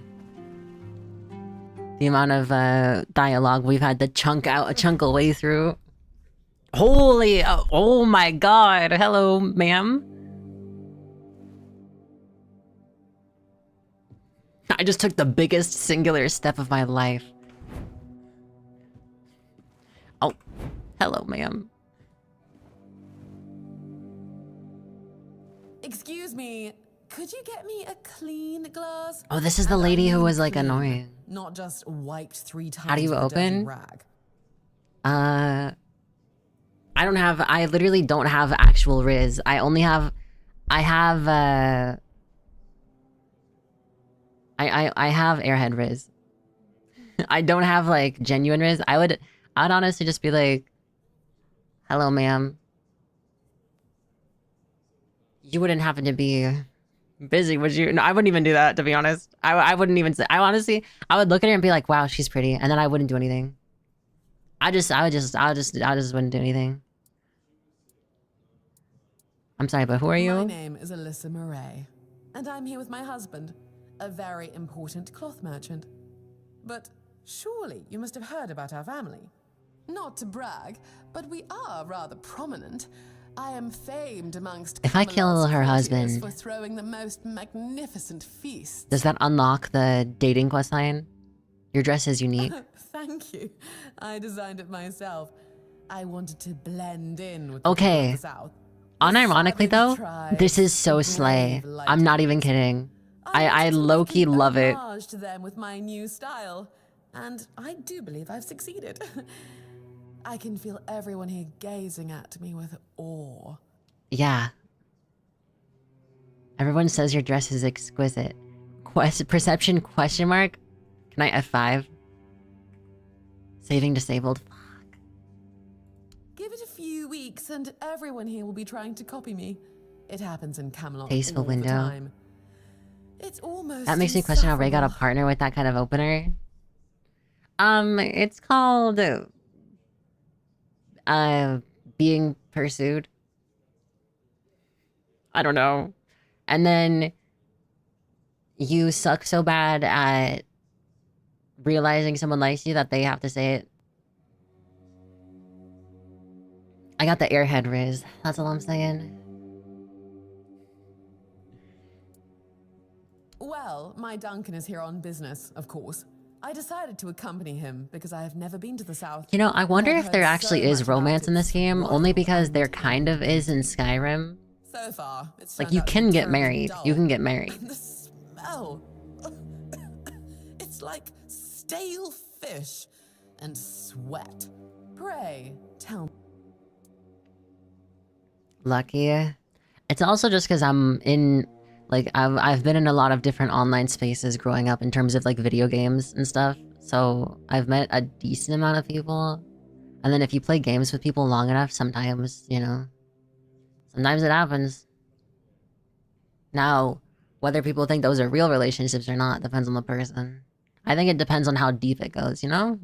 A: The amount of dialogue we've had to chunk a way through. Holy, oh my god, hello ma'am. I just took the biggest singular step of my life. Oh, hello ma'am.
V: Excuse me, could you get me a clean glass?
A: Oh, this is the lady who was like annoying.
V: Not just wiped 3 times.
A: How do you
V: with a dirty
A: open?
V: rag.
A: I I literally don't have actual Riz. I only have, I have Airhead Riz. I don't have like genuine Riz. I'd honestly just be like, hello ma'am. You wouldn't happen to be busy, would you? No, I wouldn't even do that, to be honest. I wouldn't even say, I would look at her and be like, wow, she's pretty. And then I wouldn't do anything. I just wouldn't do anything. I'm sorry, but who are you?
R: My name is Alyssa Murray, and I'm here with my husband, a very important cloth merchant. But surely you must have heard about our family. Not to brag, but we are rather prominent. I am famed amongst
A: If I kill her husband,
R: for throwing the most magnificent feasts.
A: does that unlock the dating quest line? Your dress is unique.
R: Thank you. I designed it myself. I wanted to blend in with the
A: Okay.
R: people of the South.
A: Unironically though, this is so slay. I'm not even kidding. I low-key love it.
R: Homage to them with my new style, and I do believe I've succeeded. I can feel everyone here gazing at me with awe.
A: Yeah. Everyone says your dress is exquisite. Perception question mark? Can I F5? Saving disabled.
R: Give it a few weeks and everyone here will be trying to copy me. It happens in Camelot
A: Tasteful
R: all the
A: window.
R: time. It's almost
A: That makes me question how Ray got a
R: insufferable.
A: partner with that kind of opener. It's called being pursued. I don't know. And then you suck so bad at realizing someone likes you that they have to say it. I got the airhead Riz. That's all I'm saying.
R: Well, my Duncan is here on business, of course. I decided to accompany him because I have never been to the South.
A: You know, I wonder
R: I've
A: if there
R: heard
A: actually
R: so
A: is
R: much about
A: romance in
R: its
A: this game, only because there kind of is in Skyrim.
R: So far, it's
A: Like,
R: turned
A: you
R: out to
A: can
R: be
A: get
R: terribly
A: married.
R: dull.
A: You can get married.
R: The smell. It's like stale fish and sweat. Pray, tell me.
A: Lucky. It's also just because I'm in, like, I've been in a lot of different online spaces growing up in terms of, like, video games and stuff. So I've met a decent amount of people. And then if you play games with people long enough, sometimes, you know, sometimes it happens. Now, whether people think those are real relationships or not depends on the person. I think it depends on how deep it goes, you know?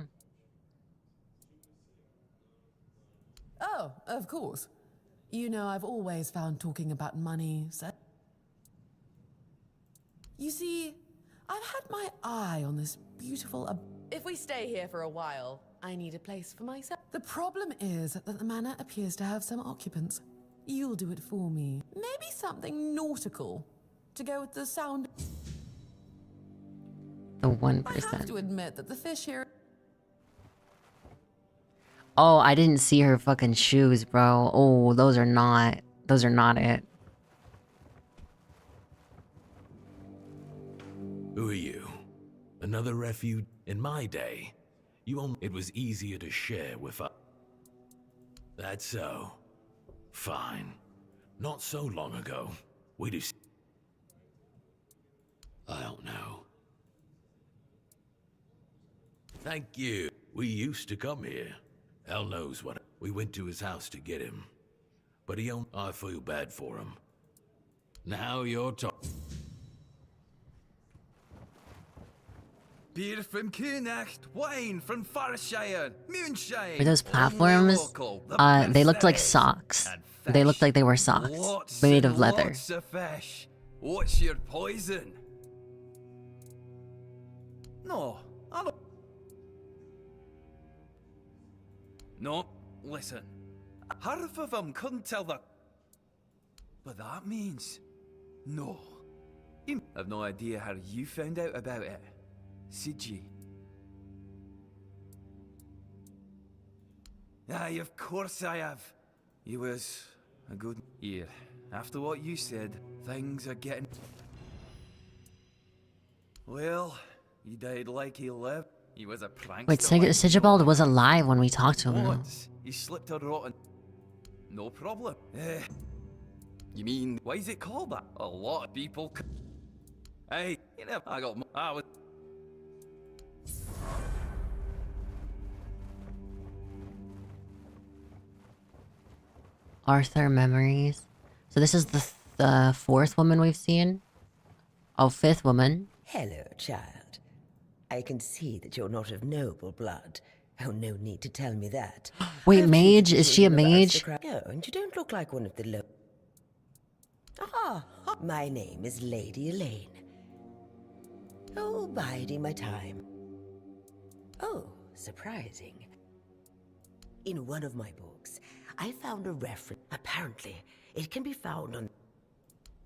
R: Oh, of course. You know, I've always found talking about money so. You see, I've had my eye on this beautiful. If we stay here for a while, I need a place for myself. The problem is that the manor appears to have some occupants. You'll do it for me. Maybe something nautical to go with the sound.
A: The
R: I have
A: 1%.
R: to admit that the fish here.
A: Oh, I didn't see her fucking shoes, bro. Oh, those are not it.
S: Who are you? Another refuge? In my day, it was easier to share with us. That's so. Fine. Not so long ago, we do. I don't know. Thank you. We used to come here. Hell knows what. We went to his house to get him. But he owned. I feel bad for him. Now you're talking.
T: Beer from Kunacht, wine from Farshire, moonshine.
A: Were those
T: only
A: platforms?
T: local, the
A: They looked like
T: best
A: socks.
T: and
A: They looked like they were socks,
T: Lots
A: made
T: and
A: of leather.
T: Lots of fish. What's your poison? No, I don't. No, listen. Half of them couldn't tell the. But that means no. I've no idea how you found out about it. Did you? Aye, of course I have. He was a good year. After what you said, things are getting. Well, he died like he lived. He was a prankster.
A: Wait,
T: like
A: Sigibald was alive when we talked to him.
T: once he slipped a rotten. No problem. You mean, why is it called that? A lot of people. Hey, you know, I was.
A: Arthur memories. So this is the fourth woman we've seen. Oh, fifth woman.
H: Hello, child. I can see that you're not of noble blood. Oh, no need to tell me that.
A: Wait, mage? Is she a mage?
H: Oh, and you don't look like one of the my name is Lady Elaine. Oh, biding my time. Oh, surprising. In one of my books, I found a reference. Apparently, it can be found on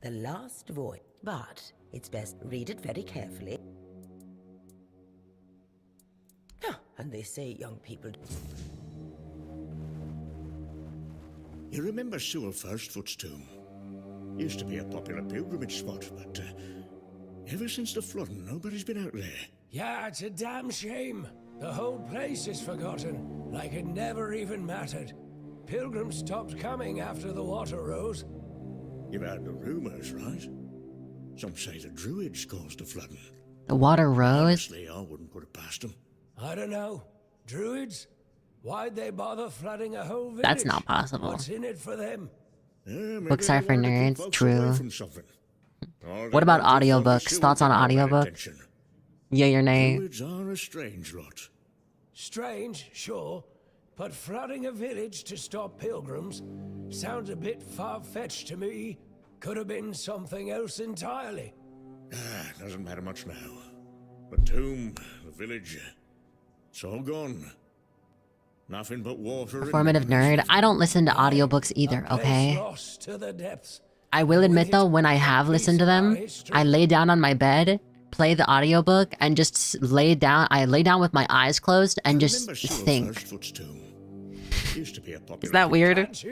H: the last voyage, but it's best read it very carefully. And they say young people...
J: You remember Sewell Firstfoot's tomb? Used to be a popular pilgrimage spot, but ever since the flooding, nobody's been out there.
U: Yeah, it's a damn shame. The whole place is forgotten, like it never even mattered. Pilgrims stopped coming after the water rose.
J: You've heard the rumors, right? Some say the Druids caused the flooding.
A: The water rose?
J: Honestly, I wouldn't put it past them.
U: I don't know. Druids? Why'd they bother flooding a whole village?
A: That's not possible.
U: What's in it for them?
A: Books are for nerds, true. What about audiobooks? Thoughts on audiobook? Yeah, your name.
J: Druids are a strange lot.
U: Strange, sure. But flooding a village to stop pilgrims sounds a bit far-fetched to me. Could have been something else entirely.
J: Doesn't matter much now. The tomb, the village, it's all gone. Nothing but water.
A: Performative nerd. I don't listen to audiobooks either, okay?
U: Lost to the depths.
A: I will admit though, when I have listened to them, I lay down on my bed, play the audiobook, and just lay down. I lay down with my eyes closed and just think.
J: Used to be a popular...
A: Is that weird?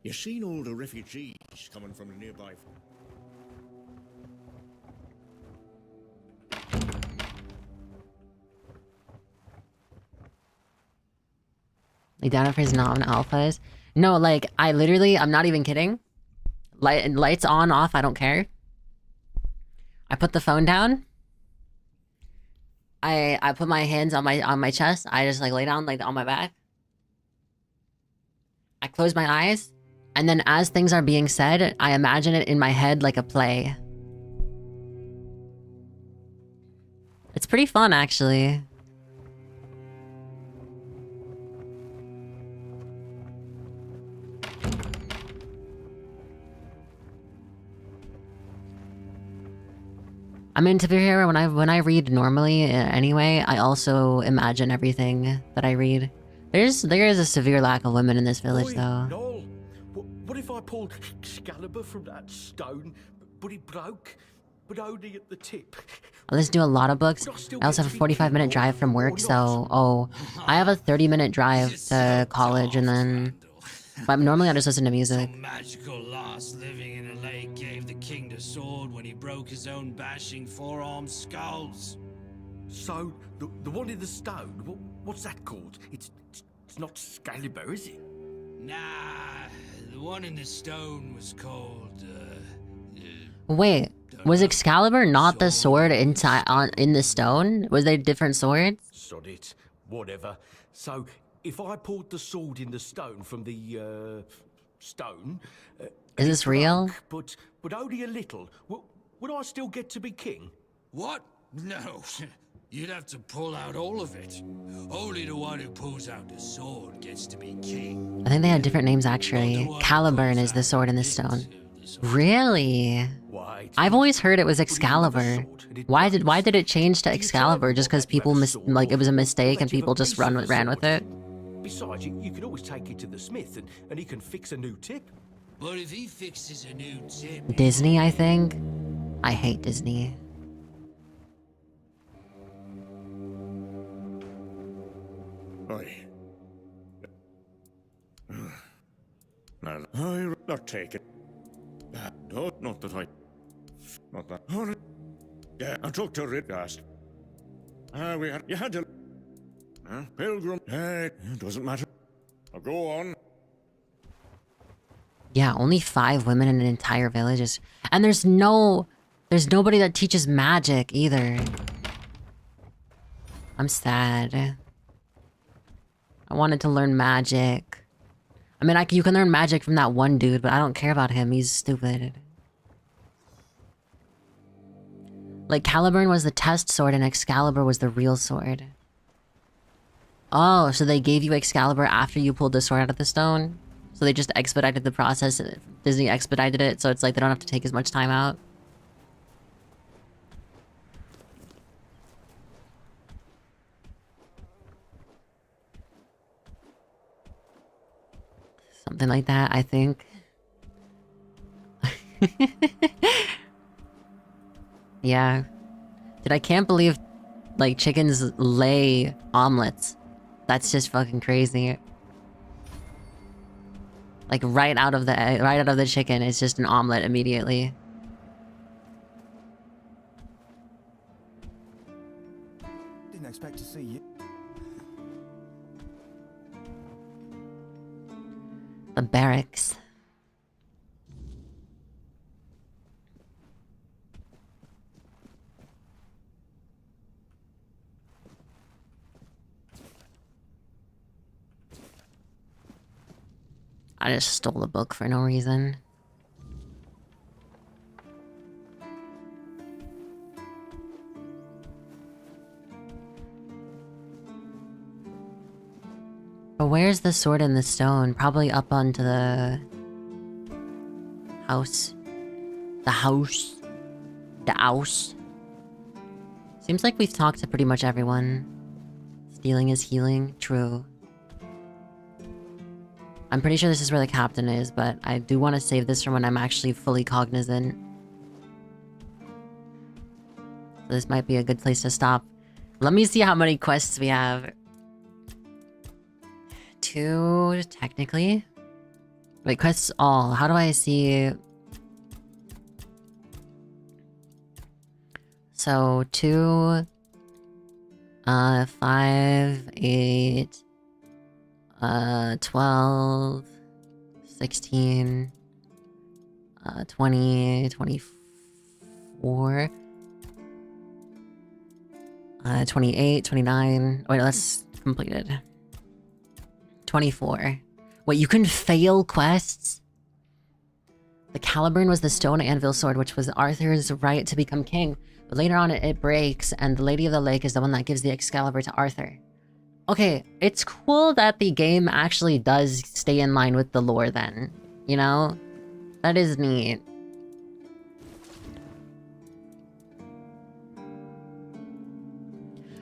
J: You seen all the refugees coming from the nearby...
A: Lay down for his non-alphas. No, like, I literally, I'm not even kidding. Lights on, off, I don't care. I put the phone down. I put my hands on my chest. I just like lay down like on my back. I close my eyes. And then as things are being said, I imagine it in my head like a play. It's pretty fun, actually. I mean, to be fair, when I read normally anyway, I also imagine everything that I read. There is a severe lack of women in this village, though.
X: Noel, what if I pulled Excalibur from that stone, but it broke, but only at the tip?
A: I listen to a lot of books. I also have a 45-minute drive from work, so I have a 30-minute drive to college, and then. But normally I just listen to music.
Y: Some magical lass living in a lake gave the king the sword when he broke his own bashing four-armed skulls.
X: So, the one in the stone, what's that called? It's not Excalibur, is it?
Y: Nah, the one in the stone was called,
A: Wait, was Excalibur not the sword inside in the stone? Was they different swords?
X: Sod it, whatever. So, if I pulled the sword in the stone from the, stone...
A: Is this real?
X: But only a little, would I still get to be king?
Y: What? No. You'd have to pull out all of it. Only the one who pulls out the sword gets to be king.
A: I think they had different names, actually. Caliburn is the sword in the stone. Really? I've always heard it was Excalibur. Why did it change to Excalibur? Just because people it was a mistake and people just ran with it?
X: Besides, you could always take it to the smith and he can fix a new tip.
Y: But if he fixes a new tip...
A: Disney, I think? I hate Disney.
J: Oi. No, I'll not take it. No, not that I... Not that... Oh, yeah, I talked to Ridgast. You had to... Pilgrim... It doesn't matter. Now go on.
A: Yeah, only 5 women in an entire village is... And there's nobody that teaches magic either. I'm sad. I wanted to learn magic. I mean, you can learn magic from that one dude, but I don't care about him. He's stupid. Like, Caliburn was the test sword and Excalibur was the real sword. Oh, so they gave you Excalibur after you pulled the sword out of the stone? So they just expedited the process. Disney expedited it, so it's like they don't have to take as much time out. Something like that, I think. Yeah. Dude, I can't believe, like, chickens lay omelets. That's just fucking crazy. Like, right out of the chicken, it's just an omelet immediately.
X: Didn't expect to see you.
A: The barracks. I just stole a book for no reason. But where's the sword and the stone? Probably up onto the house. The house. The house. Seems like we've talked to pretty much everyone. Stealing is healing. True. I'm pretty sure this is where the captain is, but I do want to save this for when I'm actually fully cognizant. So this might be a good place to stop. Let me see how many quests we have. 2, technically. Wait, quests all. How do I see... So, 2... 5, 8... 12, 16, 20, 24, 28, 29. Wait, that's completed. 24. Wait, you can fail quests? The Caliburn was the stone anvil sword, which was Arthur's right to become king. But later on, it breaks, and the Lady of the Lake is the one that gives the Excalibur to Arthur. Okay, it's cool that the game actually does stay in line with the lore then. You know? That is neat.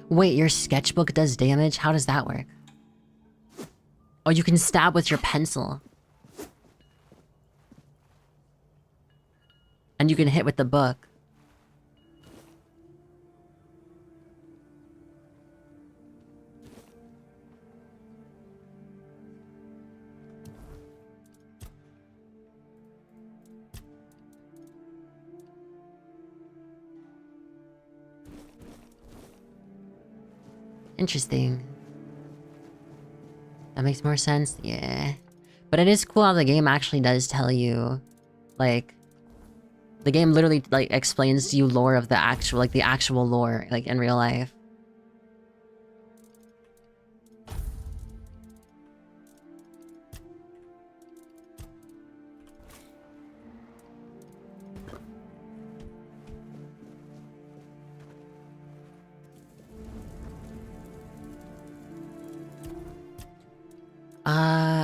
A: Wait, your sketchbook does damage? How does that work? Oh, you can stab with your pencil. And you can hit with the book. Interesting. That makes more sense, yeah. But it is cool how the game actually does tell you, like... The game literally, like, explains to you lore of the actual lore, like, in real life.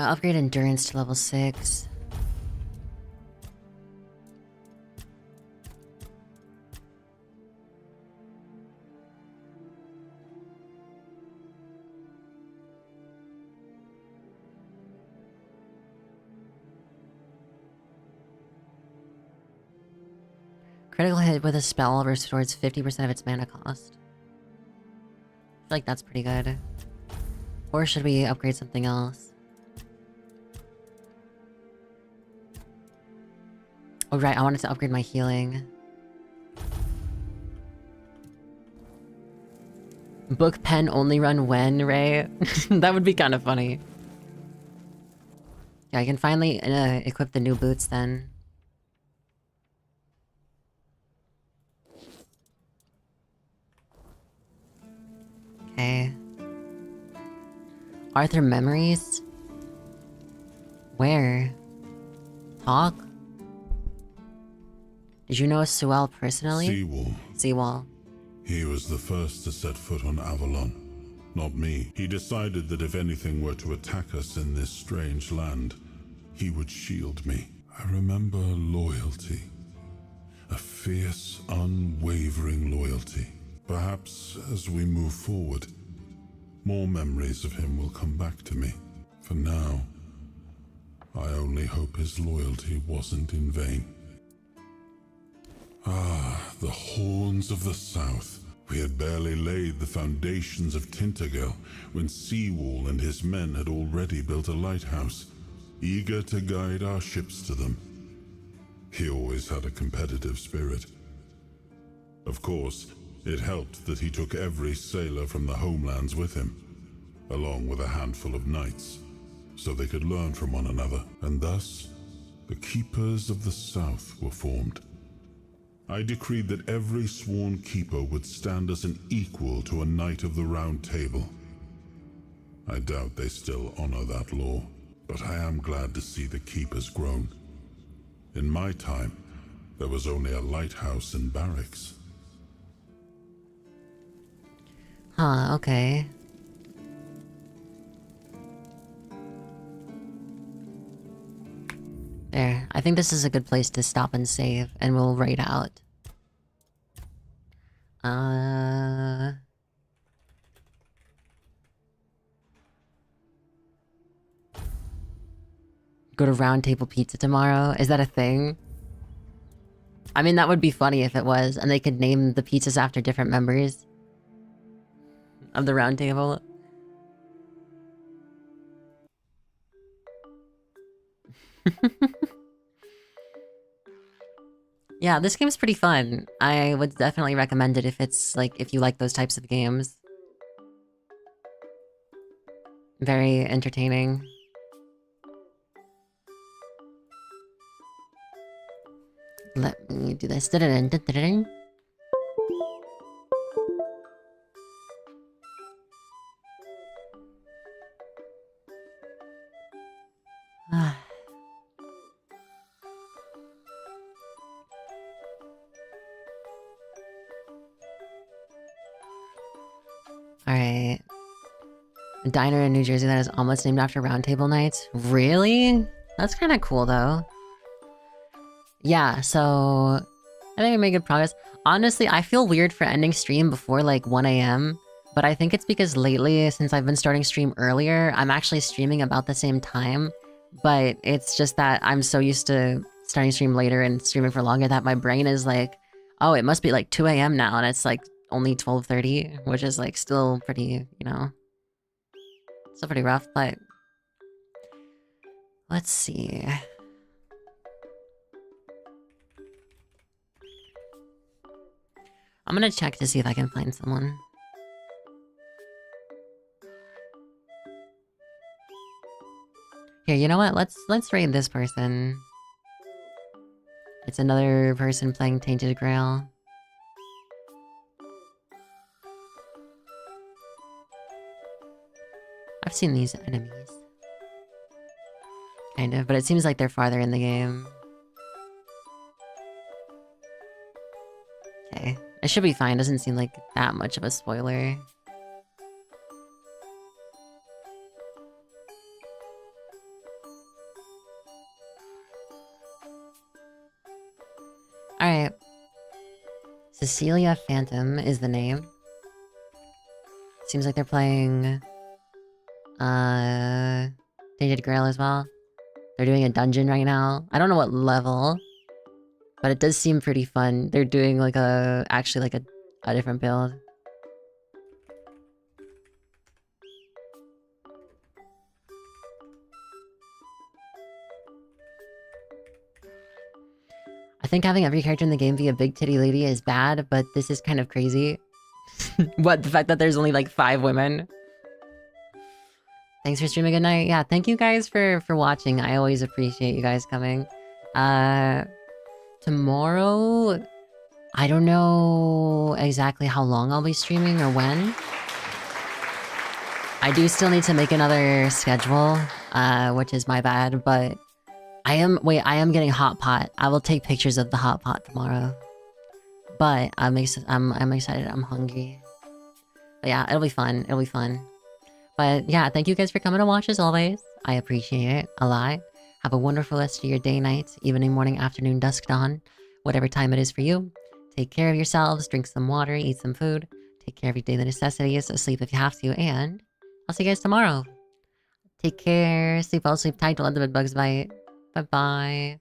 A: Upgrade endurance to level 6. Critical hit with a spell restores 50% of its mana cost. I feel like that's pretty good. Or should we upgrade something else? Oh right, I wanted to upgrade my healing. Book pen only run when, Ray? That would be kind of funny. Yeah, I can finally equip the new boots then. Okay. Arthur memories? Where? Talk? Did you know Sewell personally?
B: Seawall.
A: Seawall.
B: He was the first to set foot on Avalon. Not me. He decided that if anything were to attack us in this strange land, he would shield me. I remember loyalty. A fierce, unwavering loyalty. Perhaps as we move forward, more memories of him will come back to me. For now, I only hope his loyalty wasn't in vain. Ah, the horns of the south. We had barely laid the foundations of Tainted Grail when Seawall and his men had already built a lighthouse, eager to guide our ships to them. He always had a competitive spirit. Of course, it helped that he took every sailor from the homelands with him, along with a handful of knights, so they could learn from one another, and thus the Keepers of the South were formed. I decreed that every sworn keeper would stand as an equal to a Knight of the Round Table. I doubt they still honor that law, but I am glad to see the keepers grown. In my time, there was only a lighthouse and barracks.
A: Huh, okay. There. I think this is a good place to stop and save, and we'll raid out. Go to Round Table Pizza tomorrow? Is that a thing? I mean, that would be funny if it was, and they could name the pizzas after different members of the Round Table. Yeah, this game's pretty fun. I would definitely recommend it if it's like, if you like those types of games. Very entertaining. Let me do this. Alright. A diner in New Jersey that is almost named after Round Table Knights. Really? That's kind of cool, though. Yeah, so I think we made good progress. Honestly, I feel weird for ending stream before like 1 AM, but I think it's because lately, since I've been starting stream earlier, I'm actually streaming about the same time, but it's just that I'm so used to starting stream later and streaming for longer that my brain is like, oh, it must be like 2 AM now, and it's like only 12:30, which is like still pretty, you know, still pretty rough, but let's see. I'm gonna check to see if I can find someone. Here, you know what? Let's raid this person. It's another person playing Tainted Grail. I've seen these enemies. Kind of, but it seems like they're farther in the game. Okay. It should be fine, doesn't seem like that much of a spoiler. Alright. Cecilia Phantom is the name. Seems like they're playing Tainted Grail as well. They're doing a dungeon right now. I don't know what level, but it does seem pretty fun. They're doing like actually like a different build. I think having every character in the game be a big titty lady is bad, but this is kind of crazy. What, the fact that there's only like 5 women? Thanks for streaming. Good night. Yeah, thank you guys for watching. I always appreciate you guys coming. Tomorrow, I don't know exactly how long I'll be streaming or when. I do still need to make another schedule, which is my bad, but I am getting hot pot. I will take pictures of the hot pot tomorrow. But I'm excited. I'm hungry. But yeah, it'll be fun. It'll be fun. But yeah, thank you guys for coming to watch as always. I appreciate it a lot. Have a wonderful rest of your day, night, evening, morning, afternoon, dusk, dawn, whatever time it is for you. Take care of yourselves, drink some water, eat some food, take care of your daily necessities, sleep if you have to, and I'll see you guys tomorrow. Take care, sleep well, sleep tight, don't let the bed bugs bite. Bye-bye.